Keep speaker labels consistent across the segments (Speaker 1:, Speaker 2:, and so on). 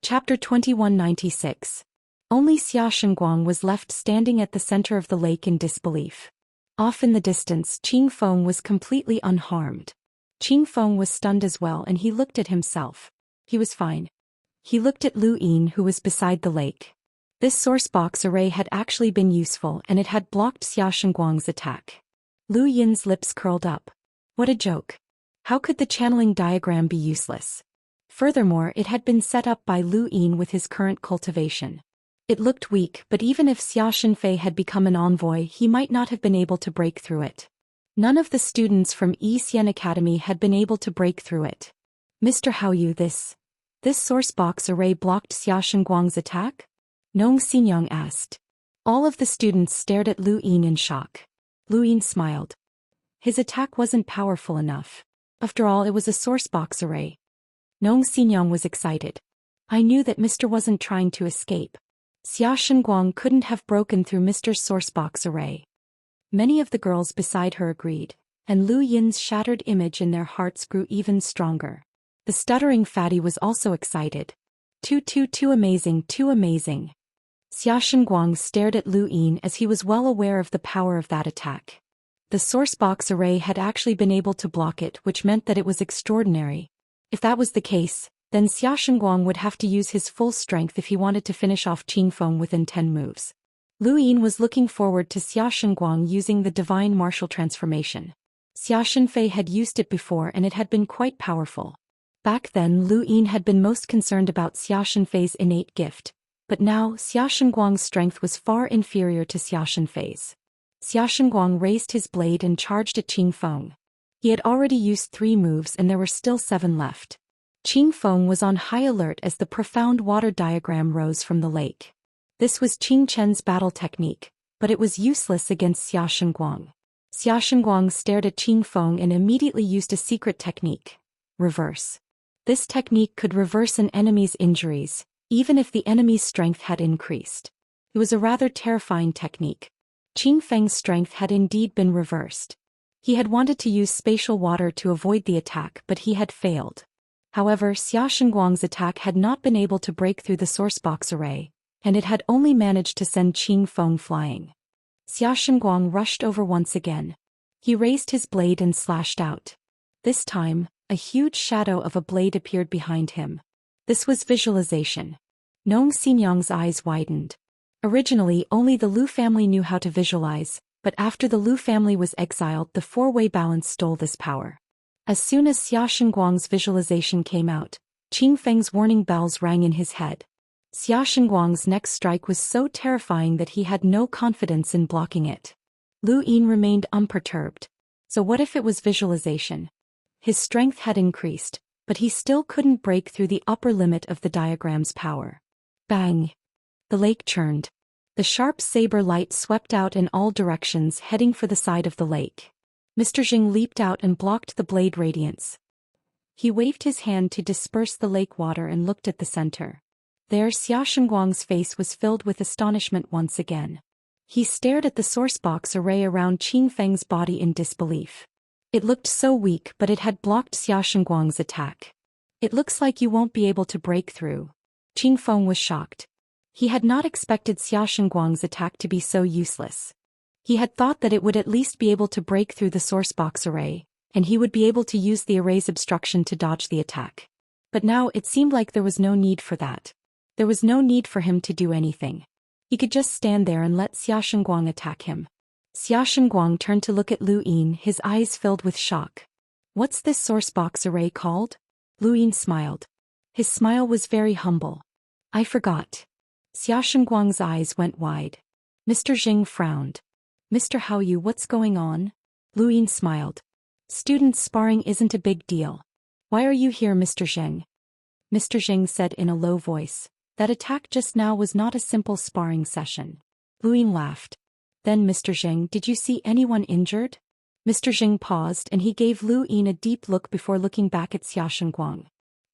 Speaker 1: Chapter 2196. Only Xianxia was left standing at the center of the lake in disbelief. Off in the distance, Qing Feng was completely unharmed. Qing Feng was stunned as well, and he looked at himself. He was fine. He looked at Lu Yin, who was beside the lake. This source box array had actually been useful, and it had blocked Xianxia's attack. Lu Yin's lips curled up. What a joke. How could the channeling diagram be useless? Furthermore, it had been set up by Lu Yin with his current cultivation. It looked weak, but even if Xianxia had become an envoy, he might not have been able to break through it. None of the students from Xian Academy had been able to break through it. Mr. Haoyu, this source box array blocked Xianxia's attack? Nong Xinyang asked. All of the students stared at Lu Yin in shock. Lu Yin smiled. His attack wasn't powerful enough. After all, it was a source box array. Nong Xinyang was excited. I knew that Mr. wasn't trying to escape. Xianxia couldn't have broken through Mr's sourcebox array. Many of the girls beside her agreed, and Lu Yin's shattered image in their hearts grew even stronger. The stuttering fatty was also excited. Too amazing, too amazing. Xianxia stared at Lu Yin as he was well aware of the power of that attack. The sourcebox array had actually been able to block it, which meant that it was extraordinary. If that was the case, then Xianxia would have to use his full strength if he wanted to finish off Qing Feng within 10 moves. Lu Yin was looking forward to Xianxia using the divine martial transformation. Xianxia had used it before and it had been quite powerful. Back then Lu Yin had been most concerned about Xianxia's innate gift, but now Xianxia's strength was far inferior to Xianxia's. Xianxia raised his blade and charged at Qing Feng. He had already used 3 moves and there were still 7 left. Qing Feng was on high alert as the profound water diagram rose from the lake. This was Qing Chen's battle technique, but it was useless against Xianxia. Xianxia stared at Qing Feng and immediately used a secret technique. Reverse. This technique could reverse an enemy's injuries, even if the enemy's strength had increased. It was a rather terrifying technique. Qing Feng's strength had indeed been reversed. He had wanted to use spatial water to avoid the attack, but he had failed. However, Xianxia's attack had not been able to break through the sourcebox array, and it had only managed to send Qing Feng flying. Xianxia rushed over once again. He raised his blade and slashed out. This time, a huge shadow of a blade appeared behind him. This was visualization. Nong Xinyang's eyes widened. Originally, only the Lu family knew how to visualize, but after the Lu family was exiled, the four-way balance stole this power. As soon as Xianxia's visualization came out, Qing Feng's warning bells rang in his head. Xianxia's next strike was so terrifying that he had no confidence in blocking it. Lu Yin remained unperturbed. So what if it was visualization? His strength had increased, but he still couldn't break through the upper limit of the diagram's power. Bang! The lake churned. The sharp saber light swept out in all directions, heading for the side of the lake. Mr. Jing leaped out and blocked the blade radiance. He waved his hand to disperse the lake water and looked at the center. There Xianxia's face was filled with astonishment once again. He stared at the sourcebox array around Qing Feng's body in disbelief. It looked so weak, but it had blocked Xianxia's attack. It looks like you won't be able to break through. Qing Feng was shocked. He had not expected Xianxia's attack to be so useless. He had thought that it would at least be able to break through the sourcebox array, and he would be able to use the array's obstruction to dodge the attack. But now it seemed like there was no need for that. There was no need for him to do anything. He could just stand there and let Xianxia attack him. Xianxia turned to look at Lu Yin, his eyes filled with shock. What's this sourcebox array called? Lu Yin smiled. His smile was very humble. I forgot. Xianxia's eyes went wide. Mr. Jing frowned. Mr. Haoyu, what's going on? Lu Yin smiled. Students sparring isn't a big deal. Why are you here, Mr. Zheng? Mr. Zheng said in a low voice. That attack just now was not a simple sparring session. Lu Yin laughed. Then Mr. Zheng, did you see anyone injured? Mr. Zheng paused and he gave Lu Yin a deep look before looking back at Xianxia.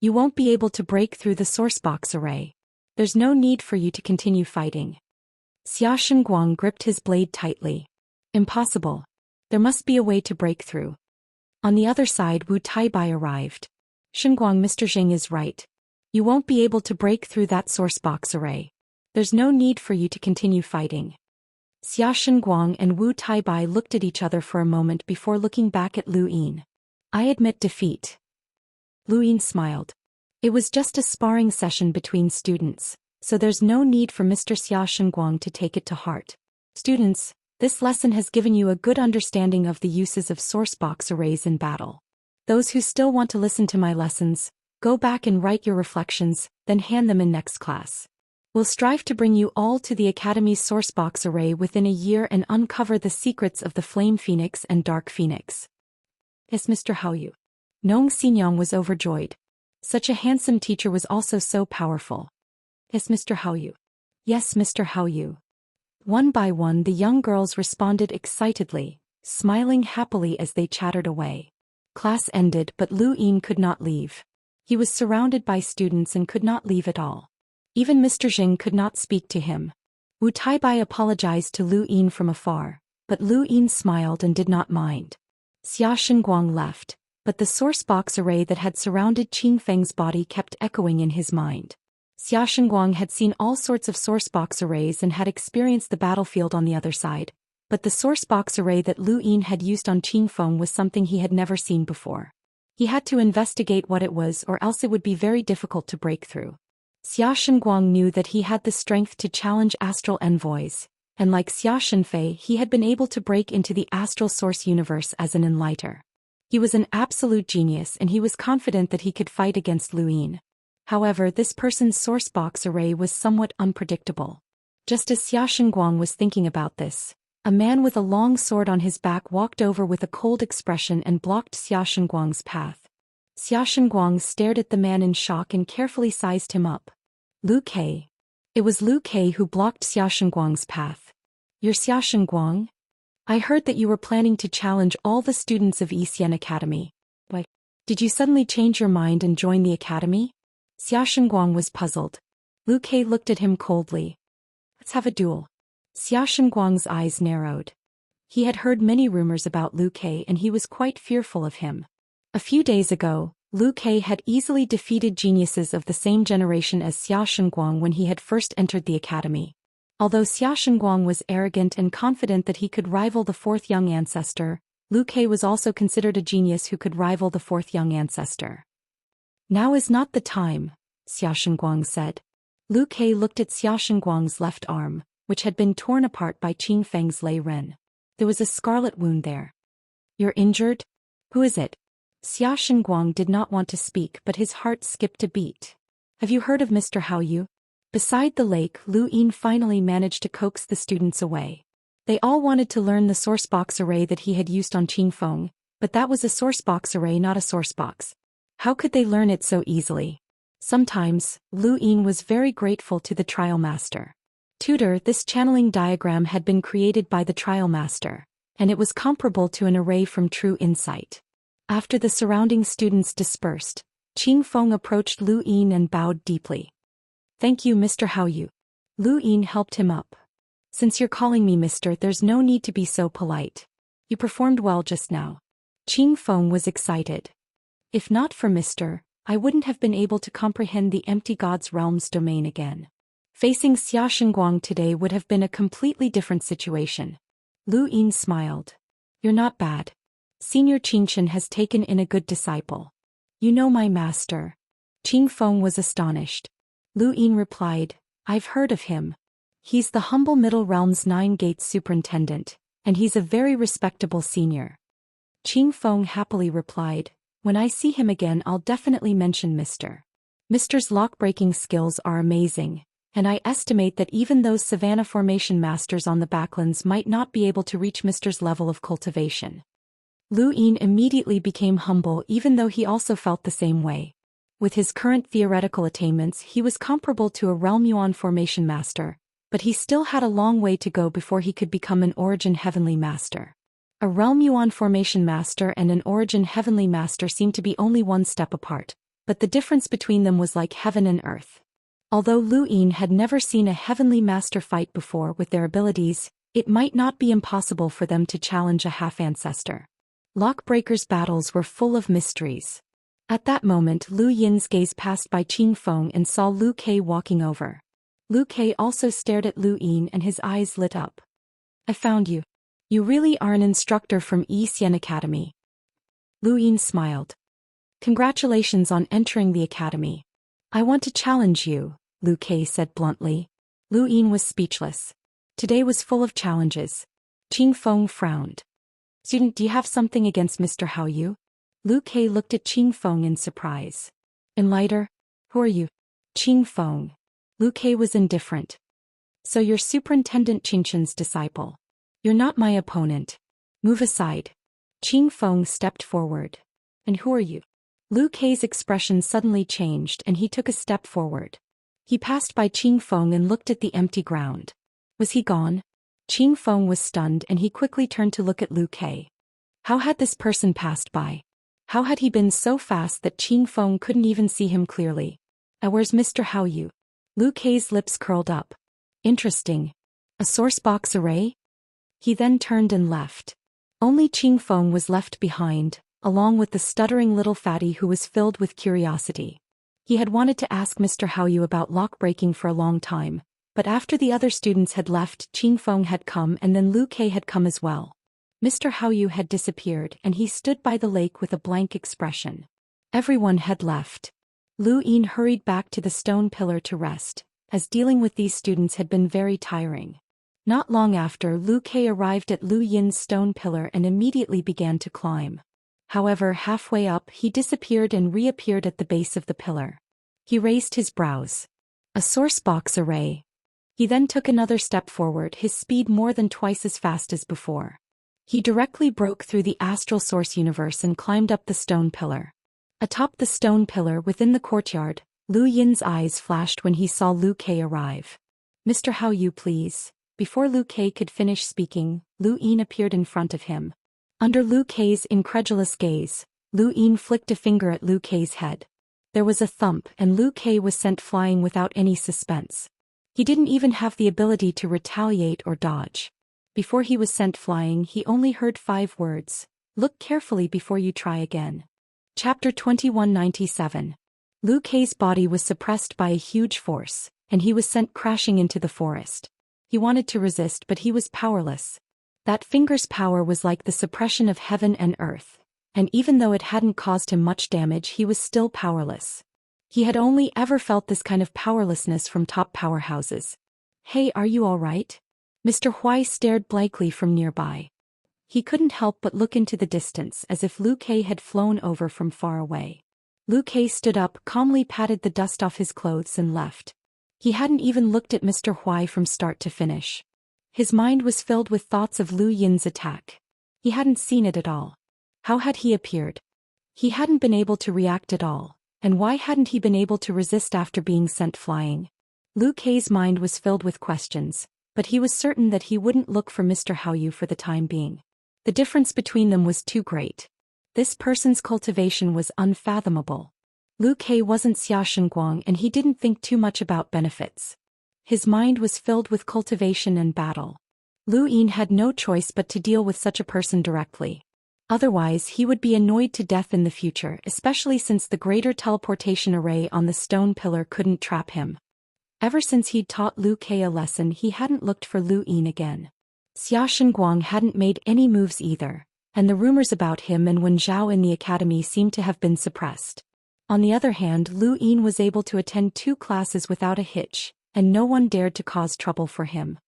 Speaker 1: You won't be able to break through the sourcebox array. There's no need for you to continue fighting. Xianxia gripped his blade tightly. Impossible. There must be a way to break through. On the other side, Wu Taibai arrived. Xinguang, Mr. Jing is right. You won't be able to break through that source box array. There's no need for you to continue fighting. Xiaxin Guang and Wu Taibai looked at each other for a moment before looking back at Lu Yin. I admit defeat. Lu Yin smiled. It was just a sparring session between students, so there's no need for Mr. Xiaxin Guang to take it to heart. Students, this lesson has given you a good understanding of the uses of source box arrays in battle. Those who still want to listen to my lessons, go back and write your reflections, then hand them in next class. We'll strive to bring you all to the Academy's sourcebox array within a year and uncover the secrets of the Flame Phoenix and Dark Phoenix. Yes, Mr. Haoyu. Nong Xinyang was overjoyed. Such a handsome teacher was also so powerful. Yes, Mr. Haoyu. Yes, Mr. Haoyu. One by one the young girls responded excitedly, smiling happily as they chattered away. Class ended but Lu Yin could not leave. He was surrounded by students and could not leave at all. Even Mr. Jing could not speak to him. Wu Taibai apologized to Lu Yin from afar, but Lu Yin smiled and did not mind. Xiaxin Guang left, but the source box array that had surrounded Qing Feng's body kept echoing in his mind. Xiaxin Guang had seen all sorts of source box arrays and had experienced the battlefield on the other side, but the source box array that Lu Yin had used on Qing Feng was something he had never seen before. He had to investigate what it was or else it would be very difficult to break through. Xiaxin Guang knew that he had the strength to challenge astral envoys, and like Xiaxin Fei he had been able to break into the astral source universe as an enlighter. He was an absolute genius and he was confident that he could fight against Lu Yin. However, this person's source box array was somewhat unpredictable. Just as Xiaxin Guang was thinking about this, a man with a long sword on his back walked over with a cold expression and blocked Xiaxin Guang's path. Xiaxin Guang stared at the man in shock and carefully sized him up. Lu Kei. It was Lu Kei who blocked Xiaxin Guang's path. You're Xiaxin Guang? I heard that you were planning to challenge all the students of Xian Academy. Why? Did you suddenly change your mind and join the academy? Xiaxin Guang was puzzled. Lu Kei looked at him coldly. Let's have a duel. Xiaxin Guang's eyes narrowed. He had heard many rumors about Lu Kei and he was quite fearful of him. A few days ago, Lu Kei had easily defeated geniuses of the same generation as Xiaxin Guang when he had first entered the academy. Although Xiaxin Guang was arrogant and confident that he could rival the fourth young ancestor, Lu Kei was also considered a genius who could rival the fourth young ancestor. Now is not the time, Xiaxin Guang said. Lu Kei looked at Xiaxin Guang's left arm, which had been torn apart by Qing Feng's Lei Ren. There was a scarlet wound there. You're injured? Who is it? Xiaxin Guang did not want to speak but his heart skipped a beat. Have you heard of Mr. Haoyu? Beside the lake, Lu Yin finally managed to coax the students away. They all wanted to learn the source box array that he had used on Qing Feng, but that was a source box array, not a source box. How could they learn it so easily? Sometimes, Lu Yin was very grateful to the trial master. Tutor, this channeling diagram had been created by the trial master, and it was comparable to an array from True Insight. After the surrounding students dispersed, Qing Feng approached Lu Yin and bowed deeply. Thank you, Mr. Haoyu. Lu Yin helped him up. Since you're calling me Mr., there's no need to be so polite. You performed well just now. Qing Feng was excited. If not for Mr., I wouldn't have been able to comprehend the empty God's realm's domain again. Facing Xiaxin Guang today would have been a completely different situation. Lu Yin smiled. You're not bad. Senior Qingchen has taken in a good disciple. You know my master. Qing Feng was astonished. Lu Yin replied, I've heard of him. He's the humble Middle Realm's 9 Gates superintendent, and he's a very respectable senior. Qing Feng happily replied, when I see him again I'll definitely mention Mr. Mr.'s lock-breaking skills are amazing, and I estimate that even those Savannah Formation masters on the backlands might not be able to reach Mr.'s level of cultivation. Lu Yin immediately became humble even though he also felt the same way. With his current theoretical attainments he was comparable to a Realm Yuan Formation master, but he still had a long way to go before he could become an Origin Heavenly Master. A Realm Yuan Formation master and an Origin Heavenly Master seemed to be only one step apart, but the difference between them was like heaven and earth. Although Lu Yin had never seen a Heavenly Master fight before with their abilities, it might not be impossible for them to challenge a half-ancestor. Lockbreaker's battles were full of mysteries. At that moment Lu Yin's gaze passed by Qing Feng and saw Lu Kei walking over. Lu Kei also stared at Lu Yin and his eyes lit up. I found you. You really are an instructor from Xian Academy. Lu Yin smiled. Congratulations on entering the academy. I want to challenge you, Lu Kei said bluntly. Lu Yin was speechless. Today was full of challenges. Qing Feng frowned. Student, do you have something against Mr. Hao Yu? Lu Kei looked at Qing Feng in surprise. Enlighter? Who are you? Qing Feng. Lu Kei was indifferent. So you're Superintendent Qingshan's disciple. You're not my opponent. Move aside. Qing Feng stepped forward. And who are you? Lu Kei's expression suddenly changed and he took a step forward. He passed by Qing Feng and looked at the empty ground. Was he gone? Qing Feng was stunned and he quickly turned to look at Lu Kei. How had this person passed by? How had he been so fast that Qing Feng couldn't even see him clearly? Where's Mr. Hao Yu? Lu Kei's lips curled up. Interesting. A source box array? He then turned and left. Only Qing Feng was left behind, along with the stuttering little fatty who was filled with curiosity. He had wanted to ask Mr. Hao Yu about lock breaking for a long time, but after the other students had left, Qing Feng had come and then Lu Kei had come as well. Mr. Hao Yu had disappeared and he stood by the lake with a blank expression. Everyone had left. Lu Yin hurried back to the stone pillar to rest, as dealing with these students had been very tiring. Not long after, Lu Kei arrived at Lu Yin's stone pillar and immediately began to climb. However, halfway up he disappeared and reappeared at the base of the pillar. He raised his brows. A source box array. He then took another step forward, his speed more than twice as fast as before. He directly broke through the astral source universe and climbed up the stone pillar. Atop the stone pillar within the courtyard, Lu Yin's eyes flashed when he saw Lu Kei arrive. Mr. Hao Yu, please. Before Lu Kei could finish speaking, Lu Yin appeared in front of him. Under Lu Kei's incredulous gaze, Lu Yin flicked a finger at Lu Kei's head. There was a thump and Lu Kei was sent flying without any suspense. He didn't even have the ability to retaliate or dodge. Before he was sent flying, he only heard 5 words. Look carefully before you try again. Chapter 2197. Lu Kei's body was suppressed by a huge force, and he was sent crashing into the forest. He wanted to resist but he was powerless. That finger's power was like the suppression of heaven and earth, and even though it hadn't caused him much damage he was still powerless. He had only ever felt this kind of powerlessness from top powerhouses. Hey, are you alright? Mr. Huai stared blankly from nearby. He couldn't help but look into the distance as if Lu Kei had flown over from far away. Lu Kei stood up, calmly patted the dust off his clothes and left. He hadn't even looked at Mr. Huai from start to finish. His mind was filled with thoughts of Lu Yin's attack. He hadn't seen it at all. How had he appeared? He hadn't been able to react at all, and why hadn't he been able to resist after being sent flying? Lu Kei's mind was filled with questions, but he was certain that he wouldn't look for Mr. Hao Yu for the time being. The difference between them was too great. This person's cultivation was unfathomable. Lu Kei wasn't Xiaxin and he didn't think too much about benefits. His mind was filled with cultivation and battle. Lu Yin had no choice but to deal with such a person directly. Otherwise he would be annoyed to death in the future, especially since the greater teleportation array on the stone pillar couldn't trap him. Ever since he'd taught Lu Kei a lesson he hadn't looked for Lu Yin again. Xiaxin hadn't made any moves either, and the rumors about him and Wen Zhao in the academy seemed to have been suppressed. On the other hand, Lu Yin was able to attend 2 classes without a hitch, and no one dared to cause trouble for him.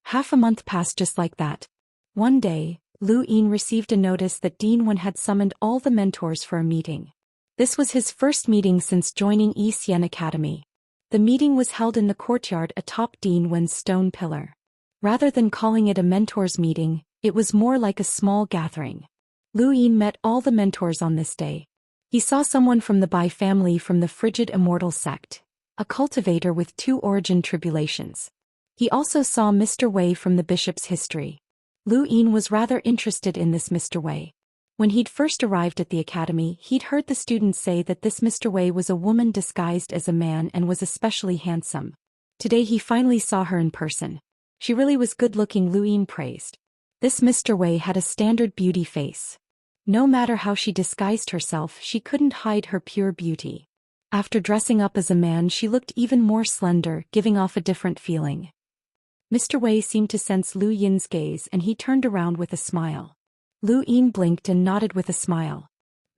Speaker 1: Half a month passed just like that. One day, Lu Yin received a notice that Dean Wen had summoned all the mentors for a meeting. This was his first meeting since joining Xian Academy. The meeting was held in the courtyard atop Dean Wen's stone pillar. Rather than calling it a mentors meeting, it was more like a small gathering. Lu Yin met all the mentors on this day. He saw someone from the Bai family from the frigid Immortal sect, a cultivator with 2 origin tribulations. He also saw Mr. Wei from the bishop's history. Lu Yin was rather interested in this Mr. Wei. When he'd first arrived at the academy, he'd heard the students say that this Mr. Wei was a woman disguised as a man and was especially handsome. Today he finally saw her in person. She really was good-looking, Lu Yin praised. This Mr. Wei had a standard beauty face. No matter how she disguised herself, she couldn't hide her pure beauty. After dressing up as a man, she looked even more slender, giving off a different feeling. Mr. Wei seemed to sense Lu Yin's gaze and he turned around with a smile. Lu Yin blinked and nodded with a smile.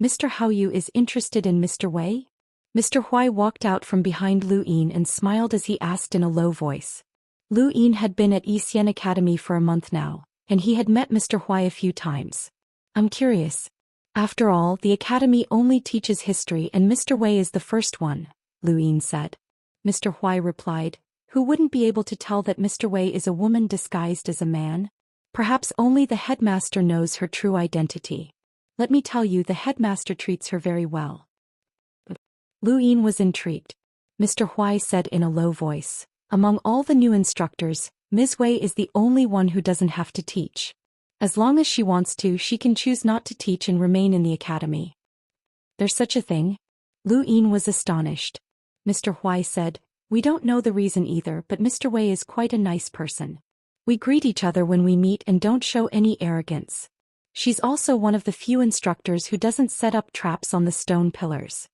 Speaker 1: Mr. Haoyu is interested in Mr. Wei? Mr. Huai walked out from behind Lu Yin and smiled as he asked in a low voice. Lu Yin had been at Xian Academy for a month now, and he had met Mr. Huai a few times. I'm curious. After all, the academy only teaches history and Mr. Wei is the first one, Lu Yin said. Mr. Huai replied, who wouldn't be able to tell that Mr. Wei is a woman disguised as a man? Perhaps only the headmaster knows her true identity. Let me tell you, the headmaster treats her very well. Lu Yin was intrigued. Mr. Huai said in a low voice, among all the new instructors, Ms. Wei is the only one who doesn't have to teach. As long as she wants to, she can choose not to teach and remain in the academy. There's such a thing? Lu Yin was astonished. Mr. Huai said, we don't know the reason either, but Mr. Wei is quite a nice person. We greet each other when we meet and don't show any arrogance. She's also one of the few instructors who doesn't set up traps on the stone pillars.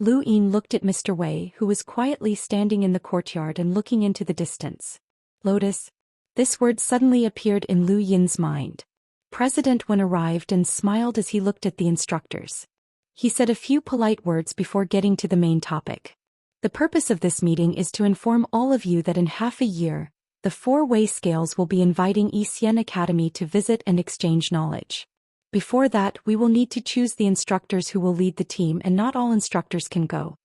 Speaker 1: Lu Yin looked at Mr. Wei, who was quietly standing in the courtyard and looking into the distance. Lotus. This word suddenly appeared in Lu Yin's mind. President Wen arrived and smiled as he looked at the instructors. He said a few polite words before getting to the main topic. The purpose of this meeting is to inform all of you that in half a year, the 4 Wei Scales will be inviting Xian Academy to visit and exchange knowledge. Before that, we will need to choose the instructors who will lead the team, and not all instructors can go.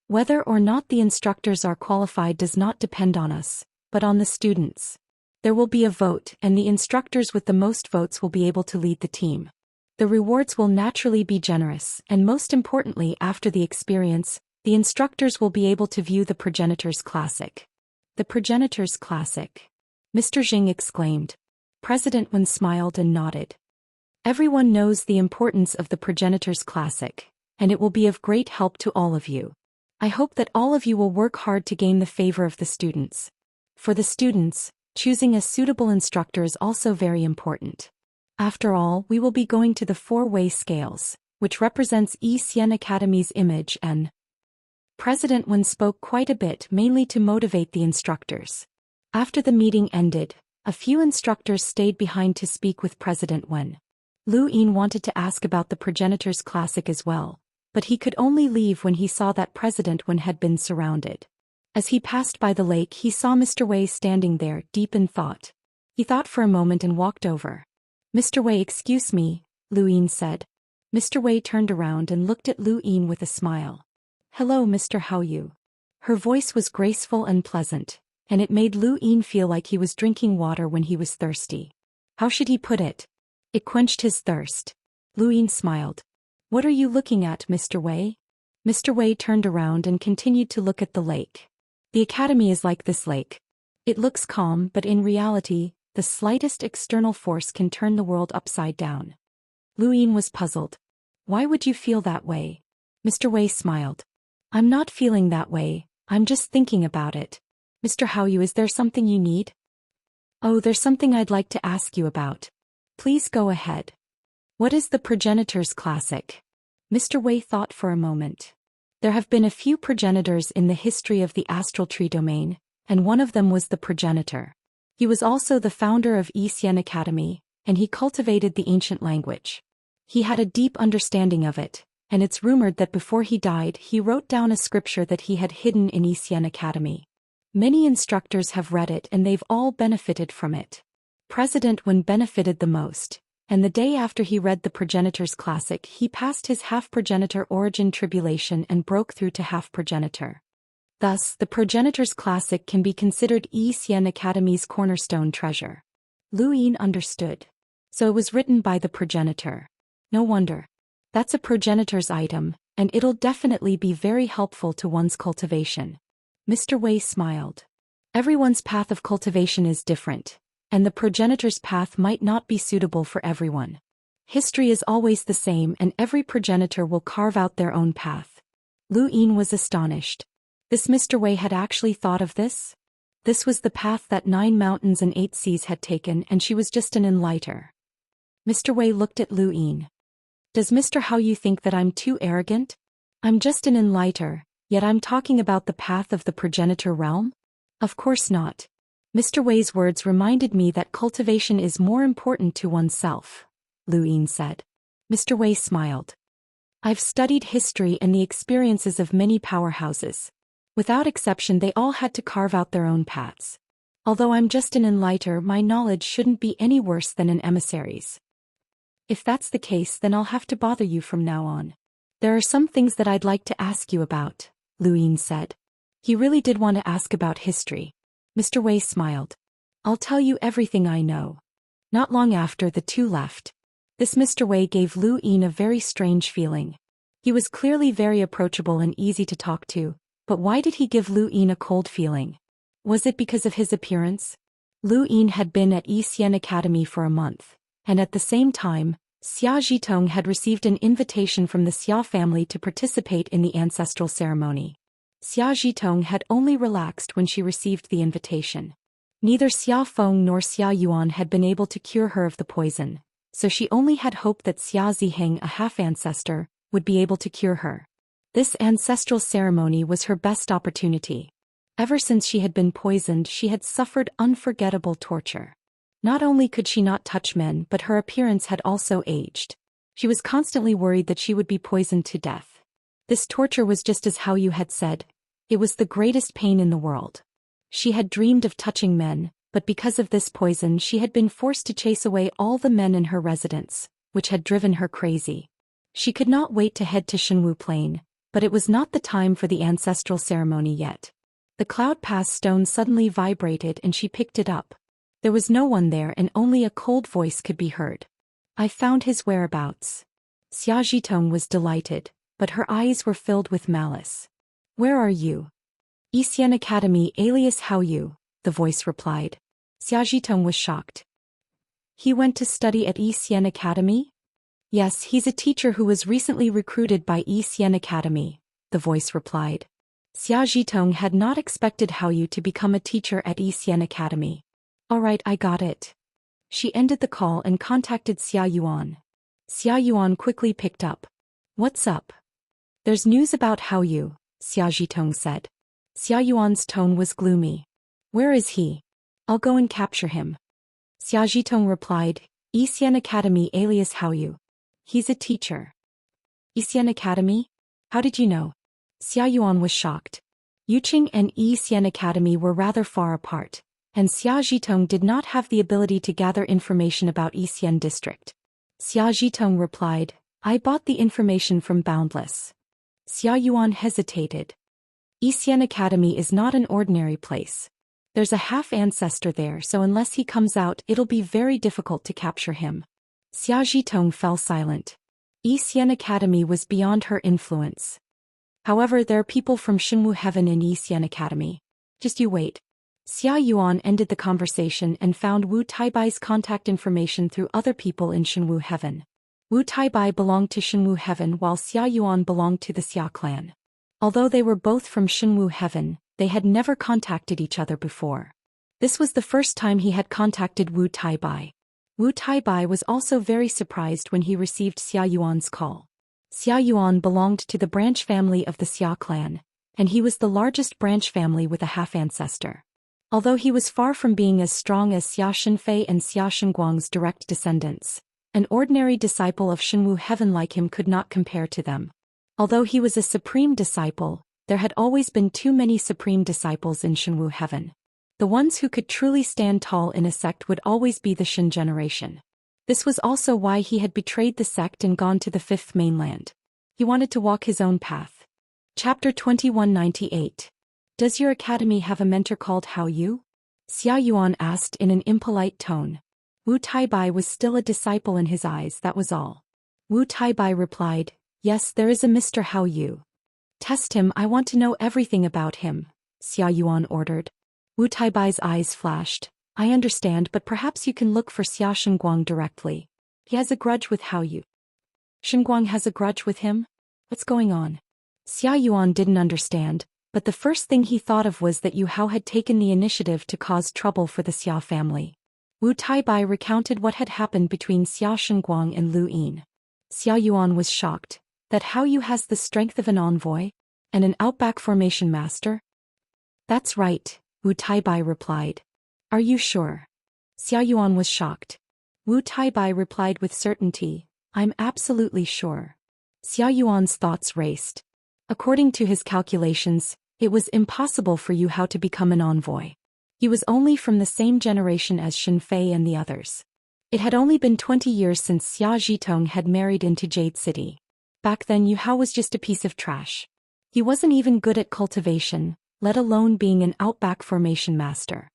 Speaker 1: Whether or not the instructors are qualified does not depend on us, but on the students. There will be a vote, and the instructors with the most votes will be able to lead the team. The rewards will naturally be generous, and most importantly, after the experience, the instructors will be able to view the Progenitor's Classic. The Progenitor's Classic. Mr. Jing exclaimed. President Wen smiled and nodded. Everyone knows the importance of the Progenitor's Classic, and it will be of great help to all of you. I hope that all of you will work hard to gain the favor of the students. For the students, choosing a suitable instructor is also very important. After all, we will be going to the 4 Wei Scales, which represents Xian Academy's image, and President Wen spoke quite a bit, mainly to motivate the instructors. After the meeting ended, a few instructors stayed behind to speak with President Wen. Lu Yin wanted to ask about the Progenitor's Classic as well, but he could only leave when he saw that President Wen had been surrounded. As he passed by the lake, he saw Mr. Wei standing there, deep in thought. He thought for a moment and walked over. Mr. Wei, excuse me, Lu Yin said. Mr. Wei turned around and looked at Lu Yin with a smile. Hello, Mr. Haoyu. Her voice was graceful and pleasant, and it made Lu Yin feel like he was drinking water when he was thirsty. How should he put it? It quenched his thirst. Lu Yin smiled. What are you looking at, Mr. Wei? Mr. Wei turned around and continued to look at the lake. The academy is like this lake. It looks calm, but in reality, the slightest external force can turn the world upside down. Lu Yin was puzzled. Why would you feel that way? Mr. Wei smiled. I'm not feeling that way, I'm just thinking about it. Mr. Haoyu, is there something you need? Oh, there's something I'd like to ask you about. Please go ahead. What is the Progenitor's Classic? Mr. Wei thought for a moment. There have been a few progenitors in the history of the astral tree domain, and one of them was the progenitor. He was also the founder of Xian Academy, and he cultivated the ancient language. He had a deep understanding of it, and it's rumored that before he died he wrote down a scripture that he had hidden in Xian Academy. Many instructors have read it and they've all benefited from it. President Wen benefited the most, and the day after he read the Progenitor's Classic he passed his half-progenitor origin tribulation and broke through to half-progenitor. Thus, the Progenitor's Classic can be considered Xian Academy's cornerstone treasure. Lu Yin understood. So it was written by the progenitor. No wonder. That's a progenitor's item, and it'll definitely be very helpful to one's cultivation. Mr. Wei smiled. Everyone's path of cultivation is different, and the progenitor's path might not be suitable for everyone. History is always the same, and every progenitor will carve out their own path. Lu Yin was astonished. This Mr. Wei had actually thought of this? This was the path that 9 mountains and 8 seas had taken, and she was just an enlightener. Mr. Wei looked at Lu Yin. Does Mr. Hao Yu think that I'm too arrogant? I'm just an enlighter, yet I'm talking about the path of the progenitor realm? Of course not. Mr. Wei's words reminded me that cultivation is more important to oneself, Lu Yin said. Mr. Wei smiled. I've studied history and the experiences of many powerhouses. Without exception, they all had to carve out their own paths. Although I'm just an enlighter, my knowledge shouldn't be any worse than an emissary's. If that's the case, then I'll have to bother you from now on. There are some things that I'd like to ask you about, Lu Yin said. He really did want to ask about history. Mr. Wei smiled. I'll tell you everything I know. Not long after, the two left. This Mr. Wei gave Lu Yin a very strange feeling. He was clearly very approachable and easy to talk to, but why did he give Lu Yin a cold feeling? Was it because of his appearance? Lu Yin had been at Xian Academy for a month, and at the same time, Xia Zhitong had received an invitation from the Xia family to participate in the ancestral ceremony. Xia Zhitong had only relaxed when she received the invitation. Neither Xia Feng nor Xia Yuan had been able to cure her of the poison, so she only had hope that Xia Ziheng, a half-ancestor, would be able to cure her. This ancestral ceremony was her best opportunity. Ever since she had been poisoned, she had suffered unforgettable torture. Not only could she not touch men, but her appearance had also aged. She was constantly worried that she would be poisoned to death. This torture was just as Hao Yu had said. It was the greatest pain in the world. She had dreamed of touching men, but because of this poison she had been forced to chase away all the men in her residence, which had driven her crazy. She could not wait to head to Shenwu Plain, but it was not the time for the ancestral ceremony yet. The Cloud Pass stone suddenly vibrated and she picked it up. There was no one there and only a cold voice could be heard. I found his whereabouts. Xia Zhitong was delighted, but her eyes were filled with malice. Where are you? Xian Academy alias Hao Yu, the voice replied. Xia Zhitong was shocked. He went to study at Xian Academy? Yes, he's a teacher who was recently recruited by Xian Academy, the voice replied. Xia Zhitong had not expected Hao Yu to become a teacher at Xian Academy. Alright, I got it. She ended the call and contacted Xia Yuan. Xia Yuan quickly picked up. What's up? There's news about Hao Yu, Xia Zhitong said. Xia Yuan's tone was gloomy. Where is he? I'll go and capture him. Xia Zhitong replied, Xian Academy alias Hao Yu. He's a teacher. Xian Academy? How did you know? Xia Yuan was shocked. Yuqing and Xian Academy were rather far apart, and Xia Zhitong did not have the ability to gather information about Xian district. Xia Zhitong replied, I bought the information from Boundless. Xia Yuan hesitated. Xian Academy is not an ordinary place. There's a half-ancestor there, so unless he comes out it'll be very difficult to capture him. Xia Zhitong fell silent. Xian Academy was beyond her influence. However, there are people from Shenwu Heaven in Xian Academy. Just you wait. Xia Yuan ended the conversation and found Wu Taibai's contact information through other people in Shenwu Heaven. Wu Taibai belonged to Shenwu Heaven while Xia Yuan belonged to the Xia clan. Although they were both from Shenwu Heaven, they had never contacted each other before. This was the first time he had contacted Wu Taibai. Wu Taibai was also very surprised when he received Xia Yuan's call. Xia Yuan belonged to the branch family of the Xia clan, and he was the largest branch family with a half-ancestor. Although he was far from being as strong as Xia Shenfei and Xia Shenguang's direct descendants, an ordinary disciple of Shenwu Heaven like him could not compare to them. Although he was a supreme disciple, there had always been too many supreme disciples in Shenwu Heaven. The ones who could truly stand tall in a sect would always be the Shen generation. This was also why he had betrayed the sect and gone to the Fifth Mainland. He wanted to walk his own path. Chapter 2198. Does your academy have a mentor called Hao Yu? Xia Yuan asked in an impolite tone. Wu Taibai was still a disciple in his eyes, that was all. Wu Taibai replied, Yes, there is a Mr. Hao Yu. Test him, I want to know everything about him, Xia Yuan ordered. Wu Taibai's eyes flashed. I understand, but perhaps you can look for Xia Shenguang directly. He has a grudge with Hao Yu. Shenguang has a grudge with him? What's going on? Xia Yuan didn't understand, but the first thing he thought of was that Yu Hao had taken the initiative to cause trouble for the Xia family. Wu Taibai recounted what had happened between Xia Shenguang and Lu Yin. Xia Yuan was shocked. That Hao Yu has the strength of an envoy? And an outback formation master? That's right, Wu Taibai replied. Are you sure? Xia Yuan was shocked. Wu Taibai replied with certainty, I'm absolutely sure. Xia Yuan's thoughts raced. According to his calculations, it was impossible for Yu Hao to become an envoy. He was only from the same generation as Shen Fei and the others. It had only been 20 years since Xia Zhitong had married into Jade City. Back then Yu Hao was just a piece of trash. He wasn't even good at cultivation, let alone being an outback formation master.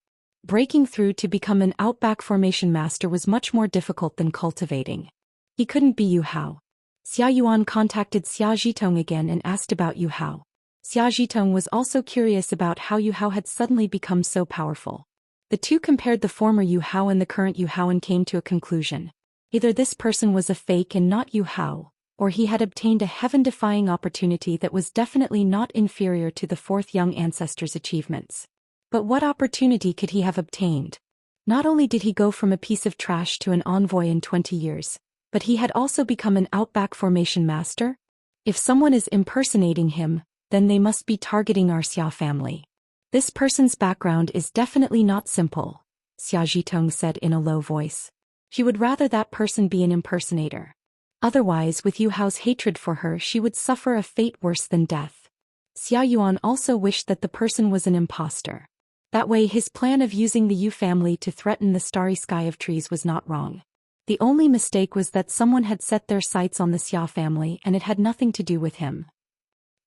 Speaker 1: Breaking through to become an outback formation master was much more difficult than cultivating. He couldn't be Yu Hao. Xia Yuan contacted Xia Zhitong again and asked about Yu Hao. Xia Zhitong was also curious about how Yu Hao had suddenly become so powerful. The two compared the former Yu Hao and the current Yu Hao and came to a conclusion. Either this person was a fake and not Yu Hao, or he had obtained a heaven-defying opportunity that was definitely not inferior to the fourth young ancestor's achievements. But what opportunity could he have obtained? Not only did he go from a piece of trash to an envoy in 20 years, but he had also become an outback formation master? If someone is impersonating him, then they must be targeting our Xia family. This person's background is definitely not simple, Xia Zhitong said in a low voice. She would rather that person be an impersonator. Otherwise, with Yu Hao's hatred for her, she would suffer a fate worse than death. Xia Yuan also wished that the person was an imposter. That way his plan of using the Yu family to threaten the starry sky of trees was not wrong. The only mistake was that someone had set their sights on the Xia family and it had nothing to do with him.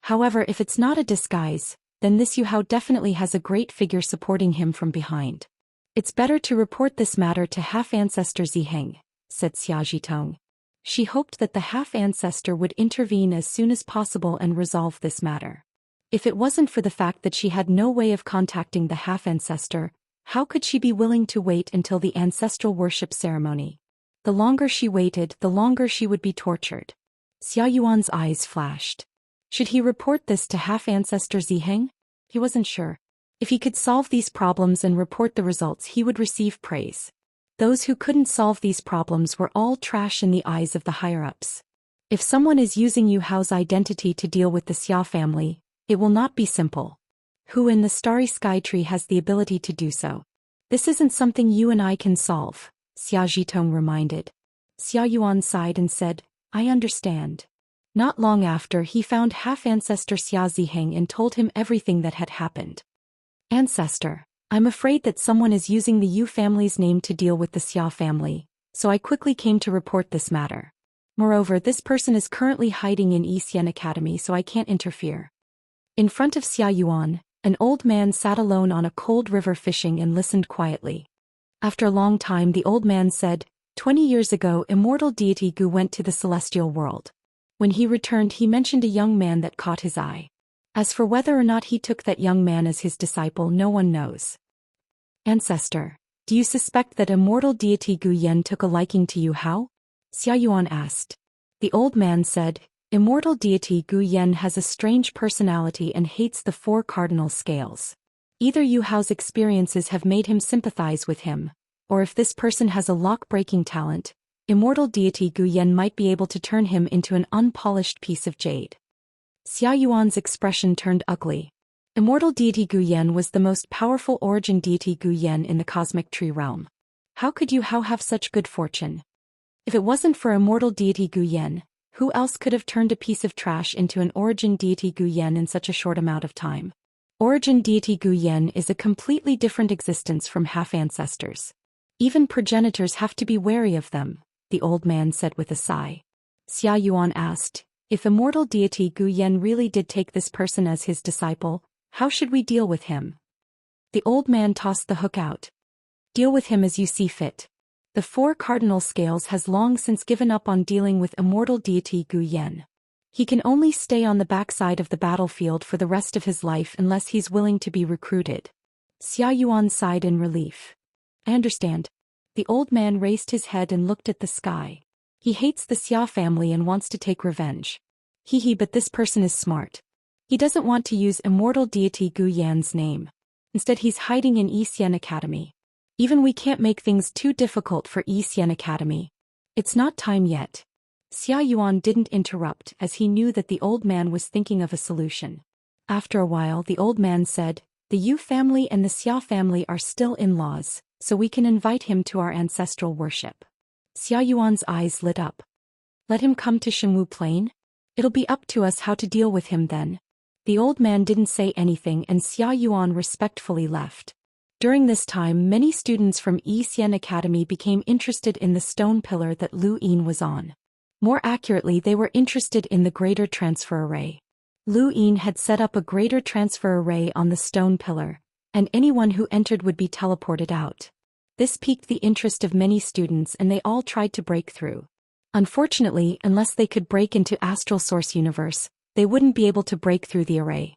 Speaker 1: However, if it's not a disguise, then this Yu Hao definitely has a great figure supporting him from behind. It's better to report this matter to half-ancestor Ziheng, said Xia Zhitong. She hoped that the half-ancestor would intervene as soon as possible and resolve this matter. If it wasn't for the fact that she had no way of contacting the half-ancestor, how could she be willing to wait until the ancestral worship ceremony? The longer she waited, the longer she would be tortured. Xia Yuan's eyes flashed. Should he report this to half-ancestor Ziheng? He wasn't sure. If he could solve these problems and report the results, he would receive praise. Those who couldn't solve these problems were all trash in the eyes of the higher-ups. If someone is using Yu Hao's identity to deal with the Xia family, it will not be simple. Who in the starry sky tree has the ability to do so? This isn't something you and I can solve, Xia Zhitong reminded. Xia Yuan sighed and said, I understand. Not long after, he found half-ancestor Xia Ziheng and told him everything that had happened. Ancestor, I'm afraid that someone is using the Yu family's name to deal with the Xia family, so I quickly came to report this matter. Moreover, this person is currently hiding in Xian Academy, so I can't interfere. In front of Xia Yuan, an old man sat alone on a cold river fishing and listened quietly. After a long time, the old man said, 20 years ago, immortal deity Gu went to the celestial world. When he returned, he mentioned a young man that caught his eye. As for whether or not he took that young man as his disciple, no one knows. Ancestor, do you suspect that immortal deity Gu Yan took a liking to Yu Hao? Xia Yuan asked. The old man said, Immortal deity Gu Yan has a strange personality and hates the four cardinal scales. Either Yu Hao's experiences have made him sympathize with him, or if this person has a lock-breaking talent, immortal deity Gu Yan might be able to turn him into an unpolished piece of jade. Xia Yuan's expression turned ugly. Immortal deity Gu Yan was the most powerful origin deity Gu Yan in the cosmic tree realm. How could Yu Hao have such good fortune? If it wasn't for immortal deity Gu Yan, who else could have turned a piece of trash into an origin deity Gu Yan in such a short amount of time? Origin deity Gu Yan is a completely different existence from half-ancestors. Even progenitors have to be wary of them, the old man said with a sigh. Xia Yuan asked, if immortal deity Gu Yan really did take this person as his disciple, how should we deal with him? The old man tossed the hook out. Deal with him as you see fit. The four cardinal scales has long since given up on dealing with immortal deity Gu Yan. He can only stay on the backside of the battlefield for the rest of his life unless he's willing to be recruited. Xia Yuan sighed in relief. I understand. The old man raised his head and looked at the sky. He hates the Xia family and wants to take revenge. But this person is smart. He doesn't want to use immortal deity Gu Yan's name. Instead, he's hiding in Xian Academy. Even we can't make things too difficult for Xian Academy. It's not time yet. Xia Yuan didn't interrupt as he knew that the old man was thinking of a solution. After a while the old man said, "The Yu family and the Xia family are still in-laws, so we can invite him to our ancestral worship." Xia Yuan's eyes lit up. "Let him come to Shenwu Plain? It'll be up to us how to deal with him then." The old man didn't say anything and Xia Yuan respectfully left. During this time many students from Xian Academy became interested in the stone pillar that Lu Yin was on. More accurately, they were interested in the greater transfer array. Lu Yin had set up a greater transfer array on the stone pillar, and anyone who entered would be teleported out. This piqued the interest of many students and they all tried to break through. Unfortunately, unless they could break into Astral Source Universe, they wouldn't be able to break through the array.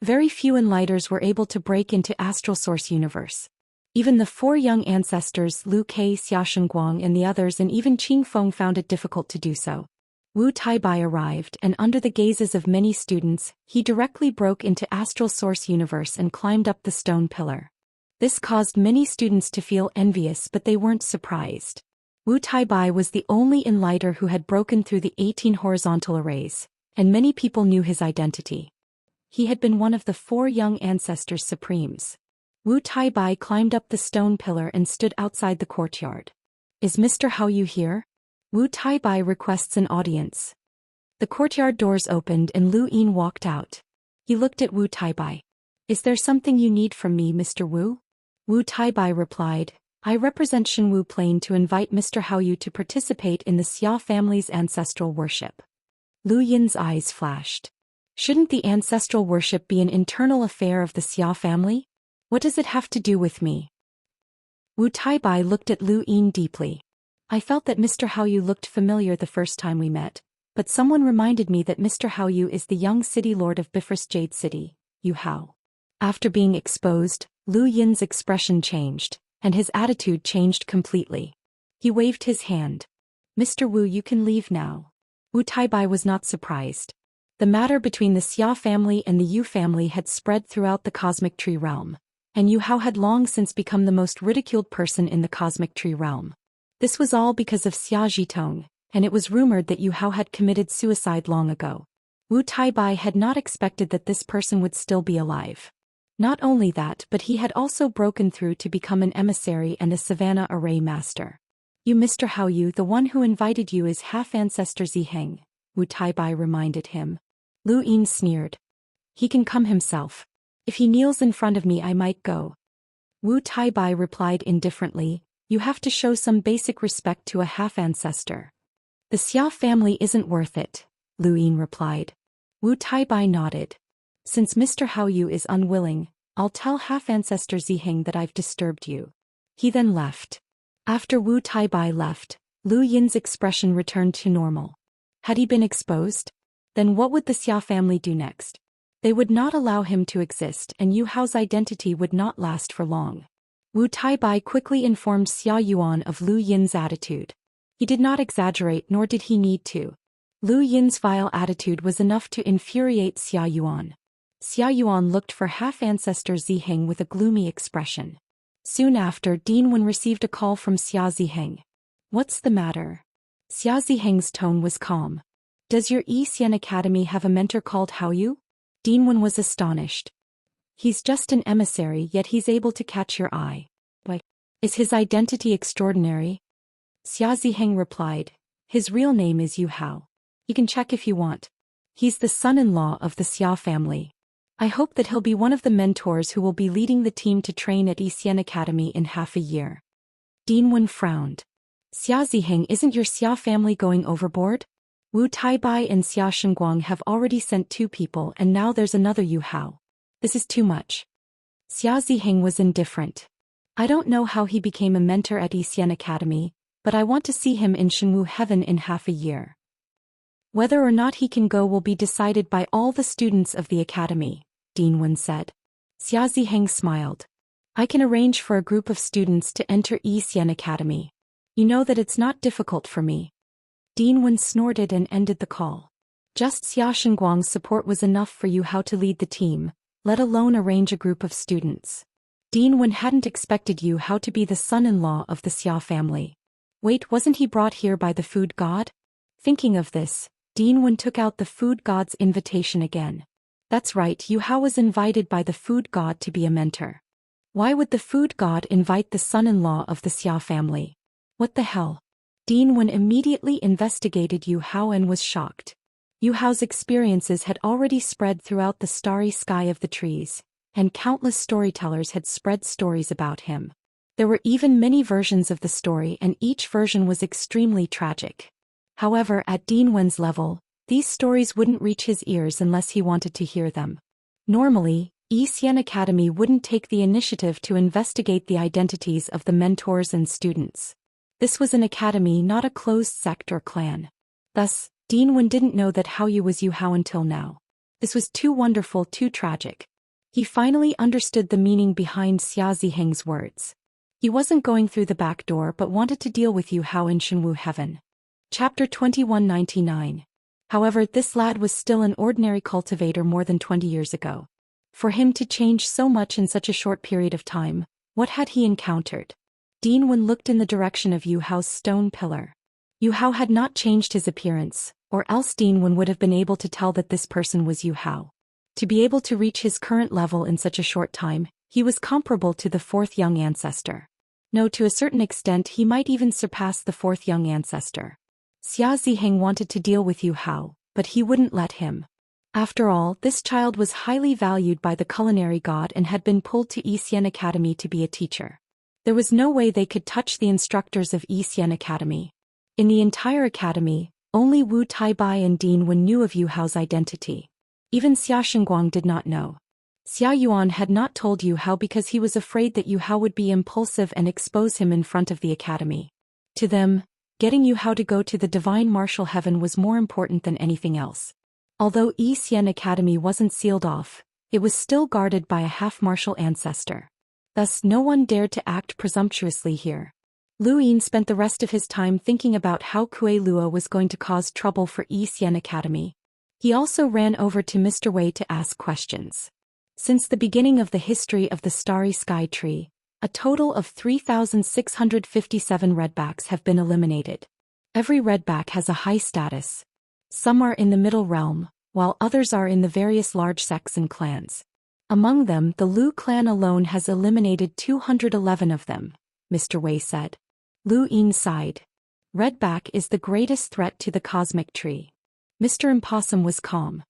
Speaker 1: Very few Enlighters were able to break into Astral Source Universe. Even the four young ancestors Lu Kai, Xiaoshen Guang and the others and even Qing Feng found it difficult to do so. Wu Taibai arrived and under the gazes of many students, he directly broke into Astral Source Universe and climbed up the stone pillar. This caused many students to feel envious but they weren't surprised. Wu Taibai was the only Enlighter who had broken through the 18 horizontal arrays, and many people knew his identity. He had been one of the four young ancestors supremes. Wu Taibai climbed up the stone pillar and stood outside the courtyard. "Is Mr. Hao Yu here?" Wu Taibai requests an audience. The courtyard doors opened and Lu Yin walked out. He looked at Wu Taibai. "Is there something you need from me, Mr. Wu?" Wu Taibai replied, "I represent Shenwu Plain to invite Mr. Hao Yu to participate in the Xia family's ancestral worship." Lu Yin's eyes flashed. "Shouldn't the ancestral worship be an internal affair of the Xia family? What does it have to do with me?" Wu Taibai looked at Lu Yin deeply. "I felt that Mr. Hao Yu looked familiar the first time we met, but someone reminded me that Mr. Hao Yu is the young city lord of Bifrost Jade City, Yu Hao." After being exposed, Lu Yin's expression changed, and his attitude changed completely. He waved his hand. "Mr. Wu, you can leave now." Wu Taibai was not surprised. The matter between the Xia family and the Yu family had spread throughout the Cosmic Tree realm, and Yu Hao had long since become the most ridiculed person in the Cosmic Tree realm. This was all because of Xia Zhitong, and it was rumored that Yu Hao had committed suicide long ago. Wu Taibai had not expected that this person would still be alive. Not only that, but he had also broken through to become an emissary and a Savannah Array Master. "You Mr. Hao Yu, the one who invited you is half-ancestor Ziheng," Wu Taibai reminded him. Lu Yin sneered. "He can come himself. If he kneels in front of me I might go." Wu Taibai replied indifferently, "You have to show some basic respect to a half-ancestor." "The Xia family isn't worth it," Lu Yin replied. Wu Taibai nodded. "Since Mr. Hao Yu is unwilling, I'll tell half-ancestor Ziheng that I've disturbed you." He then left. After Wu Taibai left, Lu Yin's expression returned to normal. Had he been exposed? Then what would the Xia family do next? They would not allow him to exist and Yu Hao's identity would not last for long. Wu Taibai quickly informed Xia Yuan of Lu Yin's attitude. He did not exaggerate nor did he need to. Lu Yin's vile attitude was enough to infuriate Xia Yuan. Xia Yuan looked for half-ancestor Ziheng with a gloomy expression. Soon after, Dinwen received a call from Xia Ziheng. "What's the matter?" Xia Ziheng's tone was calm. "Does your Xian Academy have a mentor called Hao Yu?" Dinwen was astonished. "He's just an emissary, yet he's able to catch your eye. Why? Is his identity extraordinary?" Xia Ziheng replied, "His real name is Yu Hao. You can check if you want. He's the son-in-law of the Xia family. I hope that he'll be one of the mentors who will be leading the team to train at Xian Academy in half a year." Dinwen frowned. "Xia Ziheng, isn't your Xia family going overboard? Wu Taibai and Xiaoshen Guang have already sent 2 people and now there's another Yu Hao. This is too much." Xia Ziheng was indifferent. "I don't know how he became a mentor at Xian Academy, but I want to see him in Shenwu Heaven in half a year. Whether or not he can go will be decided by all the students of the academy," Dinwen said. Xia Ziheng smiled. "I can arrange for a group of students to enter Xian Academy. You know that it's not difficult for me." Dinwen snorted and ended the call. Just Xiaoshen Guang's support was enough for Yu Hao to lead the team, let alone arrange a group of students. Dinwen hadn't expected Yu Hao to be the son-in-law of the Xia family. Wait, wasn't he brought here by the food god? Thinking of this, Dinwen took out the food god's invitation again. That's right, Yu Hao was invited by the food god to be a mentor. Why would the food god invite the son-in-law of the Xia family? What the hell? Dinwen immediately investigated Yu Hao and was shocked. Yu Hao's experiences had already spread throughout the starry sky of the trees, and countless storytellers had spread stories about him. There were even many versions of the story, and each version was extremely tragic. However, at Dinwen's level, these stories wouldn't reach his ears unless he wanted to hear them. Normally, Xian Academy wouldn't take the initiative to investigate the identities of the mentors and students. This was an academy, not a closed sect or clan. Thus, Dinwen didn't know that Hao Yu was Yu Hao until now. This was too wonderful, too tragic. He finally understood the meaning behind Xia Ziheng's words. He wasn't going through the back door but wanted to deal with Yu Hao in Shenwu Heaven. Chapter 2199. However, this lad was still an ordinary cultivator more than 20 years ago. For him to change so much in such a short period of time, what had he encountered? Dinwen looked in the direction of Yu Hao's stone pillar. Yu Hao had not changed his appearance, or else Dinwen would have been able to tell that this person was Yu Hao. To be able to reach his current level in such a short time, he was comparable to the fourth young ancestor. No, to a certain extent he might even surpass the fourth young ancestor. Xia Ziheng wanted to deal with Yu Hao, but he wouldn't let him. After all, this child was highly valued by the culinary god and had been pulled to Xian Academy to be a teacher. There was no way they could touch the instructors of Xian Academy. In the entire academy, only Wu Taibai and Dinwen knew of Yu Hao's identity. Even Xiaxinguang did not know. Xia Yuan had not told Yu Hao because he was afraid that Yu Hao would be impulsive and expose him in front of the academy. To them, getting Yu Hao to go to the divine martial heaven was more important than anything else. Although Xian Academy wasn't sealed off, it was still guarded by a half-martial ancestor. Thus no one dared to act presumptuously here. Lu Yin spent the rest of his time thinking about how Kue Lua was going to cause trouble for Xian Academy. He also ran over to Mr. Wei to ask questions. Since the beginning of the history of the Starry Sky Tree, a total of 3,657 redbacks have been eliminated. Every redback has a high status. Some are in the middle realm, while others are in the various large sects and clans. Among them, the Lu clan alone has eliminated 211 of them, Mr. Wei said. Lu Yin sighed. Redback is the greatest threat to the cosmic tree. Mr. Impossum was calm.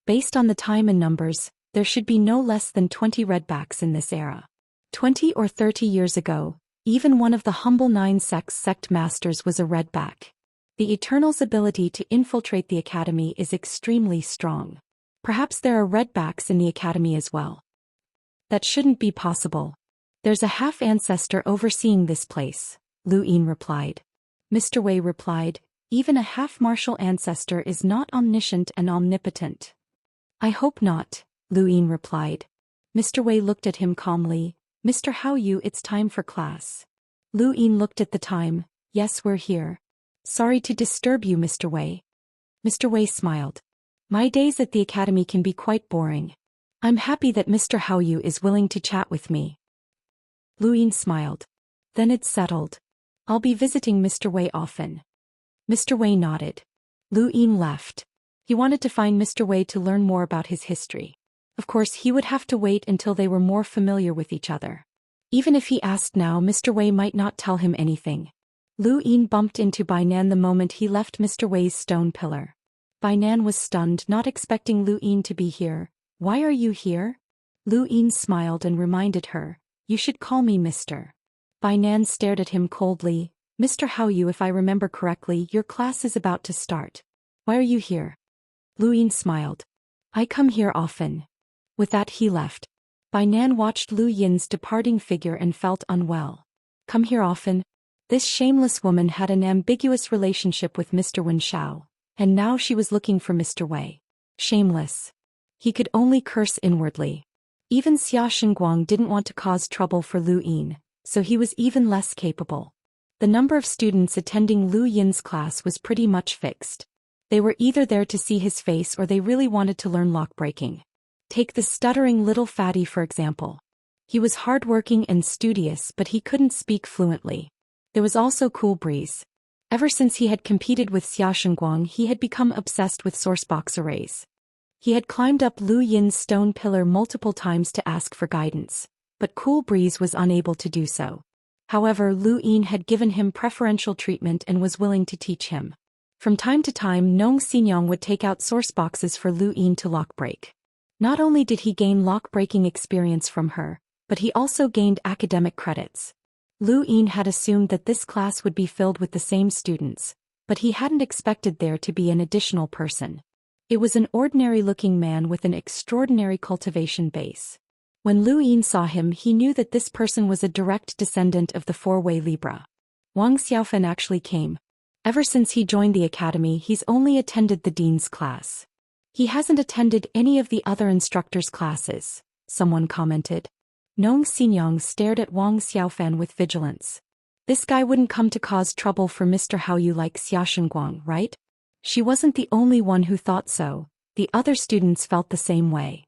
Speaker 1: Based on the time and numbers, there should be no less than 20 redbacks in this era. 20 or 30 years ago, even one of the humble 9 sect masters was a redback. The Eternal's ability to infiltrate the academy is extremely strong. Perhaps there are redbacks in the academy as well. That shouldn't be possible. There's a half-ancestor overseeing this place, Lu Yin replied. Mr. Wei replied, even a half-martial ancestor is not omniscient and omnipotent. I hope not, Lu Yin replied. Mr. Wei looked at him calmly. Mr. Hao Yu, it's time for class. Lu Yin looked at the time. Yes, we're here. Sorry to disturb you, Mr. Wei. Mr. Wei smiled. My days at the academy can be quite boring. I'm happy that Mr. Hao Yu is willing to chat with me. Lu Yin smiled. Then it's settled. I'll be visiting Mr. Wei often. Mr. Wei nodded. Lu Yin left. He wanted to find Mr. Wei to learn more about his history. Of course, he would have to wait until they were more familiar with each other. Even if he asked now, Mr. Wei might not tell him anything. Lu Yin bumped into Bainan the moment he left Mr. Wei's stone pillar. Bainan was stunned, not expecting Lu Yin to be here. Why are you here? Lu Yin smiled and reminded her, you should call me Mr. Bainan stared at him coldly. Mr. Hao Yu, if I remember correctly, your class is about to start. Why are you here? Lu Yin smiled. I come here often. With that he left. Bainan watched Lu Yin's departing figure and felt unwell. Come here often? This shameless woman had an ambiguous relationship with Mr. Wen Shao, and now she was looking for Mr. Wei. Shameless. He could only curse inwardly. Even Xiaxinguang didn't want to cause trouble for Lu Yin, so he was even less capable. The number of students attending Lu Yin's class was pretty much fixed. They were either there to see his face or they really wanted to learn lockbreaking. Take the stuttering little fatty for example. He was hardworking and studious, but he couldn't speak fluently. There was also Cool Breeze. Ever since he had competed with Xiaxin he had become obsessed with sourcebox arrays. He had climbed up Lu Yin's stone pillar multiple times to ask for guidance, but Cool Breeze was unable to do so. However, Lu Yin had given him preferential treatment and was willing to teach him. From time to time, Nong Xinyang would take out sourceboxes for Lu Yin to lockbreak. Not only did he gain lockbreaking experience from her, but he also gained academic credits. Lu Yin had assumed that this class would be filled with the same students, but he hadn't expected there to be an additional person. It was an ordinary-looking man with an extraordinary cultivation base. When Lu Yin saw him, he knew that this person was a direct descendant of the four-way Libra. Wang Xiaofen actually came. Ever since he joined the academy, he's only attended the dean's class. He hasn't attended any of the other instructors' classes, someone commented. Nong Xinyang stared at Wang Xiaofen with vigilance. This guy wouldn't come to cause trouble for Mr. Haoyu like Xiaxin, right? She wasn't the only one who thought so, the other students felt the same way.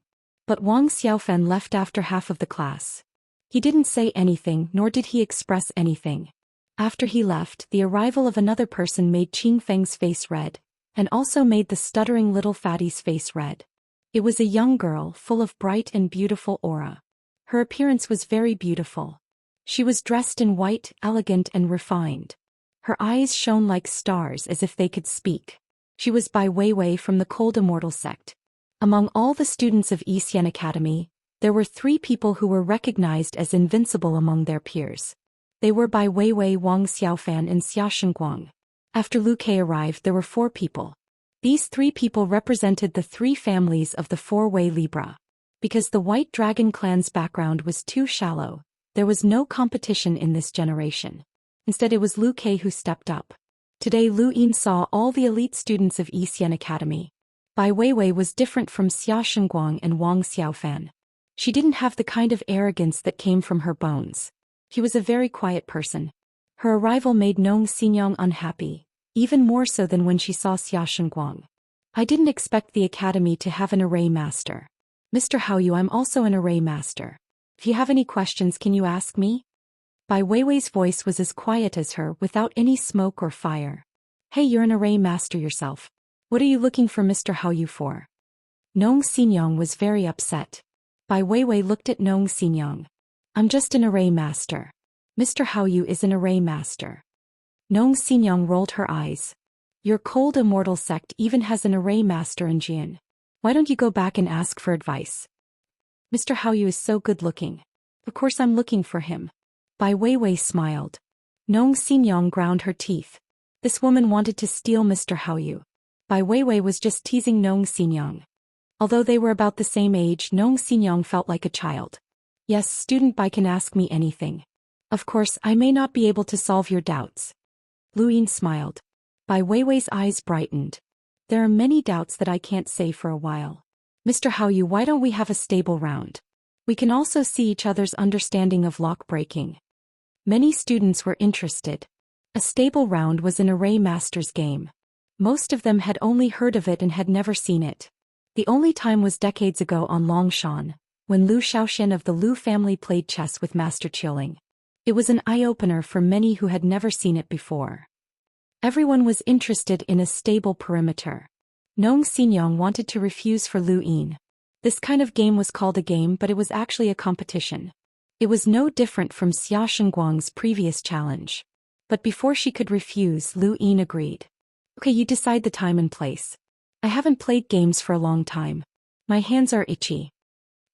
Speaker 1: But Wang Xiaofen left after half of the class. He didn't say anything, nor did he express anything. After he left, the arrival of another person made Qing Feng's face red, and also made the stuttering little fatty's face red. It was a young girl, full of bright and beautiful aura. Her appearance was very beautiful. She was dressed in white, elegant and refined. Her eyes shone like stars as if they could speak. She was Bai Weiwei from the Cold Immortal sect. Among all the students of Xian Academy, there were 3 people who were recognized as invincible among their peers. They were Bai Weiwei, Wang Xiaofan and Xiaxin. After Lu Ke arrived, there were 4 people. These 3 people represented the 3 families of the four-way Libra. Because the White Dragon clan's background was too shallow, there was no competition in this generation. Instead, it was Lu Ke who stepped up. Today Lu Yin saw all the elite students of Xian Academy. Bai Weiwei was different from Xiaxin and Wang Xiaofan. She didn't have the kind of arrogance that came from her bones. She was a very quiet person. Her arrival made Nong Xinyang unhappy, even more so than when she saw Xiaxin. I didn't expect the academy to have an array master. Mr. Haoyu, I'm also an array master. If you have any questions, can you ask me? Bai Weiwei's voice was as quiet as her, without any smoke or fire. Hey, you're an array master yourself. What are you looking for Mr. Haoyu for? Nong Xinyang was very upset. Bai Weiwei looked at Nong Xinyang. I'm just an array master. Mr. Haoyu is an array master. Nong Xinyang rolled her eyes. Your Cold Immortal sect even has an array master in Jian. Why don't you go back and ask for advice? Mr. Haoyu is so good looking. Of course I'm looking for him. Bai Weiwei smiled. Nong Xinyang ground her teeth. This woman wanted to steal Mr. Haoyu. Bai Weiwei was just teasing Nong Xinyang. Although they were about the same age, Nong Xinyang felt like a child. Yes, student Bai can ask me anything. Of course, I may not be able to solve your doubts. Lu Yin smiled. Bai Weiwei's eyes brightened. There are many doubts that I can't say for a while. Mr. Haoyu, why don't we have a stable round? We can also see each other's understanding of lock breaking. Many students were interested. A stable round was an array master's game. Most of them had only heard of it and had never seen it. The only time was decades ago on Longshan, when Lu Xiaoxian of the Lu family played chess with Master Qiuling. It was an eye-opener for many who had never seen it before. Everyone was interested in a stable perimeter. Nong Xinyang wanted to refuse for Lu Yin. This kind of game was called a game, but it was actually a competition. It was no different from Xiaxin previous challenge. But before she could refuse, Lu Yin agreed. Okay, you decide the time and place. I haven't played games for a long time. My hands are itchy.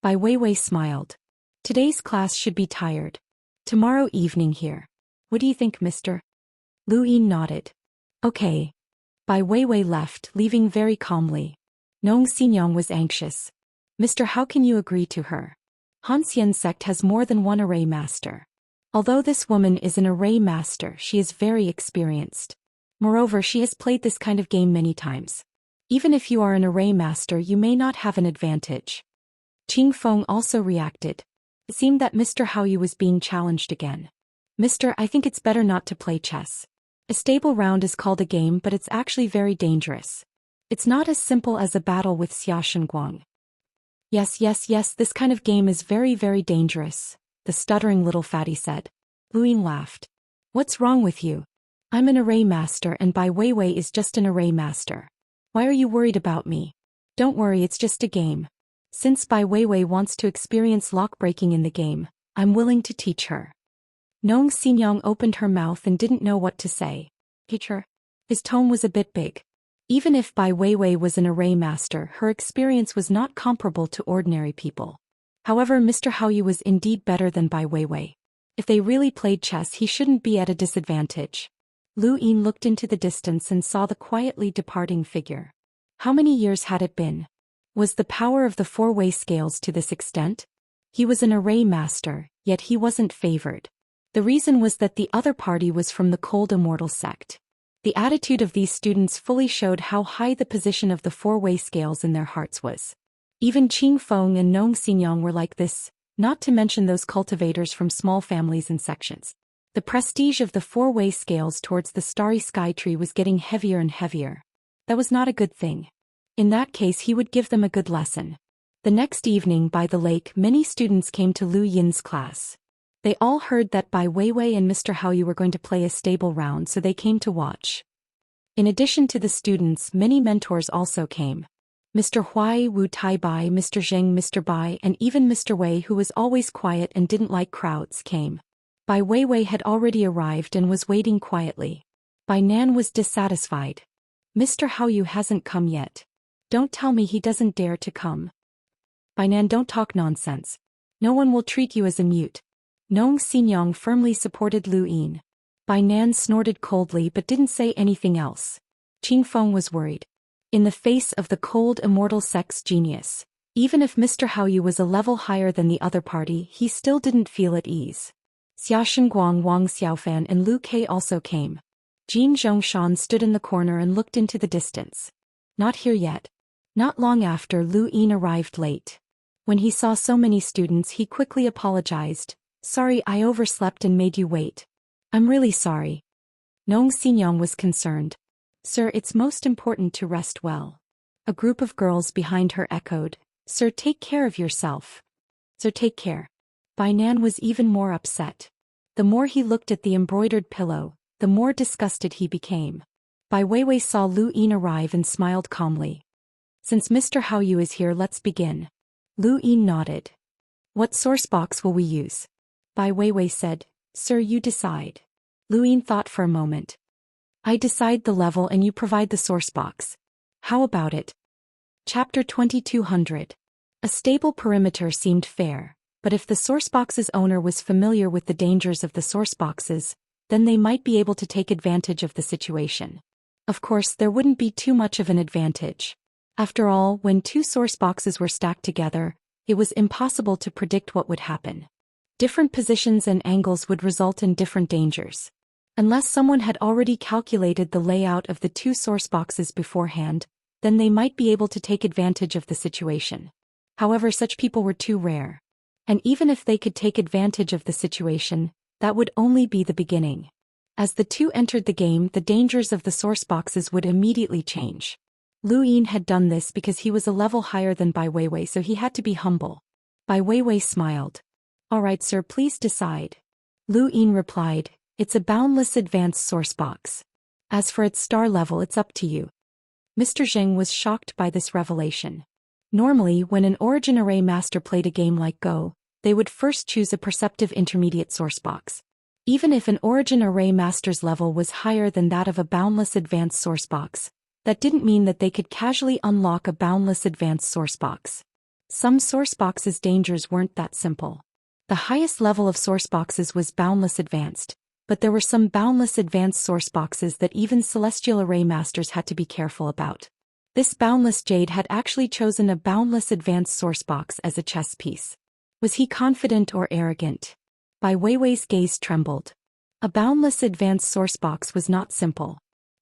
Speaker 1: Bai Weiwei smiled. Today's class should be tired. Tomorrow evening here. What do you think, mister? Lu Yin nodded. Okay. Bai Weiwei left, leaving very calmly. Nong Xinyang was anxious. Mister, how can you agree to her? Hanxian sect has more than one array master. Although this woman is an array master, she is very experienced. Moreover, she has played this kind of game many times. Even if you are an array master, you may not have an advantage. Qing Feng also reacted. It seemed that Mr. Haoyu was being challenged again. Mister, I think it's better not to play chess. A stable round is called a game, but it's actually very dangerous. It's not as simple as a battle with Xiaxin. Yes, this kind of game is very, very dangerous, the stuttering little fatty said. Lu Yin laughed. What's wrong with you? I'm an array master and Bai Weiwei is just an array master. Why are you worried about me? Don't worry, it's just a game. Since Bai Weiwei wants to experience lock-breaking in the game, I'm willing to teach her. Nong Xinyang opened her mouth and didn't know what to say. Teacher? His tone was a bit big. Even if Bai Weiwei was an array master, her experience was not comparable to ordinary people. However, Mr. Haoyu was indeed better than Bai Weiwei. If they really played chess, he shouldn't be at a disadvantage. Lu Yin looked into the distance and saw the quietly departing figure. How many years had it been? Was the power of the four-way scales to this extent? He was an array master, yet he wasn't favored. The reason was that the other party was from the cold Immortal sect. The attitude of these students fully showed how high the position of the four-way scales in their hearts was. Even Qing Feng and Nong Xinyang were like this, not to mention those cultivators from small families and sections. The prestige of the four-way scales towards the starry sky tree was getting heavier and heavier. That was not a good thing. In that case, he would give them a good lesson. The next evening by the lake, many students came to Lu Yin's class. They all heard that Bai Weiwei and Mr. Haoyu were going to play a stable round, so they came to watch. In addition to the students, many mentors also came. Mr. Huai, Wu Taibai, Mr. Zheng, Mr. Bai, and even Mr. Wei, who was always quiet and didn't like crowds, came. Bai Weiwei had already arrived and was waiting quietly. Bai Nan was dissatisfied. Mr. Haoyu hasn't come yet. Don't tell me he doesn't dare to come. Bai Nan, don't talk nonsense. No one will treat you as a mute. Nong Xinyang firmly supported Lu Yin. Bai Nan snorted coldly but didn't say anything else. Qing Feng was worried. In the face of the cold Immortal sect's genius, even if Mr. Haoyu was a level higher than the other party, he still didn't feel at ease. Xiaxin Guang, Wang Xiaofan and Lu Kei also came. Jin Zhongshan stood in the corner and looked into the distance. Not here yet. Not long after, Lu Yin arrived late. When he saw so many students, he quickly apologized. Sorry, I overslept and made you wait. I'm really sorry. Nong Xinyang was concerned. Sir, it's most important to rest well. A group of girls behind her echoed. Sir, take care of yourself. Sir, take care. Bai Nan was even more upset. The more he looked at the embroidered pillow, the more disgusted he became. Bai Weiwei saw Lu Yin arrive and smiled calmly. Since Mr. Haoyu is here, let's begin. Lu Yin nodded. What source box will we use? Bai Weiwei said. Sir, you decide. Lu Yin thought for a moment. I decide the level and you provide the source box. How about it? Chapter 2200. A stable perimeter seemed fair, but if the source box's owner was familiar with the dangers of the source boxes, then they might be able to take advantage of the situation. Of course, there wouldn't be too much of an advantage. After all, when two source boxes were stacked together, it was impossible to predict what would happen. Different positions and angles would result in different dangers. Unless someone had already calculated the layout of the two source boxes beforehand, then they might be able to take advantage of the situation. However, such people were too rare. And even if they could take advantage of the situation, that would only be the beginning. As the two entered the game, the dangers of the source boxes would immediately change. Lu Yin had done this because he was a level higher than Bai Weiwei, so he had to be humble. Bai Weiwei smiled. All right, sir, please decide. Lu Yin replied, it's a boundless advanced source box. As for its star level, it's up to you. Mr. Zheng was shocked by this revelation. Normally, when an origin array master played a game like Go, they would first choose a perceptive intermediate source box. Even if an origin array master's level was higher than that of a boundless advanced source box, that didn't mean that they could casually unlock a boundless advanced source box. Some source boxes' dangers weren't that simple. The highest level of source boxes was boundless advanced, but there were some boundless advanced source boxes that even celestial array masters had to be careful about. This boundless jade had actually chosen a boundless advanced source box as a chess piece. Was he confident or arrogant? Bai Weiwei's gaze trembled. A boundless advanced source box was not simple.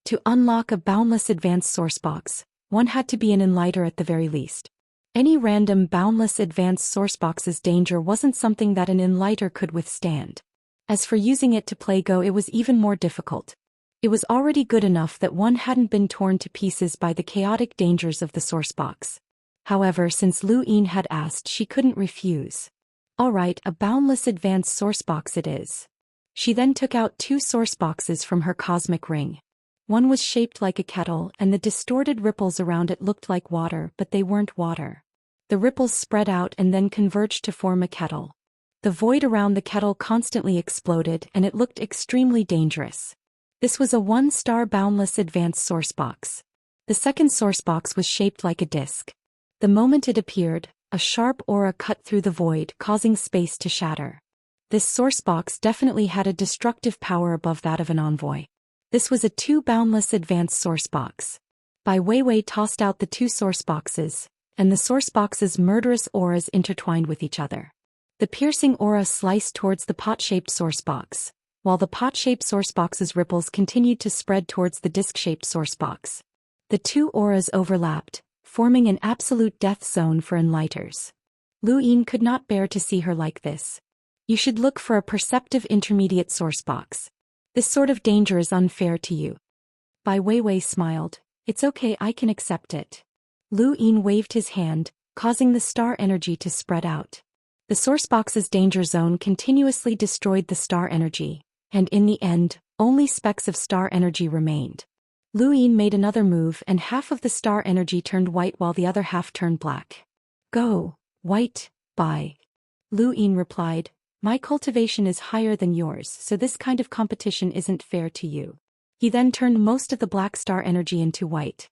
Speaker 1: To unlock a boundless advanced source box, one had to be an enlighter at the very least. Any random boundless advanced source box's danger wasn't something that an enlighter could withstand. As for using it to play Go, it was even more difficult. It was already good enough that one hadn't been torn to pieces by the chaotic dangers of the source box. However, since Lu Yin had asked, she couldn't refuse. All right, a boundless advanced source box it is. She then took out 2 source boxes from her cosmic ring. One was shaped like a kettle and the distorted ripples around it looked like water, but they weren't water. The ripples spread out and then converged to form a kettle. The void around the kettle constantly exploded and it looked extremely dangerous. This was a 1-star boundless advanced source box. The second source box was shaped like a disc. The moment it appeared, a sharp aura cut through the void, causing space to shatter. This source box definitely had a destructive power above that of an envoy. This was a 2 boundless advanced source box. Bai Weiwei tossed out the 2 source boxes, and the source box's murderous auras intertwined with each other. The piercing aura sliced towards the pot-shaped source box, while the pot-shaped source box's ripples continued to spread towards the disc-shaped source box. The 2 auras overlapped, forming an absolute death zone for Enlighters. Lu Yin could not bear to see her like this. You should look for a perceptive intermediate source box. This sort of danger is unfair to you. Bai Weiwei smiled. It's okay, I can accept it. Lu Yin waved his hand, causing the star energy to spread out. The source box's danger zone continuously destroyed the star energy, and in the end, only specks of star energy remained. Lu Yin made another move and half of the star energy turned white while the other half turned black. Go, white, Bai. Lu Yin replied, my cultivation is higher than yours, so this kind of competition isn't fair to you. He then turned most of the black star energy into white.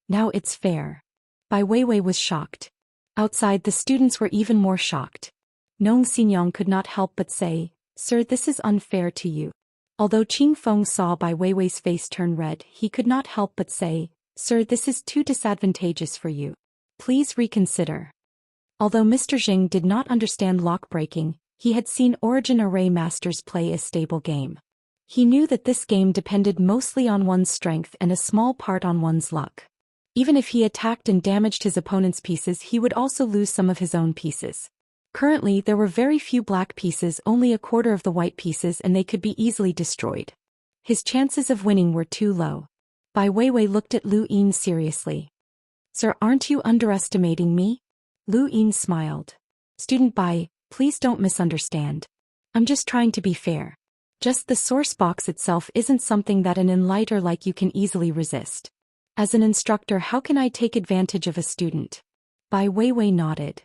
Speaker 1: Now it's fair. Bai Weiwei was shocked. Outside, the students were even more shocked. Nong Xingyang could not help but say, Sir, this is unfair to you. Although Qing Feng saw Bai Weiwei's face turn red, he could not help but say, Sir, this is too disadvantageous for you. Please reconsider. Although Mr. Jing did not understand lock breaking, he had seen Origin Array Masters play a stable game. He knew that this game depended mostly on one's strength and a small part on one's luck. Even if he attacked and damaged his opponent's pieces, he would also lose some of his own pieces. Currently, there were very few black pieces, only a quarter of the white pieces, and they could be easily destroyed. His chances of winning were too low. Bai Weiwei looked at Lu Yin seriously. Sir, aren't you underestimating me? Lu Yin smiled. Student Bai, please don't misunderstand. I'm just trying to be fair. Just the source box itself isn't something that an enlighter like you can easily resist. As an instructor, how can I take advantage of a student? Bai Weiwei nodded.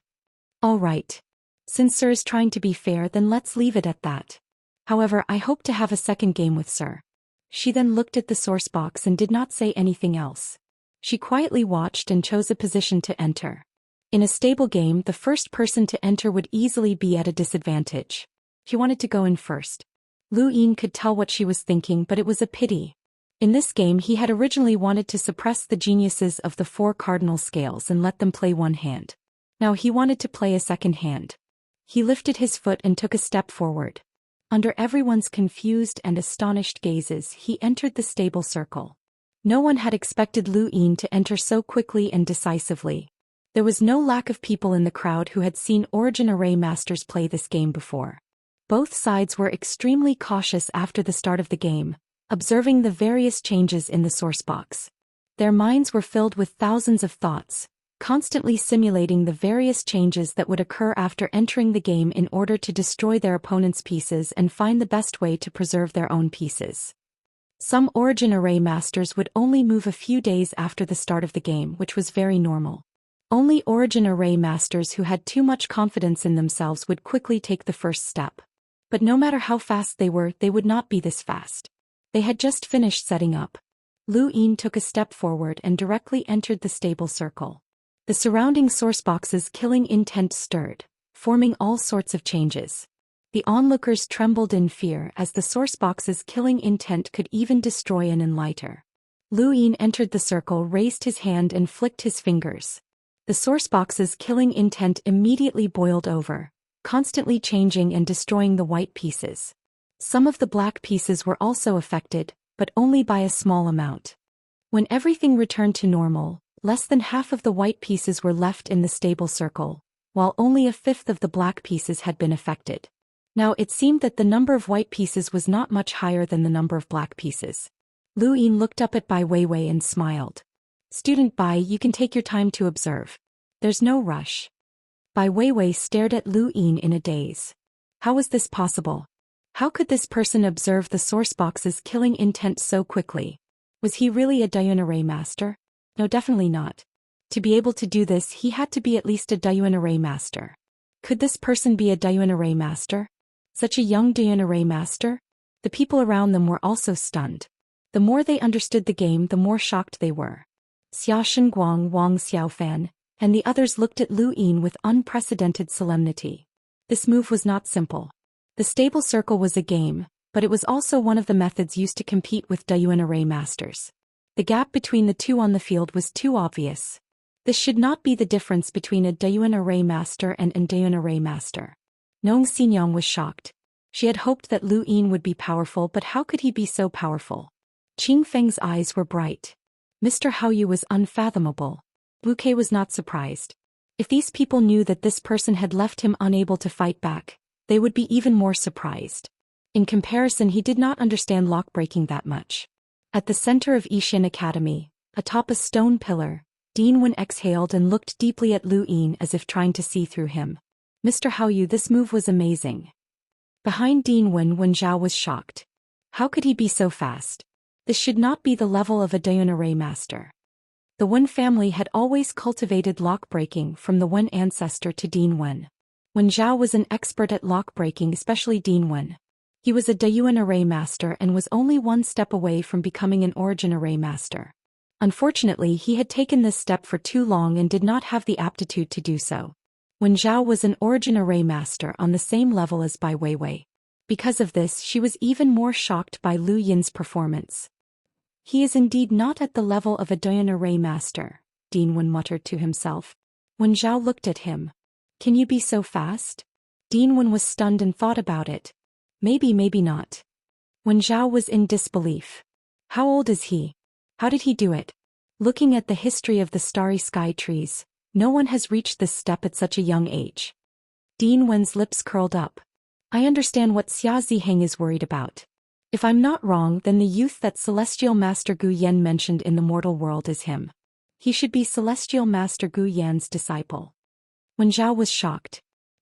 Speaker 1: All right. Since Sir is trying to be fair, then let's leave it at that. However, I hope to have a second game with Sir. She then looked at the source box and did not say anything else. She quietly watched and chose a position to enter. In a stable game, the first person to enter would easily be at a disadvantage. She wanted to go in first. Lu Yin could tell what she was thinking, but it was a pity. In this game, he had originally wanted to suppress the geniuses of the 4 cardinal scales and let them play one hand. Now he wanted to play a second hand. He lifted his foot and took a step forward. Under everyone's confused and astonished gazes, he entered the stable circle. No one had expected Lu Yin to enter so quickly and decisively. There was no lack of people in the crowd who had seen Origin Array Masters play this game before. Both sides were extremely cautious after the start of the game, observing the various changes in the source box. Their minds were filled with thousands of thoughts, constantly simulating the various changes that would occur after entering the game in order to destroy their opponent's pieces and find the best way to preserve their own pieces. Some Origin Array Masters would only move a few days after the start of the game, which was very normal. Only Origin Array Masters who had too much confidence in themselves would quickly take the first step. But no matter how fast they were, they would not be this fast. They had just finished setting up. Lu Yin took a step forward and directly entered the stable circle. The surrounding source box's killing intent stirred, forming all sorts of changes. The onlookers trembled in fear as the source box's killing intent could even destroy an enlighter. Lu Yin entered the circle, raised his hand and flicked his fingers. The source box's killing intent immediately boiled over, constantly changing and destroying the white pieces. Some of the black pieces were also affected, but only by a small amount. When everything returned to normal, less than half of the white pieces were left in the stable circle, while only a fifth of the black pieces had been affected. Now it seemed that the number of white pieces was not much higher than the number of black pieces. Lu Yin looked up at Bai Weiwei and smiled. Student Bai, you can take your time to observe. There's no rush. Bai Weiwei stared at Lu Yin in a daze. How was this possible? How could this person observe the sourcebox's killing intent so quickly? Was he really a Daoist array master? No, definitely not. To be able to do this, he had to be at least a Daoist array master. Could this person be a Daoist array master? Such a young Daoist array master? The people around them were also stunned. The more they understood the game, the more shocked they were. Xiaxin Guang, Wang Xiaofan, and the others looked at Lu Yin with unprecedented solemnity. This move was not simple. The stable circle was a game, but it was also one of the methods used to compete with Daoist array masters. The gap between the two on the field was too obvious. This should not be the difference between a Daoist array master and an Daoist array master. Nong Xinyang was shocked. She had hoped that Lu Yin would be powerful, but how could he be so powerful? Qing Feng's eyes were bright. Mr. Haoyu was unfathomable. Wuke was not surprised. If these people knew that this person had left him unable to fight back, they would be even more surprised. In comparison, he did not understand lock-breaking that much. At the center of Yixian Academy, atop a stone pillar, Dean Wen exhaled and looked deeply at Lu Yin as if trying to see through him. Mr. Haoyu, this move was amazing. Behind Dean Wen Zhao was shocked. How could he be so fast? This should not be the level of a Daoist array master. The Wen family had always cultivated lock-breaking from the Wen ancestor to Dean Wen. Zhao was an expert at lock-breaking, especially Dean Wen. He was a Daoist array master and was only one step away from becoming an origin array master. Unfortunately, he had taken this step for too long and did not have the aptitude to do so. Zhao was an origin array master on the same level as Bai Weiwei. Because of this, she was even more shocked by Lu Yin's performance. He is indeed not at the level of a Daoist array master, Dean Wen muttered to himself. Zhao looked at him. Can you be so fast? Dean Wen was stunned and thought about it. Maybe not. Zhao was in disbelief. How old is he? How did he do it? Looking at the history of the starry sky trees, no one has reached this step at such a young age. Dean Wen's lips curled up. I understand what Xia Ziheng is worried about. If I'm not wrong, then the youth that Celestial Master Gu Yan mentioned in the mortal world is him. He should be Celestial Master Gu Yan's disciple. Zhao was shocked.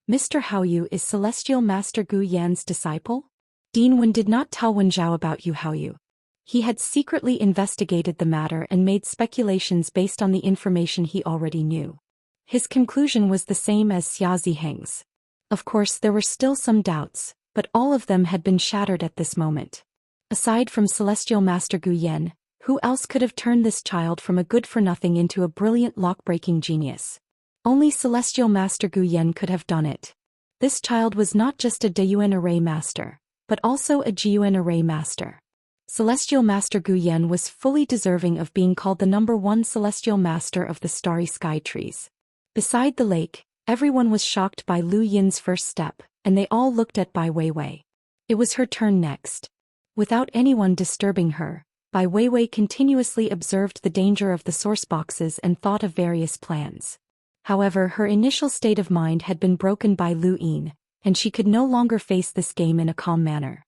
Speaker 1: Mr. Haoyu is Celestial Master Gu Yan's disciple? Dean Wen did not tell Zhao about Yu Haoyu. He had secretly investigated the matter and made speculations based on the information he already knew. His conclusion was the same as Xia Ziheng's. Of course, there were still some doubts, but all of them had been shattered at this moment. Aside from Celestial Master Gu Yan, who else could have turned this child from a good-for-nothing into a brilliant lock-breaking genius? Only Celestial Master Gu Yan could have done it. This child was not just a Daoist array master, but also a Jiuan array master. Celestial Master Gu Yan was fully deserving of being called the #1 Celestial Master of the Starry Sky Trees. Beside the lake, everyone was shocked by Lu Yin's first step, and they all looked at Bai Weiwei. It was her turn next. Without anyone disturbing her, Bai Weiwei continuously observed the danger of the source boxes and thought of various plans. However, her initial state of mind had been broken by Lu Yin, and she could no longer face this game in a calm manner.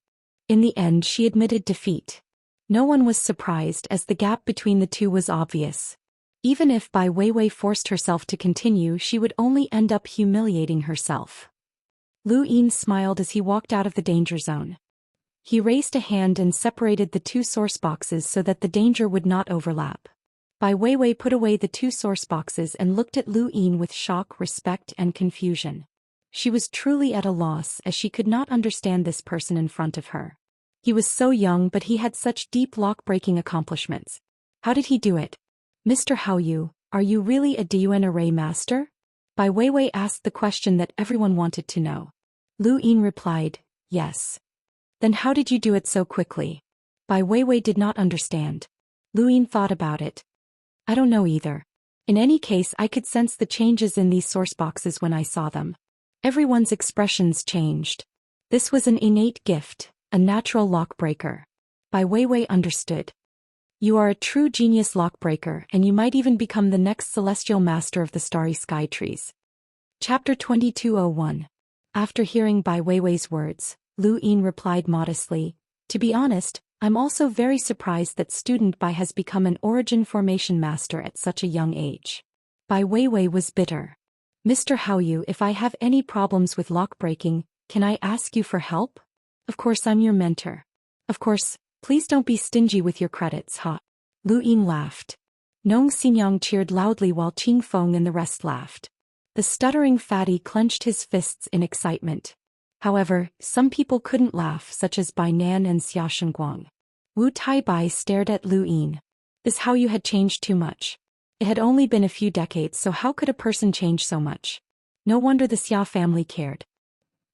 Speaker 1: In the end, she admitted defeat. No one was surprised as the gap between the two was obvious. Even if Bai Weiwei forced herself to continue, she would only end up humiliating herself. Lu Yin smiled as he walked out of the danger zone. He raised a hand and separated the two source boxes so that the danger would not overlap. Bai Weiwei put away the two source boxes and looked at Lu Yin with shock, respect, and confusion. She was truly at a loss as she could not understand this person in front of her. He was so young, but he had such deep lock-breaking accomplishments. How did he do it? Mr. Haoyu, are you really a Daoist array master? Bai Weiwei asked the question that everyone wanted to know. Lu Yin replied, yes. Then how did you do it so quickly? Bai Weiwei did not understand. Lu Yin thought about it. I don't know either. In any case, I could sense the changes in these source boxes when I saw them. Everyone's expressions changed. This was an innate gift, a natural lock-breaker. Bai Weiwei understood. You are a true genius lock-breaker, and you might even become the next celestial master of the starry sky trees. Chapter 2201. After hearing Bai Weiwei's words, Lu Yin replied modestly, to be honest, I'm also very surprised that student Bai has become an origin formation master at such a young age. Bai Weiwei was bitter. Mr. Haoyu, if I have any problems with lock-breaking, can I ask you for help? Of course I'm your mentor. Of course, please don't be stingy with your credits, huh? Lu Yin laughed. Nong Xinyang cheered loudly while Qing Feng and the rest laughed. The stuttering fatty clenched his fists in excitement. However, some people couldn't laugh, such as Bai Nan and Xia Guang. Wu Taibai stared at Lu Yin. This how you had changed too much. It had only been a few decades, so how could a person change so much? No wonder the Xia family cared.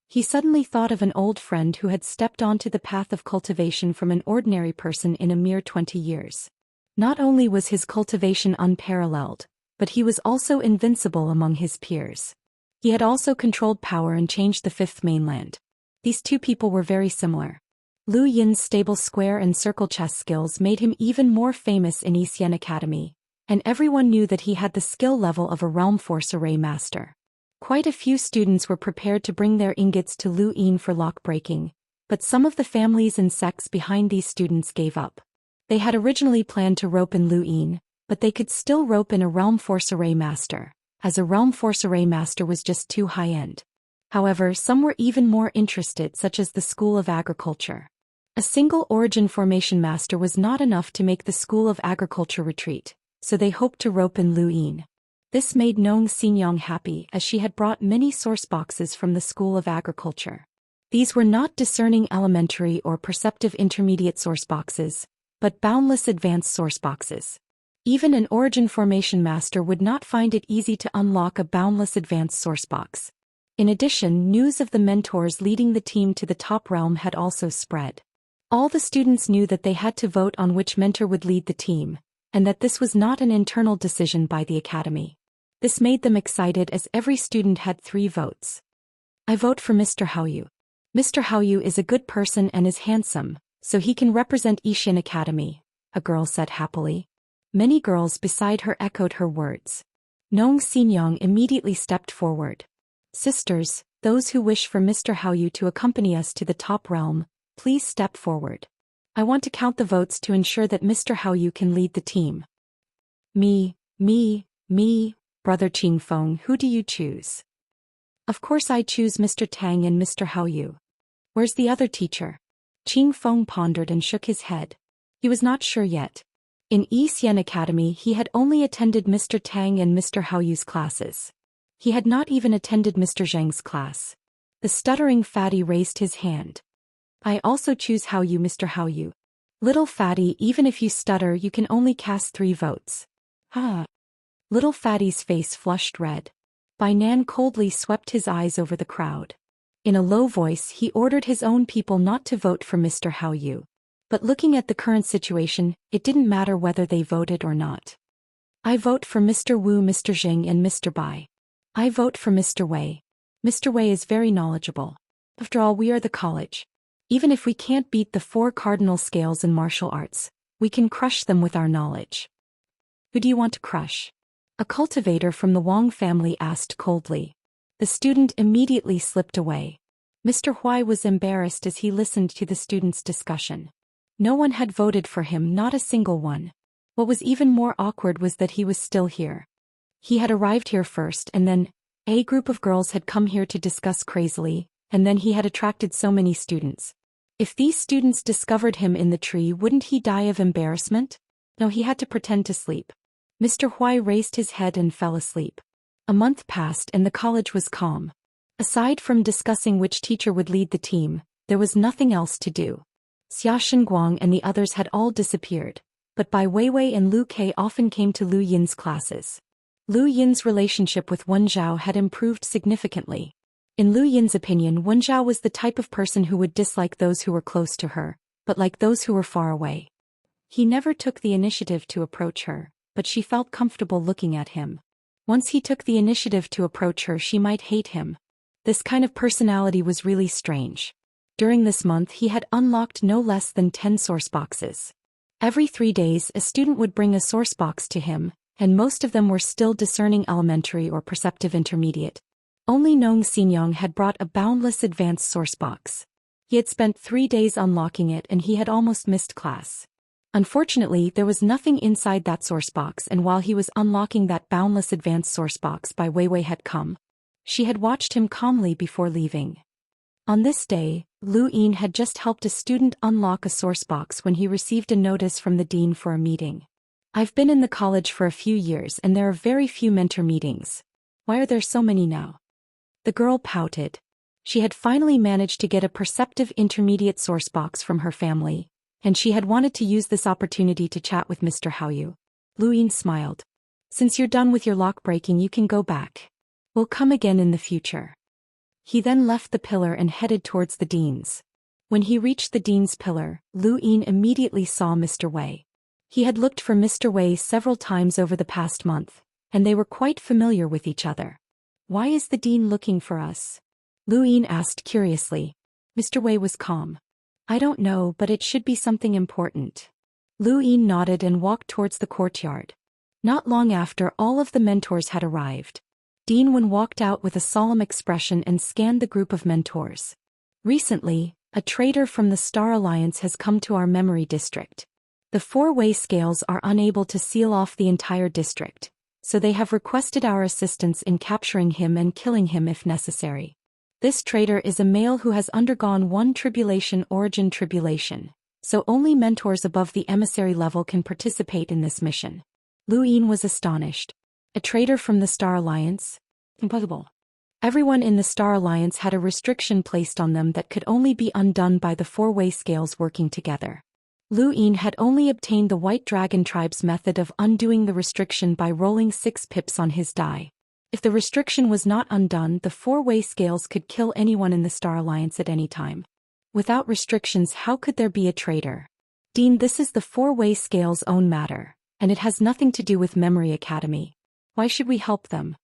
Speaker 1: He suddenly thought of an old friend who had stepped onto the path of cultivation from an ordinary person in a mere 20 years. Not only was his cultivation unparalleled, but he was also invincible among his peers. He had also controlled power and changed the fifth mainland. These two people were very similar. Lu Yin's stable square and circle chess skills made him even more famous in Xian Academy, and everyone knew that he had the skill level of a realm force array master. Quite a few students were prepared to bring their ingots to Lu Yin for lock breaking, but some of the families and sects behind these students gave up. They had originally planned to rope in Lu Yin, but they could still rope in a realm force array master, as a realm force array master was just too high-end. However, some were even more interested, such as the School of Agriculture. A single origin formation master was not enough to make the School of Agriculture retreat, so they hoped to rope in Lu Yin. This made Nong Xinyang happy, as she had brought many source boxes from the School of Agriculture. These were not discerning elementary or perceptive intermediate source boxes, but boundless advanced source boxes. Even an origin formation master would not find it easy to unlock a boundless advanced source box. In addition, news of the mentors leading the team to the top realm had also spread. All the students knew that they had to vote on which mentor would lead the team, and that this was not an internal decision by the academy. This made them excited, as every student had 3 votes. I vote for Mr. Haoyu. Mr. Haoyu is a good person and is handsome, so he can represent Xian Academy, a girl said happily. Many girls beside her echoed her words. Nong Xinyang immediately stepped forward. Sisters, those who wish for Mr. Haoyu to accompany us to the top realm, please step forward. I want to count the votes to ensure that Mr. Haoyu can lead the team. Me, Brother Qing Feng, who do you choose? Of course I choose Mr. Tang and Mr. Haoyu. Where's the other teacher? Qing Feng pondered and shook his head. He was not sure yet. In Xian Academy he had only attended Mr. Tang and Mr. Haoyu's classes. He had not even attended Mr. Zheng's class. The stuttering fatty raised his hand. I also choose Haoyu, Mr. Haoyu. Little fatty, even if you stutter you can only cast 3 votes. Ah. Little fatty's face flushed red. Bai Nan coldly swept his eyes over the crowd. In a low voice he ordered his own people not to vote for Mr. Haoyu. But looking at the current situation, it didn't matter whether they voted or not. I vote for Mr. Wu, Mr. Zheng and Mr. Bai. I vote for Mr. Wei. Mr. Wei is very knowledgeable. After all, we are the college. Even if we can't beat the 4 cardinal scales in martial arts, we can crush them with our knowledge. Who do you want to crush? A cultivator from the Wang family asked coldly. The student immediately slipped away. Mr. Huai was embarrassed as he listened to the students' discussion. No one had voted for him, not a single one. What was even more awkward was that he was still here. He had arrived here first, and then a group of girls had come here to discuss crazily, and then he had attracted so many students. If these students discovered him in the tree, wouldn't he die of embarrassment? No, he had to pretend to sleep. Mr. Huai raised his head and fell asleep. A month passed and the college was calm. Aside from discussing which teacher would lead the team, there was nothing else to do. Xia Guang and the others had all disappeared, but Bai Weiwei and Lu Ke often came to Lu Yin's classes. Lu Yin's relationship with Wen Zhao had improved significantly. In Lu Yin's opinion, Wen Zhao was the type of person who would dislike those who were close to her, but like those who were far away. He never took the initiative to approach her, but she felt comfortable looking at him. Once he took the initiative to approach her, she might hate him. This kind of personality was really strange. During this month he had unlocked no less than 10 source boxes. Every 3 days a student would bring a source box to him, and most of them were still discerning elementary or perceptive intermediate. Only Nong Xinyang had brought a boundless advanced source box. He had spent 3 days unlocking it and he had almost missed class. Unfortunately, there was nothing inside that source box, and while he was unlocking that boundless advanced source box, Bai Weiwei had come. She had watched him calmly before leaving. On this day, Lu Yin had just helped a student unlock a source box when he received a notice from the dean for a meeting. I've been in the college for a few years and there are very few mentor meetings. Why are there so many now? The girl pouted. She had finally managed to get a perceptive intermediate source box from her family, and she had wanted to use this opportunity to chat with Mr. Haoyu. Lu Yin smiled. Since you're done with your lock breaking, you can go back. We'll come again in the future. He then left the pillar and headed towards the dean's. When he reached the dean's pillar, Lu Yin immediately saw Mr. Wei. He had looked for Mr. Wei several times over the past month, and they were quite familiar with each other. Why is the dean looking for us? Lu Yin asked curiously. Mr. Wei was calm. I don't know, but it should be something important. Lu Yin nodded and walked towards the courtyard. Not long after, all of the mentors had arrived. Dean Wen walked out with a solemn expression and scanned the group of mentors. Recently, a trader from the Star Alliance has come to our memory district. The four-way scales are unable to seal off the entire district, so they have requested our assistance in capturing him and killing him if necessary. This trader is a male who has undergone one origin tribulation, so only mentors above the emissary level can participate in this mission. Lu Yin was astonished. A trader from the Star Alliance? Impossible. Everyone in the Star Alliance had a restriction placed on them that could only be undone by the four-way scales working together. Lu Yin had only obtained the White Dragon Tribe's method of undoing the restriction by rolling 6 pips on his die. If the restriction was not undone, the four-way scales could kill anyone in the Star Alliance at any time. Without restrictions, how could there be a traitor? Dean, this is the four-way scales' own matter, and it has nothing to do with Memory Academy. Why should we help them?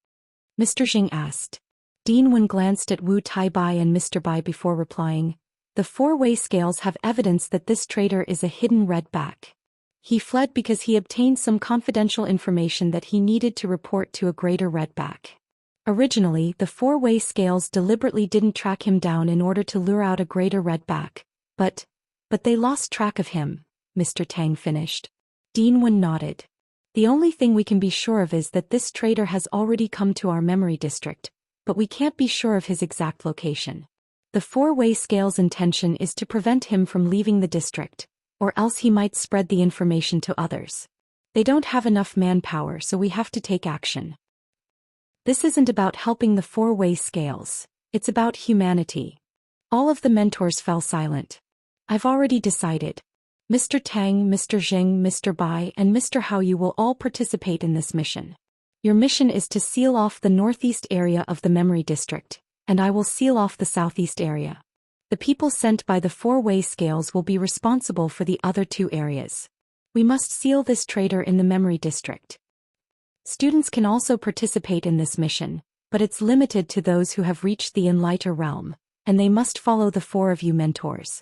Speaker 1: Mr. Jing asked. Dean Wen glanced at Wu Tai-bai and Mr. Bai before replying. The four-way scales have evidence that this traitor is a hidden redback. He fled because he obtained some confidential information that he needed to report to a greater redback. Originally, the four-way scales deliberately didn't track him down in order to lure out a greater redback, but they lost track of him, Mr. Tang finished. Dean Wen nodded. The only thing we can be sure of is that this traitor has already come to our memory district, but we can't be sure of his exact location. The four-way scale's intention is to prevent him from leaving the district, or else he might spread the information to others. They don't have enough manpower, so we have to take action. This isn't about helping the four-way scales, it's about humanity. All of the mentors fell silent. I've already decided. Mr. Tang, Mr. Jing, Mr. Bai, and Mr. Haoyu will all participate in this mission. Your mission is to seal off the northeast area of the memory district, and I will seal off the southeast area. The people sent by the four-way scales will be responsible for the other 2 areas. We must seal this traitor in the memory district. Students can also participate in this mission, but it's limited to those who have reached the Enlighter realm, and they must follow the 4 of you mentors.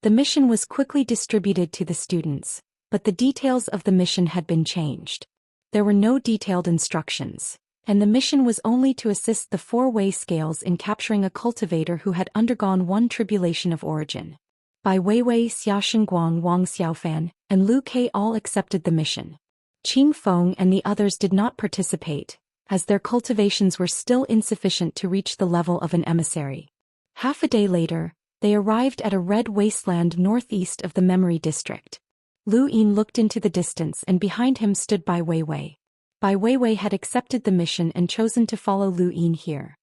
Speaker 1: The mission was quickly distributed to the students, but the details of the mission had been changed. There were no detailed instructions, and the mission was only to assist the four-way scales in capturing a cultivator who had undergone one tribulation of origin. Bai Weiwei, Xia Shengguang, Wang Xiaofan, and Lu Ke all accepted the mission. Qing Feng and the others did not participate, as their cultivations were still insufficient to reach the level of an emissary. Half a day later, they arrived at a red wasteland northeast of the memory district. Lu Yin looked into the distance and behind him stood Bai Weiwei. Bai Weiwei had accepted the mission and chosen to follow Lu Yin here.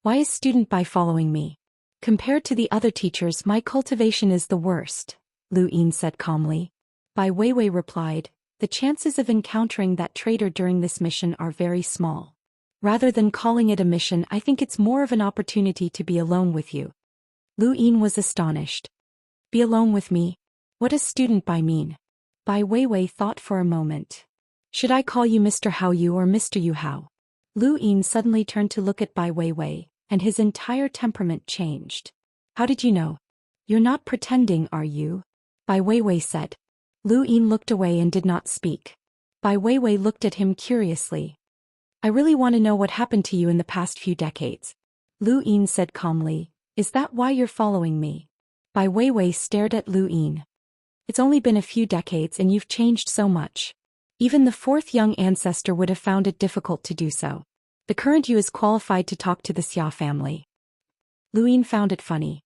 Speaker 1: Why is student Bai following me? Compared to the other teachers, my cultivation is the worst, Lu Yin said calmly. Bai Weiwei replied, the chances of encountering that traitor during this mission are very small. Rather than calling it a mission, I think it's more of an opportunity to be alone with you. Lu Yin was astonished. Be alone with me? What does student Bai mean? Bai Weiwei thought for a moment. Should I call you Mr. Haoyu or Mr. Yu Hao? Lu Yin suddenly turned to look at Bai Weiwei, and his entire temperament changed. How did you know? You're not pretending, are you? Bai Weiwei said. Lu Yin looked away and did not speak. Bai Weiwei looked at him curiously. I really want to know what happened to you in the past few decades. Lu Yin said calmly, is that why you're following me? Bai Weiwei stared at Lu Yin. It's only been a few decades and you've changed so much. Even the 4th young ancestor would have found it difficult to do so. The current you is qualified to talk to the Xia family. Lu Yin found it funny.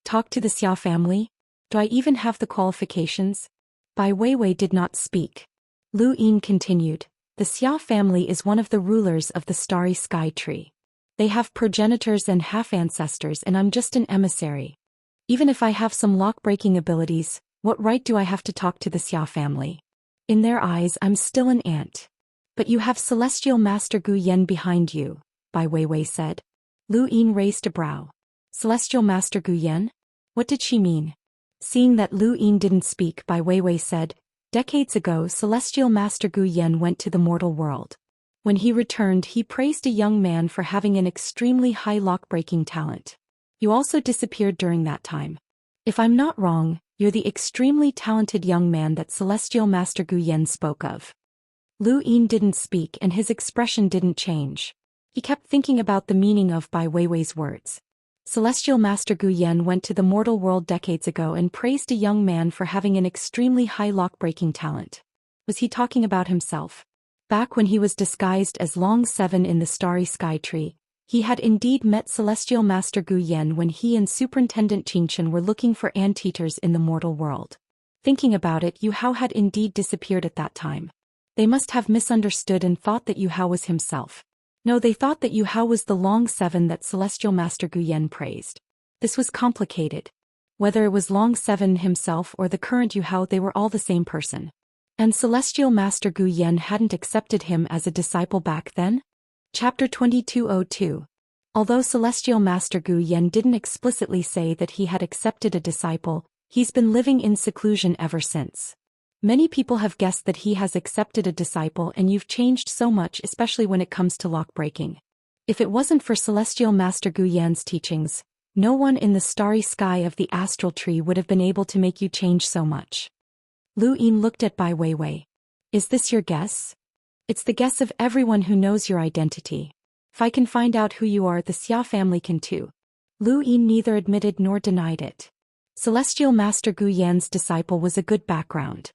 Speaker 1: Talk to the Xia family? Do I even have the qualifications? Bai Weiwei did not speak. Lu Yin continued, the Xia family is one of the rulers of the starry sky tree. They have progenitors and half-ancestors and I'm just an emissary. Even if I have some lock-breaking abilities, what right do I have to talk to the Xia family? In their eyes I'm still an ant. But you have Celestial Master Gu Yan behind you, Bai Weiwei said. Lu Yin raised a brow. Celestial Master Gu Yan? What did she mean? Seeing that Lu Yin didn't speak, Bai Weiwei said, decades ago Celestial Master Gu Yan went to the mortal world. When he returned he praised a young man for having an extremely high lock-breaking talent. You also disappeared during that time. If I'm not wrong, you're the extremely talented young man that Celestial Master Gu Yan spoke of. Lu Yin didn't speak and his expression didn't change. He kept thinking about the meaning of Bai Weiwei's words. Celestial Master Gu Yan went to the mortal world decades ago and praised a young man for having an extremely high lock-breaking talent. Was he talking about himself? Back when he was disguised as Long Seven in the starry sky tree, he had indeed met Celestial Master Gu Yan when he and Superintendent Xianxia were looking for anteaters in the mortal world. Thinking about it, Yu Hao had indeed disappeared at that time. They must have misunderstood and thought that Yu Hao was himself. No, they thought that Yu Hao was the Long Seven that Celestial Master Gu Yan praised. This was complicated. Whether it was Long Seven himself or the current Yu Hao, they were all the same person. And Celestial Master Gu Yan hadn't accepted him as a disciple back then? Chapter 2202. Although Celestial Master Gu Yan didn't explicitly say that he had accepted a disciple, he's been living in seclusion ever since. Many people have guessed that he has accepted a disciple and you've changed so much, especially when it comes to lock breaking. If it wasn't for Celestial Master Gu Yan's teachings, no one in the starry sky of the astral tree would have been able to make you change so much. Lu Yin looked at Bai Weiwei. Is this your guess? It's the guess of everyone who knows your identity. If I can find out who you are, the Xia family can too. Lu Yin neither admitted nor denied it. Celestial Master Gu Yan's disciple was a good background.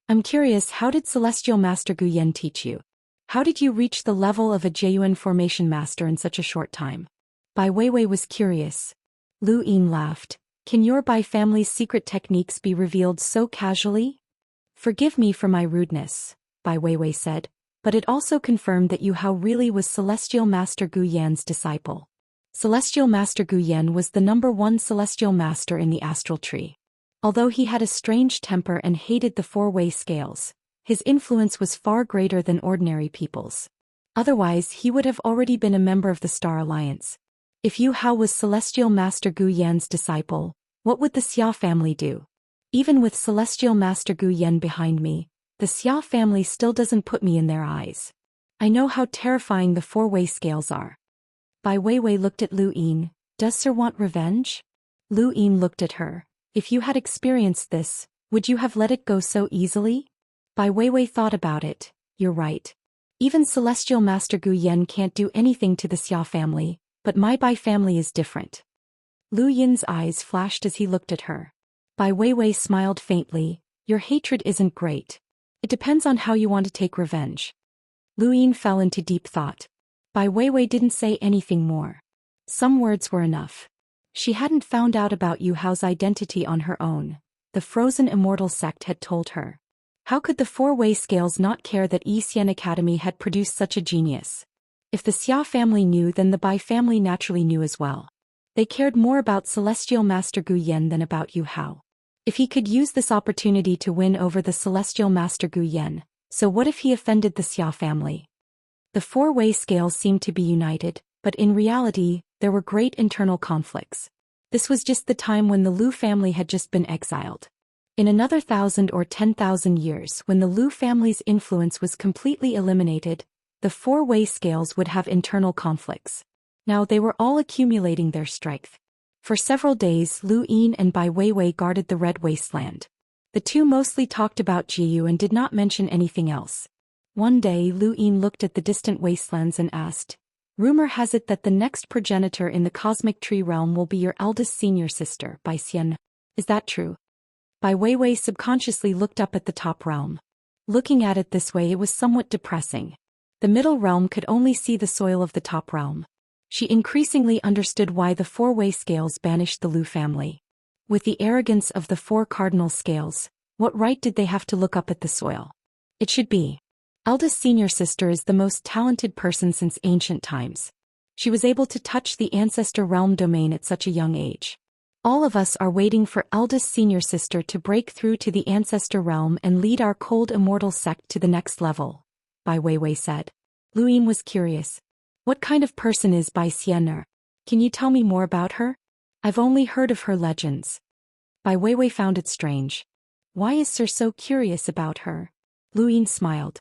Speaker 1: I'm curious, how did Celestial Master Gu Yan teach you? How did you reach the level of a Jieyuan formation master in such a short time? Bai Weiwei was curious. Lu Yin laughed. Can your Bai family's secret techniques be revealed so casually? Forgive me for my rudeness, Bai Weiwei said, but it also confirmed that Yu Hao really was Celestial Master Gu Yan's disciple. Celestial Master Gu Yan was the #1 Celestial Master in the astral tree. Although he had a strange temper and hated the four-way scales, his influence was far greater than ordinary people's. Otherwise, he would have already been a member of the Star Alliance. If Yu Hao was Celestial Master Gu Yan's disciple, what would the Xia family do? Even with Celestial Master Gu Yan behind me, the Xia family still doesn't put me in their eyes. I know how terrifying the four-way scales are. Bai Weiwei looked at Lu Yin. Does Sir want revenge? Lu Yin looked at her. If you had experienced this, would you have let it go so easily? Bai Weiwei thought about it. You're right. Even Celestial Master Gu Yan can't do anything to the Xia family, but my Bai family is different. Lu Yin's eyes flashed as he looked at her. Bai Weiwei smiled faintly. Your hatred isn't great. It depends on how you want to take revenge. Lu Yin fell into deep thought. Bai Weiwei didn't say anything more. Some words were enough. She hadn't found out about Yu Hao's identity on her own. The frozen Immortal sect had told her. How could the four-way scales not care that Xian Academy had produced such a genius? If the Xia family knew, then the Bai family naturally knew as well. They cared more about Celestial Master Gu Yan than about Yu Hao. If he could use this opportunity to win over the Celestial Master Gu Yan, so what if he offended the Xia family? The four-way scales seemed to be united, but in reality, there were great internal conflicts. This was just the time when the Lu family had just been exiled. In another 1,000 or 10,000 years, when the Lu family's influence was completely eliminated, the four-way scales would have internal conflicts. Now they were all accumulating their strength. For several days, Lu Yin and Bai Weiwei guarded the Red Wasteland. The two mostly talked about Jiyu and did not mention anything else. One day, Lu Yin looked at the distant wastelands and asked, Rumor has it that the next progenitor in the cosmic tree realm will be your eldest senior sister, Bai Xian. Is that true? Bai Weiwei subconsciously looked up at the top realm. Looking at it this way, it was somewhat depressing. The middle realm could only see the soil of the top realm. She increasingly understood why the four-way scales banished the Lu family. With the arrogance of the 4 cardinal scales, what right did they have to look up at the soil? It should be. Eldest senior sister is the most talented person since ancient times. She was able to touch the ancestor realm domain at such a young age. All of us are waiting for eldest senior sister to break through to the ancestor realm and lead our cold immortal sect to the next level, Bai Weiwei said. Lu Yin was curious. What kind of person is Bai Xian'er? Can you tell me more about her? I've only heard of her legends. Bai Weiwei found it strange. Why is Sir so curious about her? Lu Yin smiled.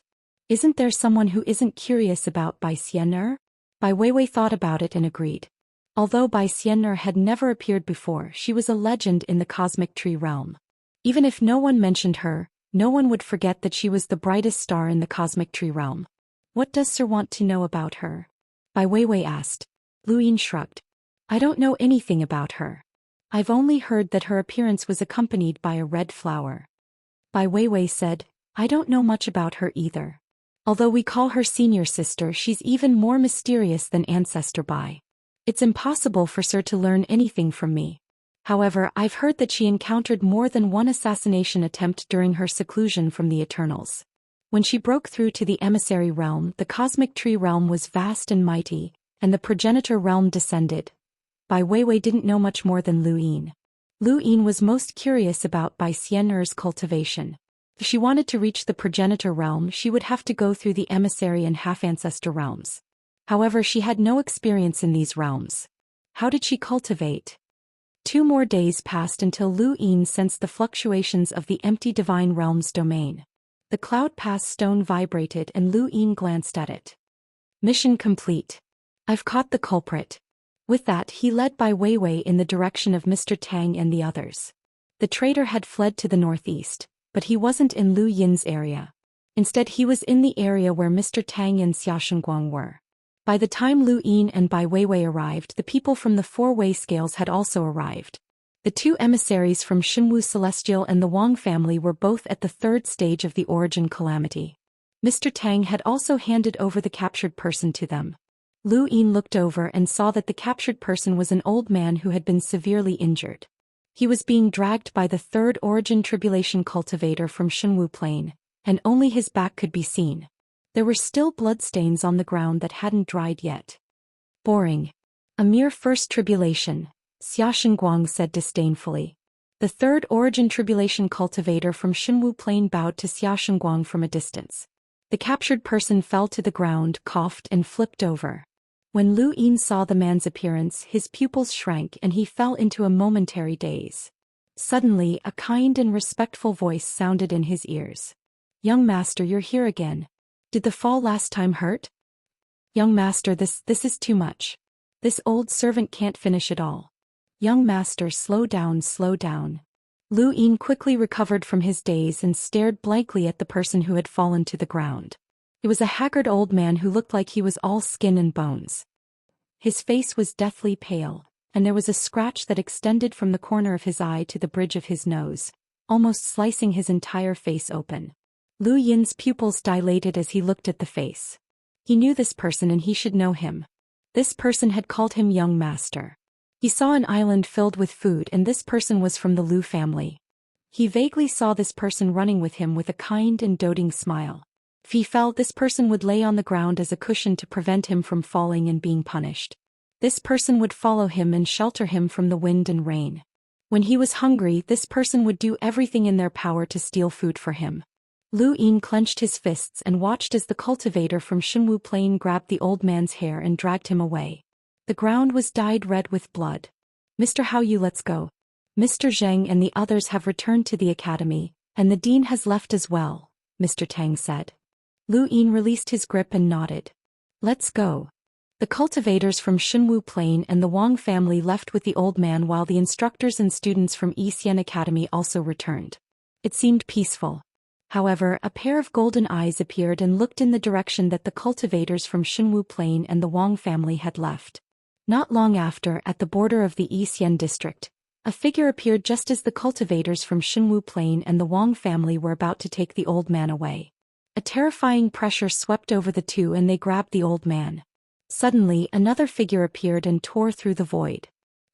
Speaker 1: Isn't there someone who isn't curious about Bai Xian'er? Bai Weiwei thought about it and agreed. Although Bai Xian'er had never appeared before, she was a legend in the cosmic tree realm. Even if no one mentioned her, no one would forget that she was the brightest star in the cosmic tree realm. What does Sir want to know about her? Bai Weiwei asked. Lu Yin shrugged. I don't know anything about her. I've only heard that her appearance was accompanied by a red flower. Bai Weiwei said, I don't know much about her either. Although we call her senior sister, she's even more mysterious than Ancestor Bai. It's impossible for Sir to learn anything from me. However, I've heard that she encountered more than one assassination attempt during her seclusion from the Eternals. When she broke through to the emissary realm, the cosmic tree realm was vast and mighty, and the progenitor realm descended. Bai Weiwei didn't know much more than Lu Yin. Lu Yin was most curious about Bai Xian'er's cultivation. If she wanted to reach the progenitor realm, she would have to go through the emissary and half-ancestor realms. However, she had no experience in these realms. How did she cultivate? 2 more days passed until Lu Yin sensed the fluctuations of the empty divine realm's domain. The cloud pass stone vibrated and Lu Yin glanced at it. Mission complete. I've caught the culprit. With that, he led Bai Weiwei in the direction of Mr. Tang and the others. The traitor had fled to the northeast, but he wasn't in Lu Yin's area. Instead, he was in the area where Mr. Tang and Xiaxing were. By the time Lu Yin and Bai Weiwei arrived, the people from the 4-way scales had also arrived. The 2 emissaries from Xinwu Celestial and the Wang family were both at the 3rd stage of the origin calamity. Mr. Tang had also handed over the captured person to them. Lu Yin looked over and saw that the captured person was an old man who had been severely injured. He was being dragged by the 3rd origin tribulation cultivator from Xinwu Plain, and only his back could be seen. There were still bloodstains on the ground that hadn't dried yet. Boring. A mere first tribulation, Xiaxing said disdainfully. The 3rd origin tribulation cultivator from Xinwu Plain bowed to Xiaxing from a distance. The captured person fell to the ground, coughed and flipped over. When Lu Yin saw the man's appearance, his pupils shrank and he fell into a momentary daze. Suddenly, a kind and respectful voice sounded in his ears. Young master, you're here again. Did the fall last time hurt? Young master, this is too much. This old servant can't finish it all. Young master, slow down, slow down. Lu Yin quickly recovered from his daze and stared blankly at the person who had fallen to the ground. It was a haggard old man who looked like he was all skin and bones. His face was deathly pale, and there was a scratch that extended from the corner of his eye to the bridge of his nose, almost slicing his entire face open. Lu Yin's pupils dilated as he looked at the face. He knew this person and he should know him. This person had called him young master. He saw an island filled with food and this person was from the Lu family. He vaguely saw this person running with him with a kind and doting smile. If he fell, this person would lay on the ground as a cushion to prevent him from falling and being punished. This person would follow him and shelter him from the wind and rain. When he was hungry, this person would do everything in their power to steal food for him. Lu Yin clenched his fists and watched as the cultivator from Xinwu Plain grabbed the old man's hair and dragged him away. The ground was dyed red with blood. Mr. Hao Yu, let's go. Mr. Zheng and the others have returned to the academy, and the dean has left as well, Mr. Tang said. Lu Yin released his grip and nodded. Let's go. The cultivators from Xinwu Plain and the Wang family left with the old man while the instructors and students from Xian Academy also returned. It seemed peaceful. However, a pair of golden eyes appeared and looked in the direction that the cultivators from Xinwu Plain and the Wang family had left. Not long after, at the border of the Xian district, a figure appeared just as the cultivators from Xinwu Plain and the Wang family were about to take the old man away. A terrifying pressure swept over the two and they grabbed the old man. Suddenly, another figure appeared and tore through the void.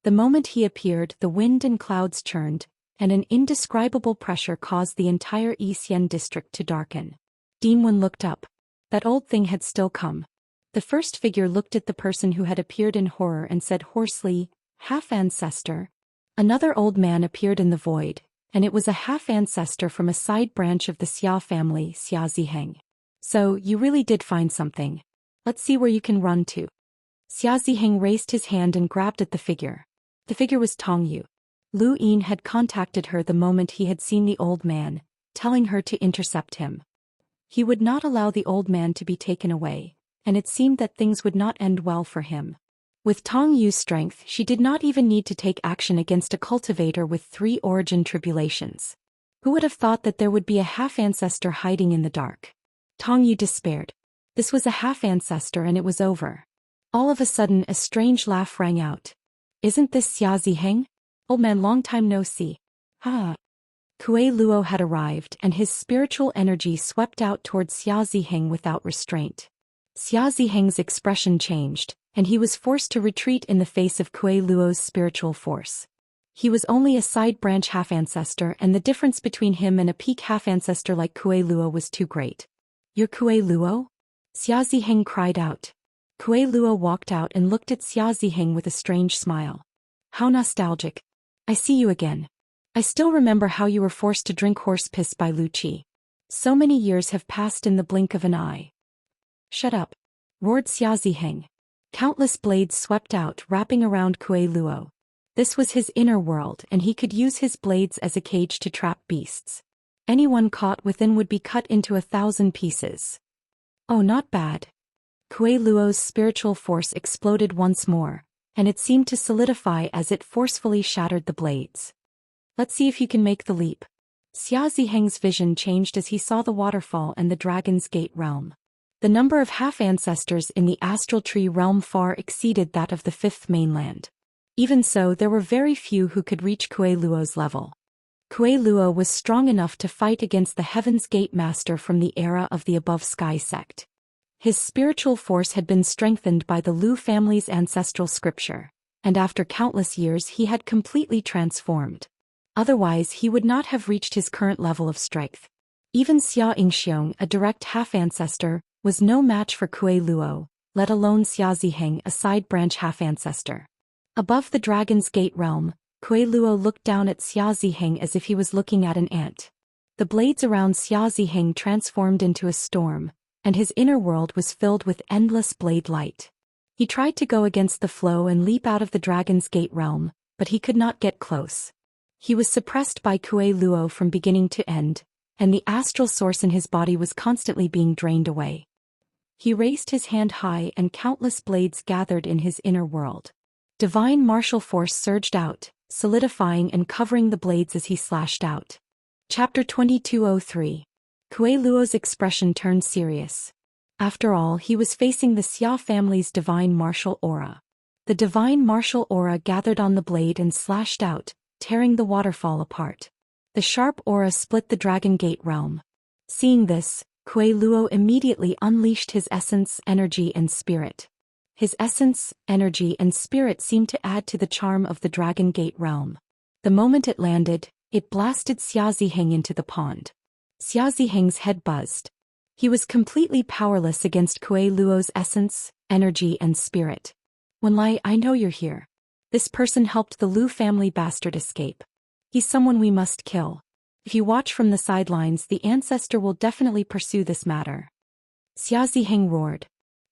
Speaker 1: The moment he appeared, the wind and clouds churned, and an indescribable pressure caused the entire Xian district to darken. Dinwen looked up. That old thing had still come. The first figure looked at the person who had appeared in horror and said hoarsely, "Half-ancestor." Another old man appeared in the void, and it was a half-ancestor from a side branch of the Xia family, Xia Ziheng. "So, you really did find something. Let's see where you can run to." Xia Ziheng raised his hand and grabbed at the figure. The figure was Tong Yu. Lu Yin had contacted her the moment he had seen the old man, telling her to intercept him. He would not allow the old man to be taken away, and it seemed that things would not end well for him. With Tong Yu's strength, she did not even need to take action against a cultivator with 3 origin tribulations. Who would have thought that there would be a half-ancestor hiding in the dark? Tong Yu despaired. This was a half-ancestor and it was over. All of a sudden a strange laugh rang out. "Isn't this Xia Ziheng? Old man, long time no see." "Ah." Kuei Luo had arrived and his spiritual energy swept out towards Xia Ziheng without restraint. Xia Ziheng's expression changed, and he was forced to retreat in the face of Kuei Luo's spiritual force. He was only a side branch half-ancestor, and the difference between him and a peak half-ancestor like Kuei Luo was too great. "You're Kuei Luo?" Xia Ziheng cried out. Kuei Luo walked out and looked at Xia Ziheng with a strange smile. "How nostalgic. I see you again. I still remember how you were forced to drink horse piss by Lu Qi. So many years have passed in the blink of an eye." "Shut up," roared Xia Ziheng. Countless blades swept out, wrapping around Kuei Luo. This was his inner world, and he could use his blades as a cage to trap beasts. Anyone caught within would be cut into 1,000 pieces. "Oh, not bad." Kuei Luo's spiritual force exploded once more, and it seemed to solidify as it forcefully shattered the blades. "Let's see if you can make the leap." Xia Ziheng's vision changed as he saw the waterfall and the Dragon's Gate realm. The number of half-ancestors in the Astral Tree realm far exceeded that of the 5th mainland. Even so, there were very few who could reach Kuei Luo's level. Kuei Luo was strong enough to fight against the Heaven's Gate Master from the era of the Above Sky sect. His spiritual force had been strengthened by the Lu family's ancestral scripture, and after countless years he had completely transformed. Otherwise he would not have reached his current level of strength. Even Xia Yingxiong, a direct half-ancestor, was no match for Kuei Luo, let alone Xia Ziheng, a side-branch half-ancestor. Above the Dragon's Gate realm, Kuei Luo looked down at Xia Ziheng as if he was looking at an ant. The blades around Xia Ziheng transformed into a storm, and his inner world was filled with endless blade light. He tried to go against the flow and leap out of the Dragon's Gate realm, but he could not get close. He was suppressed by Kuei Luo from beginning to end, and the astral source in his body was constantly being drained away. He raised his hand high and countless blades gathered in his inner world. Divine martial force surged out, solidifying and covering the blades as he slashed out. Chapter 2203. Kuei Luo's expression turned serious. After all, he was facing the Xia family's divine martial aura. The divine martial aura gathered on the blade and slashed out, tearing the waterfall apart. The sharp aura split the Dragon Gate realm. Seeing this, Kuei Luo immediately unleashed his essence, energy and spirit. His essence, energy and spirit seemed to add to the charm of the Dragon Gate realm. The moment it landed, it blasted Xia Ziheng into the pond. Xia Ziheng's head buzzed. He was completely powerless against Kuei Luo's essence, energy and spirit. "Wenlai, I know you're here. This person helped the Lu family bastard escape. He's someone we must kill. If you watch from the sidelines, the ancestor will definitely pursue this matter." Xia Ziheng roared.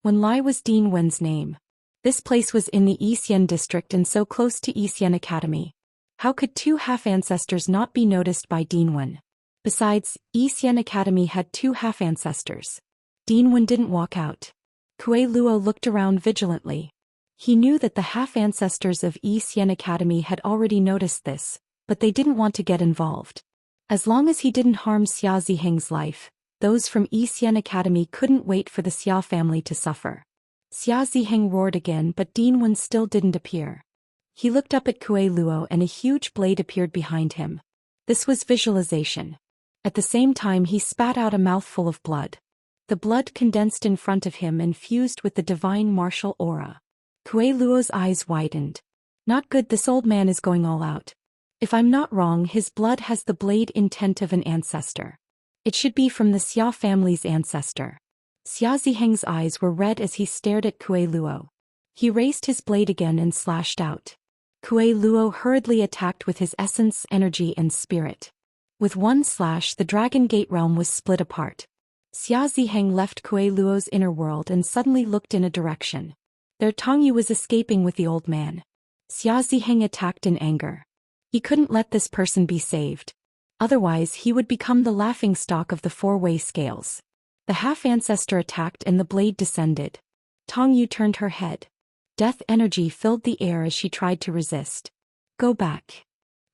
Speaker 1: Wenlai was Dean Wen's name. This place was in the Xian district and so close to Xian Academy. How could 2 half-ancestors not be noticed by Dean Wen? Besides, Xian Academy had 2 half-ancestors. Dean Wen didn't walk out. Kuei Luo looked around vigilantly. He knew that the half-ancestors of Xian Academy had already noticed this, but they didn't want to get involved. As long as he didn't harm Xia Ziheng's life, those from Xian Academy couldn't wait for the Xia family to suffer. Xia Ziheng roared again, but Dean Wen still didn't appear. He looked up at Kuei Luo and a huge blade appeared behind him. This was visualization. At the same time he spat out a mouthful of blood. The blood condensed in front of him and fused with the divine martial aura. Kuei Luo's eyes widened. Not good, this old man is going all out. If I'm not wrong, his blood has the blade intent of an ancestor. It should be from the Xia family's ancestor. Xia Ziheng's eyes were red as he stared at Kuei Luo. He raised his blade again and slashed out. Kuei Luo hurriedly attacked with his essence, energy and spirit. With one slash, the Dragon Gate realm was split apart. Xia Ziheng left Kuei Luo's inner world and suddenly looked in a direction. There Tongyu was escaping with the old man. Xia Ziheng attacked in anger. He couldn't let this person be saved. Otherwise he would become the laughingstock of the four-way scales. The half-ancestor attacked and the blade descended. Tongyu turned her head. Death energy filled the air as she tried to resist. Go back.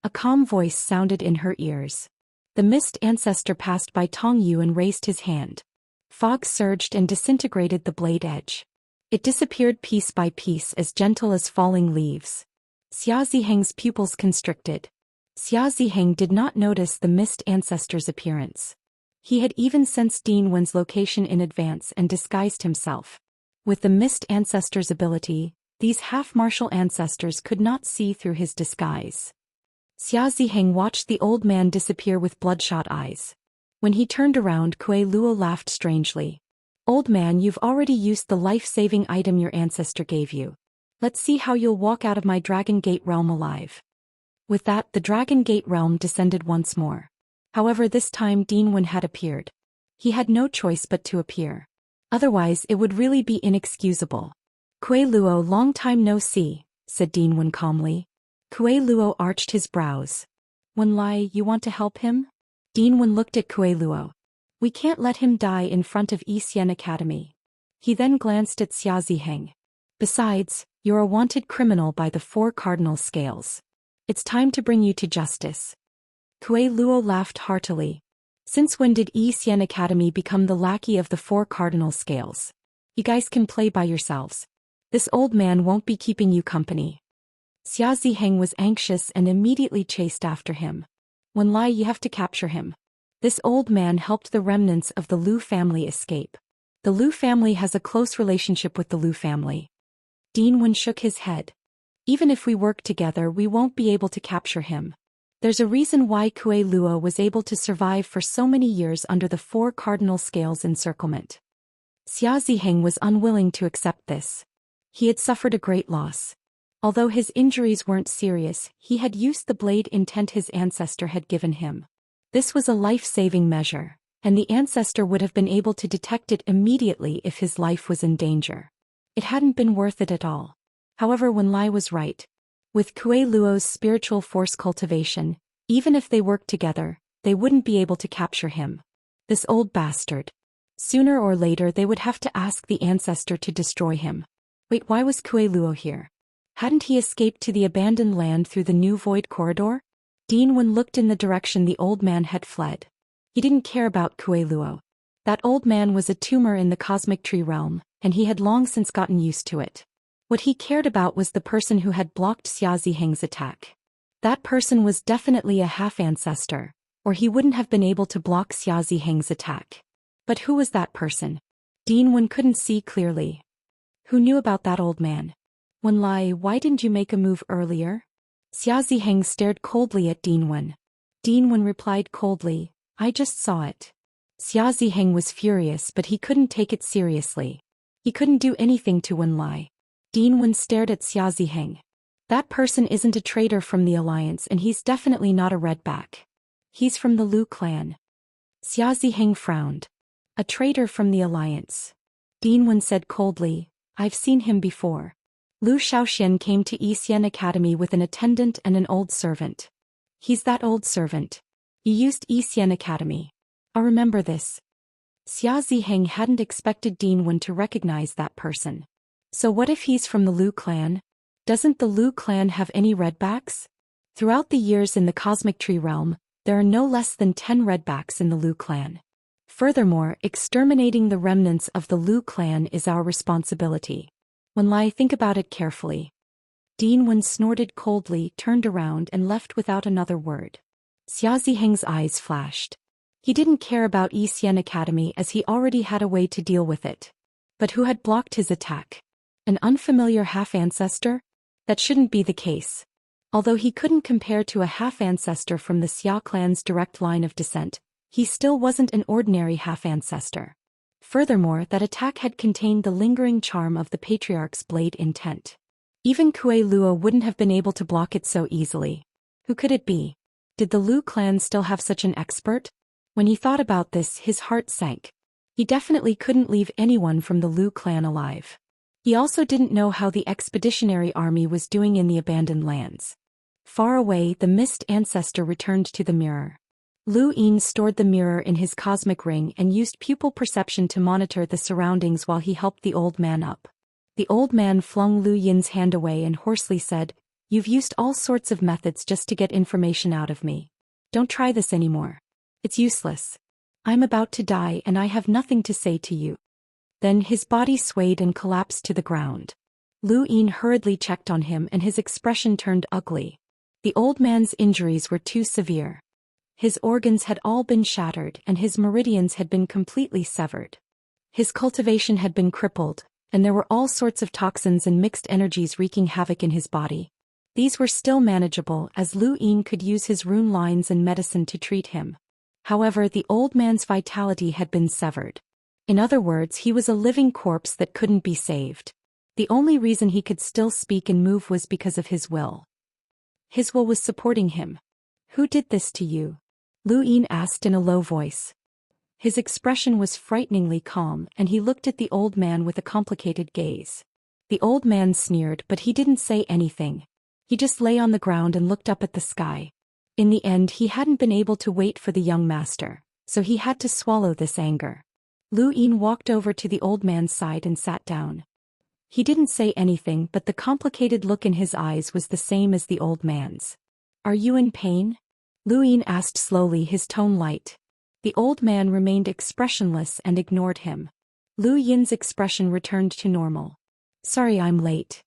Speaker 1: A calm voice sounded in her ears. The mist ancestor passed by Tongyu and raised his hand. Fog surged and disintegrated the blade edge. It disappeared piece by piece, as gentle as falling leaves. Xia Ziheng's pupils constricted. Xia Ziheng did not notice the mist ancestor's appearance. He had even sensed Din Wen's location in advance and disguised himself. With the mist ancestor's ability, these half-martial ancestors could not see through his disguise. Xia Ziheng watched the old man disappear with bloodshot eyes. When he turned around, Kuei Luo laughed strangely. Old man, you've already used the life-saving item your ancestor gave you. Let's see how you'll walk out of my Dragon Gate realm alive. With that, the Dragon Gate realm descended once more. However, this time Din Wen had appeared. He had no choice but to appear. Otherwise it would really be inexcusable. Kuei Luo, long time no see, said Din Wen calmly. Kuei Luo arched his brows. Wen Lai, you want to help him? Din Wen looked at Kuei Luo. We can't let him die in front of Xian Academy. He then glanced at Xia Ziheng. Besides, you're a wanted criminal by the four cardinal scales. It's time to bring you to justice. Kuei Luo laughed heartily. Since when did Xian Academy become the lackey of the four cardinal scales? You guys can play by yourselves. This old man won't be keeping you company. Xia Ziheng was anxious and immediately chased after him. Wen Lai, you have to capture him. This old man helped the remnants of the Lu family escape. The Lu family has a close relationship with the Lu family. Din Wen shook his head. Even if we work together, we won't be able to capture him. There's a reason why Kuei Luo was able to survive for so many years under the four cardinal scales encirclement. Xia Ziheng was unwilling to accept this. He had suffered a great loss. Although his injuries weren't serious, he had used the blade intent his ancestor had given him. This was a life-saving measure, and the ancestor would have been able to detect it immediately if his life was in danger. It hadn't been worth it at all. However, Wen Lai was right. With Kuei Luo's spiritual force cultivation, even if they worked together, they wouldn't be able to capture him. This old bastard. Sooner or later they would have to ask the ancestor to destroy him. Wait, why was Kuei Luo here? Hadn't he escaped to the abandoned land through the new void corridor? Din Wen looked in the direction the old man had fled. He didn't care about Kuei Luo. That old man was a tumor in the cosmic tree realm, and he had long since gotten used to it. What he cared about was the person who had blocked Xia Ziheng's attack. That person was definitely a half-ancestor, or he wouldn't have been able to block Xia Ziheng's attack. But who was that person? Din Wen couldn't see clearly. Who knew about that old man? Wen Lai, why didn't you make a move earlier? Xia Ziheng stared coldly at Din Wen. Din Wen replied coldly, I just saw it. Xia Ziheng was furious, but he couldn't take it seriously. He couldn't do anything to Wen Lai. Din Wen stared at Xia Ziheng. That person isn't a traitor from the Alliance, and he's definitely not a redback. He's from the Lu clan. Xia Ziheng frowned. A traitor from the Alliance. Din Wen said coldly, I've seen him before. Zhou Xian came to Xian Academy with an attendant and an old servant. He's that old servant. You used Xian Academy. I'll remember this. Xia Ziheng hadn't expected Din Wen to recognize that person. So what if he's from the Lu clan? Doesn't the Lu clan have any redbacks? Throughout the years in the Cosmic Tree realm, there are no less than 10 redbacks in the Lu clan. Furthermore, exterminating the remnants of the Lu clan is our responsibility. Wen Lai, think about it carefully. Din Wen snorted coldly, turned around and left without another word. Xia Ziheng's eyes flashed. He didn't care about Xian Academy as he already had a way to deal with it. But who had blocked his attack? An unfamiliar half-ancestor? That shouldn't be the case. Although he couldn't compare to a half-ancestor from the Xia clan's direct line of descent, he still wasn't an ordinary half-ancestor. Furthermore, that attack had contained the lingering charm of the patriarch's blade intent. Even Kuei Luo wouldn't have been able to block it so easily. Who could it be? Did the Lu clan still have such an expert? When he thought about this, his heart sank. He definitely couldn't leave anyone from the Lu clan alive. He also didn't know how the expeditionary army was doing in the abandoned lands. Far away, the mist ancestor returned to the mirror. Lu Yin stored the mirror in his cosmic ring and used pupil perception to monitor the surroundings while he helped the old man up. The old man flung Lu Yin's hand away and hoarsely said, "You've used all sorts of methods just to get information out of me. Don't try this anymore. It's useless. I'm about to die and I have nothing to say to you." Then his body swayed and collapsed to the ground. Lu Yin hurriedly checked on him and his expression turned ugly. The old man's injuries were too severe. His organs had all been shattered and his meridians had been completely severed. His cultivation had been crippled, and there were all sorts of toxins and mixed energies wreaking havoc in his body. These were still manageable as Lu Yin could use his rune lines and medicine to treat him. However, the old man's vitality had been severed. In other words, he was a living corpse that couldn't be saved. The only reason he could still speak and move was because of his will. His will was supporting him. "Who did this to you?" Lu Yin asked in a low voice. His expression was frighteningly calm and he looked at the old man with a complicated gaze. The old man sneered, but he didn't say anything. He just lay on the ground and looked up at the sky. In the end, he hadn't been able to wait for the young master, so he had to swallow this anger. Lu Yin walked over to the old man's side and sat down. He didn't say anything, but the complicated look in his eyes was the same as the old man's. "Are you in pain?" Lu Yin asked slowly, his tone light. The old man remained expressionless and ignored him. Lu Yin's expression returned to normal. "Sorry I'm late."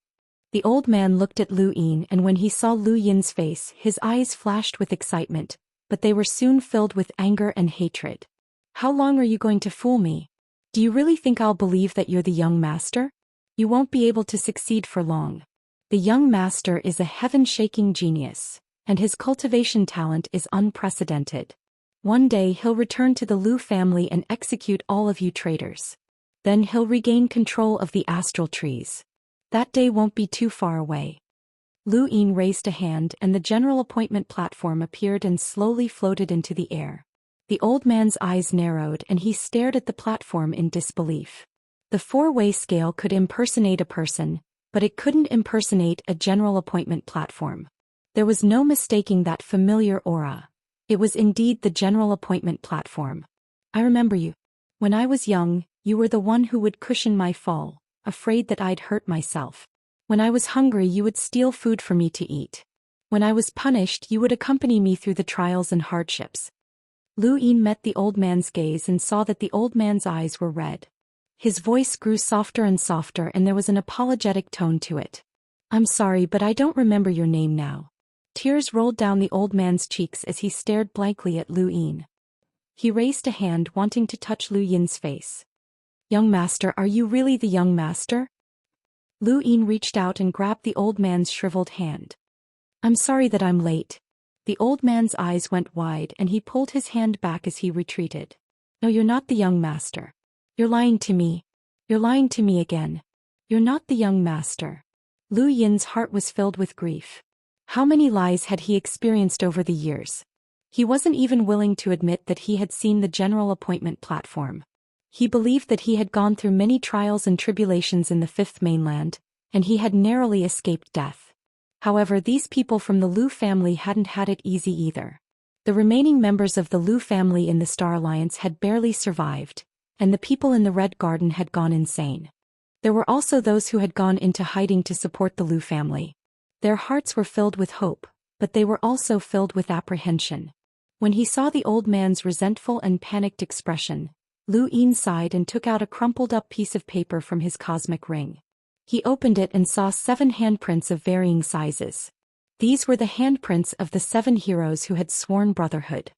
Speaker 1: The old man looked at Lu Yin, and when he saw Lu Yin's face, his eyes flashed with excitement, but they were soon filled with anger and hatred. "How long are you going to fool me? Do you really think I'll believe that you're the young master? You won't be able to succeed for long. The young master is a heaven-shaking genius, and his cultivation talent is unprecedented. One day he'll return to the Lu family and execute all of you traitors. Then he'll regain control of the astral trees. That day won't be too far away." Lu Yin raised a hand and the general appointment platform appeared and slowly floated into the air. The old man's eyes narrowed and he stared at the platform in disbelief. The four-way scale could impersonate a person, but it couldn't impersonate a general appointment platform. There was no mistaking that familiar aura. It was indeed the general appointment platform. "I remember you. When I was young, you were the one who would cushion my fall, afraid that I'd hurt myself. When I was hungry, you would steal food for me to eat. When I was punished, you would accompany me through the trials and hardships." Lu Yin met the old man's gaze and saw that the old man's eyes were red. His voice grew softer and softer and there was an apologetic tone to it. "I'm sorry, but I don't remember your name now." Tears rolled down the old man's cheeks as he stared blankly at Lu Yin. He raised a hand wanting to touch Lu Yin's face. "Young master, are you really the young master?" Lu Yin reached out and grabbed the old man's shriveled hand. "I'm sorry that I'm late." The old man's eyes went wide and he pulled his hand back as he retreated. "No, you're not the young master. You're lying to me. You're lying to me again. You're not the young master." Lu Yin's heart was filled with grief. How many lies had he experienced over the years? He wasn't even willing to admit that he had seen the general appointment platform. He believed that he had gone through many trials and tribulations in the Fifth Mainland, and he had narrowly escaped death. However, these people from the Lu family hadn't had it easy either. The remaining members of the Lu family in the Star Alliance had barely survived, and the people in the Red Garden had gone insane. There were also those who had gone into hiding to support the Lu family. Their hearts were filled with hope, but they were also filled with apprehension. When he saw the old man's resentful and panicked expression, Lu Yin sighed and took out a crumpled-up piece of paper from his cosmic ring. He opened it and saw 7 handprints of varying sizes. These were the handprints of the 7 heroes who had sworn brotherhood.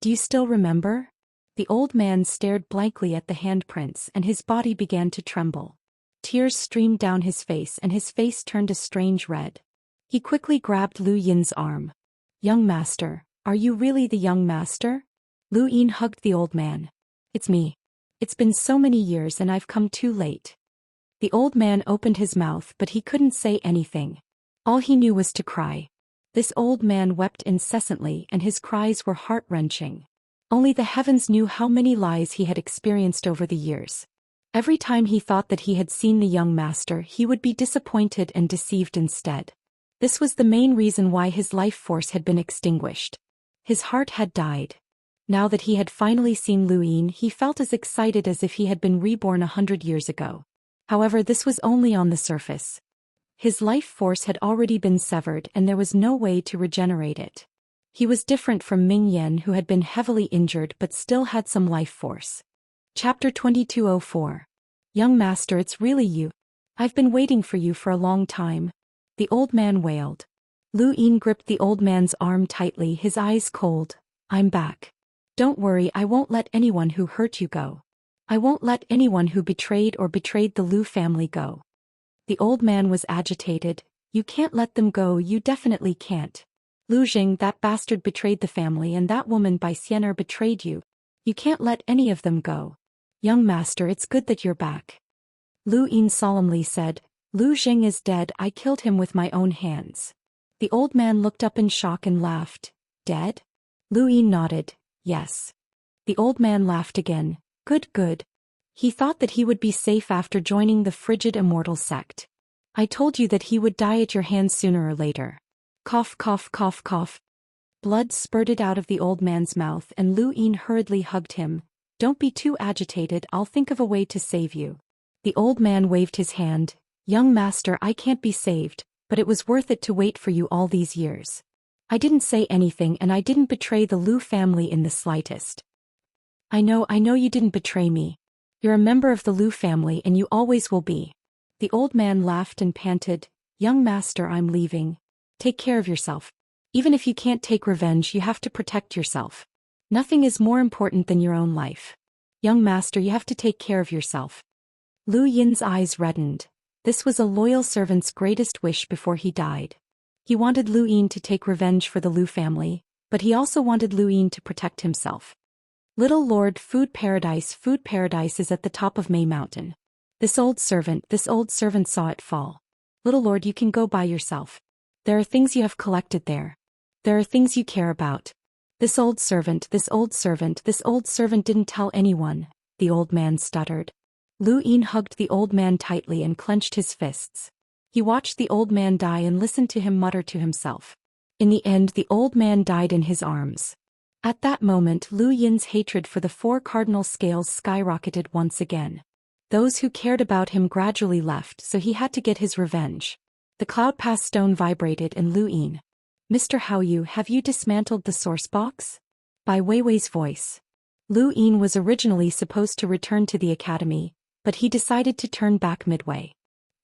Speaker 1: "Do you still remember?" The old man stared blankly at the handprints and his body began to tremble. tears streamed down his face and his face turned a strange red. He quickly grabbed Lu Yin's arm. "Young master, are you really the young master?" Lu Yin hugged the old man. "It's me. It's been so many years and I've come too late." The old man opened his mouth but he couldn't say anything. All he knew was to cry. This old man wept incessantly and his cries were heart-wrenching. Only the heavens knew how many lies he had experienced over the years. Every time he thought that he had seen the young master, he would be disappointed and deceived instead. This was the main reason why his life force had been extinguished. His heart had died. Now that he had finally seen Lu Yin, he felt as excited as if he had been reborn 100 years ago. However, this was only on the surface. His life force had already been severed and there was no way to regenerate it. He was different from Ming Yan, who had been heavily injured but still had some life force. Chapter 2204. Young master, it's really you. I've been waiting for you for a long time. The old man wailed. Lu Yin gripped the old man's arm tightly, his eyes cold. "I'm back. Don't worry, I won't let anyone who hurt you go. I won't let anyone who betrayed the Lu family go." The old man was agitated. "You can't let them go, you definitely can't. Lu Jing, that bastard betrayed the family and that woman by Xianxia betrayed you. You can't let any of them go. Young master, it's good that you're back." Lu Yin solemnly said, "Lu Jing is dead, I killed him with my own hands." The old man looked up in shock and laughed. "Dead?" Lu Yin nodded. "Yes." The old man laughed again. "Good, good. He thought that he would be safe after joining the frigid Immortal sect. I told you that he would die at your hands sooner or later." Cough, cough, cough, cough. Blood spurted out of the old man's mouth and Lu Yin hurriedly hugged him. "Don't be too agitated, I'll think of a way to save you." The old man waved his hand. "Young master, I can't be saved, but it was worth it to wait for you all these years. I didn't say anything and I didn't betray the Lu family in the slightest." I know you didn't betray me. You're a member of the Lu family and you always will be." The old man laughed and panted. "Young master, I'm leaving. Take care of yourself. Even if you can't take revenge, you have to protect yourself. Nothing is more important than your own life. Young master, you have to take care of yourself." Lu Yin's eyes reddened. This was a loyal servant's greatest wish before he died. He wanted Lu Yin to take revenge for the Lu family, but he also wanted Lu Yin to protect himself. "Little Lord, food paradise is at the top of May Mountain. This old servant saw it fall. Little Lord, you can go by yourself. There are things you have collected there. There are things you care about. This old servant didn't tell anyone," the old man stuttered. Lu Yin hugged the old man tightly and clenched his fists. He watched the old man die and listened to him mutter to himself. In the end, the old man died in his arms. At that moment, Lu Yin's hatred for the four cardinal scales skyrocketed once again. Those who cared about him gradually left, so he had to get his revenge. The cloud pass stone vibrated and Lu Yin. "Mr. Haoyu, have you dismantled the source box?" By Weiwei's voice. Lu Yin was originally supposed to return to the academy, but he decided to turn back midway.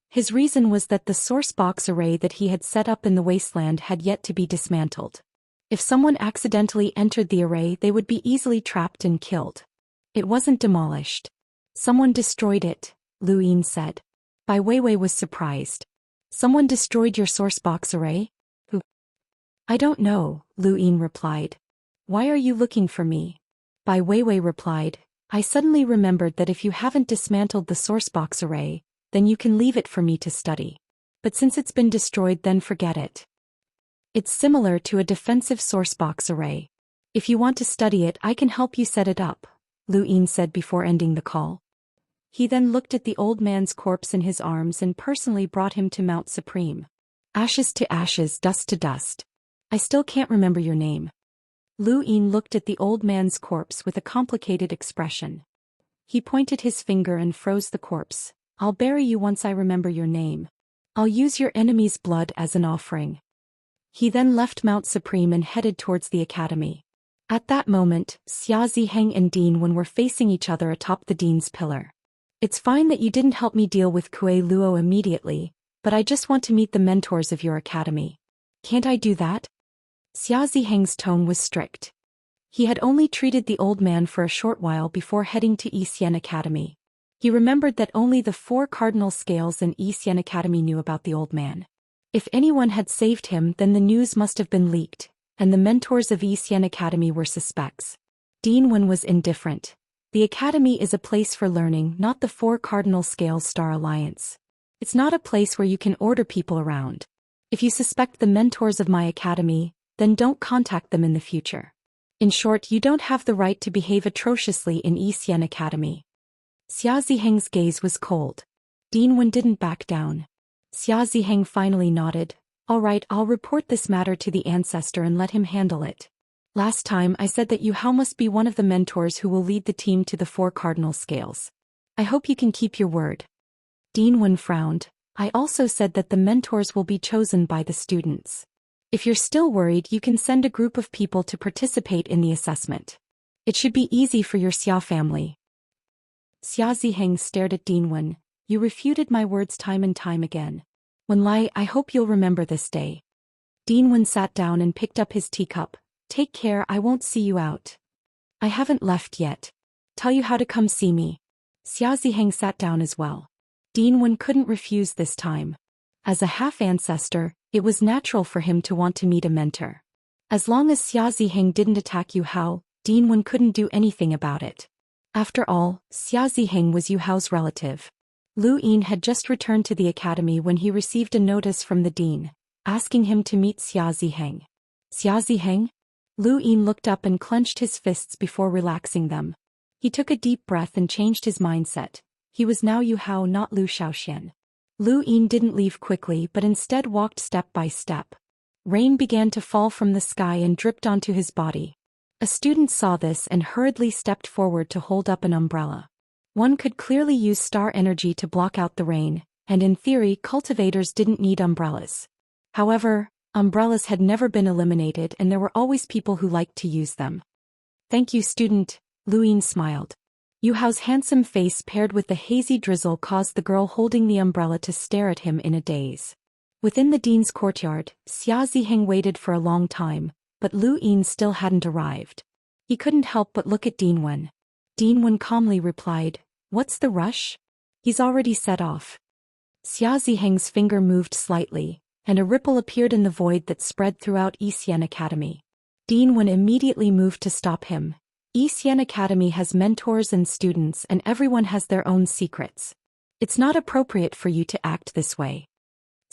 Speaker 1: His reason was that the source box array that he had set up in the wasteland had yet to be dismantled. If someone accidentally entered the array, they would be easily trapped and killed. It wasn't demolished. "Someone destroyed it," Lu Yin said. Bai Weiwei was surprised. "Someone destroyed your source box array? Who?" "I don't know," Lu Yin replied. "Why are you looking for me?" Bai Weiwei replied. "I suddenly remembered that if you haven't dismantled the source box array, then you can leave it for me to study. But since it's been destroyed, then forget it. It's similar to a defensive source box array. If you want to study it, I can help you set it up," Lu Yin said before ending the call. He then looked at the old man's corpse in his arms and personally brought him to Mount Supreme. "Ashes to ashes, dust to dust. I still can't remember your name." Lu Yin looked at the old man's corpse with a complicated expression. He pointed his finger and froze the corpse. "I'll bury you once I remember your name. I'll use your enemy's blood as an offering." He then left Mount Supreme and headed towards the academy. At that moment, Xia Ziheng and Dean Wen were facing each other atop the Dean's pillar. "It's fine that you didn't help me deal with Kuei Luo immediately, but I just want to meet the mentors of your academy. Can't I do that?" Xia Ziheng's tone was strict. He had only treated the old man for a short while before heading to Yi Xian Academy. He remembered that only the 4 cardinal scales in Xian Academy knew about the old man. If anyone had saved him, then the news must have been leaked, and the mentors of Xian Academy were suspects. Dinwen was indifferent. The academy is a place for learning, not the 4 cardinal scales Star Alliance. It's not a place where you can order people around. If you suspect the mentors of my academy, then don't contact them in the future. In short, you don't have the right to behave atrociously in Xian Academy. Xia Ziheng's gaze was cold. Dinwen didn't back down. Xia Ziheng finally nodded. All right, I'll report this matter to the ancestor and let him handle it. Last time I said that Yu Hao must be one of the mentors who will lead the team to the 4 cardinal scales. I hope you can keep your word. Dinwen frowned. I also said that the mentors will be chosen by the students. If you're still worried, you can send a group of people to participate in the assessment. It should be easy for your Xia family. Xia Ziheng stared at Dinwen. You refuted my words time and time again. When Lai, I hope you'll remember this day. Dinwen sat down and picked up his teacup. Take care, I won't see you out. I haven't left yet. Tell you how to come see me. Xia Ziheng sat down as well. Dinwen couldn't refuse this time. As a half-ancestor, it was natural for him to want to meet a mentor. As long as Xia Ziheng didn't attack Yu Hao, Dinwen couldn't do anything about it. After all, Xia Ziheng was Yu Hao's relative. Lu Yin had just returned to the academy when he received a notice from the dean, asking him to meet Xia Ziheng. Xia Ziheng? Lu Yin looked up and clenched his fists before relaxing them. He took a deep breath and changed his mindset. He was now Yu Hao, not Zhou Xian. Lu Yin didn't leave quickly but instead walked step by step. Rain began to fall from the sky and dripped onto his body. A student saw this and hurriedly stepped forward to hold up an umbrella. One could clearly use star energy to block out the rain, and in theory, cultivators didn't need umbrellas. However, umbrellas had never been eliminated and there were always people who liked to use them. Thank you, student, Lu Yin smiled. Yu Hao's handsome face paired with the hazy drizzle caused the girl holding the umbrella to stare at him in a daze. Within the dean's courtyard, Xia Ziheng waited for a long time, but Lu Yin still hadn't arrived. He couldn't help but look at Dinwen. Dinwen calmly replied, What's the rush? He's already set off. Xia Ziheng's finger moved slightly, and a ripple appeared in the void that spread throughout Xian Academy. Dinwen immediately moved to stop him. Xian Academy has mentors and students and everyone has their own secrets. It's not appropriate for you to act this way.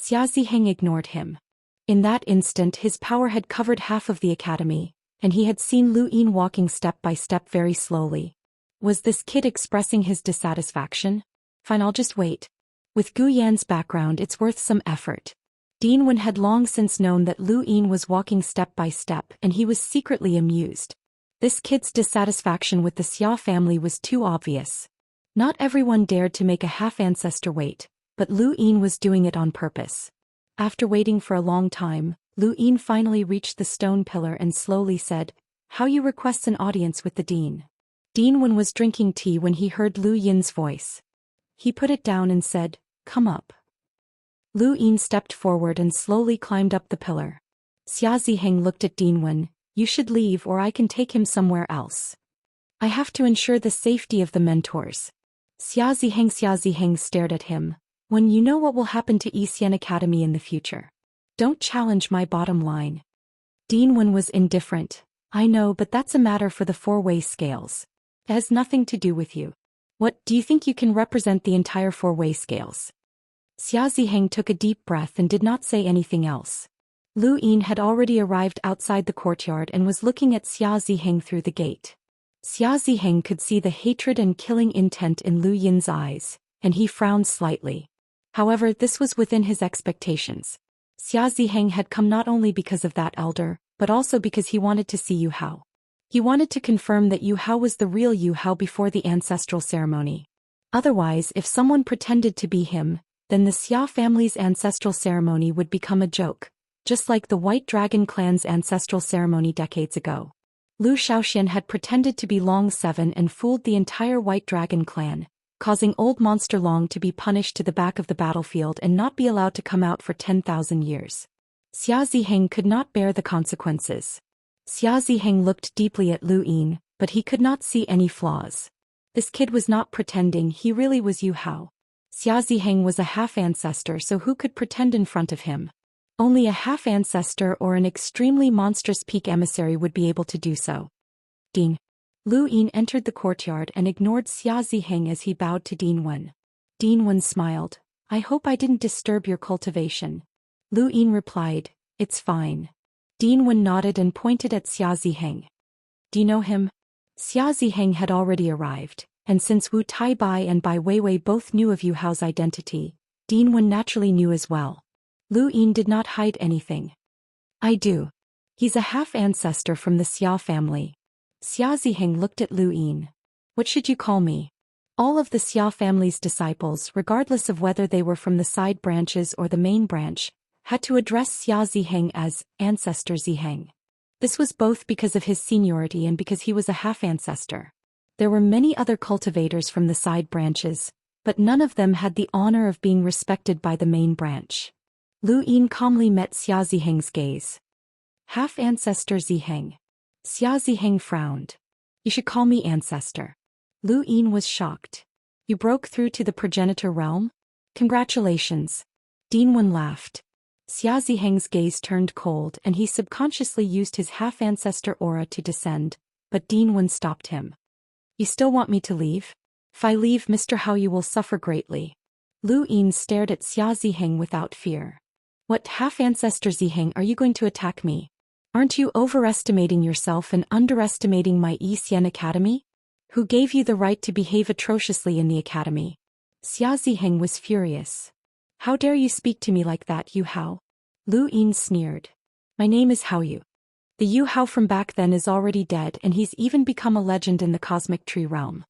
Speaker 1: Xia Ziheng ignored him. In that instant his power had covered half of the academy, and he had seen Lu Yin walking step by step very slowly. Was this kid expressing his dissatisfaction? Fine, I'll just wait. With Gu Yan's background, it's worth some effort. Dinwen had long since known that Lu Yin was walking step by step and he was secretly amused. This kid's dissatisfaction with the Xia family was too obvious. Not everyone dared to make a half-ancestor wait, but Lu Yin was doing it on purpose. After waiting for a long time, Lu Yin finally reached the stone pillar and slowly said, How you request an audience with the dean. Dinwen was drinking tea when he heard Lu Yin's voice. He put it down and said, Come up. Lu Yin stepped forward and slowly climbed up the pillar. Xia Ziheng looked at Dinwen. You should leave or I can take him somewhere else. I have to ensure the safety of the mentors. Xia Ziheng stared at him. When you know what will happen to Xian Academy in the future. Don't challenge my bottom line. Dinwen was indifferent. I know, but that's a matter for the 4-way scales. It has nothing to do with you. What, do you think you can represent the entire 4-way scales? Xia Ziheng took a deep breath and did not say anything else. Lu Yin had already arrived outside the courtyard and was looking at Xia Ziheng through the gate. Xia Ziheng could see the hatred and killing intent in Lu Yin's eyes, and he frowned slightly. However, this was within his expectations. Xia Ziheng had come not only because of that elder, but also because he wanted to see Yu Hao. He wanted to confirm that Yu Hao was the real Yu Hao before the ancestral ceremony. Otherwise, if someone pretended to be him, then the Xia family's ancestral ceremony would become a joke, just like the White Dragon clan's ancestral ceremony decades ago. Zhou Xian had pretended to be Long 7 and fooled the entire White Dragon clan, causing old monster Long to be punished to the back of the battlefield and not be allowed to come out for 10,000 years. Xia Ziheng could not bear the consequences. Xia Ziheng looked deeply at Lu Yin, but he could not see any flaws. This kid was not pretending, he really was Yu Hao. Xia Ziheng was a half-ancestor, so who could pretend in front of him? Only a half-ancestor or an extremely monstrous peak emissary would be able to do so. Ding. Lu Yin entered the courtyard and ignored Xia Ziheng as he bowed to Din Wen. Din Wen smiled. I hope I didn't disturb your cultivation. Lu Yin replied, it's fine. Din Wen nodded and pointed at Xia Ziheng. Do you know him? Xia Ziheng had already arrived, and since Wu Taibai and Bai Weiwei both knew of Yu Hao's identity, Din Wen naturally knew as well. Lu Yin did not hide anything. I do. He's a half-ancestor from the Xia family. Xia Ziheng looked at Lu Yin. What should you call me? All of the Xia family's disciples, regardless of whether they were from the side branches or the main branch, had to address Xia Ziheng as Ancestor Ziheng. This was both because of his seniority and because he was a half-ancestor. There were many other cultivators from the side branches, but none of them had the honor of being respected by the main branch. Lu Yin calmly met Xia Ziheng's gaze. Half-ancestor Ziheng. Xia Ziheng frowned. You should call me ancestor. Lu Yin was shocked. You broke through to the progenitor realm? Congratulations. Din Wen laughed. Xia Ziheng's gaze turned cold and he subconsciously used his half-ancestor aura to descend, but Din Wen stopped him. You still want me to leave? If I leave, Mr. Hao, you will suffer greatly. Lu Yin stared at Xia Ziheng without fear. What half-ancestor Ziheng, are you going to attack me? Aren't you overestimating yourself and underestimating my Xian Academy? Who gave you the right to behave atrociously in the academy? Xia Ziheng was furious. How dare you speak to me like that, Yu Hao? Lu Yin sneered. My name is Hao Yu. The Yu Hao from back then is already dead and he's even become a legend in the cosmic tree realm.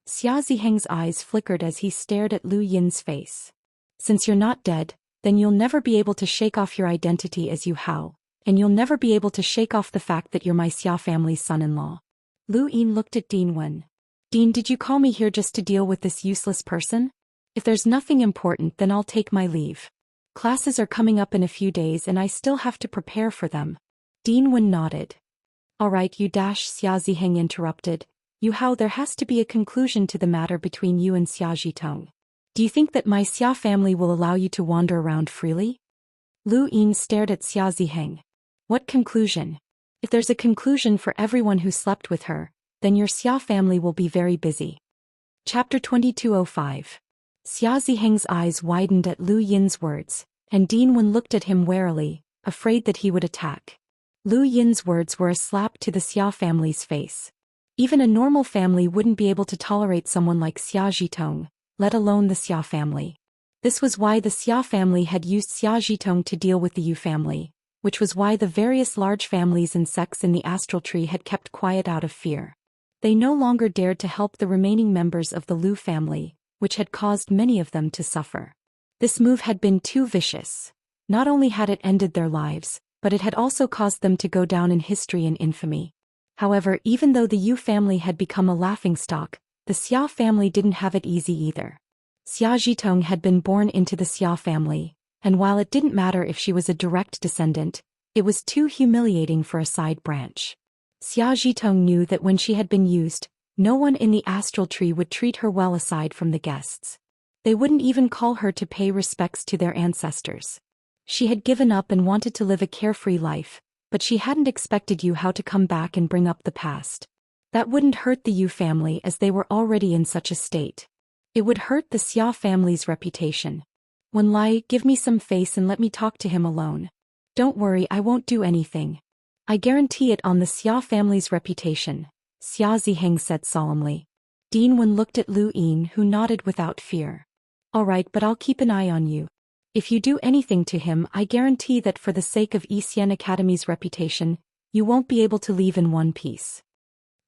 Speaker 1: Xia Ziheng's eyes flickered as he stared at Lu Yin's face. Since you're not dead, then you'll never be able to shake off your identity as Yu Hao, and you'll never be able to shake off the fact that you're my Xia family's son-in-law. Lu Yin looked at Din Wen. Din, did you call me here just to deal with this useless person? If there's nothing important, then I'll take my leave. Classes are coming up in a few days and I still have to prepare for them. Din Wen nodded. All right, you dash, Xia Ziheng interrupted. Yu Hao, there has to be a conclusion to the matter between you and Xia Zhitong. Do you think that my Xia family will allow you to wander around freely? Lu Yin stared at Xia Ziheng. What conclusion? If there's a conclusion for everyone who slept with her, then your Xia family will be very busy. Chapter 2205. Xia Ziheng's eyes widened at Lu Yin's words, and Din Wen looked at him warily, afraid that he would attack. Lu Yin's words were a slap to the Xia family's face. Even a normal family wouldn't be able to tolerate someone like Xia Zhitong, let alone the Xia family. This was why the Xia family had used Xia Zhitong to deal with the Yu family, which was why the various large families and sects in the astral tree had kept quiet out of fear. They no longer dared to help the remaining members of the Lu family, which had caused many of them to suffer. This move had been too vicious. Not only had it ended their lives, but it had also caused them to go down in history and infamy. However, even though the Yu family had become a laughingstock, the Xia family didn't have it easy either. Xia Zhitong had been born into the Xia family, and while it didn't matter if she was a direct descendant, it was too humiliating for a side branch. Xia Zhitong knew that when she had been used, no one in the astral tree would treat her well aside from the guests. They wouldn't even call her to pay respects to their ancestors. She had given up and wanted to live a carefree life, but she hadn't expected Yu Hao to come back and bring up the past. That wouldn't hurt the Yu family as they were already in such a state. It would hurt the Xia family's reputation. Wen Lai, give me some face and let me talk to him alone. Don't worry, I won't do anything. I guarantee it on the Xia family's reputation, Xia Ziheng said solemnly. Din Wen looked at Lu Yin, who nodded without fear. All right, but I'll keep an eye on you. If you do anything to him, I guarantee that for the sake of Xian Academy's reputation, you won't be able to leave in one piece.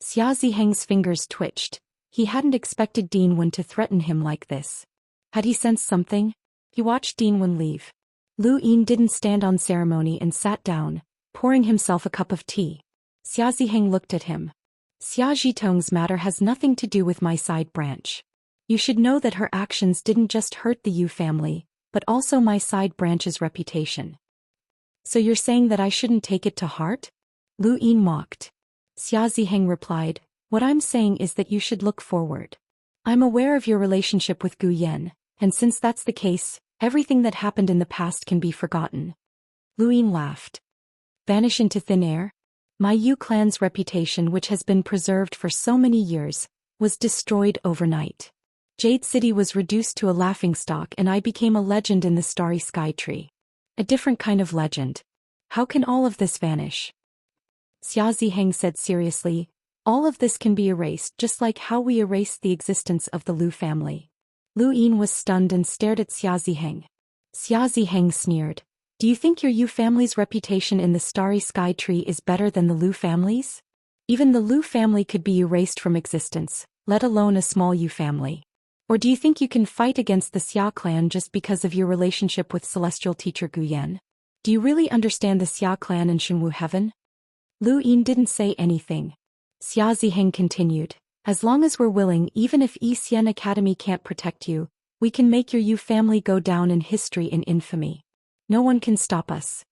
Speaker 1: Xia Ziheng's fingers twitched. He hadn't expected Din Wen to threaten him like this. Had he sensed something? He watched Din Wen leave. Lu Yin didn't stand on ceremony and sat down, pouring himself a cup of tea. Xia Ziheng looked at him. Xia Zhitong's matter has nothing to do with my side branch. You should know that her actions didn't just hurt the Yu family, but also my side branch's reputation. So you're saying that I shouldn't take it to heart? Lu Yin mocked. Xia Ziheng replied, what I'm saying is that you should look forward. I'm aware of your relationship with Gu Yan, and since that's the case, everything that happened in the past can be forgotten. Lu Yin laughed. Vanish into thin air? My Yu clan's reputation, which has been preserved for so many years, was destroyed overnight. Jade City was reduced to a laughingstock and I became a legend in the starry sky tree. A different kind of legend. How can all of this vanish? Xia Ziheng said seriously, all of this can be erased just like how we erased the existence of the Lu family. Lu Yin was stunned and stared at Xia Ziheng. Xia Ziheng sneered. Do you think your Yu family's reputation in the starry sky tree is better than the Lu family's? Even the Lu family could be erased from existence, let alone a small Yu family. Or do you think you can fight against the Xia clan just because of your relationship with celestial teacher Gu Yan? Do you really understand the Xia clan and Shenwu heaven? Lu Yin didn't say anything. Xia Ziheng continued, as long as we're willing, even if Xian Academy can't protect you, we can make your Yu family go down in history in infamy. No one can stop us.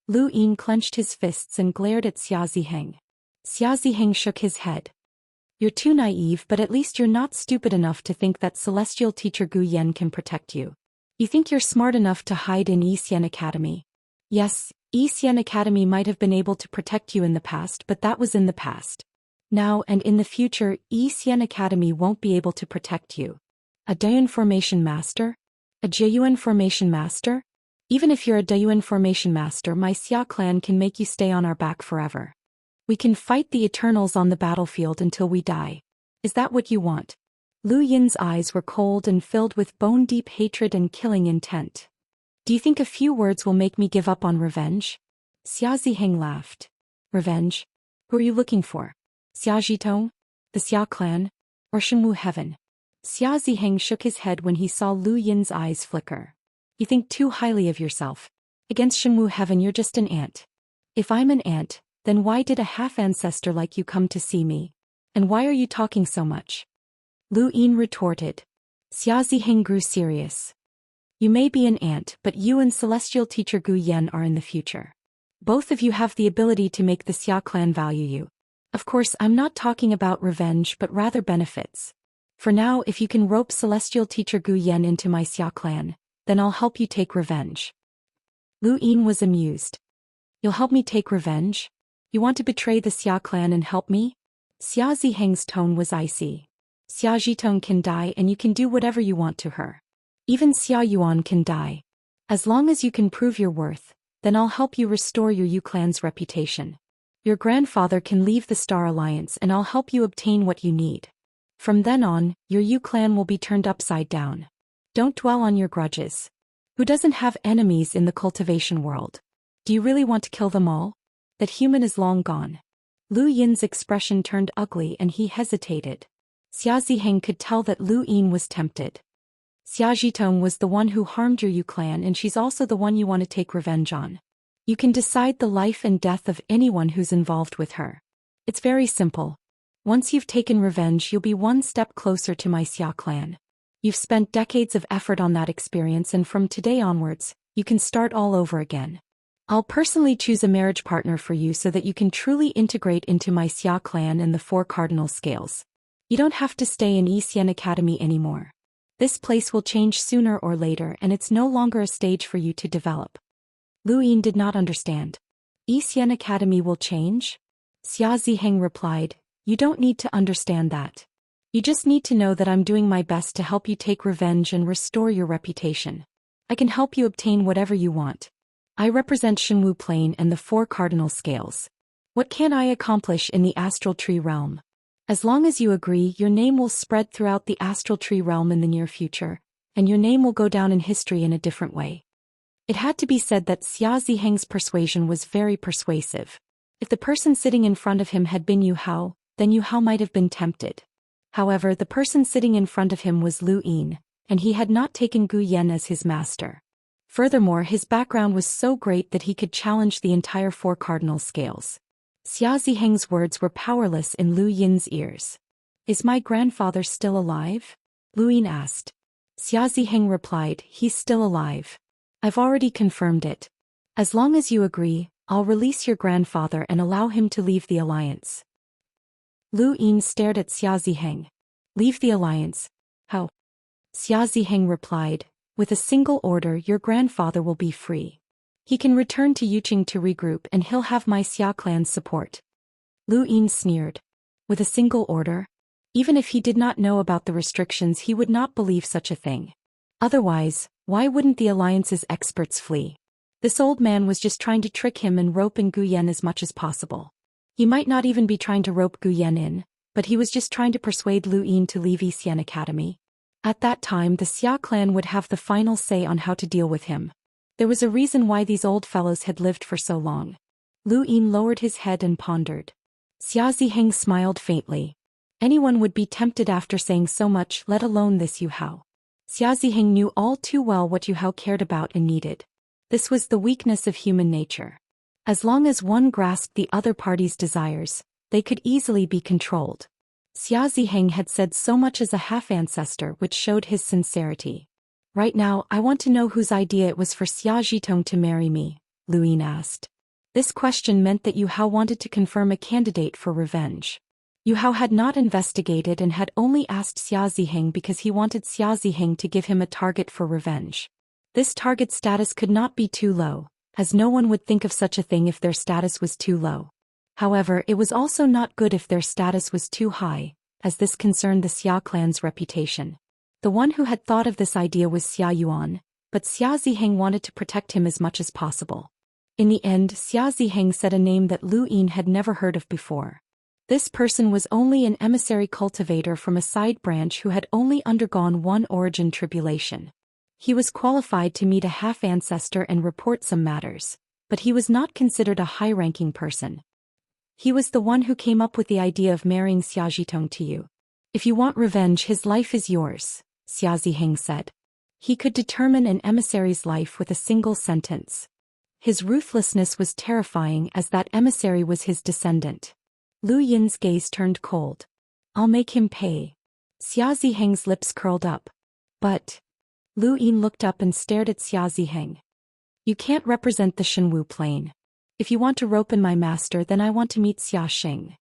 Speaker 1: Lu Yin clenched his fists and glared at Xia Ziheng. Xia Ziheng shook his head. You're too naive, but at least you're not stupid enough to think that celestial teacher Gu Yan can protect you. You think you're smart enough to hide in Xian Academy. Yes, Xian Academy might have been able to protect you in the past, but that was in the past. Now and in the future, Xian Academy won't be able to protect you. A Daoist formation master? A Jiayuan formation master? Even if you're a Daoist formation master, my Xia clan can make you stay on our back forever. We can fight the Eternals on the battlefield until we die. Is that what you want? Lu Yin's eyes were cold and filled with bone-deep hatred and killing intent. Do you think a few words will make me give up on revenge? Xia Ziheng laughed. Revenge? Who are you looking for? Xia Zhitong? The Xia clan? Or Shenwu heaven? Xia Ziheng shook his head when he saw Lu Yin's eyes flicker. You think too highly of yourself. Against Shenwu heaven you're just an ant. If I'm an ant, then why did a half-ancestor like you come to see me? And why are you talking so much? Lu Yin retorted. Xia Ziheng grew serious. You may be an ant, but you and celestial teacher Gu Yan are in the future. Both of you have the ability to make the Xia clan value you. Of course, I'm not talking about revenge but rather benefits. For now, if you can rope celestial teacher Gu Yan into my Xia clan, then I'll help you take revenge. Lu Yin was amused. You'll help me take revenge? You want to betray the Xia clan and help me? Xia Ziheng's tone was icy. Xia Zhitong can die and you can do whatever you want to her. Even Xia Yuan can die. As long as you can prove your worth, then I'll help you restore your Yu clan's reputation. Your grandfather can leave the Star Alliance and I'll help you obtain what you need. From then on, your Yu clan will be turned upside down. Don't dwell on your grudges. Who doesn't have enemies in the cultivation world? Do you really want to kill them all? That human is long gone. Lu Yin's expression turned ugly and he hesitated. Xia Ziheng could tell that Lu Yin was tempted. Xia Zhitong was the one who harmed your Yu clan and she's also the one you want to take revenge on. You can decide the life and death of anyone who's involved with her. It's very simple. Once you've taken revenge, you'll be one step closer to my Xia clan. You've spent decades of effort on that experience and from today onwards, you can start all over again. I'll personally choose a marriage partner for you so that you can truly integrate into my Xia clan and the four cardinal scales. You don't have to stay in Xian Academy anymore. This place will change sooner or later and it's no longer a stage for you to develop. Lu Yin did not understand. Xian Academy will change? Xia Ziheng replied, you don't need to understand that. You just need to know that I'm doing my best to help you take revenge and restore your reputation. I can help you obtain whatever you want. I represent Shenwu Plane and the four cardinal scales. What can I accomplish in the astral tree realm? As long as you agree, your name will spread throughout the astral tree realm in the near future, and your name will go down in history in a different way. It had to be said that Xia Ziheng's persuasion was very persuasive. If the person sitting in front of him had been Yu Hao, then Yu Hao might have been tempted. However, the person sitting in front of him was Lu Yin, and he had not taken Gu Yan as his master. Furthermore, his background was so great that he could challenge the entire four cardinal scales. Xia Ziheng's words were powerless in Lu Yin's ears. Is my grandfather still alive? Lu Yin asked. Xia Ziheng replied, he's still alive. I've already confirmed it. As long as you agree, I'll release your grandfather and allow him to leave the alliance. Lu Yin stared at Xia Ziheng. Leave the alliance. How? Xia Ziheng replied, with a single order your grandfather will be free. He can return to Yuqing to regroup and he'll have my Xia clan's support. Lu Yin sneered. With a single order? Even if he did not know about the restrictions he would not believe such a thing. Otherwise, why wouldn't the alliance's experts flee? This old man was just trying to trick him and rope in Gu Yan as much as possible. He might not even be trying to rope Gu Yan in, but he was just trying to persuade Lu Yin to leave Xian Academy. At that time the Xia clan would have the final say on how to deal with him. There was a reason why these old fellows had lived for so long. Lu Yin lowered his head and pondered. Xia Ziheng smiled faintly. Anyone would be tempted after saying so much, let alone this Yu Hao. Xia Ziheng knew all too well what Yu Hao cared about and needed. This was the weakness of human nature. As long as one grasped the other party's desires, they could easily be controlled. Xia Ziheng had said so much as a half-ancestor which showed his sincerity. Right now I want to know whose idea it was for Xia Zhitong to marry me, Lu Yin asked. This question meant that Yu Hao wanted to confirm a candidate for revenge. Yu Hao had not investigated and had only asked Xia Ziheng because he wanted Xia Ziheng to give him a target for revenge. This target status could not be too low, as no one would think of such a thing if their status was too low. However, it was also not good if their status was too high, as this concerned the Xia clan's reputation. The one who had thought of this idea was Xia Yuan, but Xia Ziheng wanted to protect him as much as possible. In the end, Xia Ziheng said a name that Lu Yin had never heard of before. This person was only an emissary cultivator from a side branch who had only undergone one origin tribulation. He was qualified to meet a half-ancestor and report some matters, but he was not considered a high-ranking person. He was the one who came up with the idea of marrying Xia Zhitong to you. If you want revenge, his life is yours, Xia Ziheng said. He could determine an emissary's life with a single sentence. His ruthlessness was terrifying as that emissary was his descendant. Lu Yin's gaze turned cold. I'll make him pay. Xia Ziheng's lips curled up. But... Lu Yin looked up and stared at Xia Ziheng. You can't represent the Shenwu plane. If you want to rope in my master, then I want to meet Xia Xing.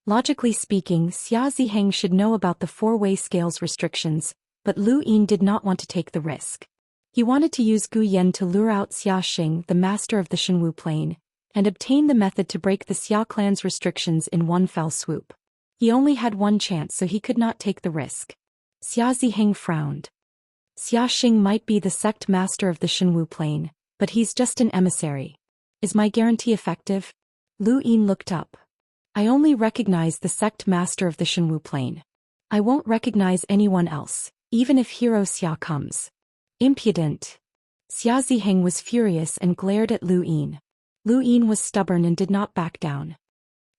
Speaker 1: Logically speaking, Xia Ziheng should know about the four-way scales restrictions, but Lu Yin did not want to take the risk. He wanted to use Gu Yan to lure out Xia Xing, the master of the Shenwu plane, and obtain the method to break the Xia clan's restrictions in one fell swoop. He only had one chance, so he could not take the risk. Xia Ziheng frowned. Xia Xing might be the sect master of the Shenwu plane, but he's just an emissary. Is my guarantee effective? Lu Yin looked up. I only recognize the sect master of the Shenwu plane. I won't recognize anyone else, even if Hero Xia comes. Impudent. Xia Ziheng was furious and glared at Lu Yin. Lu Yin was stubborn and did not back down.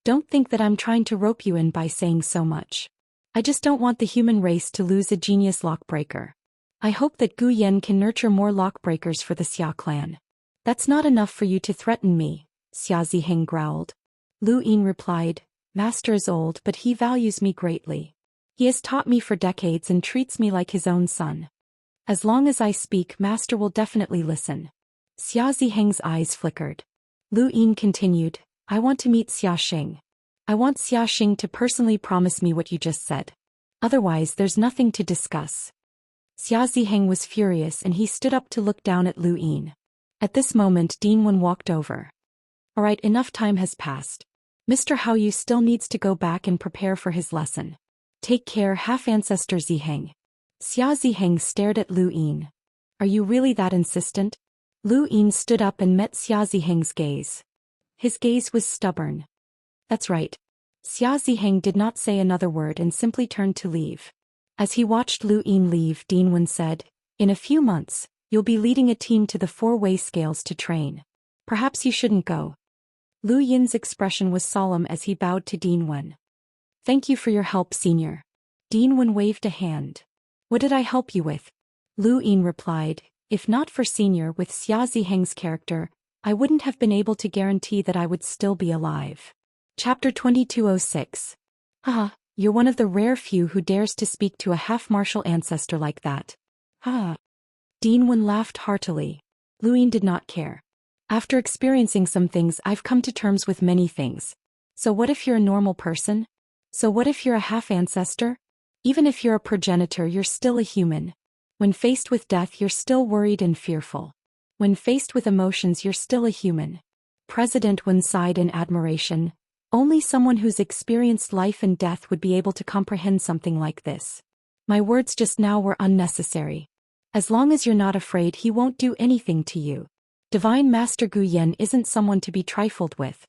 Speaker 1: Don't think that I'm trying to rope you in by saying so much. I just don't want the human race to lose a genius lockbreaker. I hope that Gu Yan can nurture more lockbreakers for the Xia clan. That's not enough for you to threaten me, Xia Ziheng growled. Lu Yin replied, Master is old, but he values me greatly. He has taught me for decades and treats me like his own son. As long as I speak, Master will definitely listen. Xia Ziheng's eyes flickered. Lu Yin continued, I want to meet Xia Xing. I want Xia Xing to personally promise me what you just said. Otherwise, there's nothing to discuss. Xia Ziheng was furious and he stood up to look down at Lu Yin. At this moment, Dinwen walked over. Alright, enough time has passed. Mr. Hao Yu still needs to go back and prepare for his lesson. Take care, half-ancestor Ziheng. Xia Ziheng stared at Lu Yin. Are you really that insistent? Lu Yin stood up and met Xia Ziheng's gaze. His gaze was stubborn. That's right. Xia Ziheng did not say another word and simply turned to leave. As he watched Lu Yin leave, Dinwen said, In a few months, you'll be leading a team to the four-way scales to train. Perhaps you shouldn't go. Lu Yin's expression was solemn as he bowed to Dinwen. Thank you for your help, senior. Dinwen waved a hand. What did I help you with? Lu Yin replied, If not for senior, with Xia Ziheng's character, I wouldn't have been able to guarantee that I would still be alive. Chapter 2206. Haha, you're one of the rare few who dares to speak to a half-martial ancestor like that. Haha. Dinwen laughed heartily. Lu Yin did not care. After experiencing some things, I've come to terms with many things. So what if you're a normal person? So what if you're a half-ancestor? Even if you're a progenitor, you're still a human. When faced with death, you're still worried and fearful. When faced with emotions, you're still a human. President Wen sighed in admiration. Only someone who's experienced life and death would be able to comprehend something like this. My words just now were unnecessary. As long as you're not afraid, he won't do anything to you. Divine Master Gu Yan isn't someone to be trifled with.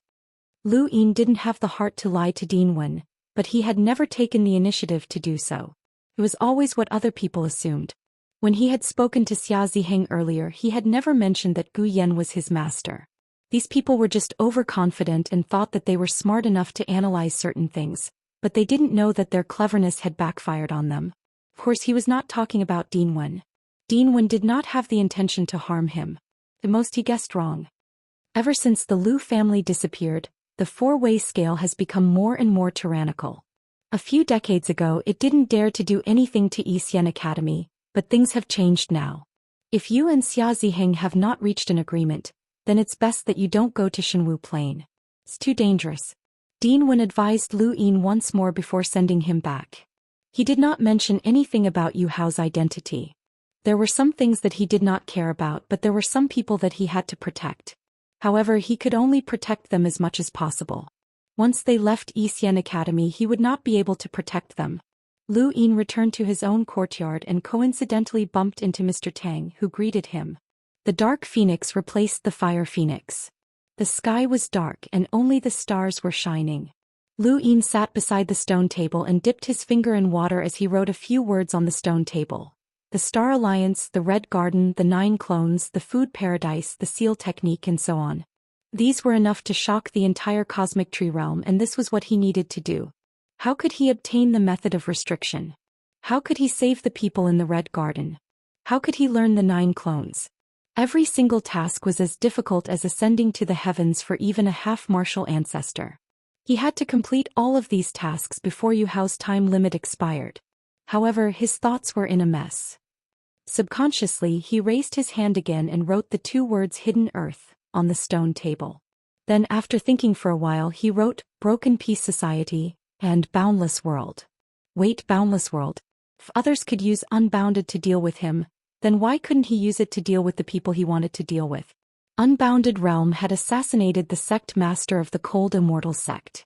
Speaker 1: Lu Yin didn't have the heart to lie to Dean Wen, but he had never taken the initiative to do so. It was always what other people assumed. When he had spoken to Xia Ziheng earlier, he had never mentioned that Gu Yan was his master. These people were just overconfident and thought that they were smart enough to analyze certain things, but they didn't know that their cleverness had backfired on them. Of course, he was not talking about Dean Wen. Dean Wen did not have the intention to harm him. At most, he guessed wrong. Ever since the Lu family disappeared, the four-way scale has become more and more tyrannical. A few decades ago, it didn't dare to do anything to Xian Academy, but things have changed now. If you and Xia Ziheng have not reached an agreement, then it's best that you don't go to Shenwu Plain. It's too dangerous. Dean Wen advised Lu Yin once more before sending him back. He did not mention anything about Yu Hao's identity. There were some things that he did not care about, but there were some people that he had to protect. However, he could only protect them as much as possible. Once they left Xian Academy, he would not be able to protect them. Lu Yin returned to his own courtyard and coincidentally bumped into Mr. Tang, who greeted him. The dark phoenix replaced the fire phoenix. The sky was dark and only the stars were shining. Lu Yin sat beside the stone table and dipped his finger in water as he wrote a few words on the stone table. The Star Alliance, the Red Garden, the 9 Clones, the Food Paradise, the Seal Technique, and so on. These were enough to shock the entire cosmic tree realm, and this was what he needed to do. How could he obtain the method of restriction? How could he save the people in the Red Garden? How could he learn the 9 Clones? Every single task was as difficult as ascending to the heavens for even a half-martial ancestor. He had to complete all of these tasks before Yu Hao's time limit expired. However, his thoughts were in a mess. Subconsciously, he raised his hand again and wrote the 2 words Hidden Earth on the stone table. Then, after thinking for a while, he wrote Broken Peace Society and Boundless World. Wait, Boundless World? If others could use Unbounded to deal with him, then why couldn't he use it to deal with the people he wanted to deal with? Unbounded Realm had assassinated the sect master of the Cold Immortal sect.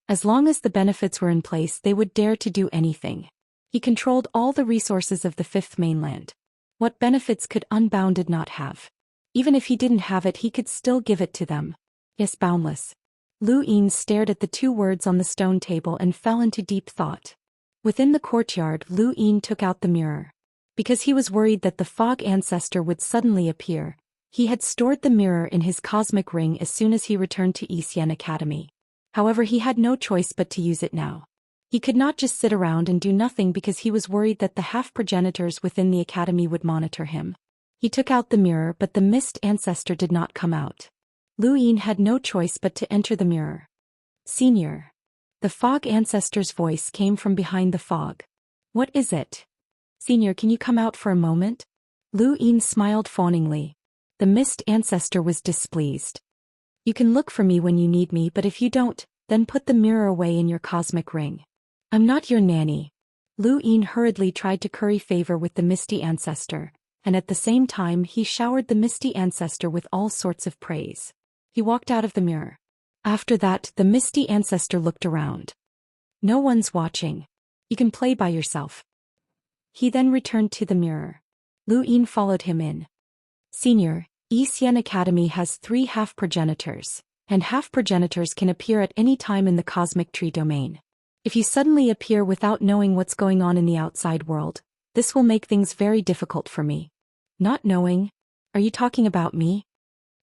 Speaker 1: As long as the benefits were in place, they would dare to do anything. He controlled all the resources of the 5th mainland. What benefits could Unbounded not have? Even if he didn't have it, he could still give it to them. Yes, boundless. Lu Yin stared at the 2 words on the stone table and fell into deep thought. Within the courtyard, Lu Yin took out the mirror. Because he was worried that the fog ancestor would suddenly appear, he had stored the mirror in his cosmic ring as soon as he returned to Xian Academy. However, he had no choice but to use it now. He could not just sit around and do nothing because he was worried that the half-progenitors within the academy would monitor him. He took out the mirror, but the mist ancestor did not come out. Lu Yin had no choice but to enter the mirror. Senior. The fog ancestor's voice came from behind the fog. What is it? Senior, can you come out for a moment? Lu Yin smiled fawningly. The mist ancestor was displeased. You can look for me when you need me, but if you don't, then put the mirror away in your cosmic ring. I'm not your nanny. Lu Yin hurriedly tried to curry favor with the misty ancestor, and at the same time he showered the misty ancestor with all sorts of praise. He walked out of the mirror. After that, the misty ancestor looked around. No one's watching. You can play by yourself. He then returned to the mirror. Lu Yin followed him in. Senior, Xian Academy has 3 half-progenitors, and half-progenitors can appear at any time in the cosmic tree domain. If you suddenly appear without knowing what's going on in the outside world, this will make things very difficult for me. Not knowing? Are you talking about me?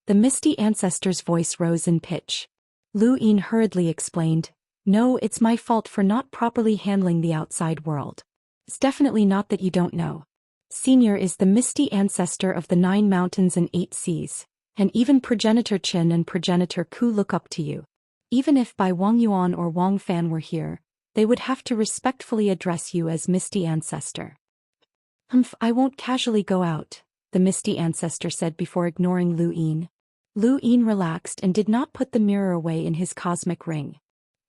Speaker 1: The misty ancestor's voice rose in pitch. Lu Yin hurriedly explained, No, it's my fault for not properly handling the outside world. It's definitely not that you don't know. Senior is the misty ancestor of the 9 mountains and 8 seas, and even Progenitor Qin and Progenitor Ku look up to you. Even if Bai Wang Yuan or Wang Fan were here, they would have to respectfully address you as Misty Ancestor. I won't casually go out, the Misty Ancestor said before ignoring Lu Yin. Lu Yin relaxed and did not put the mirror away in his cosmic ring.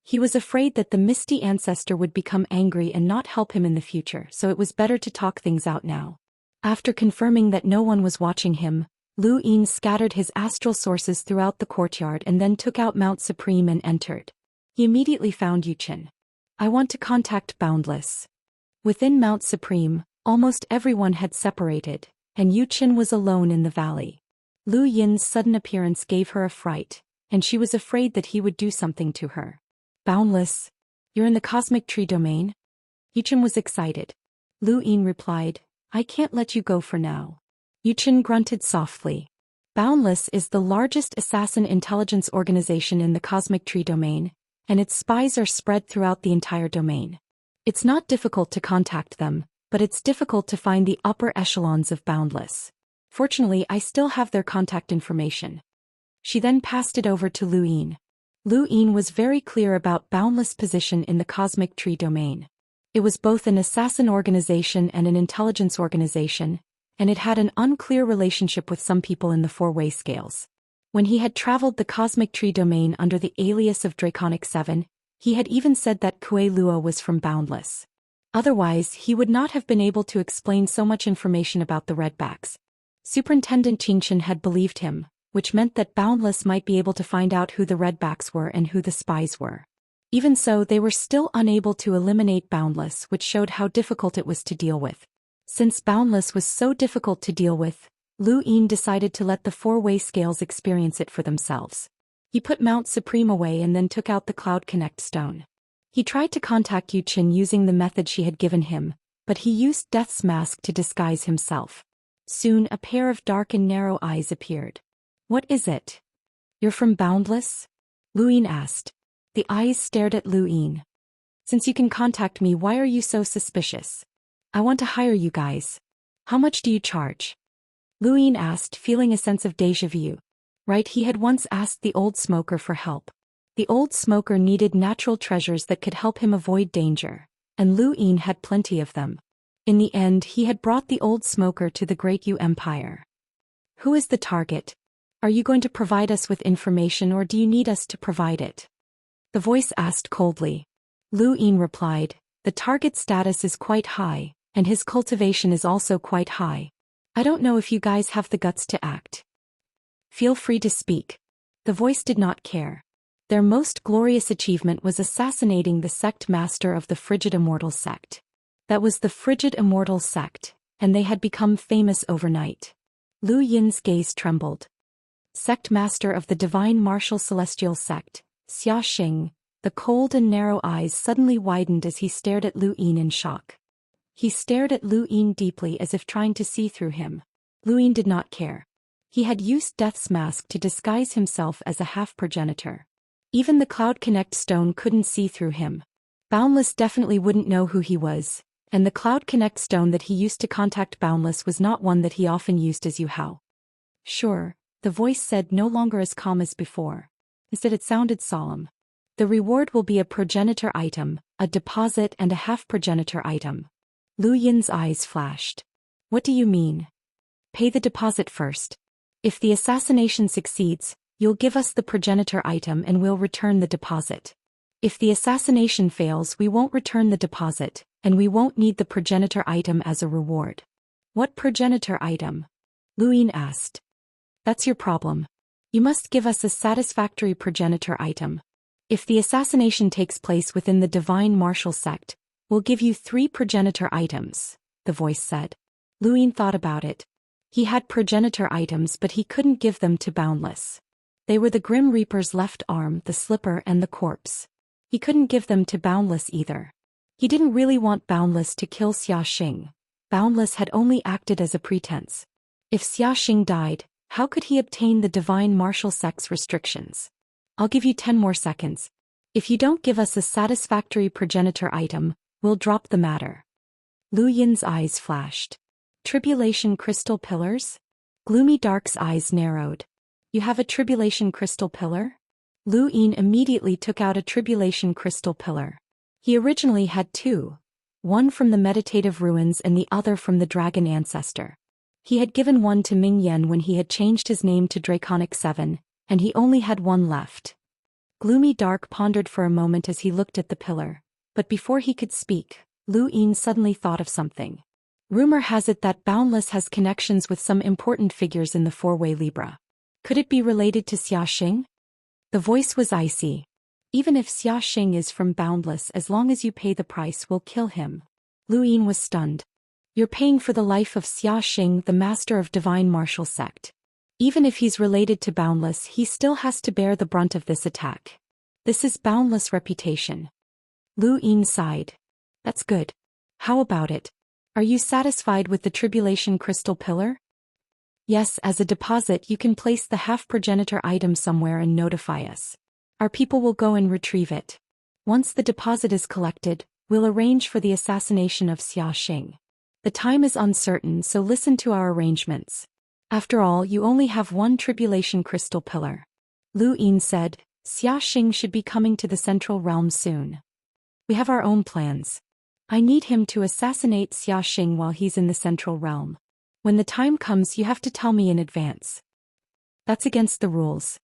Speaker 1: He was afraid that the misty ancestor would become angry and not help him in the future, so it was better to talk things out now. After confirming that no one was watching him, Lu Yin scattered his astral sources throughout the courtyard and then took out Mount Supreme and entered. He immediately found Yuchen. I want to contact Boundless. Within Mount Supreme, almost everyone had separated, and Yuchen was alone in the valley. Lu Yin's sudden appearance gave her a fright, and she was afraid that he would do something to her. Boundless, you're in the cosmic tree domain? Yuchen was excited. Lu Yin replied, I can't let you go for now. Yuchen grunted softly. Boundless is the largest assassin intelligence organization in the cosmic tree domain, and its spies are spread throughout the entire domain. It's not difficult to contact them, but it's difficult to find the upper echelons of Boundless. Fortunately, I still have their contact information. She then passed it over to Lu Yin. Lu Yin was very clear about Boundless' position in the cosmic tree domain. It was both an assassin organization and an intelligence organization, and it had an unclear relationship with some people in the four-way scales. When he had traveled the cosmic tree domain under the alias of Draconic 7, he had even said that Kuei Lua was from Boundless. Otherwise, he would not have been able to explain so much information about the Redbacks. Superintendent Xianxia had believed him, which meant that Boundless might be able to find out who the Redbacks were and who the spies were. Even so, they were still unable to eliminate Boundless, which showed how difficult it was to deal with. Since Boundless was so difficult to deal with, Lu Yin decided to let the four-way scales experience it for themselves. He put Mount Supreme away and then took out the Cloud Connect stone. He tried to contact Yuchen using the method she had given him, but he used Death's mask to disguise himself. Soon a pair of dark and narrow eyes appeared. What is it? You're from Boundless? Lu Yin asked. The eyes stared at Lu Yin. Since you can contact me, why are you so suspicious? I want to hire you guys. How much do you charge? Lu Yin asked, feeling a sense of déjà vu. Right, he had once asked the old smoker for help. The old smoker needed natural treasures that could help him avoid danger, and Lu Yin had plenty of them. In the end, he had brought the old smoker to the Great Yu Empire. Who is the target? Are you going to provide us with information or do you need us to provide it? The voice asked coldly. Lu Yin replied, the target status is quite high, and his cultivation is also quite high. I don't know if you guys have the guts to act. Feel free to speak. The voice did not care. Their most glorious achievement was assassinating the sect master of the Frigid Immortal sect. That was the Frigid Immortal sect, and they had become famous overnight. Lu Yin's gaze trembled. Sect master of the Divine Martial Celestial sect, Xianxia, the cold and narrow eyes suddenly widened as he stared at Lu Yin in shock. He stared at Lu Yin deeply as if trying to see through him. Lu Yin did not care. He had used Death's mask to disguise himself as a half-progenitor. Even the Cloud Connect stone couldn't see through him. Boundless definitely wouldn't know who he was, and the Cloud Connect stone that he used to contact Boundless was not one that he often used as Yuhao. Sure, the voice said, no longer as calm as before. Instead it sounded solemn. The reward will be a progenitor item, a deposit and a half-progenitor item. Lu Yin's eyes flashed. What do you mean? Pay the deposit first. If the assassination succeeds, you'll give us the progenitor item and we'll return the deposit. If the assassination fails, we won't return the deposit, and we won't need the progenitor item as a reward. What progenitor item? Lu Yin asked. That's your problem. You must give us a satisfactory progenitor item. If the assassination takes place within the Divine Martial sect, we'll give you 3 progenitor items, the voice said. Lu Yin thought about it. He had progenitor items but he couldn't give them to Boundless. They were the Grim Reaper's left arm, the slipper and the corpse. He couldn't give them to Boundless either. He didn't really want Boundless to kill Xianxia. Boundless had only acted as a pretense. If Xianxia died, how could he obtain the Divine Martial sect's restrictions? I'll give you 10 more seconds. If you don't give us a satisfactory progenitor item, we'll drop the matter. Lu Yin's eyes flashed. Tribulation crystal pillars? Gloomy Dark's eyes narrowed. You have a tribulation crystal pillar? Lu Yin immediately took out a tribulation crystal pillar. He originally had 2. One from the meditative ruins and the other from the dragon ancestor. He had given one to Ming Yen when he had changed his name to Draconic 7, and he only had one left. Gloomy Dark pondered for a moment as he looked at the pillar, but before he could speak, Lu Yin suddenly thought of something. Rumor has it that Boundless has connections with some important figures in the four-way Libra. Could it be related to Xiaxing? The voice was icy. Even if Xiaxing is from Boundless, as long as you pay the price, we'll kill him. Lu Yin was stunned. You're paying for the life of Xiaxing, the master of divine martial sect. Even if he's related to Boundless, he still has to bear the brunt of this attack. This is Boundless' reputation. Lu Yin sighed. That's good. How about it? Are you satisfied with the Tribulation Crystal Pillar? Yes, as a deposit you can place the half-progenitor item somewhere and notify us. Our people will go and retrieve it. Once the deposit is collected, we'll arrange for the assassination of Xiaxing. The time is uncertain, so listen to our arrangements. After all, you only have one Tribulation Crystal Pillar. Lu Yin said, Xiaxing should be coming to the Central Realm soon. We have our own plans. I need him to assassinate Xiaxing while he's in the Central Realm. When the time comes, you have to tell me in advance. That's against the rules.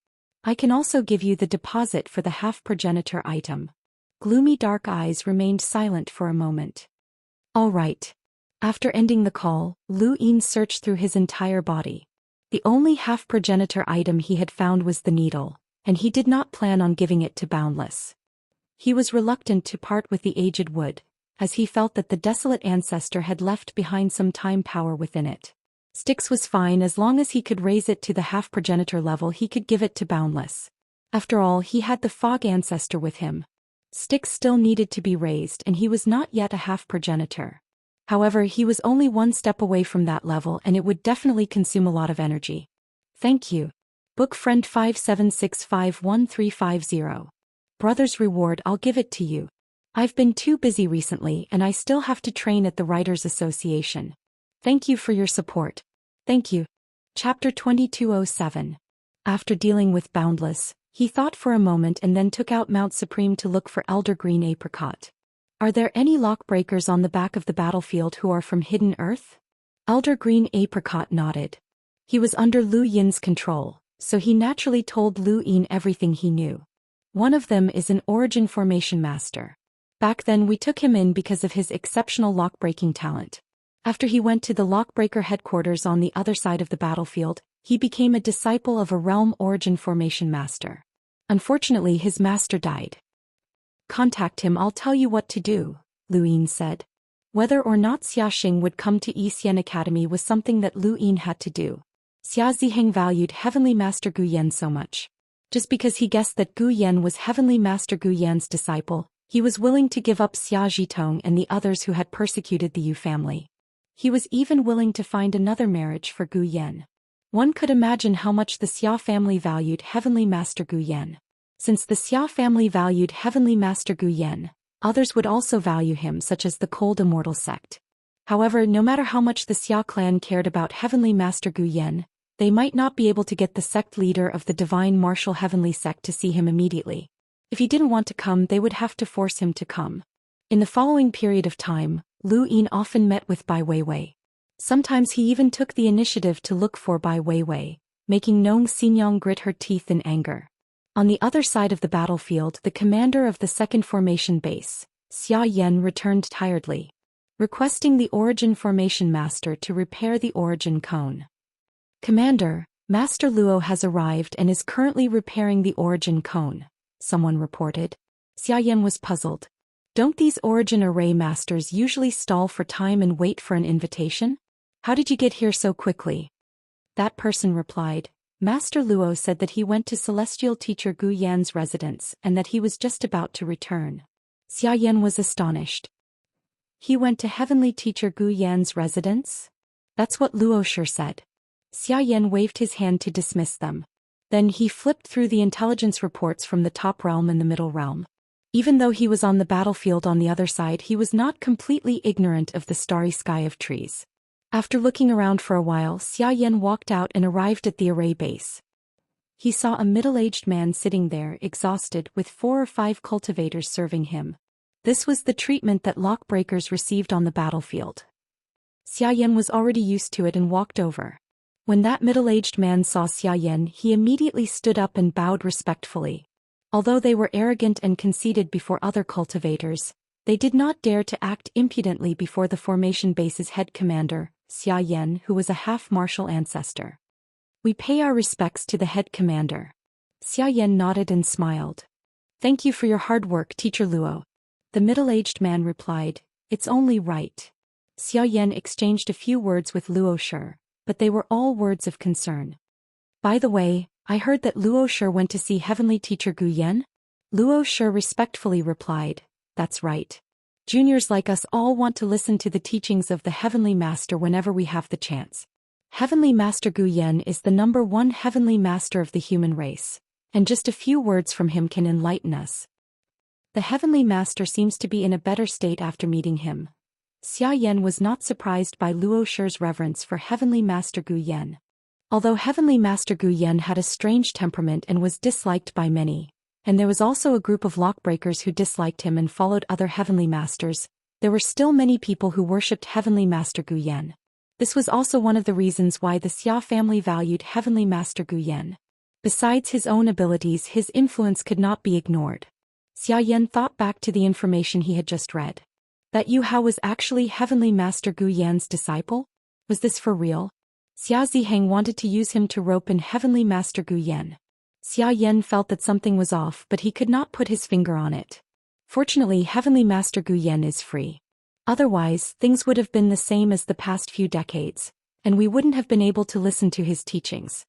Speaker 1: I can also give you the deposit for the half-progenitor item. Gloomy Dark eyes remained silent for a moment. All right. After ending the call, Lu Yin searched through his entire body. The only half-progenitor item he had found was the needle, and he did not plan on giving it to Boundless. He was reluctant to part with the aged wood, as he felt that the desolate ancestor had left behind some time power within it. Styx was fine as long as he could raise it to the half-progenitor level. He could give it to Boundless. After all, he had the fog ancestor with him. Styx still needed to be raised, and he was not yet a half-progenitor. However, he was only one step away from that level, and it would definitely consume a lot of energy. Thank you. Book Friend 57651350. Brother's reward, I'll give it to you. I've been too busy recently and I still have to train at the Writers Association. Thank you for your support. Thank you. Chapter 2207. After dealing with Boundless, he thought for a moment and then took out Mount Supreme to look for Elder Green Apricot. Are there any lockbreakers on the back of the battlefield who are from Hidden Earth? Elder Green Apricot nodded. He was under Lu Yin's control, so he naturally told Lu Yin everything he knew. One of them is an Origin Formation Master. Back then we took him in because of his exceptional lockbreaking talent. After he went to the lockbreaker headquarters on the other side of the battlefield, he became a disciple of a Realm Origin Formation Master. Unfortunately, his master died. Contact him, I'll tell you what to do, Lu Yin said. Whether or not Xiaxing would come to Xian Academy was something that Lu Yin had to do. Xia Ziheng valued Heavenly Master Gu Yan so much. Just because he guessed that Gu Yan was Heavenly Master Gu Yan's disciple, he was willing to give up Xia Zhitong and the others who had persecuted the Yu family. He was even willing to find another marriage for Gu Yan. One could imagine how much the Xia family valued Heavenly Master Gu Yan. Since the Xia family valued Heavenly Master Gu Yan, others would also value him, such as the Cold Immortal sect. However, no matter how much the Xia clan cared about Heavenly Master Gu Yan, they might not be able to get the sect leader of the Divine Martial Heavenly sect to see him immediately. If he didn't want to come, they would have to force him to come. In the following period of time, Lu Yin often met with Bai Weiwei. Sometimes he even took the initiative to look for Bai Weiwei, making Nong Xinyang grit her teeth in anger. On the other side of the battlefield, the commander of the second formation base, Xia Yan, returned tiredly, requesting the Origin Formation Master to repair the Origin Cone. Commander, Master Luo has arrived and is currently repairing the Origin Cone, someone reported. Xia Yan was puzzled. Don't these Origin Array Masters usually stall for time and wait for an invitation? How did you get here so quickly? That person replied. Master Luo said that he went to Celestial Teacher Gu Yan's residence and that he was just about to return. Xia Yan was astonished. He went to Heavenly Teacher Gu Yan's residence? That's what Luo sure said. Xia Yan waved his hand to dismiss them. Then he flipped through the intelligence reports from the top realm and the middle realm. Even though he was on the battlefield on the other side, he was not completely ignorant of the starry sky of trees. After looking around for a while, Xia Yan walked out and arrived at the array base. He saw a middle-aged man sitting there, exhausted, with 4 or 5 cultivators serving him. This was the treatment that lockbreakers received on the battlefield. Xia Yan was already used to it and walked over. When that middle-aged man saw Xia Yan, he immediately stood up and bowed respectfully. Although they were arrogant and conceited before other cultivators, they did not dare to act impudently before the formation base's head commander, Zhou Xian, who was a half-martial ancestor. We pay our respects to the head commander. Zhou Xian nodded and smiled. Thank you for your hard work, Teacher Luo. The middle-aged man replied, it's only right. Zhou Xian exchanged a few words with Luo Shi, but they were all words of concern. By the way, I heard that Luo Shi went to see Heavenly Teacher Gu Yan? Luo Shi respectfully replied, that's right. Juniors like us all want to listen to the teachings of the Heavenly Master whenever we have the chance. Heavenly Master Gu Yan is the #1 Heavenly Master of the human race, and just a few words from him can enlighten us. The Heavenly Master seems to be in a better state after meeting him. Zhou Xian was not surprised by Luo Shi's reverence for Heavenly Master Gu Yan. Although Heavenly Master Gu Yan had a strange temperament and was disliked by many, and there was also a group of lockbreakers who disliked him and followed other Heavenly Masters, there were still many people who worshipped Heavenly Master Gu Yan. This was also one of the reasons why the Xia family valued Heavenly Master Gu Yan. Besides his own abilities, his influence could not be ignored. Zhou Xian thought back to the information he had just read. That Yu Hao was actually Heavenly Master Gu Yan's disciple? Was this for real? Xia Ziheng wanted to use him to rope in Heavenly Master Gu Yan. Zhou Xian felt that something was off, but he could not put his finger on it. Fortunately, Heavenly Master Gu Yan is free. Otherwise, things would have been the same as the past few decades, and we wouldn't have been able to listen to his teachings.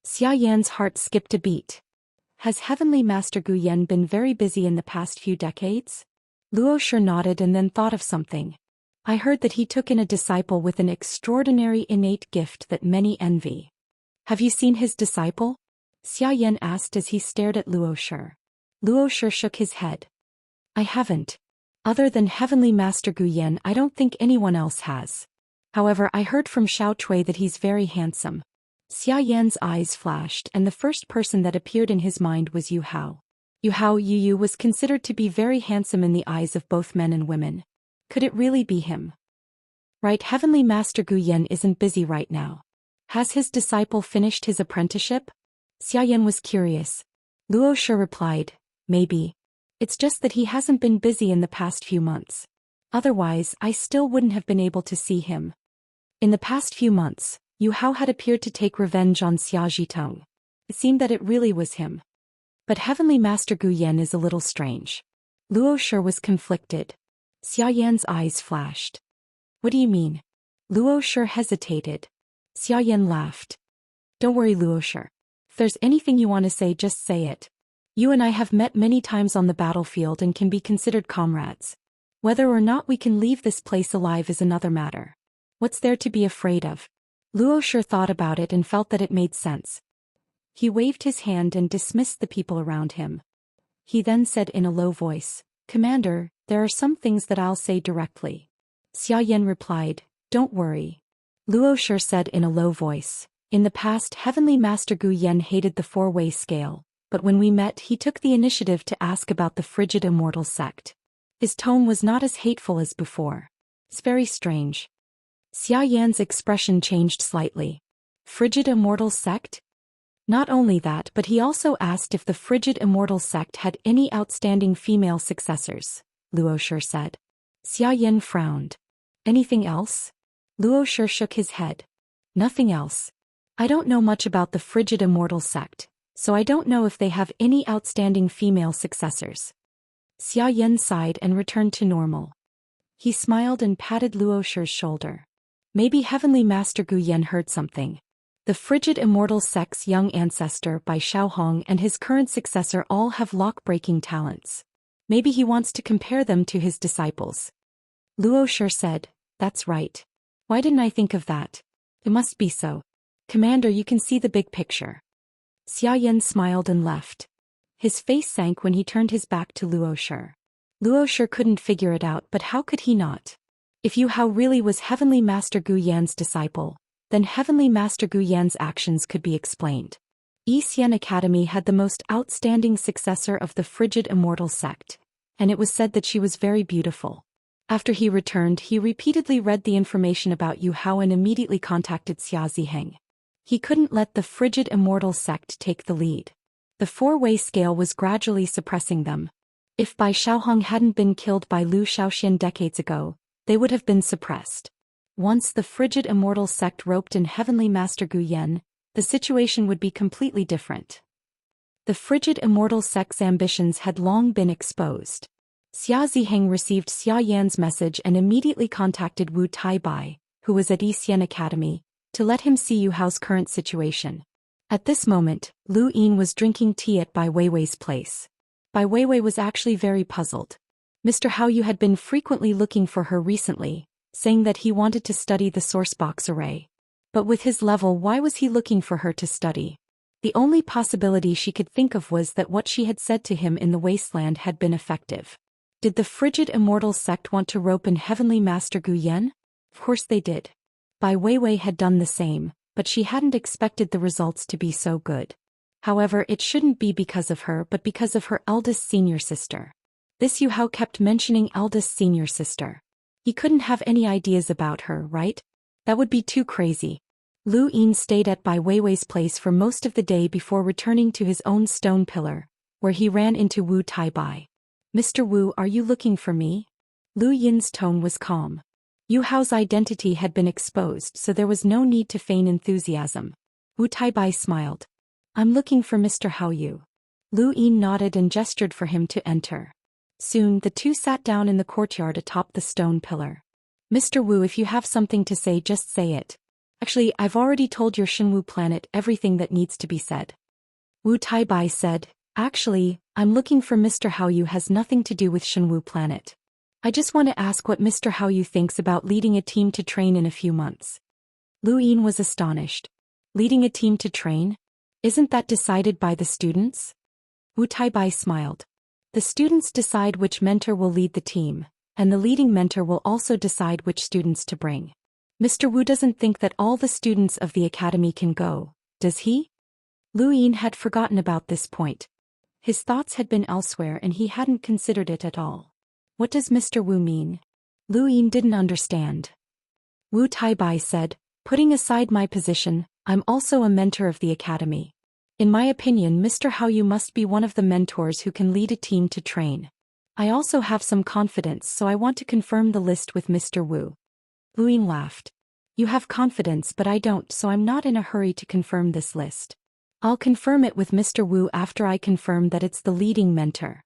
Speaker 1: Zhou Yan's heart skipped a beat. Has Heavenly Master Gu Yan been very busy in the past few decades? Luo Shi nodded and then thought of something. I heard that he took in a disciple with an extraordinary innate gift that many envy. Have you seen his disciple? Zhou Xian asked as he stared at Luo Shi. Luo Shi shook his head. I haven't. Other than Heavenly Master Gu Yan, I don't think anyone else has. However, I heard from Xiao Cui that he's very handsome. Zhou Yan's eyes flashed, and the first person that appeared in his mind was Yu Hao. Yu Hao Yu was considered to be very handsome in the eyes of both men and women. Could it really be him? Right, Heavenly Master Gu Yan isn't busy right now. Has his disciple finished his apprenticeship? Zhou Xian was curious. Luo Shi replied, maybe. It's just that he hasn't been busy in the past few months. Otherwise, I still wouldn't have been able to see him. In the past few months, Yu Hao had appeared to take revenge on Xia Zhitong. It seemed that it really was him. But Heavenly Master Gu Yan is a little strange. Luo Shi was conflicted. Zhou Yan's eyes flashed. What do you mean? Luo Shi hesitated. Zhou Yan laughed. Don't worry, Luo Shi. If there's anything you want to say, just say it. You and I have met many times on the battlefield and can be considered comrades. Whether or not we can leave this place alive is another matter. What's there to be afraid of? Luo Shi thought about it and felt that it made sense. He waved his hand and dismissed the people around him. He then said in a low voice, Commander, there are some things that I'll say directly. Zhou Xian replied, don't worry. Luo Shi said in a low voice, in the past Heavenly Master Gu Yan hated the four-way scale, but when we met he took the initiative to ask about the frigid Immortal sect. His tone was not as hateful as before. It's very strange. Zhou Yan's expression changed slightly. Frigid Immortal sect? Not only that, but he also asked if the frigid Immortal sect had any outstanding female successors, Luo Shi said. Zhou Yan frowned. Anything else? Luo Shi shook his head. Nothing else. I don't know much about the frigid Immortal sect, so I don't know if they have any outstanding female successors. Zhou Yan sighed and returned to normal. He smiled and patted Luo Shi's shoulder. Maybe Heavenly Master Gu Yan heard something. The frigid Immortal sect's young ancestor Bai Xiaohong and his current successor all have lock-breaking talents. Maybe he wants to compare them to his disciples. Luo Shi said, that's right. Why didn't I think of that? It must be so. Commander, you can see the big picture. Zhou Yan smiled and left. His face sank when he turned his back to Luo Shi. Luo Shi couldn't figure it out, but how could he not? If Yu Hao really was Heavenly Master Gu Yan's disciple, then Heavenly Master Gu Yan's actions could be explained. Xian Academy had the most outstanding successor of the frigid Immortal sect, and it was said that she was very beautiful. After he returned, he repeatedly read the information about Yu Hao and immediately contacted Xia Ziheng. He couldn't let the frigid Immortal sect take the lead. The four-way scale was gradually suppressing them. If Bai Xiaohong hadn't been killed by Zhou Xian decades ago, they would have been suppressed. Once the frigid immortal sect roped in Heavenly Master Gu Yan, the situation would be completely different. The frigid immortal sect's ambitions had long been exposed. Xia Ziheng received Xia Yan's message and immediately contacted Wu Taibai, who was at Xian Academy, to let him see Yu Hao's current situation. At this moment, Lu Yin was drinking tea at Bai Weiwei's place. Bai Weiwei was actually very puzzled. Mr. Hao Yu had been frequently looking for her recently, saying that he wanted to study the sourcebox array. But with his level, why was he looking for her to study? The only possibility she could think of was that what she had said to him in the wasteland had been effective. Did the frigid immortal sect want to rope in Heavenly Master Gu Yan? Of course they did. Bai Weiwei had done the same, but she hadn't expected the results to be so good. However, it shouldn't be because of her but because of her eldest senior sister. This Yu Hao kept mentioning eldest senior sister. He couldn't have any ideas about her, right? That would be too crazy. Lu Yin stayed at Bai Weiwei's place for most of the day before returning to his own stone pillar, where he ran into Wu Taibai. Mr. Wu, are you looking for me? Lu Yin's tone was calm. Yu Hao's identity had been exposed, so there was no need to feign enthusiasm. Wu Taibai smiled. I'm looking for Mr. Hao Yu. Lu Yin nodded and gestured for him to enter. Soon, the two sat down in the courtyard atop the stone pillar. Mr. Wu, if you have something to say, just say it. Actually, I've already told your Shenwu planet everything that needs to be said. Wu Taibai said, actually, I'm looking for Mr. Hao Yu has nothing to do with Shenwu planet. I just want to ask what Mr. Hao Yu thinks about leading a team to train in a few months. Lu Yin was astonished. Leading a team to train? Isn't that decided by the students? Wu Taibai smiled. The students decide which mentor will lead the team, and the leading mentor will also decide which students to bring. Mr. Wu doesn't think that all the students of the academy can go, does he? Lu Yin had forgotten about this point. His thoughts had been elsewhere and he hadn't considered it at all. What does Mr. Wu mean? Lu Yin didn't understand. Wu Taibai said, putting aside my position, I'm also a mentor of the academy. In my opinion, Mr. Hao Yu must be one of the mentors who can lead a team to train. I also have some confidence, so I want to confirm the list with Mr. Wu. Lu Yin laughed. You have confidence, but I don't, so I'm not in a hurry to confirm this list. I'll confirm it with Mr. Wu after I confirm that it's the leading mentor.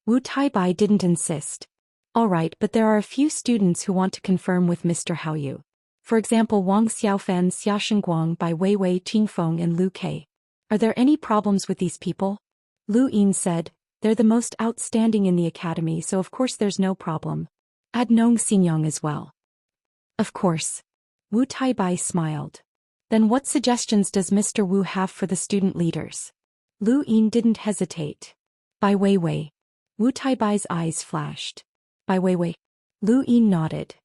Speaker 1: Wu Taibai didn't insist. Alright, but there are a few students who want to confirm with Mr. Hao Yu. For example, Wang Xiaofan, Xia Shengguang, Bai Weiwei, Qingfeng and Lu Kei. Are there any problems with these people? Lu Yin said, they're the most outstanding in the academy, so of course there's no problem. Add Nong Xinyang as well. Of course. Wu Taibai smiled. Then what suggestions does Mr. Wu have for the student leaders? Lu Yin didn't hesitate. Bai Weiwei. Wu Taibai's eyes flashed. Bai Weiwei. Lu Yin nodded.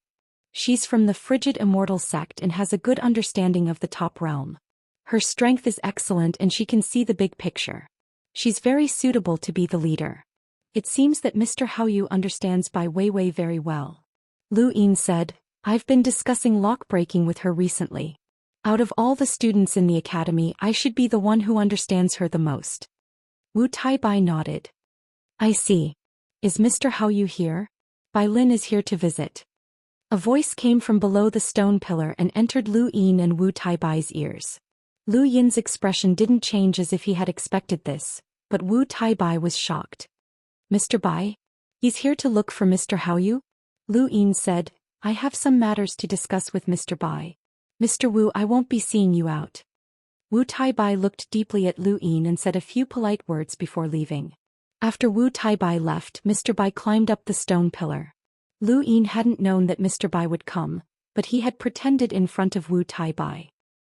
Speaker 1: She's from the frigid immortal sect and has a good understanding of the top realm. Her strength is excellent and she can see the big picture. She's very suitable to be the leader. It seems that Mr. Hao Yu understands Bai Weiwei very well. Lu Yin said, I've been discussing lock-breaking with her recently. Out of all the students in the academy, I should be the one who understands her the most. Wu Taibai nodded. I see. Is Mr. Hao Yu here? Bai Lin is here to visit. A voice came from below the stone pillar and entered Lu Yin and Wu Taibai's ears. Lu Yin's expression didn't change as if he had expected this, but Wu Taibai was shocked. Mr. Bai? He's here to look for Mr. Hao Yu? Lu Yin said, I have some matters to discuss with Mr. Bai. Mr. Wu, I won't be seeing you out. Wu Taibai looked deeply at Lu Yin and said a few polite words before leaving. After Wu Taibai left, Mr. Bai climbed up the stone pillar. Lu Yin hadn't known that Mr. Bai would come, but he had pretended in front of Wu Taibai.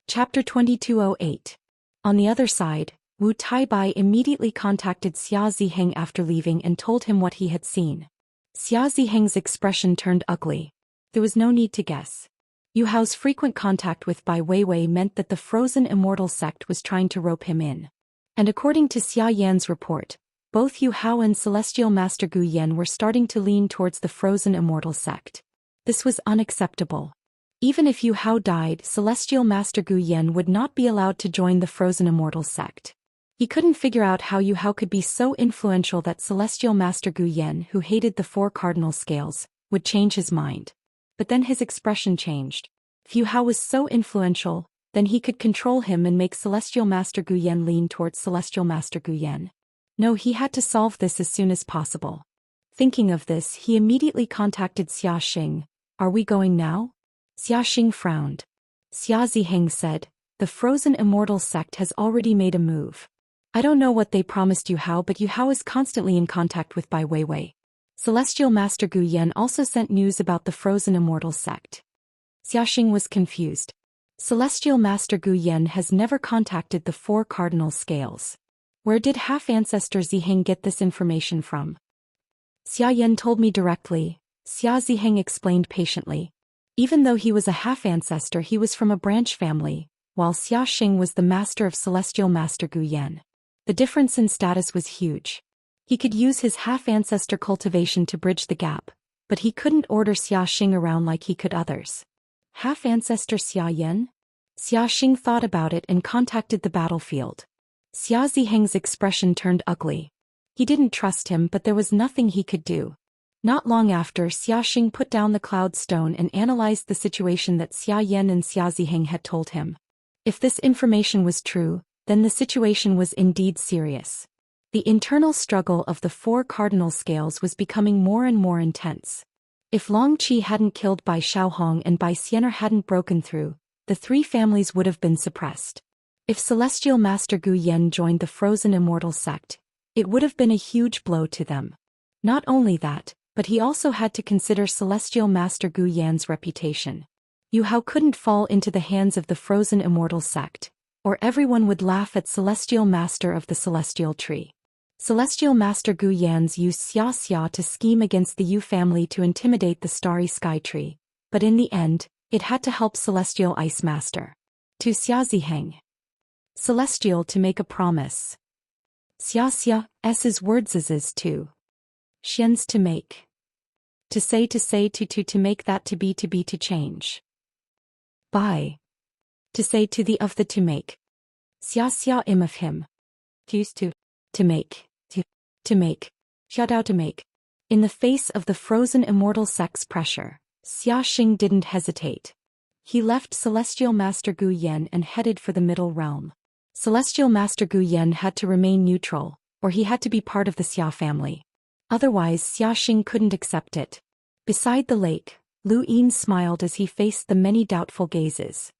Speaker 1: Chapter 2208. On the other side, Wu Taibai immediately contacted Xia Ziheng after leaving and told him what he had seen. Xia Ziheng's expression turned ugly. There was no need to guess. Yu Hao's frequent contact with Bai Weiwei meant that the frozen immortal sect was trying to rope him in. And according to Xia Yan's report, both Yu Hao and Celestial Master Gu Yan were starting to lean towards the frozen immortal sect. This was unacceptable. Even if Yu Hao died, Celestial Master Gu Yan would not be allowed to join the frozen immortal sect. He couldn't figure out how Yu Hao could be so influential that Celestial Master Gu Yan, who hated the 4 cardinal scales, would change his mind. But then his expression changed. If Yu Hao was so influential, then he could control him and make Celestial Master Gu Yan lean towards Celestial Master Gu Yan. No, he had to solve this as soon as possible. Thinking of this, he immediately contacted Xia Xing. Are we going now? Xia Xing frowned. Xia Ziheng said, the frozen immortal sect has already made a move. I don't know what they promised Yu Hao, but Yu Hao is constantly in contact with Bai Weiwei. Celestial Master Gu Yan also sent news about the frozen immortal sect. Xia Xing was confused. Celestial Master Gu Yan has never contacted the 4 cardinal scales. Where did half-ancestor Ziheng get this information from? Xia Yan told me directly, Xia Ziheng explained patiently. Even though he was a half-ancestor, he was from a branch family, while Xia Xing was the master of Celestial Master Gu Yan. The difference in status was huge. He could use his half-ancestor cultivation to bridge the gap, but he couldn't order Xia Xing around like he could others. Half-ancestor Xia Yan? Xia Xing thought about it and contacted the battlefield. Xia Ziheng's expression turned ugly. He didn't trust him, but there was nothing he could do. Not long after, Xia Xing put down the cloud stone and analyzed the situation that Xia Yan and Xia Ziheng had told him. If this information was true, then the situation was indeed serious. The internal struggle of the 4 cardinal scales was becoming more and more intense. If Long Qi hadn't killed Bai Xiaohong and Bai Xianer hadn't broken through, the 3 families would have been suppressed. If Celestial Master Gu Yan joined the frozen immortal sect, it would have been a huge blow to them. Not only that, but he also had to consider Celestial Master Gu Yan's reputation. Yu Hao couldn't fall into the hands of the frozen immortal sect, or everyone would laugh at Celestial Master of the Celestial Tree. Celestial Master Gu Yan's used Xianxia to scheme against the Yu family to intimidate the Starry Sky Tree, but in the end, it had to help Celestial Ice Master. To Xia Ziheng. Celestial to make a promise. Xiaxia's words is to. Xian's to make. To say to make that to be to change. By. To say to the of the to make. Xiaxia im of him. To make. To make. Xiadao to make. In the face of the frozen immortal sect's pressure, Xia Xing didn't hesitate. He left Celestial Master Gu Yan and headed for the Middle Realm. Celestial Master Gu Yan had to remain neutral, or he had to be part of the Xia family. Otherwise, Xia Xing couldn't accept it. Beside the lake, Lu Yin smiled as he faced the many doubtful gazes.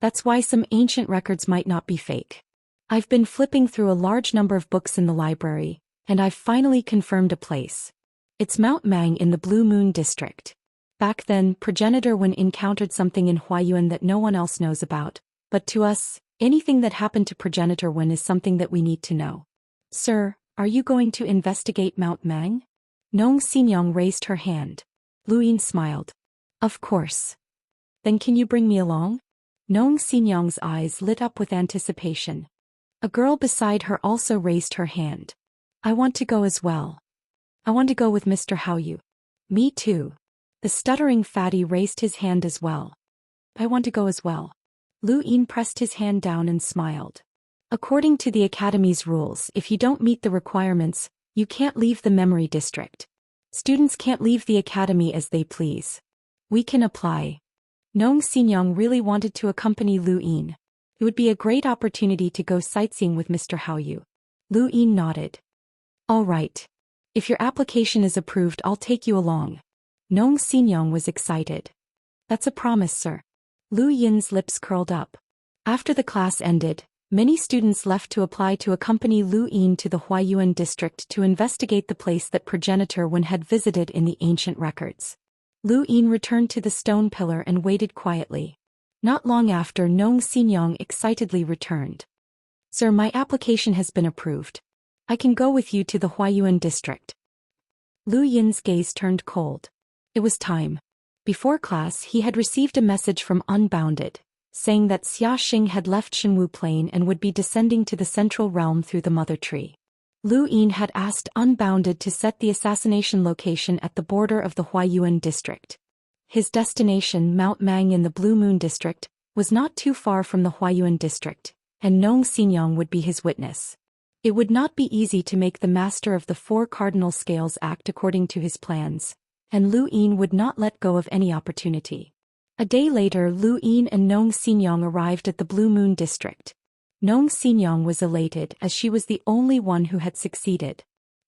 Speaker 1: That's why some ancient records might not be fake. I've been flipping through a large number of books in the library, and I've finally confirmed a place. It's Mount Mang in the Blue Moon District. Back then, Progenitor Wen encountered something in Huayuan that no one else knows about, but to us, anything that happened to Progenitor Wen is something that we need to know. Sir, are you going to investigate Mount Mang? Nong Xinyang raised her hand. Lu Yin smiled. Of course. Then can you bring me along? Nong Xinyang's eyes lit up with anticipation. A girl beside her also raised her hand. I want to go as well. I want to go with Mr. Haoyu. Me too. The stuttering fatty raised his hand as well. I want to go as well. Lu Yin pressed his hand down and smiled. According to the Academy's rules, if you don't meet the requirements, you can't leave the memory district. Students can't leave the Academy as they please. We can apply. Nong Xinyang really wanted to accompany Lu Yin. It would be a great opportunity to go sightseeing with Mr. Haoyu. Lu Yin nodded. All right. If your application is approved, I'll take you along. Nong Xinyang was excited. That's a promise, sir. Lu Yin's lips curled up. After the class ended, many students left to apply to accompany Lu Yin to the Huayuan district to investigate the place that Progenitor Wen had visited in the ancient records. Lu Yin returned to the stone pillar and waited quietly. Not long after, Nong Xinyang excitedly returned. Sir, my application has been approved. I can go with you to the Huayuan district. Lu Yin's gaze turned cold. It was time. Before class, he had received a message from Unbounded, saying that Xia Xing had left Shenwu Plain and would be descending to the Central Realm through the Mother Tree. Lu Yin had asked Unbounded to set the assassination location at the border of the Huayuan district. His destination, Mount Mang in the Blue Moon district, was not too far from the Huayuan district, and Nong Xinyang would be his witness. It would not be easy to make the master of the four cardinal scales act according to his plans, and Lu Yin would not let go of any opportunity. A day later, Lu Yin and Nong Xinyang arrived at the Blue Moon district. Nong Xinyang was elated as she was the only one who had succeeded.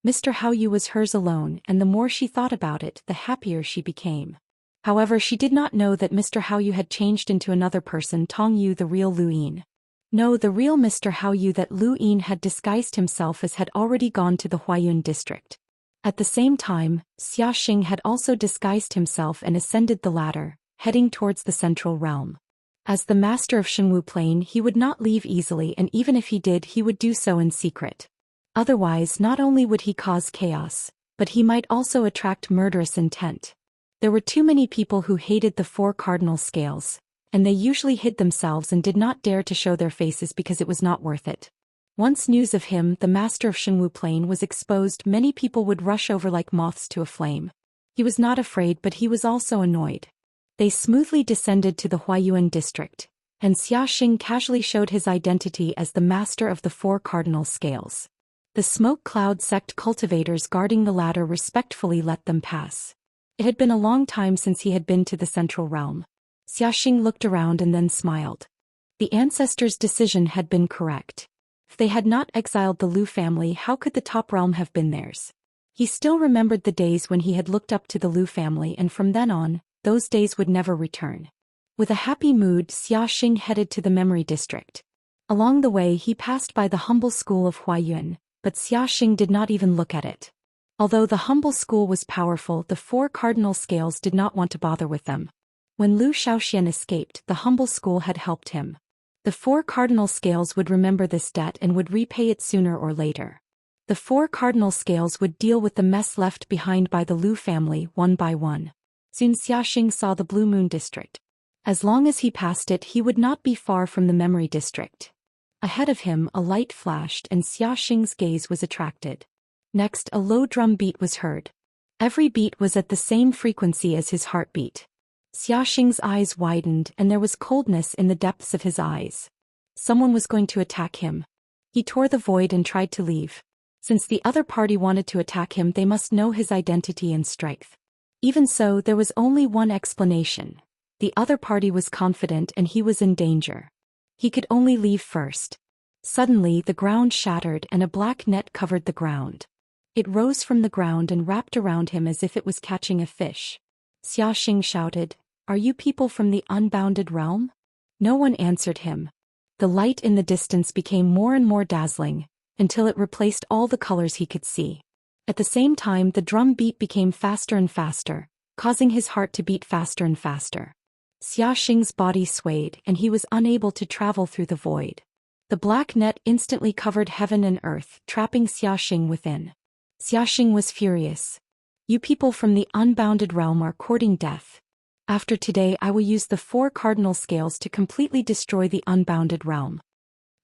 Speaker 1: Mr. Haoyu was hers alone, and the more she thought about it, the happier she became. However, she did not know that Mr. Haoyu had changed into another person, Tong Yu, the real Lu Yin. No, the real Mr. Haoyu that Lu Yin had disguised himself as had already gone to the Huayun district. At the same time, Xiaxing had also disguised himself and ascended the ladder, heading towards the central realm. As the master of Shenwu Plain, he would not leave easily, and even if he did, he would do so in secret. Otherwise, not only would he cause chaos, but he might also attract murderous intent. There were too many people who hated the four cardinal scales, and they usually hid themselves and did not dare to show their faces because it was not worth it. Once news of him, the master of Shenwu Plain, was exposed, many people would rush over like moths to a flame. He was not afraid, but he was also annoyed. They smoothly descended to the Huayuan district, and Xiaxing casually showed his identity as the master of the four cardinal scales. The smoke cloud sect cultivators guarding the ladder respectfully let them pass. It had been a long time since he had been to the central realm. Xiaxing looked around and then smiled. The ancestors' decision had been correct. If they had not exiled the Lu family, how could the top realm have been theirs? He still remembered the days when he had looked up to the Lu family, and from then on, those days would never return. With a happy mood, Xiaxing headed to the memory district. Along the way, he passed by the humble school of Huayun, but Xiaxing did not even look at it. Although the humble school was powerful, the four cardinal scales did not want to bother with them. When Zhou Xian escaped, the humble school had helped him. The four cardinal scales would remember this debt and would repay it sooner or later. The four cardinal scales would deal with the mess left behind by the Lu family one by one. Soon Xiaxing saw the Blue Moon district. As long as he passed it, he would not be far from the memory district. Ahead of him, a light flashed and Xiaxing's gaze was attracted. Next, a low drum beat was heard. Every beat was at the same frequency as his heartbeat. Xiaxing's eyes widened and there was coldness in the depths of his eyes. Someone was going to attack him. He tore the void and tried to leave. Since the other party wanted to attack him, they must know his identity and strength. Even so, there was only one explanation. The other party was confident and he was in danger. He could only leave first. Suddenly, the ground shattered and a black net covered the ground. It rose from the ground and wrapped around him as if it was catching a fish. Xiaxing shouted, "Are you people from the unbounded realm?" No one answered him. The light in the distance became more and more dazzling, until it replaced all the colors he could see. At the same time, the drum beat became faster and faster, causing his heart to beat faster and faster. Xiaxing's body swayed and he was unable to travel through the void. The black net instantly covered heaven and earth, trapping Xiaxing within. Xiaxing was furious. "You people from the unbounded realm are courting death. After today I will use the four cardinal scales to completely destroy the unbounded realm."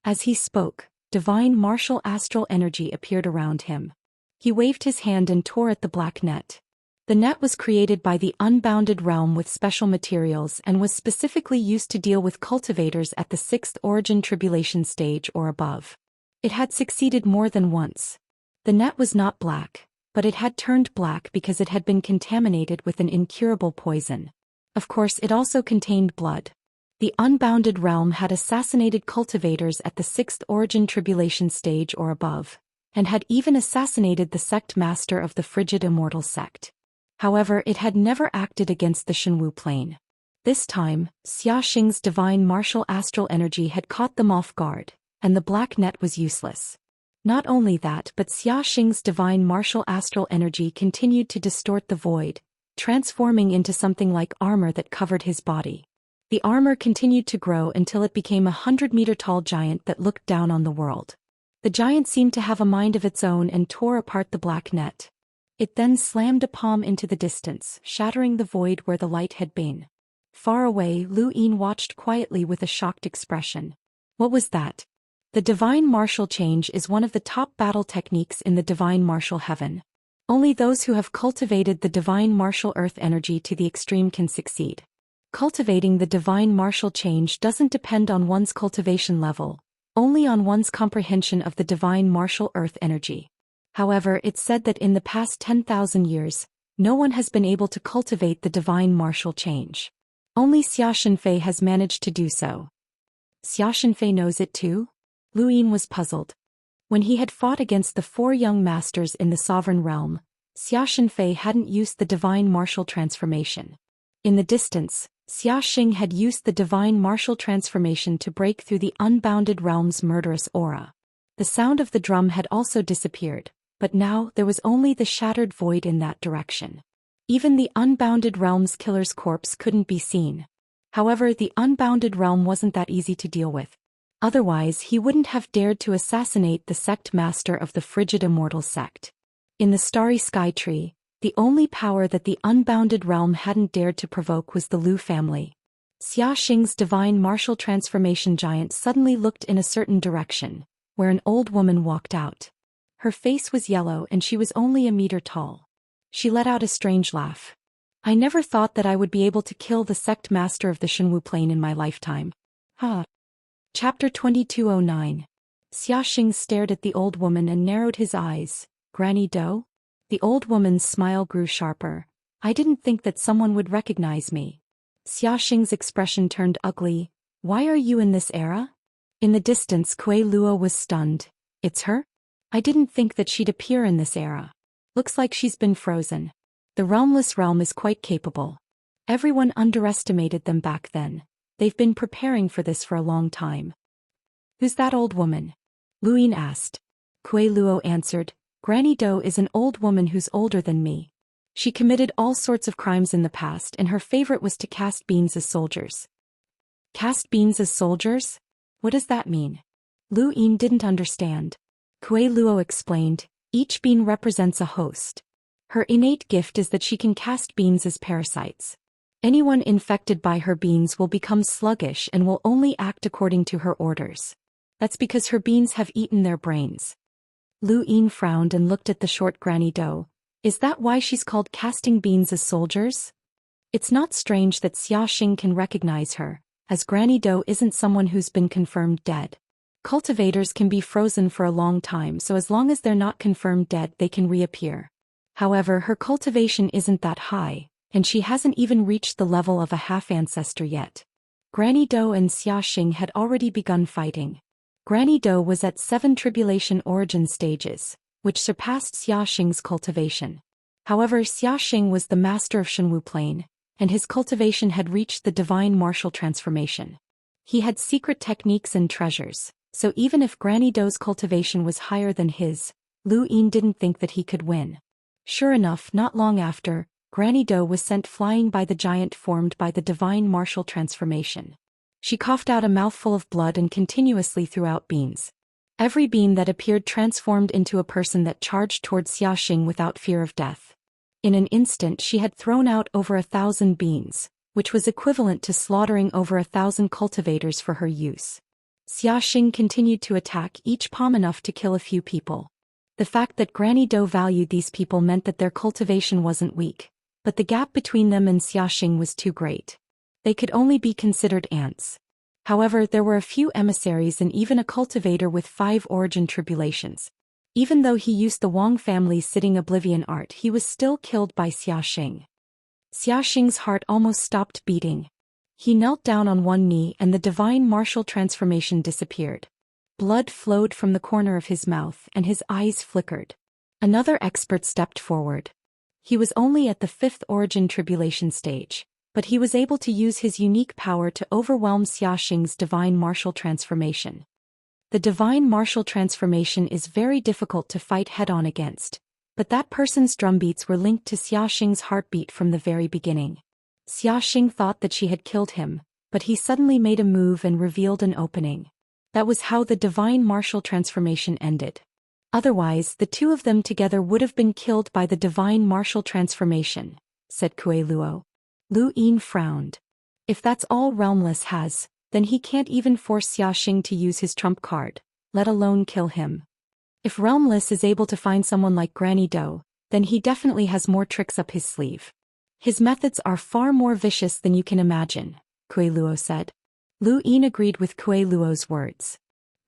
Speaker 1: As he spoke, divine martial astral energy appeared around him. He waved his hand and tore at the black net. The net was created by the unbounded realm with special materials and was specifically used to deal with cultivators at the sixth origin tribulation stage or above. It had succeeded more than once. The net was not black, but it had turned black because it had been contaminated with an incurable poison. Of course, it also contained blood. The unbounded realm had assassinated cultivators at the sixth origin tribulation stage or above, and had even assassinated the sect master of the frigid immortal sect. However, it had never acted against the Shenwu Plain. This time, Xiaxing's divine martial astral energy had caught them off guard, and the black net was useless. Not only that, but Xiaxing's divine martial astral energy continued to distort the void, transforming into something like armor that covered his body. The armor continued to grow until it became a 100-meter-tall giant that looked down on the world. The giant seemed to have a mind of its own and tore apart the black net. It then slammed a palm into the distance, shattering the void where the light had been. Far away, Lu Yin watched quietly with a shocked expression. What was that? The divine martial change is one of the top battle techniques in the divine martial heaven. Only those who have cultivated the divine martial earth energy to the extreme can succeed. Cultivating the divine martial change doesn't depend on one's cultivation level, only on one's comprehension of the divine martial earth energy. However, it's said that in the past 10,000 years, no one has been able to cultivate the divine martial change. Only Xianxia has managed to do so. Xianxia knows it too? Lu Yin was puzzled. When he had fought against the 4 young masters in the sovereign realm, Xianxia hadn't used the divine martial transformation. In the distance, Xiaxing had used the divine martial transformation to break through the unbounded realm's murderous aura. The sound of the drum had also disappeared, but now there was only the shattered void in that direction. Even the unbounded realm's killer's corpse couldn't be seen. However, the unbounded realm wasn't that easy to deal with. Otherwise, he wouldn't have dared to assassinate the sect master of the frigid immortal sect. In the starry sky tree, the only power that the unbounded realm hadn't dared to provoke was the Lu family. Xiaxing's divine martial transformation giant suddenly looked in a certain direction, where an old woman walked out. Her face was yellow and she was only a meter tall. She let out a strange laugh. I never thought that I would be able to kill the sect master of the Shenwu plane in my lifetime. Chapter 2209. Xiaxing stared at the old woman and narrowed his eyes. Granny Dou? The old woman's smile grew sharper. I didn't think that someone would recognize me. Xiaxing's expression turned ugly. Why are you in this era? In the distance, Kuei Luo was stunned. It's her? I didn't think that she'd appear in this era. Looks like she's been frozen. The realmless realm is quite capable. Everyone underestimated them back then. They've been preparing for this for a long time. Who's that old woman? Lu Yin asked. Kuei Luo answered. Granny Dou is an old woman who's older than me. She committed all sorts of crimes in the past and her favorite was to cast beans as soldiers. Cast beans as soldiers? What does that mean? Lu Yin didn't understand. Kuei Luo explained, each bean represents a host. Her innate gift is that she can cast beans as parasites. Anyone infected by her beans will become sluggish and will only act according to her orders. That's because her beans have eaten their brains. Lu Yin frowned and looked at the short Granny Dou. Is that why she's called casting beans as soldiers? It's not strange that Xiaxing can recognize her, as Granny Dou isn't someone who's been confirmed dead. Cultivators can be frozen for a long time, so as long as they're not confirmed dead they can reappear. However, her cultivation isn't that high, and she hasn't even reached the level of a half-ancestor yet. Granny Dou and Xiaxing had already begun fighting. Granny Dou was at 7 tribulation origin stages, which surpassed Xiaxing's cultivation. However, Xiaxing was the master of Shenwu plane, and his cultivation had reached the divine martial transformation. He had secret techniques and treasures, so even if Granny Dou's cultivation was higher than his, Lu Yin didn't think that he could win. Sure enough, not long after, Granny Dou was sent flying by the giant formed by the divine martial transformation. She coughed out a mouthful of blood and continuously threw out beans. Every bean that appeared transformed into a person that charged towards Xiaxing without fear of death. In an instant she had thrown out over 1,000 beans, which was equivalent to slaughtering over 1,000 cultivators for her use. Xiaxing continued to attack each palm enough to kill a few people. The fact that Granny Dou valued these people meant that their cultivation wasn't weak, but the gap between them and Xiaxing was too great. They could only be considered ants. However, there were a few emissaries and even a cultivator with 5 origin tribulations. Even though he used the Wang family's sitting oblivion art, he was still killed by Xiaxing. Xiaxing's heart almost stopped beating. He knelt down on one knee and the divine martial transformation disappeared. Blood flowed from the corner of his mouth and his eyes flickered. Another expert stepped forward. He was only at the 5th origin tribulation stage, but he was able to use his unique power to overwhelm Xiaxing's divine martial transformation. The divine martial transformation is very difficult to fight head-on against, but that person's drumbeats were linked to Xiaxing's heartbeat from the very beginning. Xiaxing thought that she had killed him, but he suddenly made a move and revealed an opening. That was how the divine martial transformation ended. Otherwise, the two of them together would have been killed by the divine martial transformation, said Kuei Luo. Lu Yin frowned. If that's all Realmless has, then he can't even force Xiaxing to use his trump card, let alone kill him. If Realmless is able to find someone like Granny Dou, then he definitely has more tricks up his sleeve. His methods are far more vicious than you can imagine, Kuei Luo said. Lu Yin agreed with Kuei Luo's words.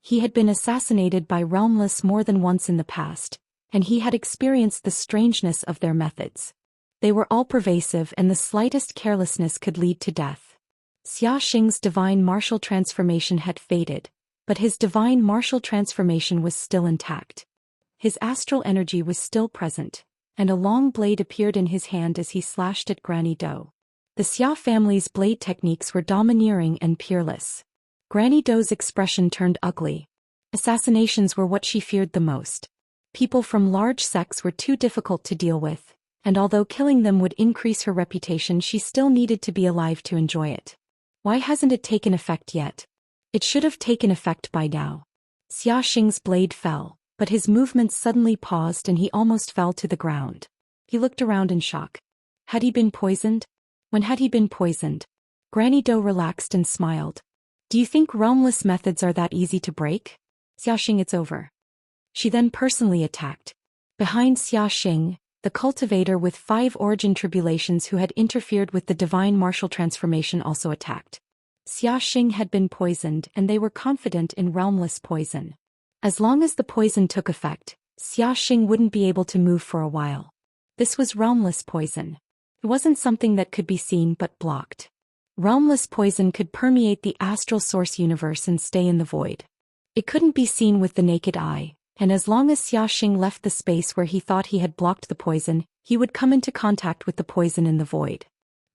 Speaker 1: He had been assassinated by Realmless more than once in the past, and he had experienced the strangeness of their methods. They were all pervasive, and the slightest carelessness could lead to death. Xiaxing's divine martial transformation had faded, but his divine martial transformation was still intact. His astral energy was still present, and a long blade appeared in his hand as he slashed at Granny Dou. The Xia family's blade techniques were domineering and peerless. Granny Dou's expression turned ugly. Assassinations were what she feared the most. People from large sects were too difficult to deal with, and although killing them would increase her reputation, she still needed to be alive to enjoy it. Why hasn't it taken effect yet? It should have taken effect by now. Xiaxing's blade fell, but his movements suddenly paused and he almost fell to the ground. He looked around in shock. Had he been poisoned? When had he been poisoned? Granny Dou relaxed and smiled. Do you think realmless methods are that easy to break? Xiaxing, it's over. She then personally attacked. Behind Xiaxing, the cultivator with 5 origin tribulations who had interfered with the divine martial transformation also attacked. Xiaxing had been poisoned and they were confident in realmless poison. As long as the poison took effect, Xiaxing wouldn't be able to move for a while. This was realmless poison. It wasn't something that could be seen but blocked. Realmless poison could permeate the astral source universe and stay in the void. It couldn't be seen with the naked eye, and as long as Xiaxing left the space where he thought he had blocked the poison, he would come into contact with the poison in the void.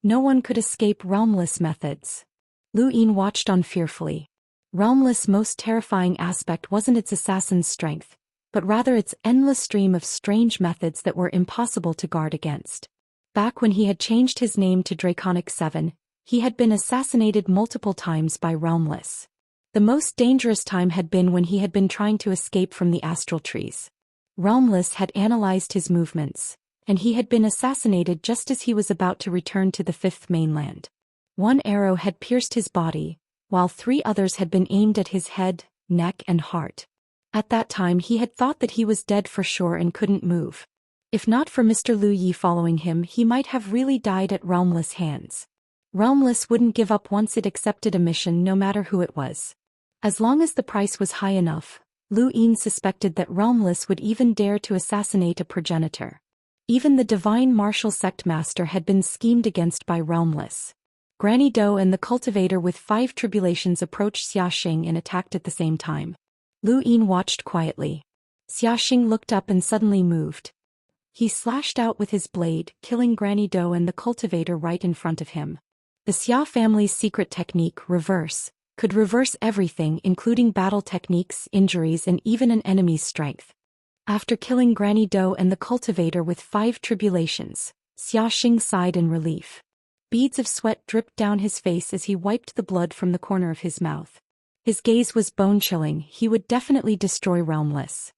Speaker 1: No one could escape realmless methods. Lu Yin watched on fearfully. Realmless' most terrifying aspect wasn't its assassin's strength, but rather its endless stream of strange methods that were impossible to guard against. Back when he had changed his name to Draconic 7, he had been assassinated multiple times by Realmless. The most dangerous time had been when he had been trying to escape from the astral trees. Realmless had analyzed his movements, and he had been assassinated just as he was about to return to the 5th mainland. 1 arrow had pierced his body, while 3 others had been aimed at his head, neck and heart. At that time he had thought that he was dead for sure and couldn't move. If not for Mr. Lu Yi following him, he might have really died at Realmless' hands. Realmless wouldn't give up once it accepted a mission, no matter who it was. As long as the price was high enough, Lu Yin suspected that Realmless would even dare to assassinate a progenitor. Even the divine martial sect master had been schemed against by Realmless. Granny Dou and the cultivator with 5 tribulations approached Xiaxing and attacked at the same time. Lu Yin watched quietly. Xiaxing looked up and suddenly moved. He slashed out with his blade, killing Granny Dou and the cultivator right in front of him. The Xia family's secret technique, Reverse, could reverse everything, including battle techniques, injuries and even an enemy's strength. After killing Granny Dou and the cultivator with 5 tribulations, Xiaxing sighed in relief. Beads of sweat dripped down his face as he wiped the blood from the corner of his mouth. His gaze was bone-chilling. He would definitely destroy Realmless.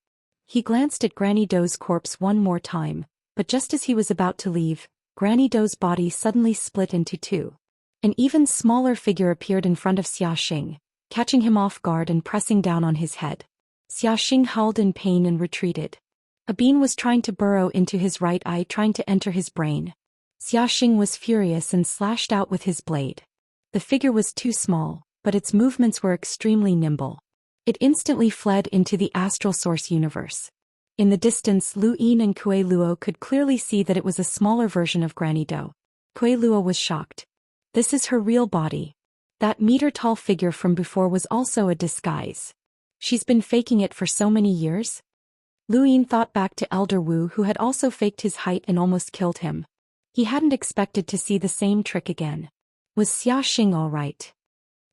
Speaker 1: He glanced at Granny Dou's corpse one more time, but just as he was about to leave, Granny Dou's body suddenly split into 2. An even smaller figure appeared in front of Xiaxing, catching him off guard and pressing down on his head. Xiaxing howled in pain and retreated. A beam was trying to burrow into his right eye, trying to enter his brain. Xiaxing was furious and slashed out with his blade. The figure was too small, but its movements were extremely nimble. It instantly fled into the astral source universe. In the distance, Lu Yin and Kuei Luo could clearly see that it was a smaller version of Granny Dou. Kuei Luo was shocked. This is her real body. That meter-tall figure from before was also a disguise. She's been faking it for so many years? Lu Yin thought back to Elder Wu, who had also faked his height and almost killed him. He hadn't expected to see the same trick again. Was Xiaxing all right?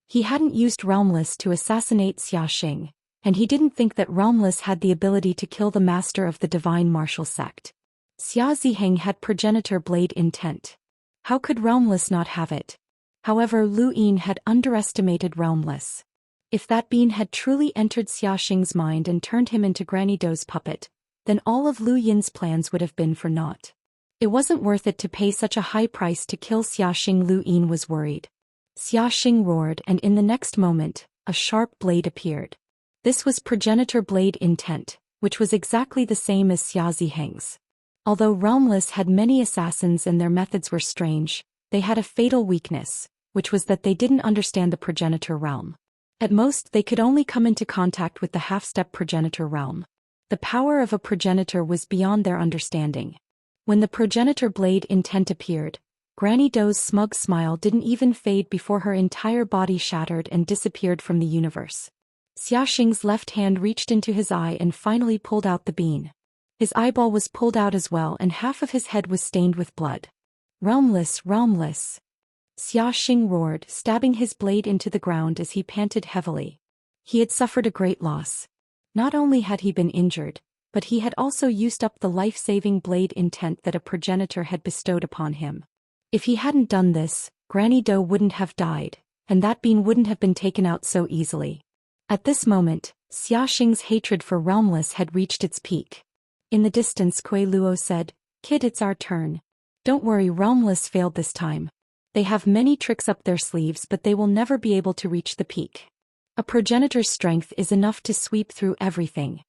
Speaker 1: He hadn't used Realmless to assassinate Xiaxing, and he didn't think that Realmless had the ability to kill the master of the divine martial sect. Xia Ziheng had progenitor blade intent. How could Realmless not have it? However, Lu Yin had underestimated Realmless. If that bean had truly entered Xiaxing's mind and turned him into Granny Dou's puppet, then all of Lu Yin's plans would have been for naught. It wasn't worth it to pay such a high price to kill Xiaxing. Lu Yin was worried. Xiaxing roared, and in the next moment, a sharp blade appeared. This was progenitor blade intent, which was exactly the same as Xia Ziheng's. Although Realmless had many assassins and their methods were strange, they had a fatal weakness, which was that they didn't understand the progenitor realm. At most they could only come into contact with the half-step progenitor realm. The power of a progenitor was beyond their understanding. When the progenitor blade intent appeared, Granny Dou's smug smile didn't even fade before her entire body shattered and disappeared from the universe. Xiaxing's left hand reached into his eye and finally pulled out the bean. His eyeball was pulled out as well and half of his head was stained with blood. Realmless, realmless! Xiaxing roared, stabbing his blade into the ground as he panted heavily. He had suffered a great loss. Not only had he been injured, but he had also used up the life-saving blade intent that a progenitor had bestowed upon him. If he hadn't done this, Granny Dou wouldn't have died, and that bean wouldn't have been taken out so easily. At this moment, Xiaxing's hatred for Realmless had reached its peak. In the distance, Kuei Luo said, "Kid, it's our turn. Don't worry, Realmless failed this time. They have many tricks up their sleeves but they will never be able to reach the peak. A progenitor's strength is enough to sweep through everything."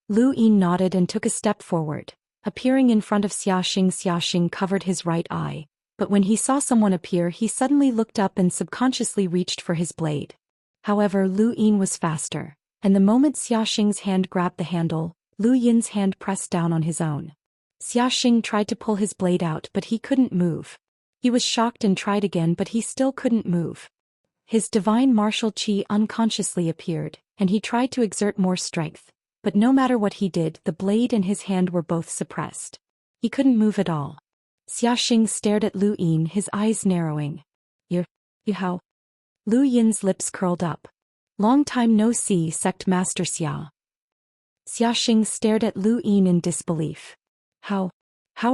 Speaker 1: Lu Yin nodded and took a step forward. Appearing in front of Xiaxing, Xiaxing covered his right eye, but when he saw someone appear he suddenly looked up and subconsciously reached for his blade. However, Lu Yin was faster, and the moment Xiaxing's hand grabbed the handle, Lu Yin's hand pressed down on his own. Xiaxing tried to pull his blade out but he couldn't move. He was shocked and tried again but he still couldn't move. His divine martial qi unconsciously appeared, and he tried to exert more strength, but no matter what he did, the blade and his hand were both suppressed. He couldn't move at all. Xiaxing stared at Lu Yin, his eyes narrowing. You how? Lu Yin's lips curled up. Long time no see, Sect Master Xia. Xiaxing stared at Lu Yin in disbelief. How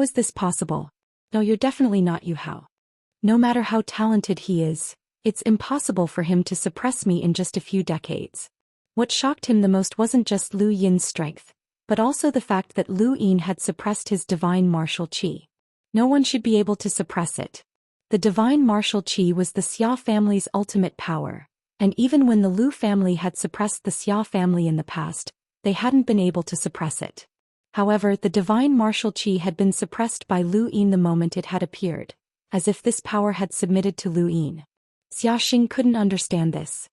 Speaker 1: is this possible? No, you're definitely not Yu Hao. No matter how talented he is, it's impossible for him to suppress me in just a few decades. What shocked him the most wasn't just Lu Yin's strength, but also the fact that Lu Yin had suppressed his divine martial qi. No one should be able to suppress it. The divine martial qi was the Xia family's ultimate power, and even when the Lu family had suppressed the Xia family in the past, they hadn't been able to suppress it. However, the divine martial qi had been suppressed by Lu Yin the moment it had appeared, as if this power had submitted to Lu Yin. Xiaxing couldn't understand this.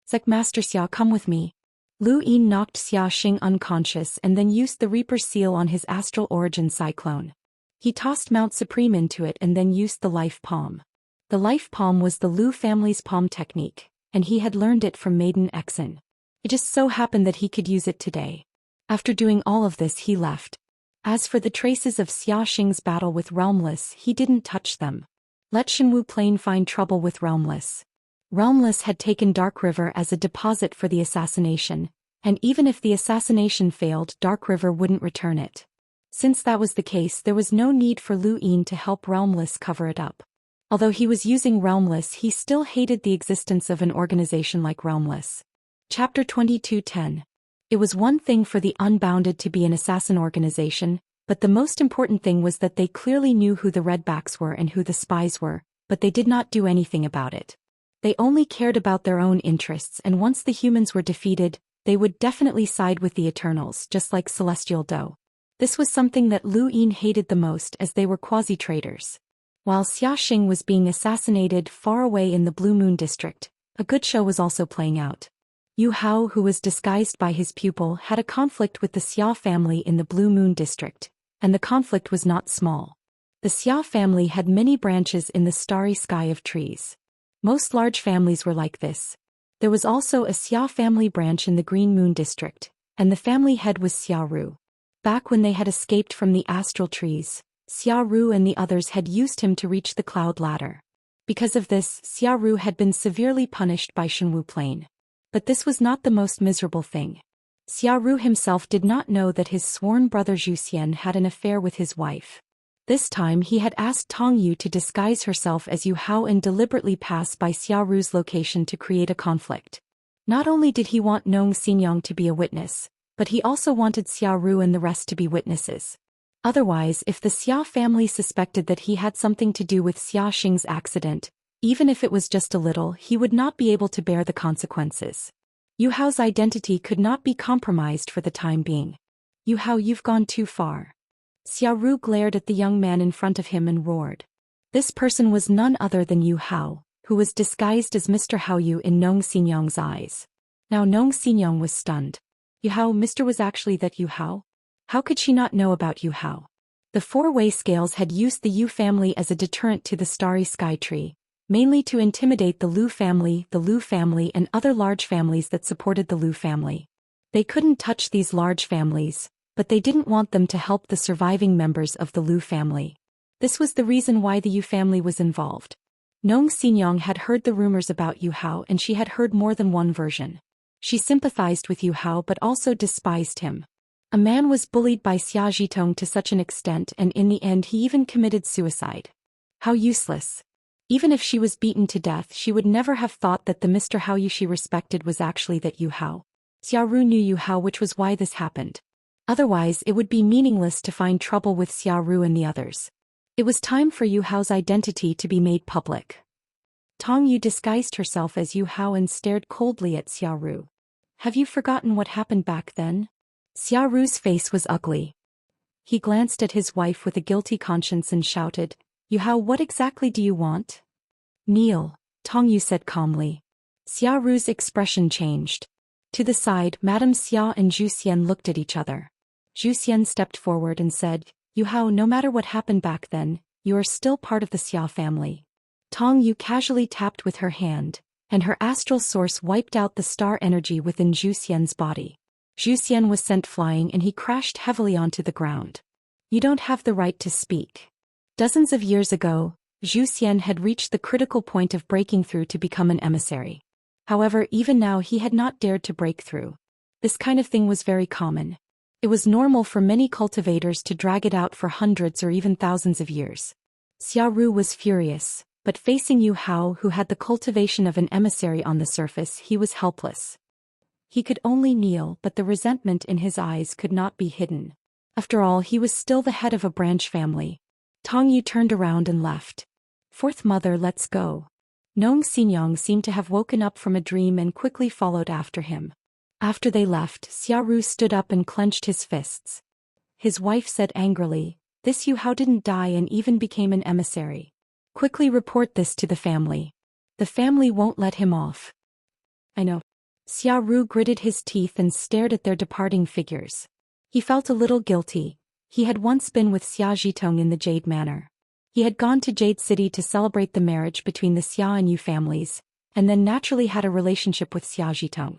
Speaker 1: "Sect Master Xia, come with me." Lu Yin knocked Xiaxing unconscious and then used the Reaper seal on his astral origin cyclone. He tossed Mount Supreme into it and then used the life palm. The life palm was the Lu family's palm technique, and he had learned it from Maiden Exen. It just so happened that he could use it today. After doing all of this he left. As for the traces of Xiaxing's battle with Realmless, he didn't touch them. Let Shenwu Plain find trouble with Realmless. Realmless had taken Dark River as a deposit for the assassination, and even if the assassination failed, Dark River wouldn't return it. Since that was the case, there was no need for Lu Yin to help Realmless cover it up. Although he was using Realmless, he still hated the existence of an organization like Realmless. Chapter 22:10. It was one thing for the Unbounded to be an assassin organization, but the most important thing was that they clearly knew who the Redbacks were and who the spies were, but they did not do anything about it. They only cared about their own interests, and once the humans were defeated, they would definitely side with the Eternals, just like Celestial Dou. This was something that Lu Yin hated the most, as they were quasi-traitors. While Xiaxing was being assassinated far away in the Blue Moon District, a good show was also playing out. Yu Hao, who was disguised by his pupil, had a conflict with the Xia family in the Blue Moon District, and the conflict was not small. The Xia family had many branches in the starry sky of trees. Most large families were like this. There was also a Xia family branch in the Green Moon District, and the family head was Xia Ru. Back when they had escaped from the astral trees, Xia Ru and the others had used him to reach the cloud ladder. Because of this, Xia Ru had been severely punished by Shenwu Plain. But this was not the most miserable thing. Xia Ru himself did not know that his sworn brother Zhou Xian had an affair with his wife. This time he had asked Tong Yu to disguise herself as Yu Hao and deliberately pass by Xia Ru's location to create a conflict. Not only did he want Nong Xinyang to be a witness, but he also wanted Xia Ru and the rest to be witnesses. Otherwise, if the Xia family suspected that he had something to do with Xiaxing's accident, even if it was just a little, he would not be able to bear the consequences. Yu Hao's identity could not be compromised for the time being. "Yu Hao, you've gone too far." Xia Ru glared at the young man in front of him and roared. This person was none other than Yu Hao, who was disguised as Mr. Hao Yu in Nong Xinyang's eyes. Now Nong Xinyang was stunned. Yu Hao, Mr. was actually that Yu Hao? How could she not know about Yu Hao? The four-way scales had used the Yu family as a deterrent to the starry sky tree, mainly to intimidate the Lu family, and other large families that supported the Lu family. They couldn't touch these large families, but they didn't want them to help the surviving members of the Lu family. This was the reason why the Yu family was involved. Nong Xinyang had heard the rumors about Yu Hao, and she had heard more than one version. She sympathized with Yu Hao but also despised him. A man was bullied by Xia Zhitong to such an extent, and in the end he even committed suicide. How useless. Even if she was beaten to death, she would never have thought that the Mr. Hao Yu she respected was actually that Yu Hao. Xia Ru knew Yu Hao, which was why this happened. Otherwise it would be meaningless to find trouble with Xia Ru and the others. It was time for Yu Hao's identity to be made public. Tong Yu disguised herself as Yu Hao and stared coldly at Xia Ru. Have you forgotten what happened back then? Xia Ru's face was ugly. He glanced at his wife with a guilty conscience and shouted, Yu Hao, what exactly do you want? Kneel, Tong Yu said calmly. Xia Ru's expression changed. To the side, Madame Xia and Zhou Xian looked at each other. Zhou Xian stepped forward and said, Yu Hao, no matter what happened back then, you are still part of the Xia family. Tong Yu casually tapped with her hand, and her astral source wiped out the star energy within Zhou Xian's body. Zhou Xian was sent flying and he crashed heavily onto the ground. You don't have the right to speak. Dozens of years ago, Zhou Xian had reached the critical point of breaking through to become an emissary. However, even now he had not dared to break through. This kind of thing was very common. It was normal for many cultivators to drag it out for hundreds or even thousands of years. Xia Ru was furious, but facing Yu Hao, who had the cultivation of an emissary on the surface, he was helpless. He could only kneel, but the resentment in his eyes could not be hidden. After all, he was still the head of a branch family. Tong Yu turned around and left. Fourth mother, let's go. Nong Xinyang seemed to have woken up from a dream and quickly followed after him. After they left, Xia Ru stood up and clenched his fists. His wife said angrily, This Yu Hao didn't die and even became an emissary. Quickly report this to the family. The family won't let him off. I know. Xia Ru gritted his teeth and stared at their departing figures. He felt a little guilty. He had once been with Xia Zhitong in the Jade Manor. He had gone to Jade City to celebrate the marriage between the Xia and Yu families, and then naturally had a relationship with Xia Zhitong.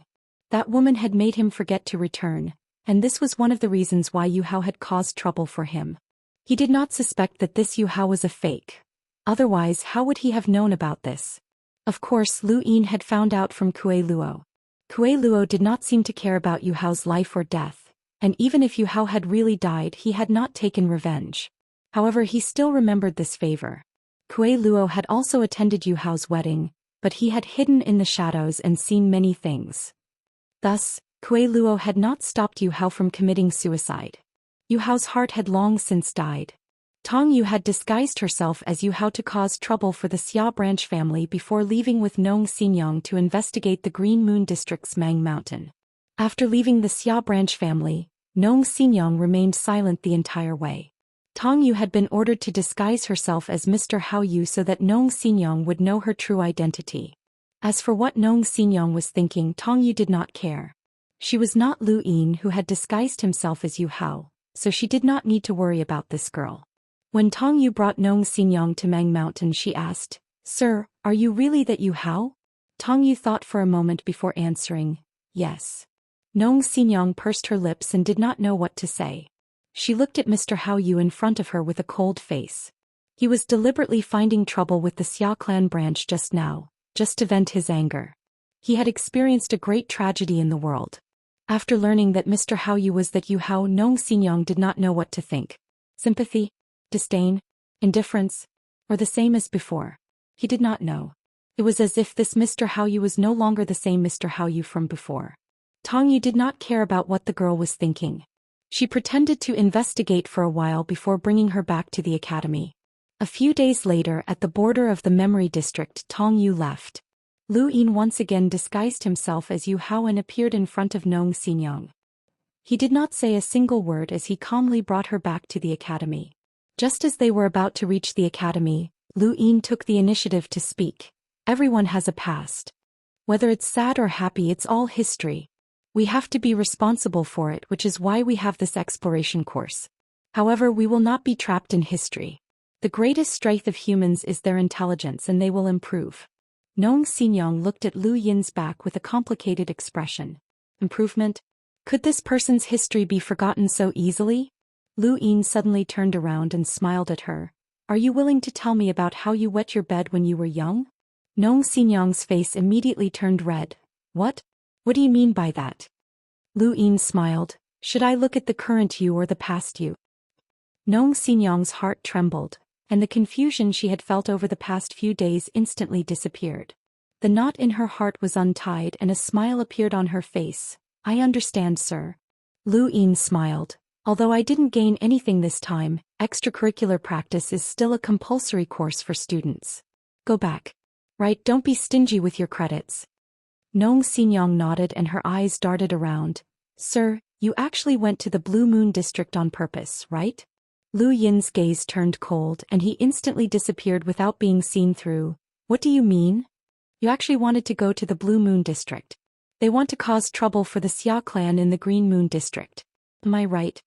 Speaker 1: That woman had made him forget to return, and this was one of the reasons why Yu Hao had caused trouble for him. He did not suspect that this Yu Hao was a fake. Otherwise, how would he have known about this? Of course, Lu Yin had found out from Kue Luo. Kue Luo did not seem to care about Yu Hao's life or death, and even if Yu Hao had really died, he had not taken revenge. However, he still remembered this favor. Kue Luo had also attended Yu Hao's wedding, but he had hidden in the shadows and seen many things. Thus, Kue Luo had not stopped Yu Hao from committing suicide. Yu Hao's heart had long since died. Tong Yu had disguised herself as Yu Hao to cause trouble for the Xia branch family before leaving with Nong Xinyang to investigate the Green Moon District's Mang Mountain. After leaving the Xia branch family, Nong Xinyang remained silent the entire way. Tong Yu had been ordered to disguise herself as Mr. Hao Yu so that Nong Xinyang would know her true identity. As for what Nong Xinyang was thinking, Tong Yu did not care. She was not Lu Yin, who had disguised himself as Yu Hao, so she did not need to worry about this girl. When Tong Yu brought Nong Xinyang to Mang Mountain, she asked, Sir, are you really that Yu Hao? Tong Yu thought for a moment before answering, Yes. Nong Xinyang pursed her lips and did not know what to say. She looked at Mr. Hao Yu in front of her with a cold face. He was deliberately finding trouble with the Xia clan branch just now, just to vent his anger. He had experienced a great tragedy in the world. After learning that Mr. Hao Yu was that Yu Hao, Nong Xinyang did not know what to think. Sympathy? Disdain? Indifference? Or the same as before? He did not know. It was as if this Mr. Hao Yu was no longer the same Mr. Hao Yu from before. Tong Yu did not care about what the girl was thinking. She pretended to investigate for a while before bringing her back to the academy. A few days later, at the border of the Memory District, Tong Yu left. Lu Yin once again disguised himself as Yu Hao and appeared in front of Nong Xinyang. He did not say a single word as he calmly brought her back to the academy. Just as they were about to reach the academy, Lu Yin took the initiative to speak. Everyone has a past. Whether it's sad or happy, it's all history. We have to be responsible for it, which is why we have this exploration course. However, we will not be trapped in history. The greatest strength of humans is their intelligence, and they will improve. Nong Xinyang looked at Lu Yin's back with a complicated expression. Improvement? Could this person's history be forgotten so easily? Lu Yin suddenly turned around and smiled at her. Are you willing to tell me about how you wet your bed when you were young? Nong Xinyang's face immediately turned red. What? What do you mean by that? Lu Yin smiled. Should I look at the current you or the past you? Nong Xinyang's heart trembled, and the confusion she had felt over the past few days instantly disappeared. The knot in her heart was untied and a smile appeared on her face. I understand, sir. Lu Yin smiled. Although I didn't gain anything this time, extracurricular practice is still a compulsory course for students. Go back. Right, don't be stingy with your credits. Nong Xinyang nodded and her eyes darted around. Sir, you actually went to the Blue Moon District on purpose, right? Lu Yin's gaze turned cold and he instantly disappeared without being seen through. What do you mean? You actually wanted to go to the Blue Moon District. They want to cause trouble for the Xia clan in the Green Moon District. Am I right?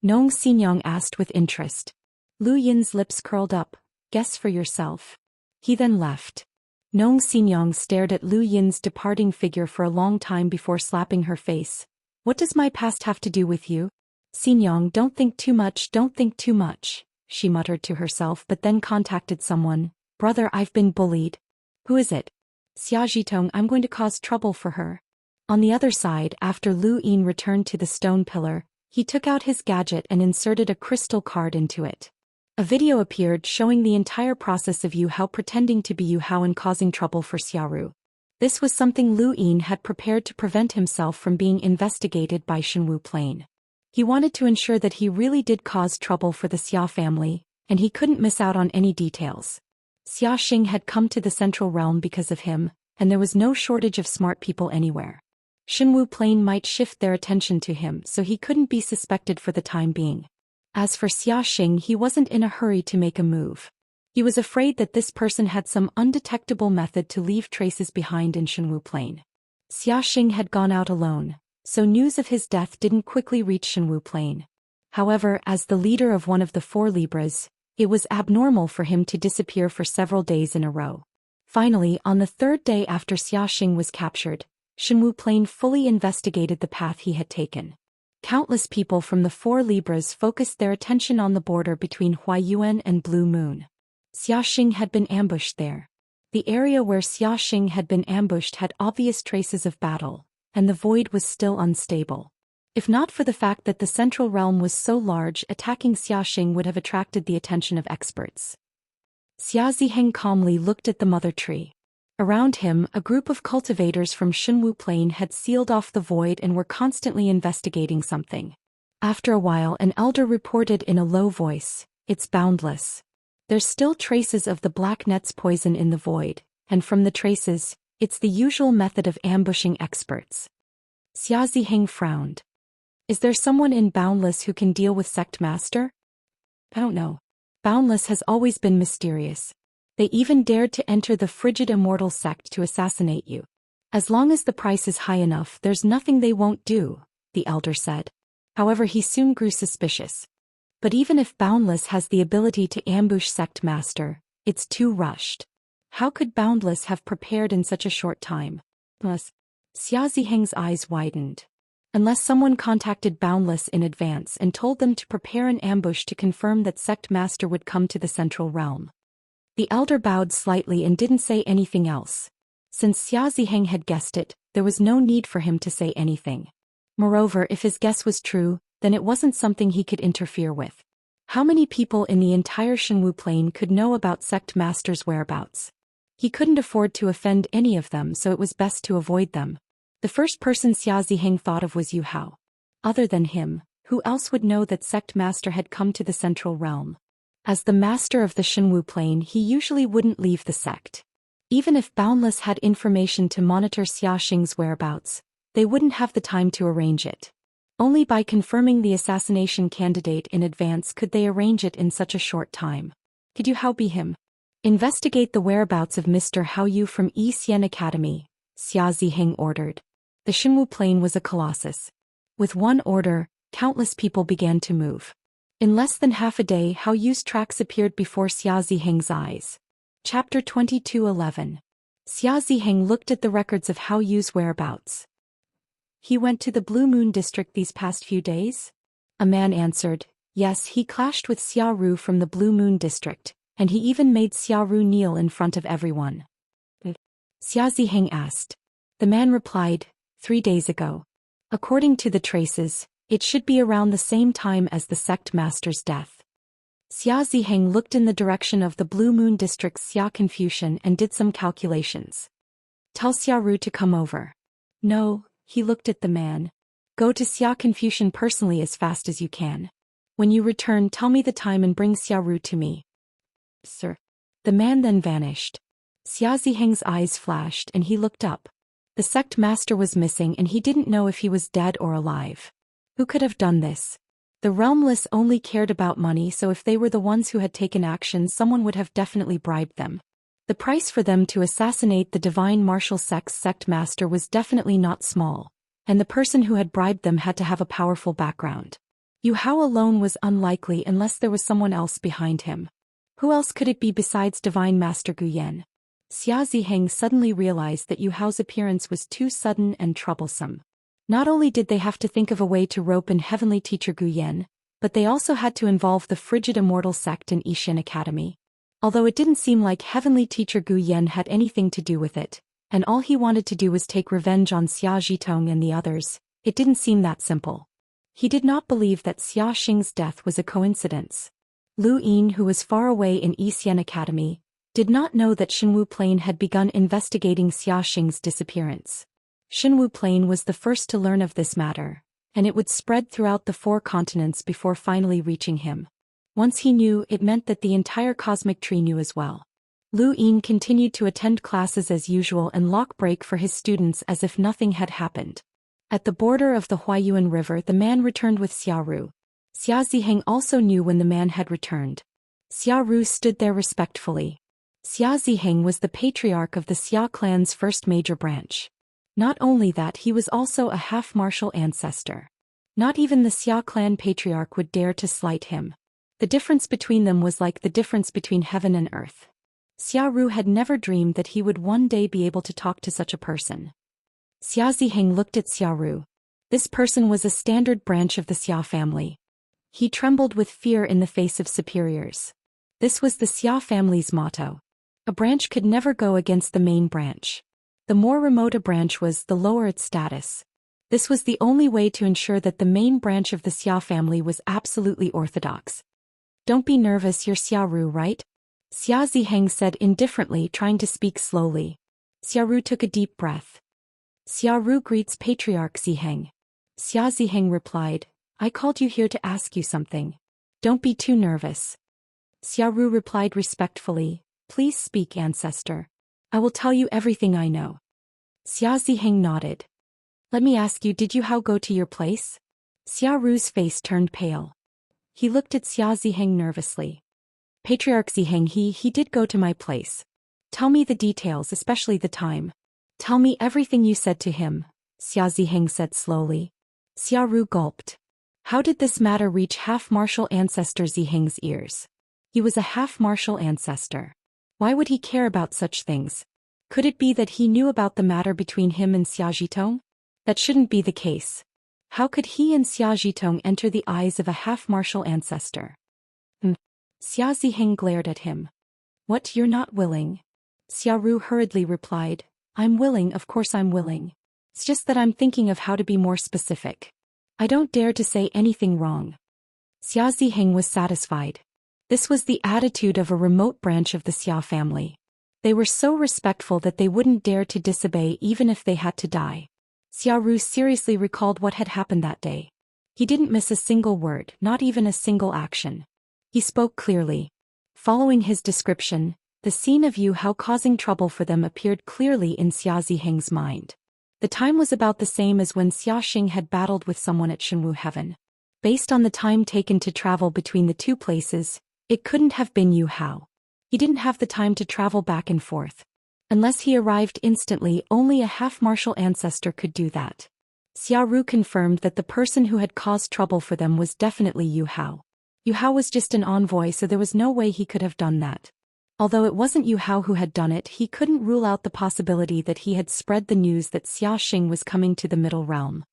Speaker 1: Nong Xinyang asked with interest. Lu Yin's lips curled up. Guess for yourself. He then left. Nong Xinyang stared at Lu Yin's departing figure for a long time before slapping her face. What does my past have to do with you? Xinyang, don't think too much, she muttered to herself but then contacted someone. Brother, I've been bullied. Who is it? Xia Zhitong, I'm going to cause trouble for her. On the other side, after Lu Yin returned to the stone pillar, he took out his gadget and inserted a crystal card into it. A video appeared showing the entire process of Yu Hao pretending to be Yu Hao and causing trouble for Xiaoru. This was something Lu Yin had prepared to prevent himself from being investigated by Shenwu Plain. He wanted to ensure that he really did cause trouble for the Xia family, and he couldn't miss out on any details. Xia Xing had come to the Central Realm because of him, and there was no shortage of smart people anywhere. Shenwu Plain might shift their attention to him, so he couldn't be suspected for the time being. As for Xia Xing, he wasn't in a hurry to make a move. He was afraid that this person had some undetectable method to leave traces behind in Shenwu Plain. Xia Xing had gone out alone, so news of his death didn't quickly reach Shenwu Plain. However, as the leader of one of the 4 Libras, it was abnormal for him to disappear for several days in a row. Finally, on the 3rd day after Xia Xing was captured, Shenwu Plain fully investigated the path he had taken. Countless people from the 4 Libras focused their attention on the border between Huayuan and Blue Moon. Xia Xing had been ambushed there. The area where Xia Xing had been ambushed had obvious traces of battle, and the void was still unstable. If not for the fact that the central realm was so large, attacking Xia Xing would have attracted the attention of experts. Xia Ziheng calmly looked at the mother tree. Around him, a group of cultivators from Shenwu Plain had sealed off the void and were constantly investigating something. After a while, an elder reported in a low voice, "It's boundless. There's still traces of the black net's poison in the void, and from the traces, it's the usual method of ambushing experts." Xia Ziheng frowned. Is there someone in Boundless who can deal with Sect Master? I don't know. Boundless has always been mysterious. They even dared to enter the frigid Immortal sect to assassinate you. As long as the price is high enough, there's nothing they won't do, the elder said. However, he soon grew suspicious. But even if Boundless has the ability to ambush Sect Master, it's too rushed. How could Boundless have prepared in such a short time? Plus, Xia Ziheng's eyes widened. Unless someone contacted Boundless in advance and told them to prepare an ambush to confirm that Sect Master would come to the Central Realm. The elder bowed slightly and didn't say anything else. Since Xia Ziheng had guessed it, there was no need for him to say anything. Moreover, if his guess was true, then it wasn't something he could interfere with. How many people in the entire Shenwu Plain could know about Sect Master's whereabouts? He couldn't afford to offend any of them, so it was best to avoid them. The first person Xia Ziheng thought of was Yu Hao. Other than him, who else would know that Sect Master had come to the Central Realm? As the master of the Shenwu Plain, he usually wouldn't leave the sect. Even if Boundless had information to monitor Xia Xing's whereabouts, they wouldn't have the time to arrange it. Only by confirming the assassination candidate in advance could they arrange it in such a short time. Could Yu Hao be him? Investigate the whereabouts of Mr. Hao Yu from Xian Academy, Xia Ziheng ordered. The Xinwu Plain was a colossus. With one order, countless people began to move. In less than half a day, Hao Yu's tracks appeared before Xia Ziheng's eyes. Chapter 22:11. Xia Ziheng looked at the records of Hao Yu's whereabouts. He went to the Blue Moon district these past few days? A man answered, yes, he clashed with Xia Ru from the Blue Moon district, and he even made Xia Ru kneel in front of everyone. Xia Ziheng asked. The man replied, 3 days ago. According to the traces, it should be around the same time as the sect master's death. Xia Ziheng looked in the direction of the Blue Moon district's Xia Confucian and did some calculations. Tell Xia Ru to come over. No, he looked at the man. Go to Xia Confucian personally as fast as you can. When you return, tell me the time and bring Xia Ru to me. Sir. The man then vanished. Xia Ziheng's eyes flashed and he looked up. The sect master was missing and he didn't know if he was dead or alive. Who could have done this? The realmless only cared about money, so if they were the ones who had taken action, someone would have definitely bribed them. The price for them to assassinate the divine martial sect's sect master was definitely not small, and the person who had bribed them had to have a powerful background. Yu Hao alone was unlikely unless there was someone else behind him. Who else could it be besides Divine Master Gu Yan? Xia Ziheng suddenly realized that Yu Hao's appearance was too sudden and troublesome. Not only did they have to think of a way to rope in Heavenly Teacher Gu Yan, but they also had to involve the frigid Immortal sect in Xian Academy. Although it didn't seem like Heavenly Teacher Gu Yan had anything to do with it, and all he wanted to do was take revenge on Xia Zhitong and the others, it didn't seem that simple. He did not believe that Xia Xing's death was a coincidence. Lu Yin, who was far away in Xian Academy, did not know that Xinwu Plain had begun investigating Xia Xing's disappearance. Xinwu Plain was the first to learn of this matter, and it would spread throughout the 4 continents before finally reaching him. Once he knew, it meant that the entire cosmic tree knew as well. Lu Yin continued to attend classes as usual and lock break for his students as if nothing had happened. At the border of the Huayuan River, the man returned with Xia Ru. Xia Ziheng also knew when the man had returned. Xia Ru stood there respectfully. Xia Ziheng was the patriarch of the Xia clan's first major branch. Not only that, he was also a half-martial ancestor. Not even the Xia clan patriarch would dare to slight him. The difference between them was like the difference between heaven and earth. Xia Ru had never dreamed that he would one day be able to talk to such a person. Xia Ziheng looked at Xia Ru. This person was a standard branch of the Xia family. He trembled with fear in the face of superiors. This was the Xia family's motto. A branch could never go against the main branch. The more remote a branch was, the lower its status. This was the only way to ensure that the main branch of the Xia family was absolutely orthodox. Don't be nervous, you're Xia Ru, right? Xia Ziheng said indifferently, trying to speak slowly. Xia Ru took a deep breath. Xia Ru greets Patriarch Ziheng. Xia Ziheng replied, I called you here to ask you something. Don't be too nervous. Xia Ru replied respectfully, please speak, ancestor. I will tell you everything I know. Xia Ziheng nodded. Let me ask you, did Yu Hao go to your place? Xia Ru's face turned pale. He looked at Xia Ziheng nervously. Patriarch Ziheng, he did go to my place. Tell me the details, especially the time. Tell me everything you said to him, Xia Ziheng said slowly. Xia Ru gulped. How did this matter reach half-martial ancestor Ziheng's ears? He was a half-martial ancestor. Why would he care about such things? Could it be that he knew about the matter between him and Xia Zhitong? That shouldn't be the case. How could he and Xia Zhitong enter the eyes of a half-martial ancestor? Xia Ziheng glared at him. What, you're not willing? Xia Ru hurriedly replied, I'm willing, of course I'm willing. It's just that I'm thinking of how to be more specific. I don't dare to say anything wrong. Xia Ziheng was satisfied. This was the attitude of a remote branch of the Xia family. They were so respectful that they wouldn't dare to disobey even if they had to die. Xia Ru seriously recalled what had happened that day. He didn't miss a single word, not even a single action. He spoke clearly. Following his description, the scene of Yu Hao causing trouble for them appeared clearly in Xia Ziheng's mind. The time was about the same as when Xia Xing had battled with someone at Xinwu Heaven. Based on the time taken to travel between the two places, it couldn't have been Yu Hao. He didn't have the time to travel back and forth. Unless he arrived instantly, only a half-martial ancestor could do that. Xiaoru confirmed that the person who had caused trouble for them was definitely Yu Hao. Yu Hao was just an envoy, so there was no way he could have done that. Although it wasn't Yu Hao who had done it, he couldn't rule out the possibility that he had spread the news that Xia Xing was coming to the Middle Realm.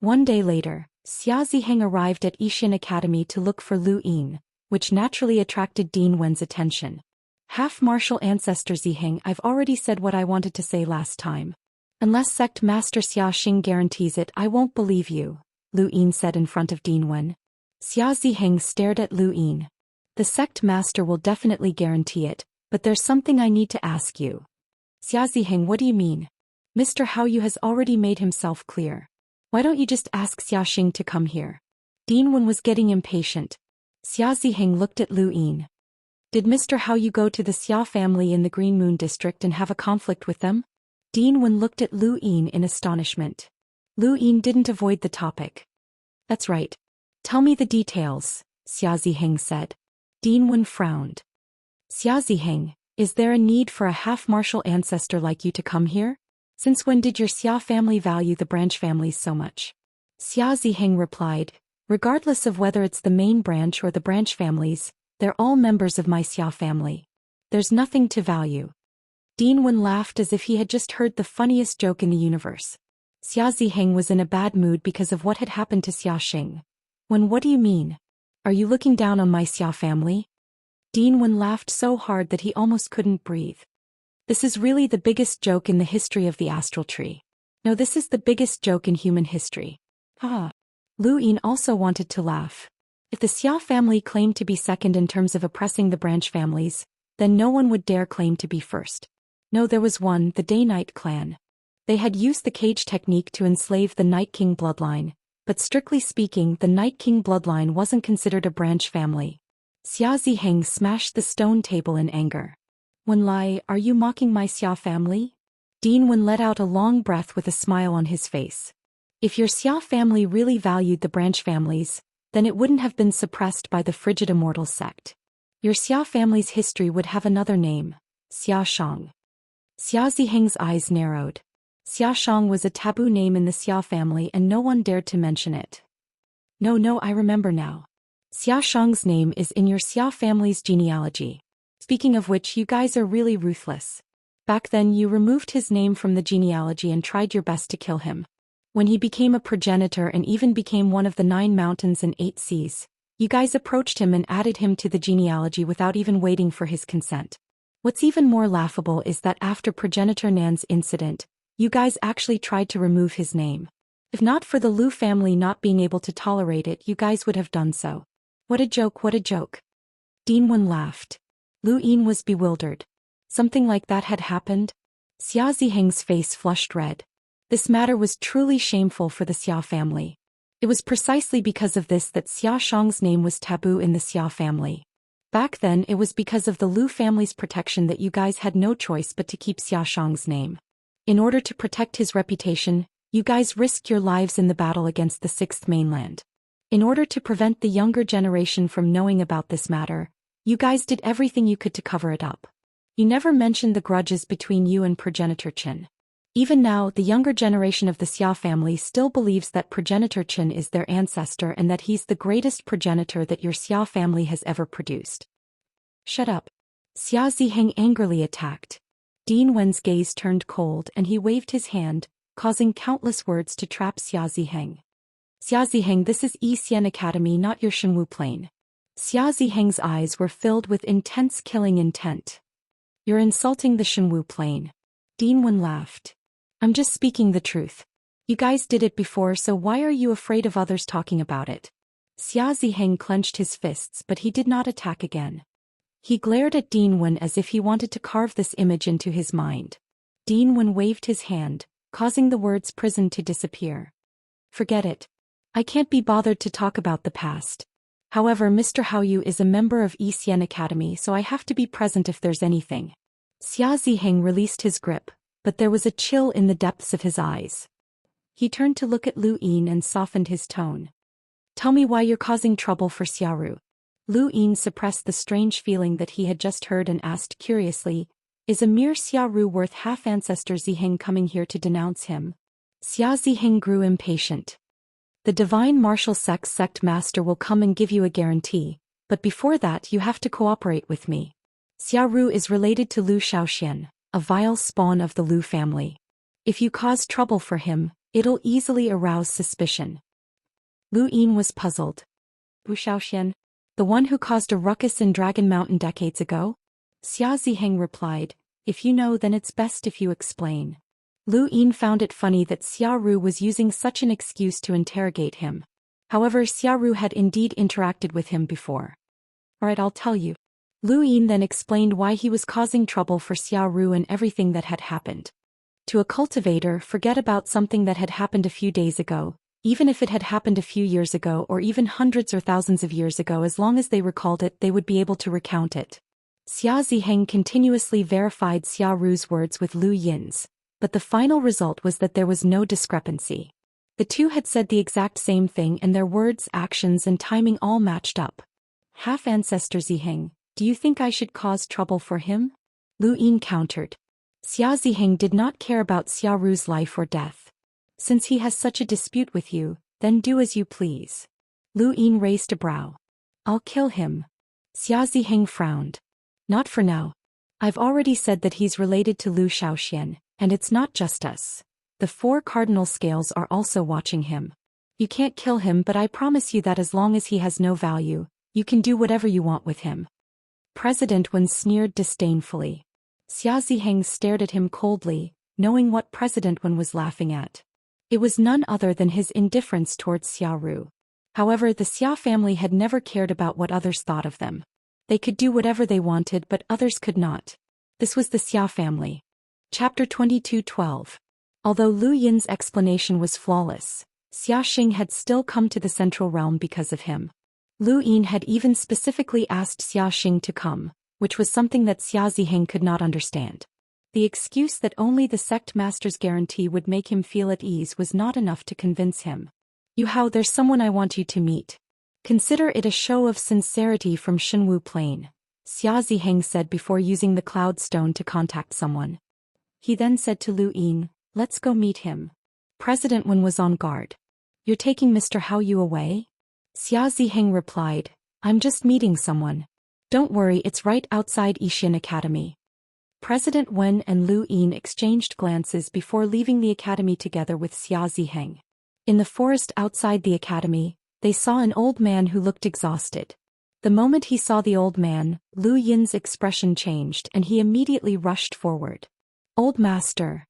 Speaker 1: One day later, Xia Ziheng arrived at Xian Academy to look for Lu Yin, which naturally attracted Dean Wen's attention. Half-martial ancestor Ziheng, I've already said what I wanted to say last time. Unless Sect Master Xia Xing guarantees it, I won't believe you, Lu Yin said in front of Dean Wen. Xia Ziheng stared at Lu Yin. The Sect Master will definitely guarantee it, but there's something I need to ask you. Xia Ziheng, what do you mean? Mr. Hao Yu has already made himself clear. Why don't you just ask Xia Xing to come here? Dean Wen was getting impatient. Xia Ziheng looked at Lu Yin. Did Mr. Hao Yu go to the Xia family in the Green Moon district and have a conflict with them? Dean Wen looked at Lu Yin in astonishment. Lu Yin didn't avoid the topic. That's right. Tell me the details, Xia Ziheng said. Dean Wen frowned. Xia Ziheng, is there a need for a half-martial ancestor like you to come here? Since when did your Xia family value the branch families so much? Xia Ziheng replied, regardless of whether it's the main branch or the branch families, they're all members of my Xia family. There's nothing to value. Dean Wen laughed as if he had just heard the funniest joke in the universe. Xia Ziheng was in a bad mood because of what had happened to Xia Xing. What do you mean? Are you looking down on my Xia family? Dean Wen laughed so hard that he almost couldn't breathe. This is really the biggest joke in the history of the astral tree. No, this is the biggest joke in human history. Ah. Lu Yin also wanted to laugh. If the Xia family claimed to be second in terms of oppressing the branch families, then no one would dare claim to be first. No, there was one, the Day-Night clan. They had used the cage technique to enslave the Night King bloodline, but strictly speaking, the Night King bloodline wasn't considered a branch family. Xia Ziheng smashed the stone table in anger. Wen Lai, are you mocking my Xia family? Dean Wen let out a long breath with a smile on his face. If your Xia family really valued the branch families, then it wouldn't have been suppressed by the frigid Immortal sect. Your Xia family's history would have another name, Xia Shang. Xia Ziheng's eyes narrowed. Xia Shang was a taboo name in the Xia family and no one dared to mention it. No, I remember now. Xia Shang's name is in your Xia family's genealogy. Speaking of which, you guys are really ruthless. Back then you removed his name from the genealogy and tried your best to kill him. When he became a progenitor and even became one of the 9 mountains and 8 seas, you guys approached him and added him to the genealogy without even waiting for his consent. What's even more laughable is that after progenitor Nan's incident, you guys actually tried to remove his name. If not for the Lu family not being able to tolerate it, you guys would have done so. What a joke, what a joke. Dean Wen laughed. Lu Yin was bewildered. Something like that had happened? Xia Ziheng's face flushed red. This matter was truly shameful for the Xia family. It was precisely because of this that Xia Shang's name was taboo in the Xia family. Back then it was because of the Lu family's protection that you guys had no choice but to keep Xia Shang's name. In order to protect his reputation, you guys risked your lives in the battle against the 6th mainland. In order to prevent the younger generation from knowing about this matter, you guys did everything you could to cover it up. You never mentioned the grudges between you and progenitor Qin. Even now, the younger generation of the Xia family still believes that progenitor Qin is their ancestor and that he's the greatest progenitor that your Xia family has ever produced. Shut up. Xia Ziheng angrily attacked. Dean Wen's gaze turned cold and he waved his hand, causing countless words to trap Xia Ziheng. Xia Ziheng, this is Xian Academy, not your Shenwu plane. Xia Ziheng's eyes were filled with intense killing intent. You're insulting the Shenwu plane. Dean Wen laughed. I'm just speaking the truth. You guys did it before, so why are you afraid of others talking about it? Xia Ziheng clenched his fists, but he did not attack again. He glared at Dean Wen as if he wanted to carve this image into his mind. Dean Wen waved his hand, causing the words prison to disappear. Forget it. I can't be bothered to talk about the past. However, Mr. Hao Yu is a member of Xian Academy, so I have to be present if there's anything. Xia Ziheng released his grip, but there was a chill in the depths of his eyes. He turned to look at Lu Yin and softened his tone. Tell me why you're causing trouble for Xiaoru. Lu Yin suppressed the strange feeling that he had just heard and asked curiously, is a mere Xia Ru worth half-ancestor Ziheng coming here to denounce him? Xia Ziheng grew impatient. The divine martial sect master will come and give you a guarantee, but before that you have to cooperate with me. Xia Ru is related to Zhou Xian, a vile spawn of the Lu family. If you cause trouble for him, it'll easily arouse suspicion. Lu Yin was puzzled. Zhou Xian? The one who caused a ruckus in Dragon Mountain decades ago? Xia Ziheng replied, if you know then it's best if you explain. Lu Yin found it funny that Xia Ru was using such an excuse to interrogate him. However, Xia Ru had indeed interacted with him before. Alright, I'll tell you. Lu Yin then explained why he was causing trouble for Xia Ru and everything that had happened. To a cultivator, forget about something that had happened a few days ago, even if it had happened a few years ago or even hundreds or thousands of years ago, as long as they recalled it, they would be able to recount it. Xia Ziheng continuously verified Xia Ru's words with Lu Yin's, but the final result was that there was no discrepancy. The two had said the exact same thing and their words, actions and timing all matched up. Half-ancestor Ziheng, do you think I should cause trouble for him? Lu Yin countered. Xia Ziheng did not care about Xia Ru's life or death. Since he has such a dispute with you, then do as you please. Lu Yin raised a brow. I'll kill him. Xia Ziheng frowned. Not for now. I've already said that he's related to Zhou Xian, and it's not just us. The 4 cardinal scales are also watching him. You can't kill him, but I promise you that as long as he has no value, you can do whatever you want with him. President Wen sneered disdainfully. Xia Ziheng stared at him coldly, knowing what President Wen was laughing at. It was none other than his indifference towards Xia Ru. However, the Xia family had never cared about what others thought of them. They could do whatever they wanted, but others could not. This was the Xia family. Chapter 22:12. Although Lu Yin's explanation was flawless, Xia Xing had still come to the central realm because of him. Lu Yin had even specifically asked Xia Xing to come, which was something that Xia Ziheng could not understand. The excuse that only the sect master's guarantee would make him feel at ease was not enough to convince him. Yu Hao, there's someone I want you to meet. Consider it a show of sincerity from Shenwu Plain, Xia Ziheng said before using the cloud stone to contact someone. He then said to Lu Yin, let's go meet him. President Wen was on guard. You're taking Mr. Hao Yu away? Xia Ziheng replied, I'm just meeting someone. Don't worry, it's right outside Yixian Academy. President Wen and Lu Yin exchanged glances before leaving the academy together with Xia Ziheng. In the forest outside the academy, they saw an old man who looked exhausted. The moment he saw the old man, Lu Yin's expression changed and he immediately rushed forward. Old Master.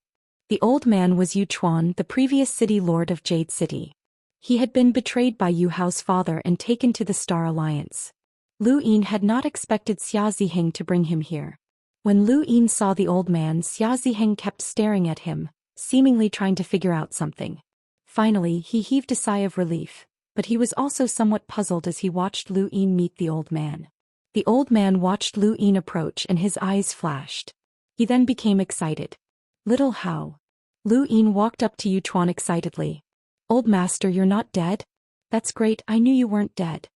Speaker 1: The old man was Yu Chuan, the previous city lord of Jade City. He had been betrayed by Yu Hao's father and taken to the Star Alliance. Lu Yin had not expected Xia Ziheng to bring him here. When Lu Yin saw the old man, Xia Ziheng kept staring at him, seemingly trying to figure out something. Finally, he heaved a sigh of relief, but he was also somewhat puzzled as he watched Lu Yin meet the old man. The old man watched Lu Yin approach and his eyes flashed. He then became excited. Little Hao. Lu Yin walked up to Yu Chuan excitedly. Old Master, you're not dead? That's great, I knew you weren't dead.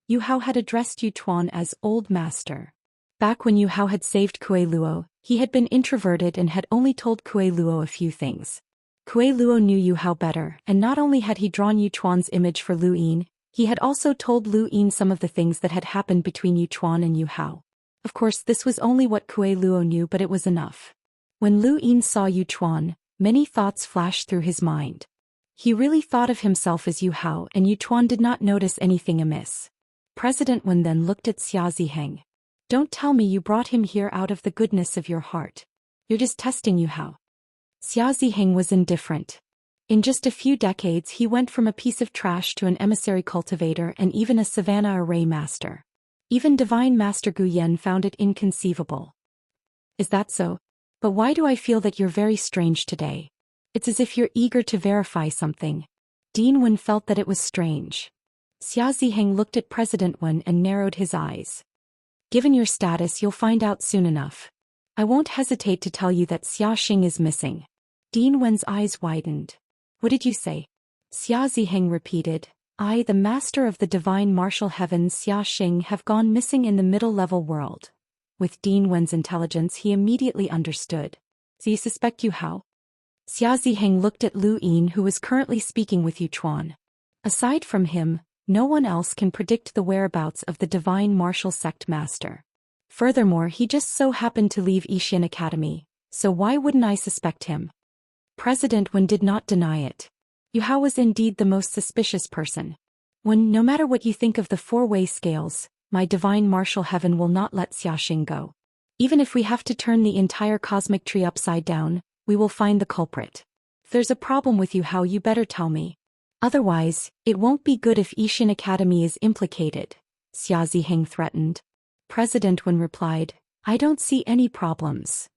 Speaker 1: Yu Hao had addressed Yu Chuan as Old Master. Back when Yu Hao had saved Kuei Luo, he had been introverted and had only told Kuei Luo a few things. Kuei Luo knew Yu Hao better, and not only had he drawn Yu Chuan's image for Lu Yin, he had also told Lu Yin some of the things that had happened between Yu Chuan and Yu Hao. Of course, this was only what Kuei Luo knew, but it was enough. When Lu Yin saw Yu Chuan, many thoughts flashed through his mind. He really thought of himself as Yu Hao, and Yu Chuan did not notice anything amiss. President Wen then looked at Xia Ziheng. Don't tell me you brought him here out of the goodness of your heart. You're just testing Yu Hao. Xia Ziheng was indifferent. In just a few decades he went from a piece of trash to an emissary cultivator and even a savannah array master. Even Divine Master Gu Yan found it inconceivable. Is that so? But why do I feel that you're very strange today? It's as if you're eager to verify something. Dean Wen felt that it was strange. Xia Ziheng looked at President Wen and narrowed his eyes. Given your status, you'll find out soon enough. I won't hesitate to tell you that Xia Xing is missing. Dean Wen's eyes widened. What did you say? Xia Ziheng repeated. I, the master of the divine martial heavens Xiaxing, have gone missing in the middle-level world. With Dean Wen's intelligence he immediately understood. Do you suspect Yu Hao? Xia Ziheng looked at Lu Yin, who was currently speaking with Yu Chuan. Aside from him, no one else can predict the whereabouts of the divine martial sect master. Furthermore, he just so happened to leave Yixian Academy, so why wouldn't I suspect him? President Wen did not deny it. Yu Hao was indeed the most suspicious person. When, no matter what you think of the four-way scales, my divine martial heaven will not let Xiaxing go. Even if we have to turn the entire cosmic tree upside down, we will find the culprit. If there's a problem with Yu Hao, you better tell me. Otherwise, it won't be good if Yixian Academy is implicated, Xia Ziheng threatened. President Wen replied, I don't see any problems.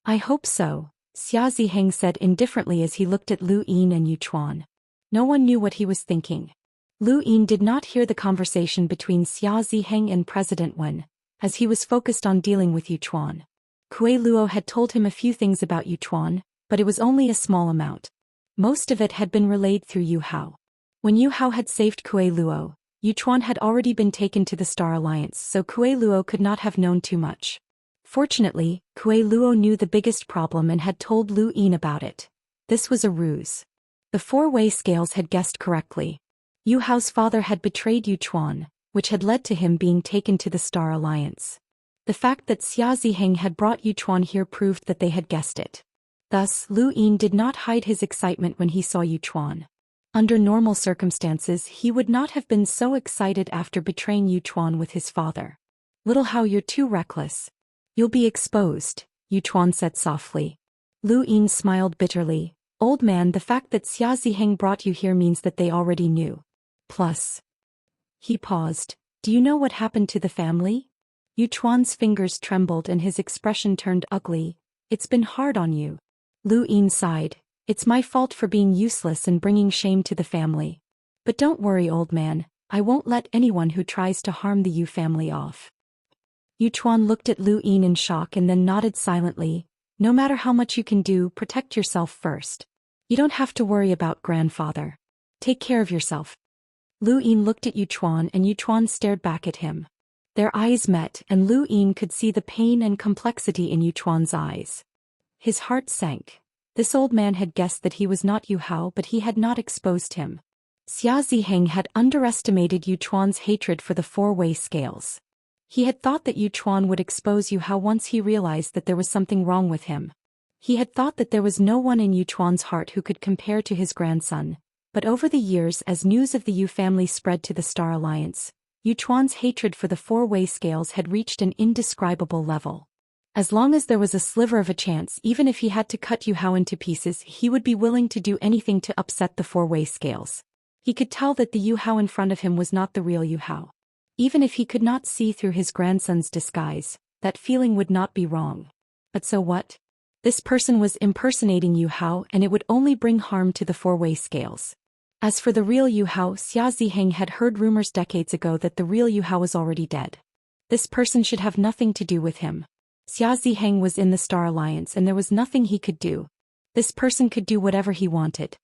Speaker 1: I hope so, Xia Ziheng said indifferently as he looked at Lu Yin and Yu Chuan. No one knew what he was thinking. Lu Yin did not hear the conversation between Xia Ziheng and President Wen, as he was focused on dealing with Yu Chuan. Kuei Luo had told him a few things about Yu Chuan, but it was only a small amount. Most of it had been relayed through Yu Hao. When Yu Hao had saved Kuei Luo, Yu Chuan had already been taken to the Star Alliance, so Kuei Luo could not have known too much. Fortunately, Kuei Luo knew the biggest problem and had told Lu Yin about it. This was a ruse. The four-way scales had guessed correctly. Yu Hao's father had betrayed Yu Chuan, which had led to him being taken to the Star Alliance. The fact that Xia Ziheng had brought Yu Chuan here proved that they had guessed it. Thus, Lu Yin did not hide his excitement when he saw Yu Chuan. Under normal circumstances, he would not have been so excited after betraying Yu Chuan with his father. Little Hao, you're too reckless. You'll be exposed, Yu Chuan said softly. Lu Yin smiled bitterly. Old man, the fact that Xia Ziheng brought you here means that they already knew. Plus. He paused. Do you know what happened to the family? Yu Chuan's fingers trembled and his expression turned ugly. It's been hard on you. Lu Yin sighed. It's my fault for being useless and bringing shame to the family. But don't worry, old man, I won't let anyone who tries to harm the Yu family off. Yu Chuan looked at Lu Yin in shock and then nodded silently. No matter how much you can do, protect yourself first. You don't have to worry about grandfather. Take care of yourself. Lu Yin looked at Yu Chuan and Yu Chuan stared back at him. Their eyes met and Lu Yin could see the pain and complexity in Yu Chuan's eyes. His heart sank. This old man had guessed that he was not Yu Hao, but he had not exposed him. Xia Ziheng had underestimated Yu Chuan's hatred for the four-way scales. He had thought that Yu Chuan would expose Yu Hao once he realized that there was something wrong with him. He had thought that there was no one in Yu Chuan's heart who could compare to his grandson, but over the years as news of the Yu family spread to the Star Alliance, Yu Chuan's hatred for the four-way scales had reached an indescribable level. As long as there was a sliver of a chance, even if he had to cut Yu Hao into pieces, he would be willing to do anything to upset the four-way scales. He could tell that the Yu Hao in front of him was not the real Yu Hao. Even if he could not see through his grandson's disguise, that feeling would not be wrong. But so what? This person was impersonating Yu Hao and it would only bring harm to the four-way scales. As for the real Yu Hao, Xia Ziheng had heard rumors decades ago that the real Yu Hao was already dead. This person should have nothing to do with him. Xia Ziheng was in the Star Alliance and there was nothing he could do. This person could do whatever he wanted.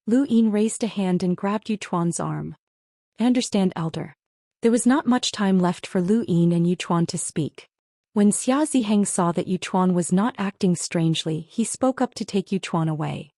Speaker 1: Lu Yin raised a hand and grabbed Yu Chuan's arm. I understand, elder. There was not much time left for Lu Yin and Yu Chuan to speak. When Xia Ziheng saw that Yu Chuan was not acting strangely, he spoke up to take Yu Chuan away.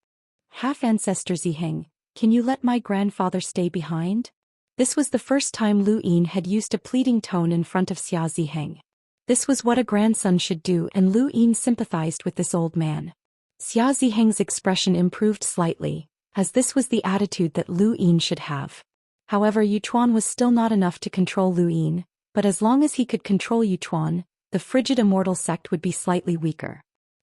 Speaker 1: Half-ancestor Ziheng, can you let my grandfather stay behind? This was the first time Lu Yin had used a pleading tone in front of Xia Ziheng. This was what a grandson should do, and Lu Yin sympathized with this old man. Xia Ziheng's expression improved slightly, as this was the attitude that Lu Yin should have. However, Yu Chuan was still not enough to control Lu Yin, but as long as he could control Yu Chuan, the frigid immortal sect would be slightly weaker.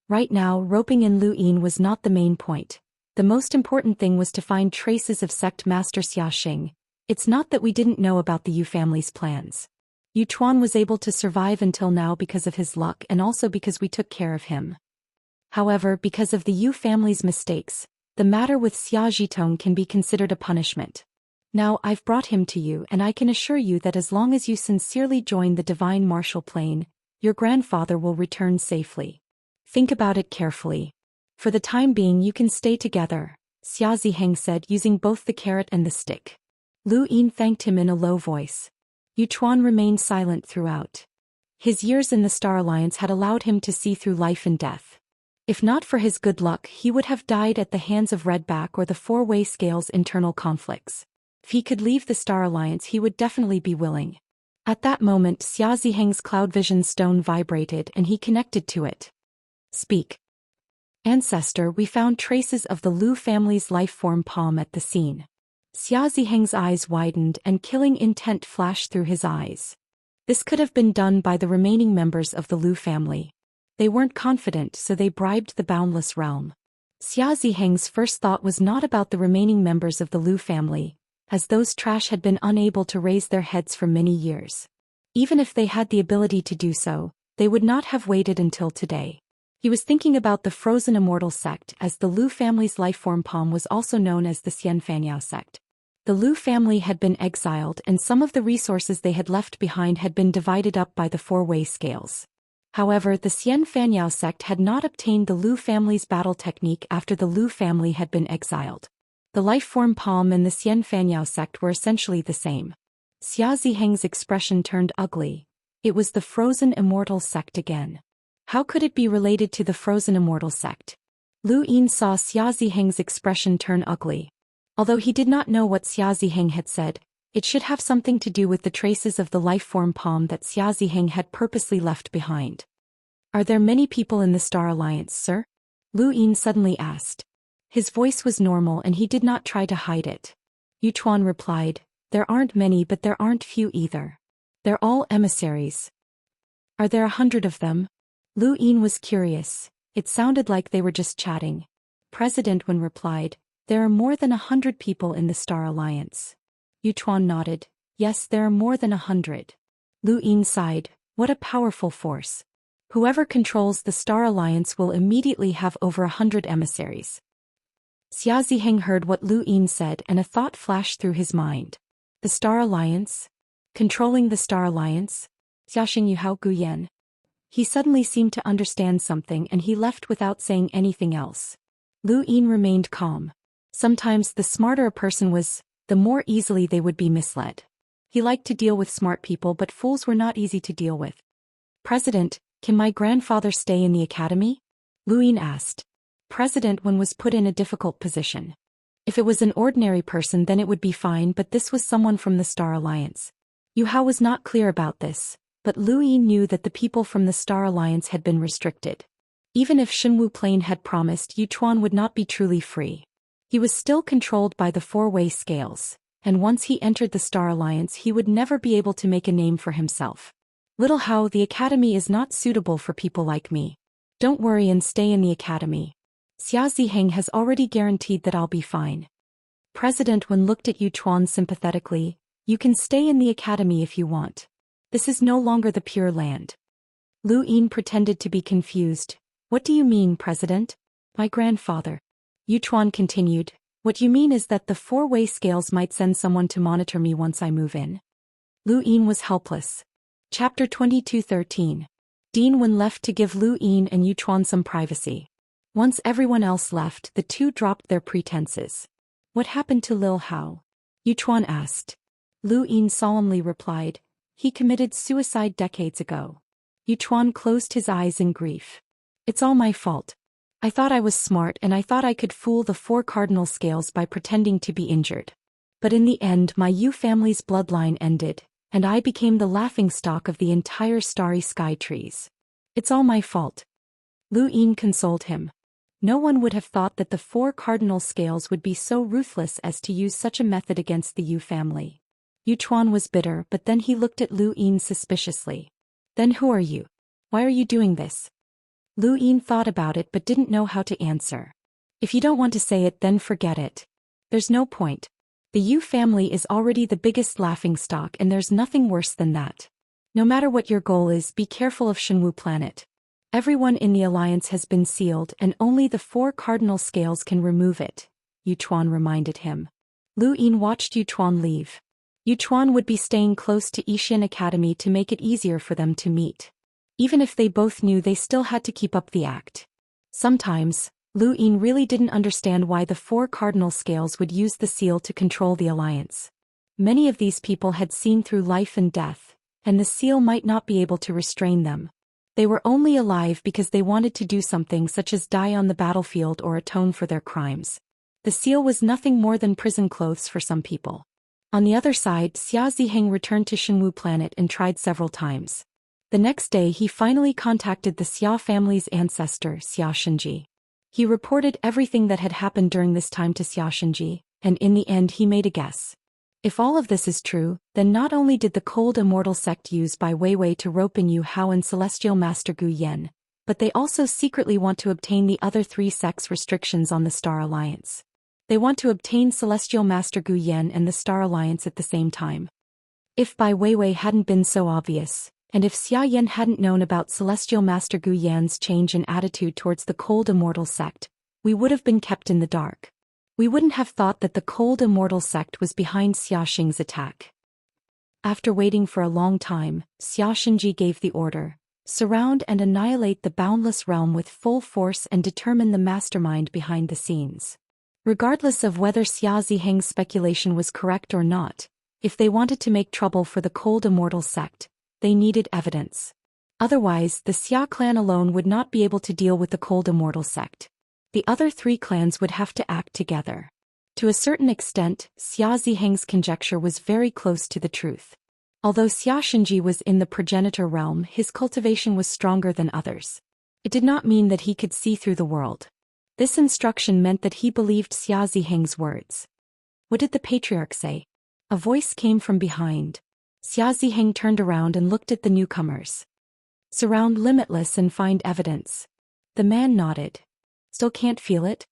Speaker 1: Right now, roping in Lu Yin was not the main point. The most important thing was to find traces of sect master Xiaxing. It's not that we didn't know about the Yu family's plans. Yu Chuan was able to survive until now because of his luck and also because we took care of him. However, because of the Yu family's mistakes, the matter with Xia Zhitong can be considered a punishment. Now I've brought him to you and I can assure you that as long as you sincerely join the divine martial plane, your grandfather will return safely. Think about it carefully. For the time being you can stay together, Xia Ziheng said, using both the carrot and the stick. Lu Yin thanked him in a low voice. Yu Chuan remained silent throughout. His years in the Star Alliance had allowed him to see through life and death. If not for his good luck, he would have died at the hands of Redback or the four-way scale's internal conflicts. If he could leave the Star Alliance, he would definitely be willing. At that moment, Xia Ziheng's cloud vision stone vibrated and he connected to it. Speak. Ancestor, we found traces of the Lu family's life-form palm at the scene. Xia Ziheng's eyes widened and killing intent flashed through his eyes. This could have been done by the remaining members of the Lu family. They weren't confident, so they bribed the boundless realm. Xia Ziheng's first thought was not about the remaining members of the Lu family, as those trash had been unable to raise their heads for many years. Even if they had the ability to do so, they would not have waited until today. He was thinking about the frozen immortal sect, as the Lu family's lifeform palm was also known as the Xianxia sect. The Lu family had been exiled and some of the resources they had left behind had been divided up by the four-way scales. However, the Xianxia sect had not obtained the Lu family's battle technique after the Lu family had been exiled. The lifeform palm and the Xianxia sect were essentially the same. Xia Ziheng's expression turned ugly. It was the frozen immortal sect again. How could it be related to the frozen immortal sect? Lu Yin saw Xia Ziheng's expression turn ugly. Although he did not know what Xia Ziheng had said, it should have something to do with the traces of the life-form palm that Xia Ziheng had purposely left behind. Are there many people in the Star Alliance, sir? Lu Yin suddenly asked. His voice was normal and he did not try to hide it. Yu Chuan replied, there aren't many, but there aren't few either. They're all emissaries. Are there 100 of them? Lu Yin was curious. It sounded like they were just chatting. President Wen replied, there are more than 100 people in the Star Alliance. Yu Chuan nodded, yes, there are more than 100. Lu Yin sighed, what a powerful force. Whoever controls the Star Alliance will immediately have over 100 emissaries. Xia Ziheng heard what Lu Yin said and a thought flashed through his mind. The Star Alliance? Controlling the Star Alliance? Xiaxing Yuhao Guyan. He suddenly seemed to understand something and he left without saying anything else. Lu Yin remained calm. Sometimes the smarter a person was, the more easily they would be misled. He liked to deal with smart people, but fools were not easy to deal with. President, can my grandfather stay in the academy? Lu Yin asked. President Wen was put in a difficult position. If it was an ordinary person then it would be fine, but this was someone from the Star Alliance. Yu Hao was not clear about this, but Lu Yin knew that the people from the Star Alliance had been restricted. Even if Shenwu Plain had promised, Yu Chuan would not be truly free. He was still controlled by the four-way scales, and once he entered the Star Alliance he would never be able to make a name for himself. Little Hao, the academy is not suitable for people like me. Don't worry and stay in the academy. Xia Ziheng has already guaranteed that I'll be fine. President Wen looked at Yu Chuan sympathetically. You can stay in the academy if you want. This is no longer the Pure Land. Lu Yin pretended to be confused. What do you mean, President? My grandfather. Yu Chuan continued, what you mean is that the four-way scales might send someone to monitor me once I move in. Lu Yin was helpless. Chapter 22:13. Dean Wen left to give Lu Yin and Yu Chuan some privacy. Once everyone else left, the two dropped their pretenses. What happened to Lil Hao? Yu Chuan asked. Lu Yin solemnly replied, he committed suicide decades ago. Yu Chuan closed his eyes in grief. It's all my fault. I thought I was smart and I thought I could fool the four cardinal scales by pretending to be injured. But in the end my Yu family's bloodline ended, and I became the laughingstock of the entire starry sky trees. It's all my fault. Lu Yin consoled him. No one would have thought that the four cardinal scales would be so ruthless as to use such a method against the Yu family. Yu Chuan was bitter, but then he looked at Lu Yin suspiciously. Then who are you? Why are you doing this? Lu Yin thought about it but didn't know how to answer. If you don't want to say it, then forget it. There's no point. The Yu family is already the biggest laughingstock and there's nothing worse than that. No matter what your goal is, be careful of Shenwu Planet. Everyone in the alliance has been sealed and only the four cardinal scales can remove it, Yu Chuan reminded him. Lu Yin watched Yu Chuan leave. Yu Chuan would be staying close to Yixian Academy to make it easier for them to meet. Even if they both knew, they still had to keep up the act. Sometimes, Lu Yin really didn't understand why the four cardinal scales would use the seal to control the alliance. Many of these people had seen through life and death, and the seal might not be able to restrain them. They were only alive because they wanted to do something such as die on the battlefield or atone for their crimes. The seal was nothing more than prison clothes for some people. On the other side, Xia Ziheng returned to Shenwu planet and tried several times. The next day he finally contacted the Xia family's ancestor, Xia Shenji. He reported everything that had happened during this time to Xia Shenji, and in the end he made a guess. If all of this is true, then not only did the cold immortal sect use Bai Weiwei to rope in Yu Hao and Celestial Master Gu Yen, but they also secretly want to obtain the other 3 sects' restrictions on the Star Alliance. They want to obtain Celestial Master Gu Yen and the Star Alliance at the same time. If Bai Weiwei hadn't been so obvious, and if Xia Yan hadn't known about Celestial Master Gu Yan's change in attitude towards the cold immortal sect, we would have been kept in the dark. We wouldn't have thought that the cold immortal sect was behind Xia Xing's attack. After waiting for a long time, Xia Shenji gave the order, surround and annihilate the boundless realm with full force and determine the mastermind behind the scenes. Regardless of whether Xia Ziheng's speculation was correct or not, if they wanted to make trouble for the cold immortal sect, they needed evidence. Otherwise, the Xia clan alone would not be able to deal with the cold immortal sect. The other 3 clans would have to act together. To a certain extent, Xia Ziheng's conjecture was very close to the truth. Although Xia Shenji was in the progenitor realm, his cultivation was stronger than others. It did not mean that he could see through the world. This instruction meant that he believed Xia Ziheng's words. What did the patriarch say? A voice came from behind. Xia Ziheng turned around and looked at the newcomers. Surround Limitless and find evidence. The man nodded. Still can't feel it?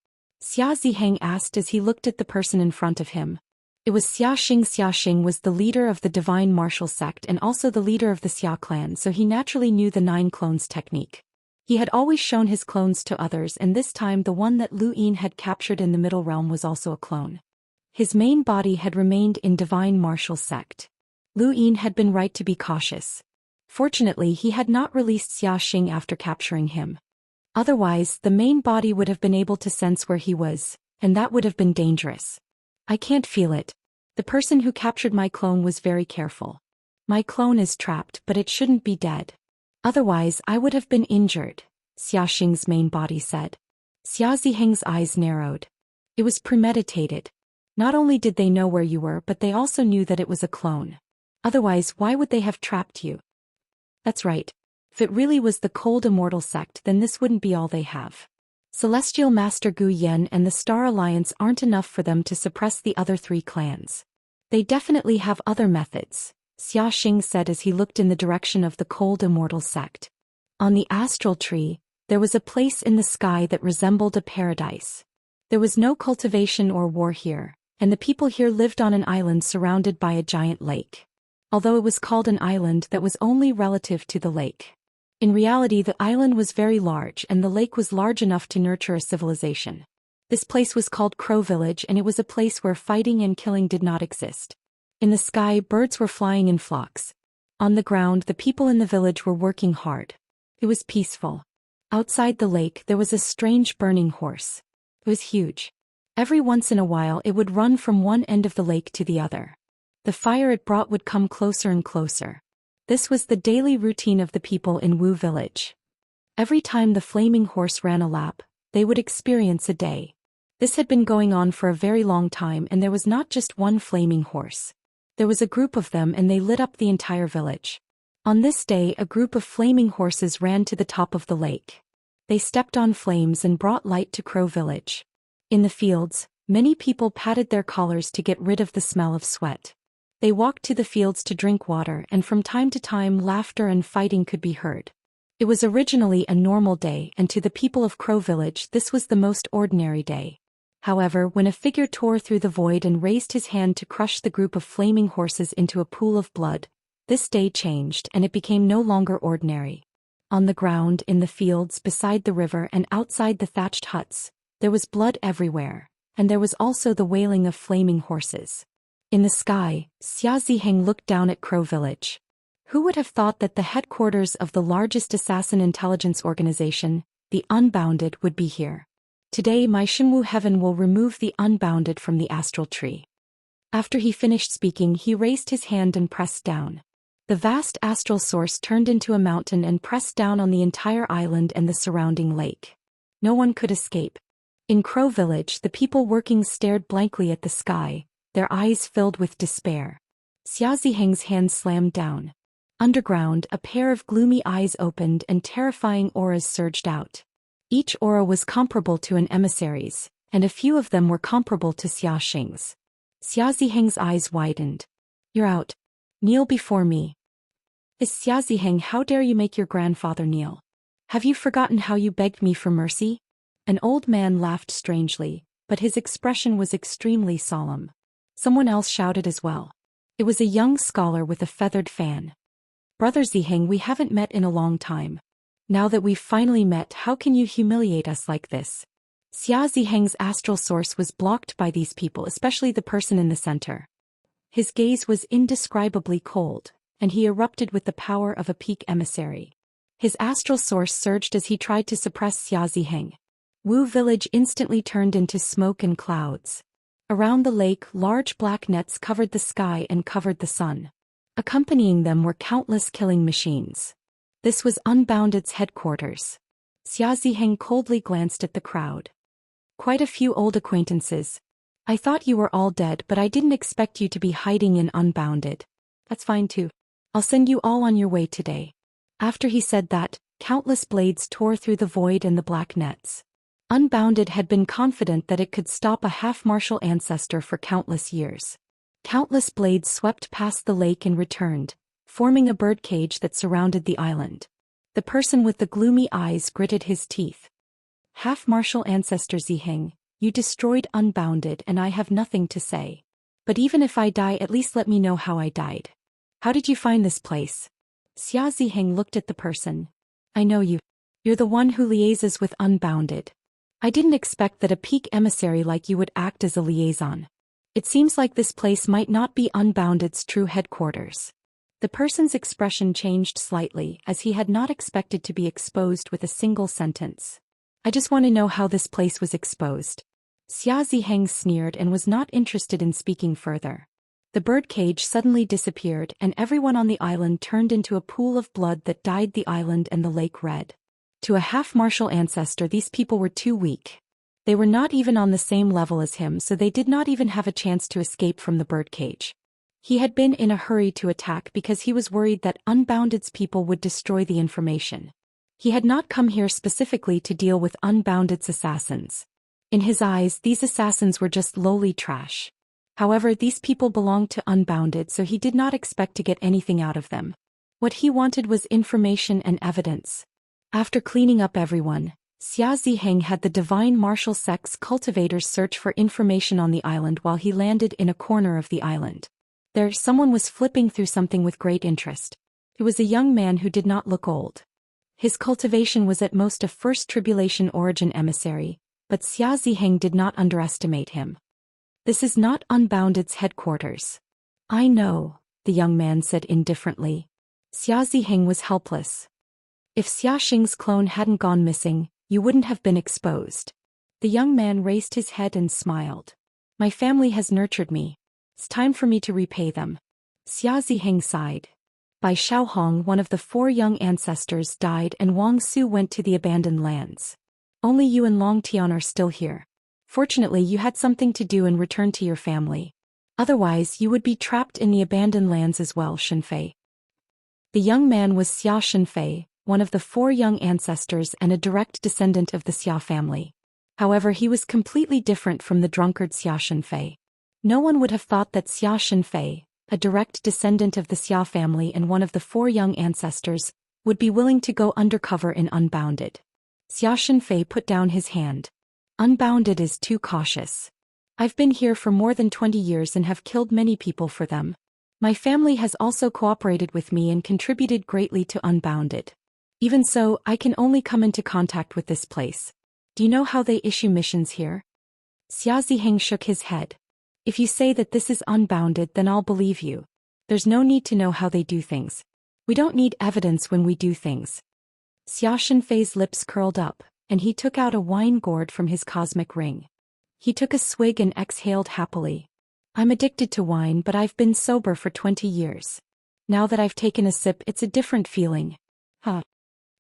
Speaker 1: Xia Ziheng asked as he looked at the person in front of him. It was Xia Xing. Xia Xing was the leader of the Divine Martial Sect and also the leader of the Xia clan, so he naturally knew the 9 clones technique. He had always shown his clones to others, and this time the one that Lu Yin had captured in the Middle Realm was also a clone. His main body had remained in Divine Martial Sect. Lu Yin had been right to be cautious. Fortunately, he had not released Xia Xing after capturing him. Otherwise, the main body would have been able to sense where he was, and that would have been dangerous. I can't feel it. The person who captured my clone was very careful. My clone is trapped, but it shouldn't be dead. Otherwise, I would have been injured, Xia Xing's main body said. Xia Ziheng's eyes narrowed. It was premeditated. Not only did they know where you were, but they also knew that it was a clone. Otherwise, why would they have trapped you? That's right. If it really was the cold immortal sect, then this wouldn't be all they have. Celestial Master Gu Yen and the Star Alliance aren't enough for them to suppress the other 3 clans. They definitely have other methods, Xia Xing said as he looked in the direction of the cold immortal sect. On the astral tree, there was a place in the sky that resembled a paradise. There was no cultivation or war here, and the people here lived on an island surrounded by a giant lake. Although it was called an island, that was only relative to the lake. In reality, the island was very large and the lake was large enough to nurture a civilization. This place was called Crow Village, and it was a place where fighting and killing did not exist. In the sky, birds were flying in flocks. On the ground, the people in the village were working hard. It was peaceful. Outside the lake, there was a strange burning horse. It was huge. Every once in a while, it would run from one end of the lake to the other. The fire it brought would come closer and closer. This was the daily routine of the people in Wu Village. Every time the flaming horse ran a lap, they would experience a day. This had been going on for a very long time, and there was not just one flaming horse. There was a group of them, and they lit up the entire village. On this day, a group of flaming horses ran to the top of the lake. They stepped on flames and brought light to Crow Village. In the fields, many people patted their collars to get rid of the smell of sweat. They walked to the fields to drink water, and from time to time laughter and fighting could be heard. It was originally a normal day, and to the people of Crow Village this was the most ordinary day. However, when a figure tore through the void and raised his hand to crush the group of flaming horses into a pool of blood, this day changed and it became no longer ordinary. On the ground, in the fields, beside the river and outside the thatched huts, there was blood everywhere, and there was also the wailing of flaming horses. In the sky, Xia Ziheng looked down at Crow Village. Who would have thought that the headquarters of the largest assassin intelligence organization, the Unbounded, would be here? Today my Shenwu Heaven will remove the Unbounded from the astral tree. After he finished speaking, he raised his hand and pressed down. The vast astral source turned into a mountain and pressed down on the entire island and the surrounding lake. No one could escape. In Crow Village, the people working stared blankly at the sky, their eyes filled with despair. Xia Ziheng's hand slammed down. Underground, a pair of gloomy eyes opened and terrifying auras surged out. Each aura was comparable to an emissary's, and a few of them were comparable to Xiaxing's. Xia Ziheng's eyes widened. "You're out. Kneel before me." "Is Xia Ziheng, how dare you make your grandfather kneel? Have you forgotten how you begged me for mercy?" An old man laughed strangely, but his expression was extremely solemn. Someone else shouted as well. It was a young scholar with a feathered fan. "Brother Ziheng, we haven't met in a long time. Now that we've finally met, how can you humiliate us like this?" Xia Ziheng's astral source was blocked by these people, especially the person in the center. His gaze was indescribably cold, and he erupted with the power of a peak emissary. His astral source surged as he tried to suppress Xia Ziheng. Wu Village instantly turned into smoke and clouds. Around the lake, large black nets covered the sky and covered the sun. Accompanying them were countless killing machines. This was Unbounded's headquarters. Xia Ziheng coldly glanced at the crowd. "Quite a few old acquaintances. I thought you were all dead, but I didn't expect you to be hiding in Unbounded. That's fine too. I'll send you all on your way today." After he said that, countless blades tore through the void and the black nets. Unbounded had been confident that it could stop a half-martial ancestor for countless years. Countless blades swept past the lake and returned, forming a birdcage that surrounded the island. The person with the gloomy eyes gritted his teeth. "Half-martial ancestor Ziheng, you destroyed Unbounded and I have nothing to say. But even if I die, at least let me know how I died. How did you find this place?" Xia Ziheng looked at the person. "I know you. You're the one who liaises with Unbounded. I didn't expect that a peak emissary like you would act as a liaison. It seems like this place might not be Unbounded's true headquarters." The person's expression changed slightly, as he had not expected to be exposed with a single sentence. "I just want to know how this place was exposed." Xia Ziheng sneered and was not interested in speaking further. The birdcage suddenly disappeared and everyone on the island turned into a pool of blood that dyed the island and the lake red. To a half-martial ancestor, these people were too weak. They were not even on the same level as him, so they did not even have a chance to escape from the birdcage. He had been in a hurry to attack because he was worried that Unbounded's people would destroy the information. He had not come here specifically to deal with Unbounded's assassins. In his eyes, these assassins were just lowly trash. However, these people belonged to Unbounded, so he did not expect to get anything out of them. What he wanted was information and evidence. After cleaning up everyone, Xia Ziheng had the divine martial sect's cultivators search for information on the island while he landed in a corner of the island. There, someone was flipping through something with great interest. It was a young man who did not look old. His cultivation was at most a first tribulation origin emissary, but Xia Ziheng did not underestimate him. "This is not Unbounded's headquarters." "I know," the young man said indifferently. Xia Ziheng was helpless. "If Xiaxing's clone hadn't gone missing, you wouldn't have been exposed." The young man raised his head and smiled. "My family has nurtured me. It's time for me to repay them." Xia Ziheng sighed. By Xiaohong, one of the 4 young ancestors died and Wang Su went to the abandoned lands. Only you and Long Tian are still here. Fortunately, you had something to do and returned to your family. Otherwise, you would be trapped in the abandoned lands as well, Shenfei. The young man was Xia Shenfei, one of the 4 young ancestors and a direct descendant of the Xia family. However, he was completely different from the drunkard Xia Shenfei. No one would have thought that Xia Shenfei, a direct descendant of the Xia family and one of the 4 young ancestors, would be willing to go undercover in Unbounded. Xia Shenfei put down his hand. "Unbounded is too cautious. I've been here for more than 20 years and have killed many people for them. My family has also cooperated with me and contributed greatly to Unbounded. Even so, I can only come into contact with this place. Do you know how they issue missions here?" Xia Ziheng shook his head. "If you say that this is Unbounded, then I'll believe you. There's no need to know how they do things. We don't need evidence when we do things." Xia Shenfei's lips curled up, and he took out a wine gourd from his cosmic ring. He took a swig and exhaled happily. I'm addicted to wine, but I've been sober for 20 years. Now that I've taken a sip, it's a different feeling. Huh.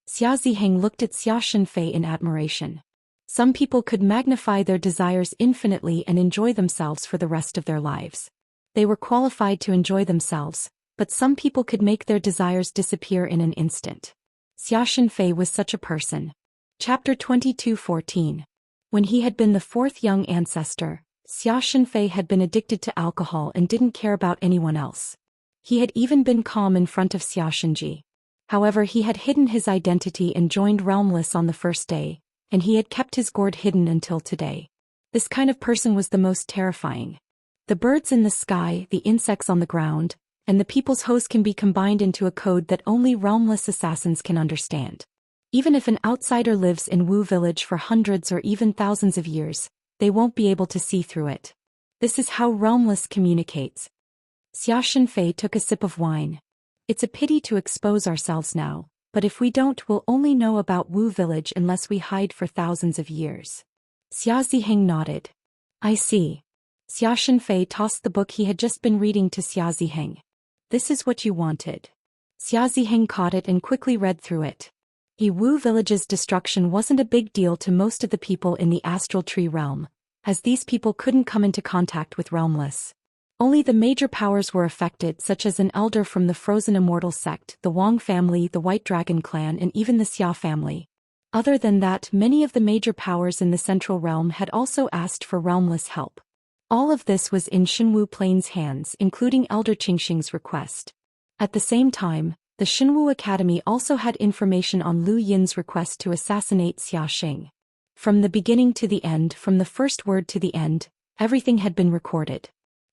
Speaker 1: Xia Ziheng looked at Xia Shenfei in admiration. Some people could magnify their desires infinitely and enjoy themselves for the rest of their lives. They were qualified to enjoy themselves, but some people could make their desires disappear in an instant. Xia Shenfei was such a person. Chapter 22:14. When he had been the fourth young ancestor, Xia Shenfei had been addicted to alcohol and didn't care about anyone else. He had even been calm in front of Xia Shenji. However, he had hidden his identity and joined Realmless on the first day, and he had kept his gourd hidden until today. This kind of person was the most terrifying. The birds in the sky, the insects on the ground, and the people's host can be combined into a code that only Realmless assassins can understand. Even if an outsider lives in Wu village for hundreds or even thousands of years, they won't be able to see through it. This is how Realmless communicates. Xia Shenfei took a sip of wine. It's a pity to expose ourselves now, but if we don't, we'll only know about Wu village unless we hide for thousands of years. Xia Ziheng nodded. I see. Xia Shenfei tossed the book he had just been reading to Xia Ziheng. This is what you wanted. Xia Ziheng caught it and quickly read through it. Wu village's destruction wasn't a big deal to most of the people in the astral tree realm, as these people couldn't come into contact with Realmless. Only the major powers were affected, such as an elder from the frozen Immortal sect, the Wang family, the White Dragon clan, and even the Xia family. Other than that, many of the major powers in the Central Realm had also asked for Realmless help. All of this was in Shenwu Plain's hands, including Elder Qingxing's request. At the same time, the Shenwu Academy also had information on Lu Yin's request to assassinate Xia Xing. From the beginning to the end, from the first word to the end, everything had been recorded.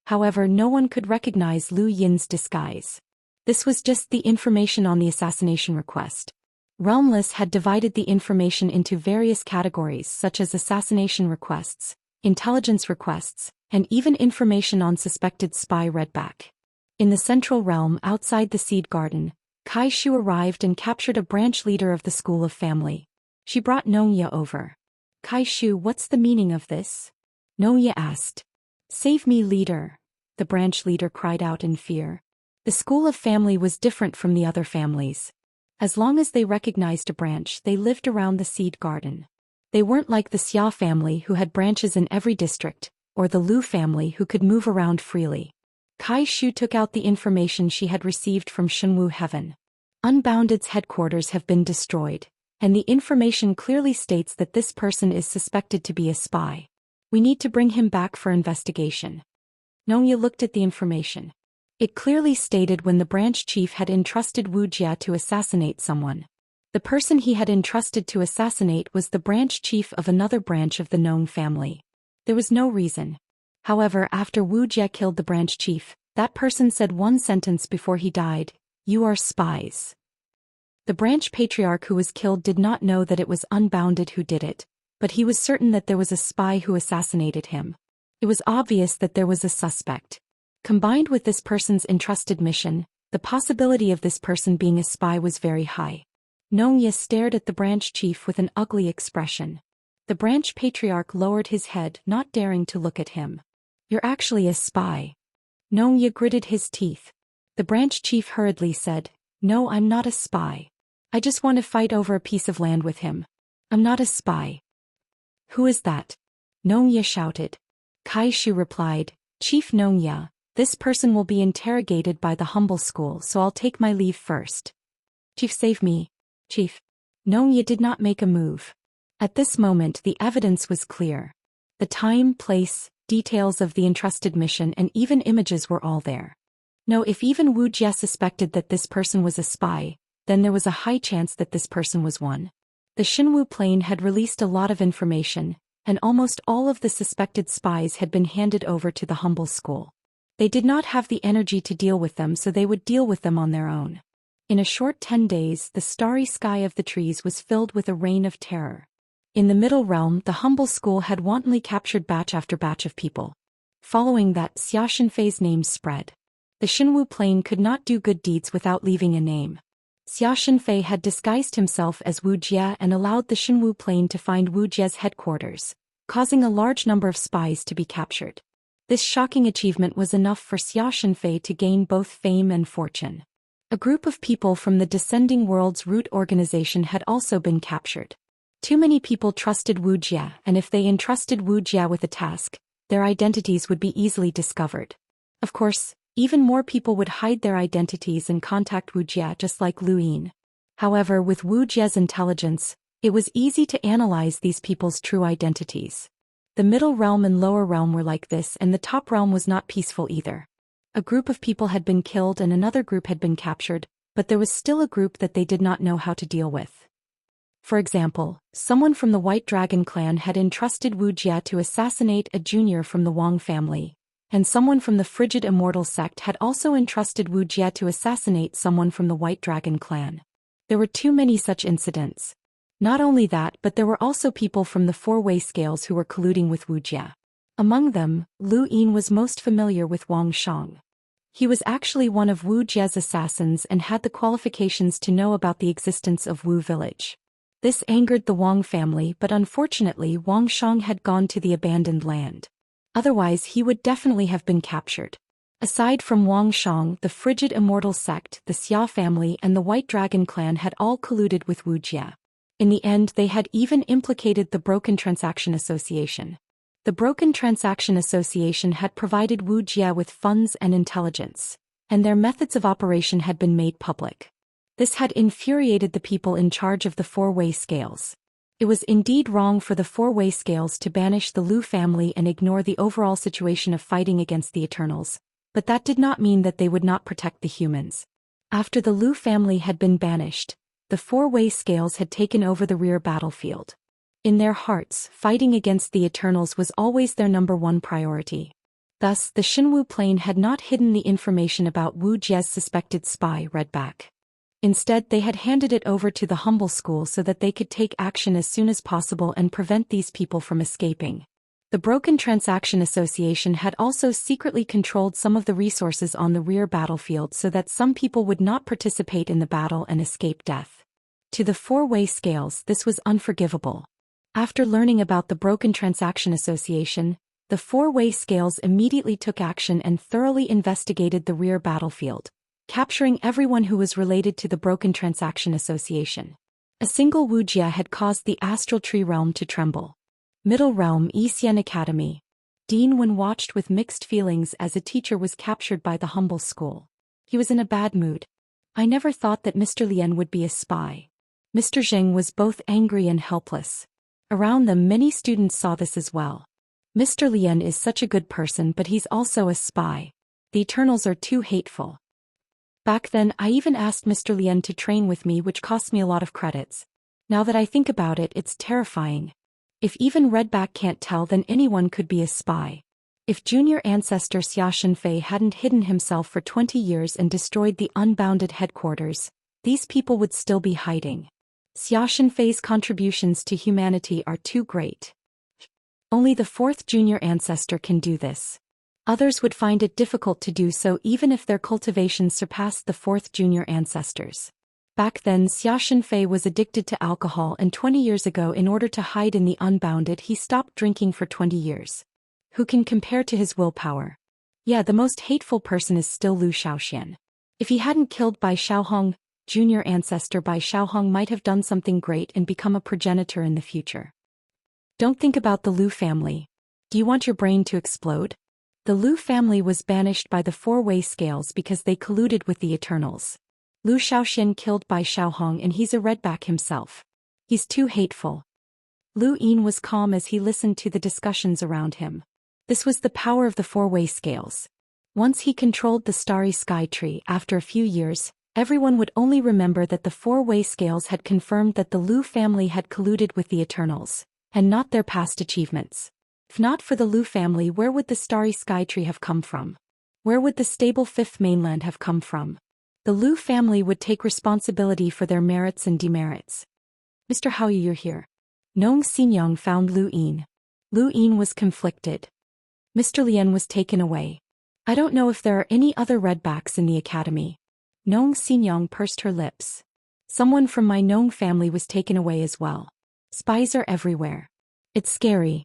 Speaker 1: However, no one could recognize Lu Yin's disguise. This was just the information on the assassination request. Realmless had divided the information into various categories such as assassination requests, intelligence requests, and even information on suspected spy readback. In the Central Realm outside the Seed Garden, Kai Shu arrived and captured a branch leader of the School of Family. She brought Nongya over. Kai Shu, what's the meaning of this? Nongya asked. Save me, leader, the branch leader cried out in fear. The School of Family was different from the other families. As long as they recognized a branch, they lived around the Seed Garden. They weren't like the Xia family who had branches in every district, or the Lu family who could move around freely. Kai Shu took out the information she had received from Shenwu Heaven. Unbounded's headquarters have been destroyed, and the information clearly states that this person is suspected to be a spy. We need to bring him back for investigation. Nongya looked at the information. It clearly stated when the branch chief had entrusted Wuxia to assassinate someone. The person he had entrusted to assassinate was the branch chief of another branch of the Nong family. There was no reason. However, after Wuxia killed the branch chief, that person said one sentence before he died, "You are spies." The branch patriarch who was killed did not know that it was Unbounded who did it, but he was certain that there was a spy who assassinated him. It was obvious that there was a suspect. Combined with this person's entrusted mission, the possibility of this person being a spy was very high. Nongya stared at the branch chief with an ugly expression. The branch patriarch lowered his head, not daring to look at him. You're actually a spy. Nongya gritted his teeth. The branch chief hurriedly said, No, I'm not a spy. I just want to fight over a piece of land with him. I'm not a spy. Who is that? Nongya shouted. Kai Shu replied, Chief Nongya, this person will be interrogated by the humble school, so I'll take my leave first. Chief, save me. Chief. Nongya did not make a move. At this moment the evidence was clear. The time, place, details of the entrusted mission and even images were all there. No, if even Wu Jie suspected that this person was a spy, then there was a high chance that this person was one. The Shenwu Plain had released a lot of information, and almost all of the suspected spies had been handed over to the humble school. They did not have the energy to deal with them, so they would deal with them on their own. In a short 10 days, the starry sky of the trees was filled with a rain of terror. In the Middle Realm, the humble school had wantonly captured batch after batch of people. Following that, Xia Shenfei's name spread. The Shenwu Plain could not do good deeds without leaving a name. Xia Shenfei had disguised himself as Wu Jie and allowed the Shenwu Plain to find Wu Jie's headquarters, causing a large number of spies to be captured. This shocking achievement was enough for Xia Shenfei to gain both fame and fortune. A group of people from the Descending Worlds Root organization had also been captured. Too many people trusted Wuxia, and if they entrusted Wuxia with a task, their identities would be easily discovered. Of course, even more people would hide their identities and contact Wuxia just like Lu Yin. However, with Wuxia's intelligence, it was easy to analyze these people's true identities. The middle realm and lower realm were like this, and the top realm was not peaceful either. A group of people had been killed and another group had been captured, but there was still a group that they did not know how to deal with. For example, someone from the White Dragon clan had entrusted Wuxia to assassinate a junior from the Wang family, and someone from the Frigid Immortal sect had also entrusted Wuxia to assassinate someone from the White Dragon clan. There were too many such incidents. Not only that, but there were also people from the four-way scales who were colluding with Wuxia. Among them, Lu Yin was most familiar with Wang Shang. He was actually one of Wuxia's assassins and had the qualifications to know about the existence of Wu village. This angered the Wang family, but unfortunately Wang Shang had gone to the abandoned land. Otherwise he would definitely have been captured. Aside from Wang Shang, the Frigid Immortal sect, the Xia family and the White Dragon clan had all colluded with Wuxia. In the end, they had even implicated the Broken Transaction Association. The Broken Transaction Association had provided Wuxia with funds and intelligence, and their methods of operation had been made public. This had infuriated the people in charge of the four-way scales. It was indeed wrong for the four-way scales to banish the Lu family and ignore the overall situation of fighting against the Eternals, but that did not mean that they would not protect the humans. After the Lu family had been banished, the four-way scales had taken over the rear battlefield. In their hearts, fighting against the Eternals was always their number one priority. Thus, the Xinwu Plain had not hidden the information about Wu Jie's suspected spy, Redback. Instead, they had handed it over to the humble school so that they could take action as soon as possible and prevent these people from escaping. The Broken Transaction Association had also secretly controlled some of the resources on the rear battlefield so that some people would not participate in the battle and escape death. To the four-way scales, this was unforgivable. After learning about the Broken Transaction Association, the four-way scales immediately took action and thoroughly investigated the rear battlefield, capturing everyone who was related to the Broken Transaction Association. A single Wuxia had caused the Astral Tree realm to tremble. Middle Realm Xian Academy. Dean Wen watched with mixed feelings as a teacher was captured by the humble school. He was in a bad mood. I never thought that Mr. Lian would be a spy. Mr. Zheng was both angry and helpless. Around them many students saw this as well. Mr. Lian is such a good person, but he's also a spy. The Eternals are too hateful. Back then I even asked Mr. Lian to train with me, which cost me a lot of credits. Now that I think about it, it's terrifying. If even Redback can't tell, then anyone could be a spy. If junior ancestor Xia Shenfei hadn't hidden himself for 20 years and destroyed the unbounded headquarters, these people would still be hiding. Xia Shenfei's contributions to humanity are too great. Only the fourth junior ancestor can do this. Others would find it difficult to do so even if their cultivation surpassed the fourth junior ancestors. Back then Xia Shenfei was addicted to alcohol, and 20 years ago, in order to hide in the unbounded, he stopped drinking for 20 years. Who can compare to his willpower? Yeah, the most hateful person is still Zhou Xian. If he hadn't killed Bai Xiaohong, junior ancestor Bai Xiaohong might have done something great and become a progenitor in the future. Don't think about the Lu family. Do you want your brain to explode? The Lu family was banished by the four-way scales because they colluded with the Eternals. Zhou Xian killed Bai Xiaohong, and he's a Redback himself. He's too hateful. Lu Yin was calm as he listened to the discussions around him. This was the power of the four-way scales. Once he controlled the starry sky tree, after a few years, everyone would only remember that the four-way scales had confirmed that the Lu family had colluded with the Eternals, and not their past achievements. If not for the Lu family, where would the starry sky tree have come from? Where would the stable fifth mainland have come from? The Lu family would take responsibility for their merits and demerits. Mr. Hao, you're here. Nong Xinyang found Lu Yin. Lu Yin was conflicted. Mr. Lian was taken away. I don't know if there are any other Redbacks in the academy. Nong Xinyang pursed her lips. Someone from my Nong family was taken away as well. Spies are everywhere. It's scary.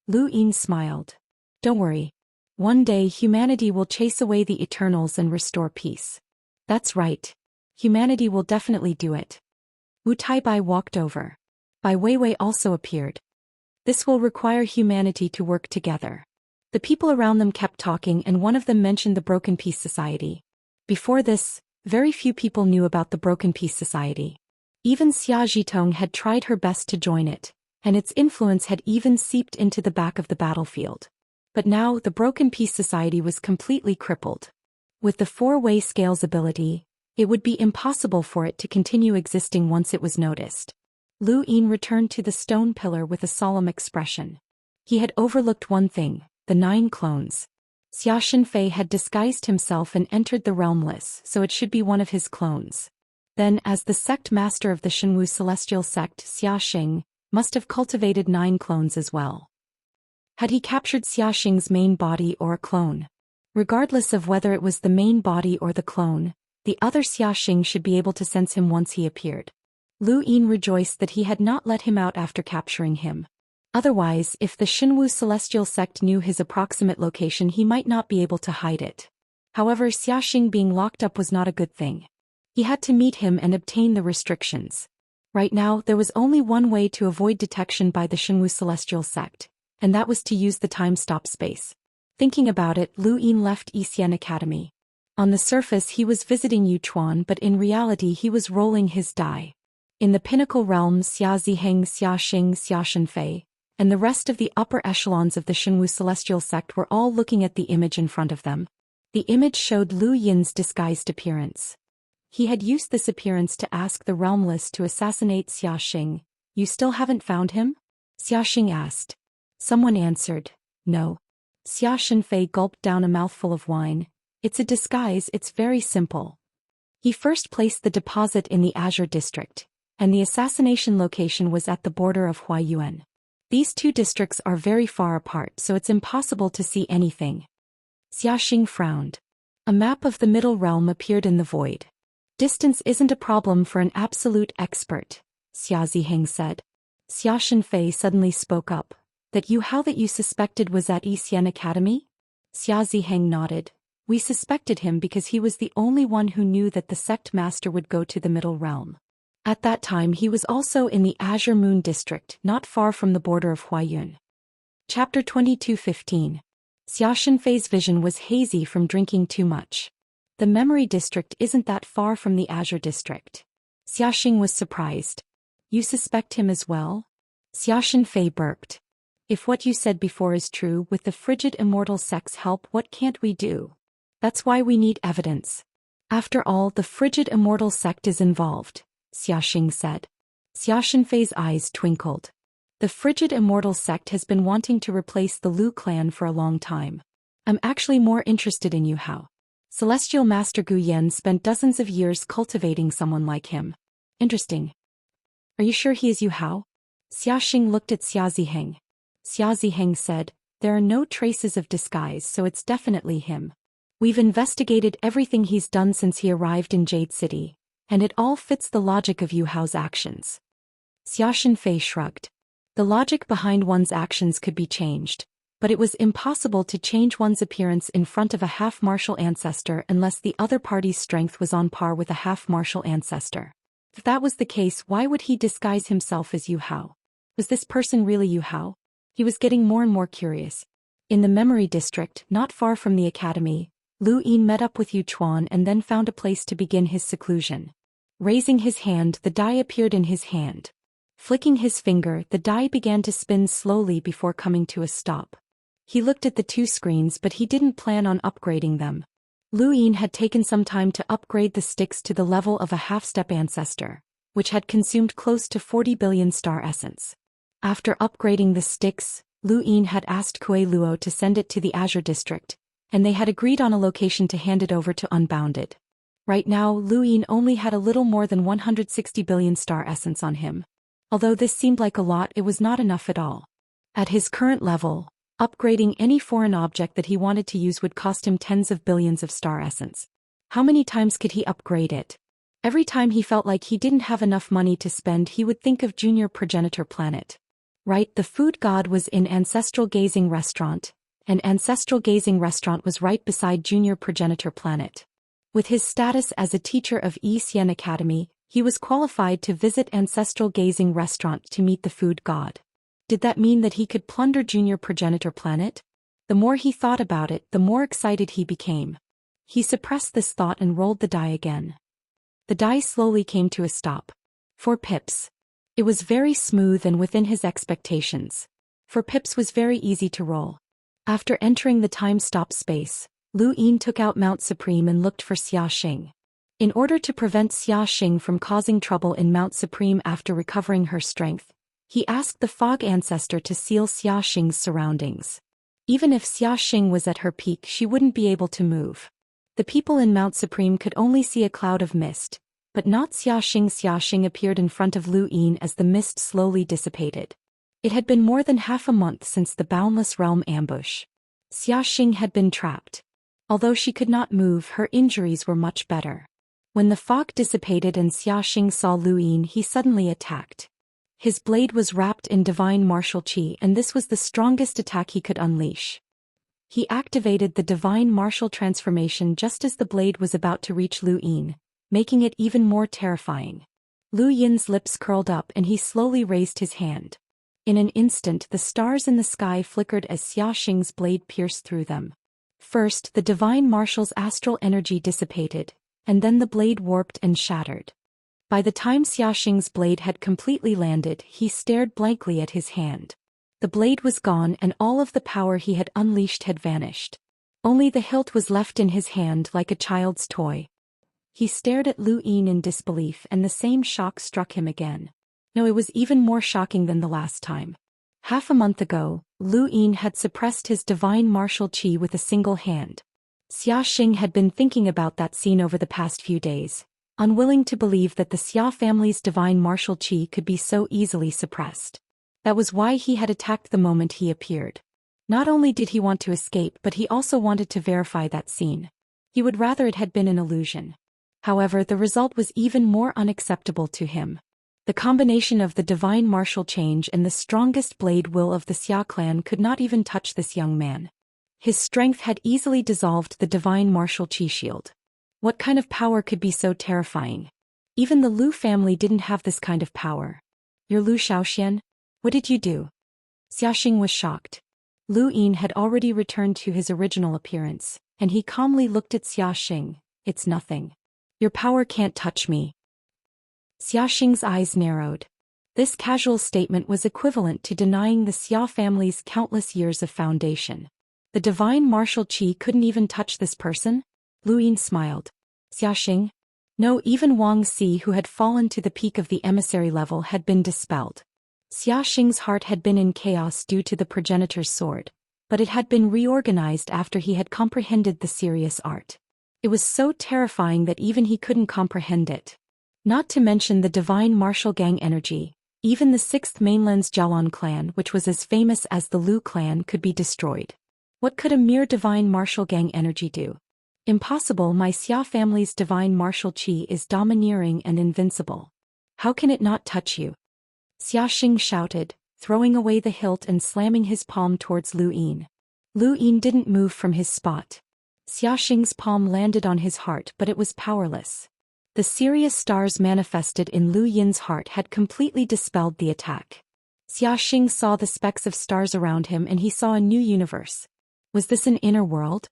Speaker 1: Lu Yin smiled. Don't worry. One day humanity will chase away the Eternals and restore peace. That's right. Humanity will definitely do it. Wu Taibai walked over. Bai Weiwei also appeared. This will require humanity to work together. The people around them kept talking and one of them mentioned the Broken Peace Society. Before this, very few people knew about the Broken Peace Society. Even Xia Zhitong had tried her best to join it, and its influence had even seeped into the back of the battlefield. But now the Broken Peace Society was completely crippled. With the four-way scales ability, it would be impossible for it to continue existing once it was noticed. Lu Yin returned to the stone pillar with a solemn expression. He had overlooked one thing, the 9 clones. Xia Shenfei had disguised himself and entered the realmless, so it should be one of his clones. Then, as the sect master of the Shenwu celestial sect, Xia Xing must have cultivated 9 clones as well. Had he captured Xia Xing's main body or a clone? Regardless of whether it was the main body or the clone, the other Xia Xing should be able to sense him once he appeared. Lu Yin rejoiced that he had not let him out after capturing him. Otherwise, if the Shenwu celestial sect knew his approximate location, he might not be able to hide it. However, Xia Xing being locked up was not a good thing. He had to meet him and obtain the restrictions. Right now, there was only one way to avoid detection by the Shenwu celestial sect, and that was to use the time-stop space. Thinking about it, Lu Yin left Xian Academy. On the surface he was visiting Yuchuan, but in reality he was rolling his die. In the pinnacle realm, Xia Ziheng, Xia Xing, Xia Shenfei, and the rest of the upper echelons of the Shenwu celestial sect were all looking at the image in front of them. The image showed Lu Yin's disguised appearance. He had used this appearance to ask the realmless to assassinate Xia Xing. You still haven't found him? Xia Xing asked. Someone answered, no. Xia Shenfei gulped down a mouthful of wine. It's a disguise, it's very simple. He first placed the deposit in the Azure district, and the assassination location was at the border of Huayuan. These two districts are very far apart, so it's impossible to see anything. Xia Xing frowned. A map of the middle realm appeared in the void. Distance isn't a problem for an absolute expert, Xia Ziheng said. Xia Shenfei suddenly spoke up. How that you suspected was at Xian Academy? Xia Ziheng nodded. We suspected him because he was the only one who knew that the sect master would go to the middle realm. At that time he was also in the Azure Moon district, not far from the border of Huayun. Chapter 22:15. Xia Shenfei's vision was hazy from drinking too much. The memory district isn't that far from the Azure district. Xia Xing was surprised. You suspect him as well? Xia Shenfei burped. If what you said before is true, with the frigid immortal sect's help, what can't we do? That's why we need evidence. After all, the frigid immortal sect is involved, Xia Xing said. Xia Shenfei's eyes twinkled. The frigid immortal sect has been wanting to replace the Lu clan for a long time. I'm actually more interested in Yu Hao. Celestial Master Gu Yan spent dozens of years cultivating someone like him. Interesting. Are you sure he is Yu Hao? Xia Xing looked at Xia Ziheng. Xia Ziheng said, there are no traces of disguise, so it's definitely him. We've investigated everything he's done since he arrived in Jade City, and it all fits the logic of Yu Hao's actions. Xia Shenfei shrugged. The logic behind one's actions could be changed, but it was impossible to change one's appearance in front of a half-martial ancestor unless the other party's strength was on par with a half-martial ancestor. If that was the case, why would he disguise himself as Yu Hao? Was this person really Yu Hao? He was getting more and more curious. In the memory district, not far from the academy, Lu Yin met up with Yu Chuan and then found a place to begin his seclusion. Raising his hand, the die appeared in his hand. Flicking his finger, the die began to spin slowly before coming to a stop. He looked at the two screens, but he didn't plan on upgrading them. Lu Yin had taken some time to upgrade the sticks to the level of a half-step ancestor, which had consumed close to 40 billion star essence. After upgrading the sticks, Lu Yin had asked Kuei Luo to send it to the Azure district, and they had agreed on a location to hand it over to Unbounded. Right now, Lu Yin only had a little more than 160 billion star essence on him. Although this seemed like a lot, it was not enough at all. At his current level, upgrading any foreign object that he wanted to use would cost him tens of billions of star essence. How many times could he upgrade it? Every time he felt like he didn't have enough money to spend, he would think of Junior Progenitor Planet. Right, the food god was in Ancestral Gazing Restaurant, An ancestral gazing restaurant was right beside Junior Progenitor Planet. With his status as a teacher of Zhou Xian Academy, he was qualified to visit ancestral gazing restaurant to meet the food god. Did that mean that he could plunder Junior Progenitor Planet? The more he thought about it, the more excited he became. He suppressed this thought and rolled the die again. The die slowly came to a stop. 4 pips. It was very smooth and within his expectations. 4 pips was very easy to roll. After entering the time-stop space, Lu Yin took out Mount Supreme and looked for Xiaxing. In order to prevent Xiaxing from causing trouble in Mount Supreme after recovering her strength, he asked the Fog Ancestor to seal Xiaxing's surroundings. Even if Xiaxing was at her peak, she wouldn't be able to move. The people in Mount Supreme could only see a cloud of mist, but not Xiaxing. Xiaxing appeared in front of Lu Yin as the mist slowly dissipated. It had been more than half a month since the Boundless Realm ambush. Xiaxing had been trapped. Although she could not move, her injuries were much better. When the fog dissipated and Xiaxing saw Lu Yin, he suddenly attacked. His blade was wrapped in divine martial qi, and this was the strongest attack he could unleash. He activated the divine martial transformation just as the blade was about to reach Lu Yin, making it even more terrifying. Lu Yin's lips curled up and he slowly raised his hand. In an instant, the stars in the sky flickered as Xiaxing's blade pierced through them. First, the divine marshal's astral energy dissipated, and then the blade warped and shattered. By the time Xiaxing's blade had completely landed, he stared blankly at his hand. The blade was gone and all of the power he had unleashed had vanished. Only the hilt was left in his hand like a child's toy. He stared at Lu Yin in disbelief, and the same shock struck him again. No, it was even more shocking than the last time. Half a month ago, Lu Yin had suppressed his divine martial qi with a single hand. Xiaxing had been thinking about that scene over the past few days, unwilling to believe that the Xia family's divine martial qi could be so easily suppressed. That was why he had attacked the moment he appeared. Not only did he want to escape, but he also wanted to verify that scene. He would rather it had been an illusion. However, the result was even more unacceptable to him. The combination of the divine martial change and the strongest blade will of the Xia clan could not even touch this young man. His strength had easily dissolved the divine martial qi shield. What kind of power could be so terrifying? Even the Lu family didn't have this kind of power. You're Lu Xiaoxian? What did you do? Xiaxing was shocked. Lu Yin had already returned to his original appearance, and he calmly looked at Xiaxing. It's nothing. Your power can't touch me. Xiaxing's eyes narrowed. This casual statement was equivalent to denying the Xia family's countless years of foundation. The divine martial qi couldn't even touch this person? Lu Yin smiled. Xiaxing? No, even Wang Si, who had fallen to the peak of the emissary level, had been dispelled. Xiaxing's heart had been in chaos due to the progenitor's sword, but it had been reorganized after he had comprehended the serious art. It was so terrifying that even he couldn't comprehend it. Not to mention the divine martial gang energy, even the 6th mainland's Jialan clan, which was as famous as the Lu clan, could be destroyed. What could a mere divine martial gang energy do? Impossible. My Xia family's divine martial qi is domineering and invincible. How can it not touch you? Xiaxing shouted, throwing away the hilt and slamming his palm towards Lu Yin. Lu Yin didn't move from his spot. Xiaxing's palm landed on his heart, but it was powerless. The serious stars manifested in Lu Yin's heart had completely dispelled the attack. Xiaxing saw the specks of stars around him and he saw a new universe. Was this an inner world?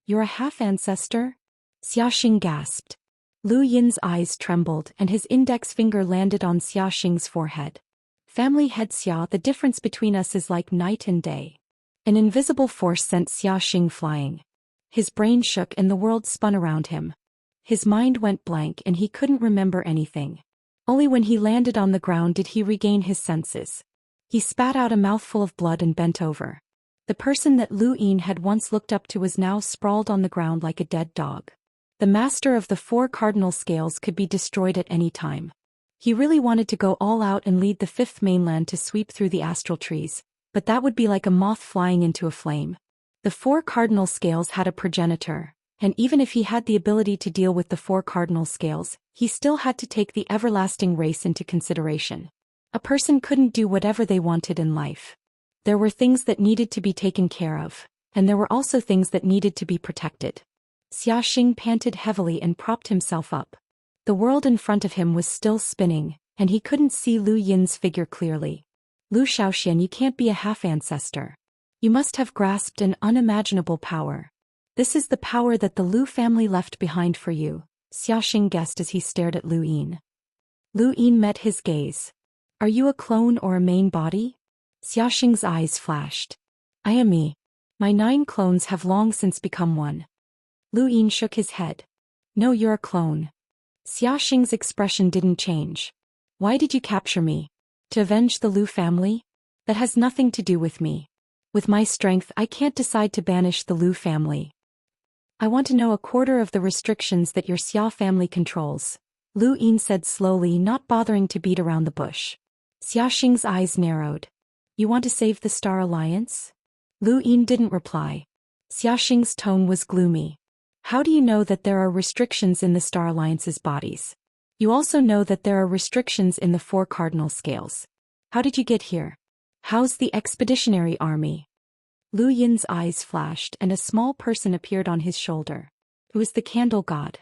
Speaker 1: You're a half-ancestor? Xiaxing gasped. Lu Yin's eyes trembled and his index finger landed on Xiaxing's forehead. Family head Xia, the difference between us is like night and day. An invisible force sent Xiaxing flying. His brain shook and the world spun around him. His mind went blank and he couldn't remember anything. Only when he landed on the ground did he regain his senses. He spat out a mouthful of blood and bent over. The person that Lu Yin had once looked up to was now sprawled on the ground like a dead dog. The master of the 4 cardinal scales could be destroyed at any time. He really wanted to go all out and lead the 5th mainland to sweep through the astral trees, but that would be like a moth flying into a flame. The 4 cardinal scales had a progenitor, and even if he had the ability to deal with the 4 cardinal scales, he still had to take the everlasting race into consideration. A person couldn't do whatever they wanted in life. There were things that needed to be taken care of, and there were also things that needed to be protected. Xiaxing panted heavily and propped himself up. The world in front of him was still spinning, and he couldn't see Lu Yin's figure clearly. Lu Xiaoxian, you can't be a half-ancestor. You must have grasped an unimaginable power. This is the power that the Lu family left behind for you, Xiaxing guessed as he stared at Lu Yin. Lu Yin met his gaze. Are you a clone or a main body? Xiaxing's eyes flashed. I am me. My 9 clones have long since become one. Lu Yin shook his head. No, you're a clone. Xiaxing's expression didn't change. Why did you capture me? To avenge the Lu family? That has nothing to do with me. With my strength, I can't decide to banish the Lu family. I want to know 1/4 of the restrictions that your Xia family controls, Lu Yin said slowly, not bothering to beat around the bush. Xiaxing's eyes narrowed. You want to save the Star Alliance? Lu Yin didn't reply. Xiaxing's tone was gloomy. How do you know that there are restrictions in the Star Alliance's bodies? You also know that there are restrictions in the 4 cardinal scales. How did you get here? How's the expeditionary army? Lu Yin's eyes flashed and a small person appeared on his shoulder. It was the candle god.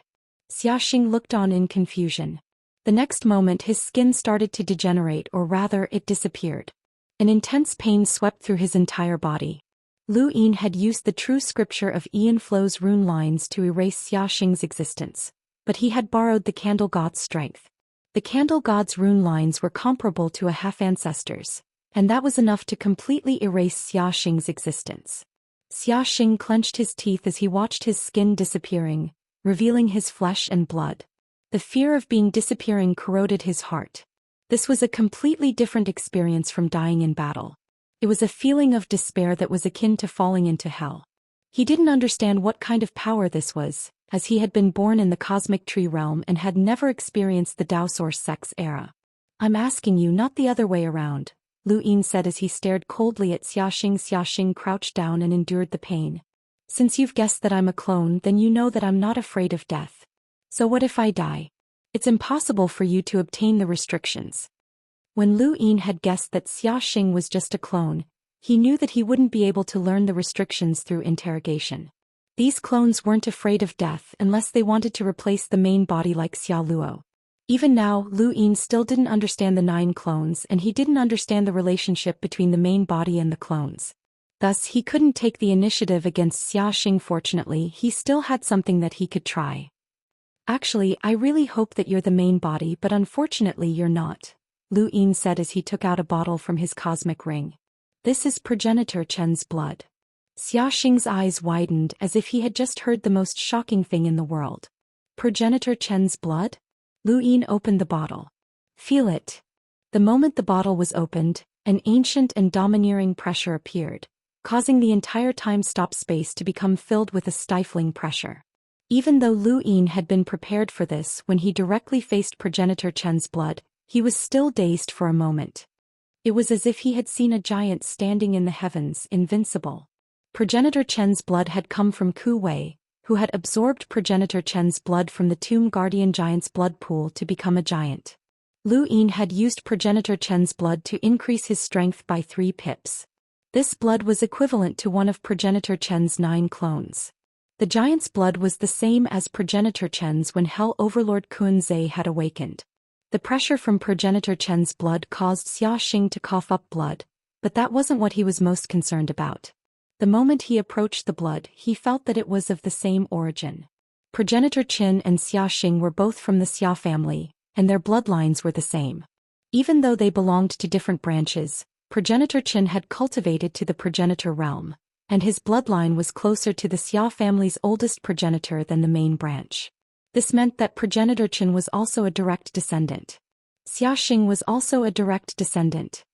Speaker 1: Xiaxing looked on in confusion. The next moment his skin started to degenerate, or rather it disappeared. An intense pain swept through his entire body. Lu Yin had used the true scripture of Ian Flow's rune lines to erase Xiaxing's existence, but he had borrowed the candle god's strength. The candle god's rune lines were comparable to a half-ancestor's, and that was enough to completely erase Xiaxing's existence. Xiaxing clenched his teeth as he watched his skin disappearing, revealing his flesh and blood. The fear of being disappearing corroded his heart. This was a completely different experience from dying in battle. It was a feeling of despair that was akin to falling into hell. He didn't understand what kind of power this was, as he had been born in the cosmic tree realm and had never experienced the Daoist sex era. I'm asking you, not the other way around, Lu Yin said as he stared coldly at Xiaxing. Xiaxing crouched down and endured the pain. Since you've guessed that I'm a clone, then you know that I'm not afraid of death. So what if I die? It's impossible for you to obtain the restrictions. When Lu Yin had guessed that Xiaxing was just a clone, he knew that he wouldn't be able to learn the restrictions through interrogation. These clones weren't afraid of death unless they wanted to replace the main body like Xia Luo. Even now, Lu Yin still didn't understand the 9 clones, and he didn't understand the relationship between the main body and the clones. Thus, he couldn't take the initiative against Xiaxing. Fortunately, he still had something that he could try. Actually, I really hope that you're the main body, but unfortunately you're not, Lu Yin said as he took out a bottle from his cosmic ring. This is Progenitor Chen's blood. Xiaxing's eyes widened as if he had just heard the most shocking thing in the world. Progenitor Chen's blood? Lu Yin opened the bottle. Feel it. The moment the bottle was opened, an ancient and domineering pressure appeared, causing the entire time-stop space to become filled with a stifling pressure. Even though Lu Yin had been prepared for this when he directly faced Progenitor Chen's blood, he was still dazed for a moment. It was as if he had seen a giant standing in the heavens, invincible. Progenitor Chen's blood had come from Ku Wei, who had absorbed Progenitor Chen's blood from the Tomb Guardian Giant's blood pool to become a giant. Lu Yin had used Progenitor Chen's blood to increase his strength by 3 pips. This blood was equivalent to one of Progenitor Chen's 9 clones. The giant's blood was the same as Progenitor Chen's when Hell Overlord Kunzei had awakened. The pressure from Progenitor Chen's blood caused Xiaxing to cough up blood, but that wasn't what he was most concerned about. The moment he approached the blood, he felt that it was of the same origin. Progenitor Chen and Xiaxing were both from the Xia family, and their bloodlines were the same. Even though they belonged to different branches, Progenitor Chen had cultivated to the progenitor realm, and his bloodline was closer to the Xia family's oldest progenitor than the main branch. This meant that Progenitor Chen was also a direct descendant. Xiaxing was also a direct descendant.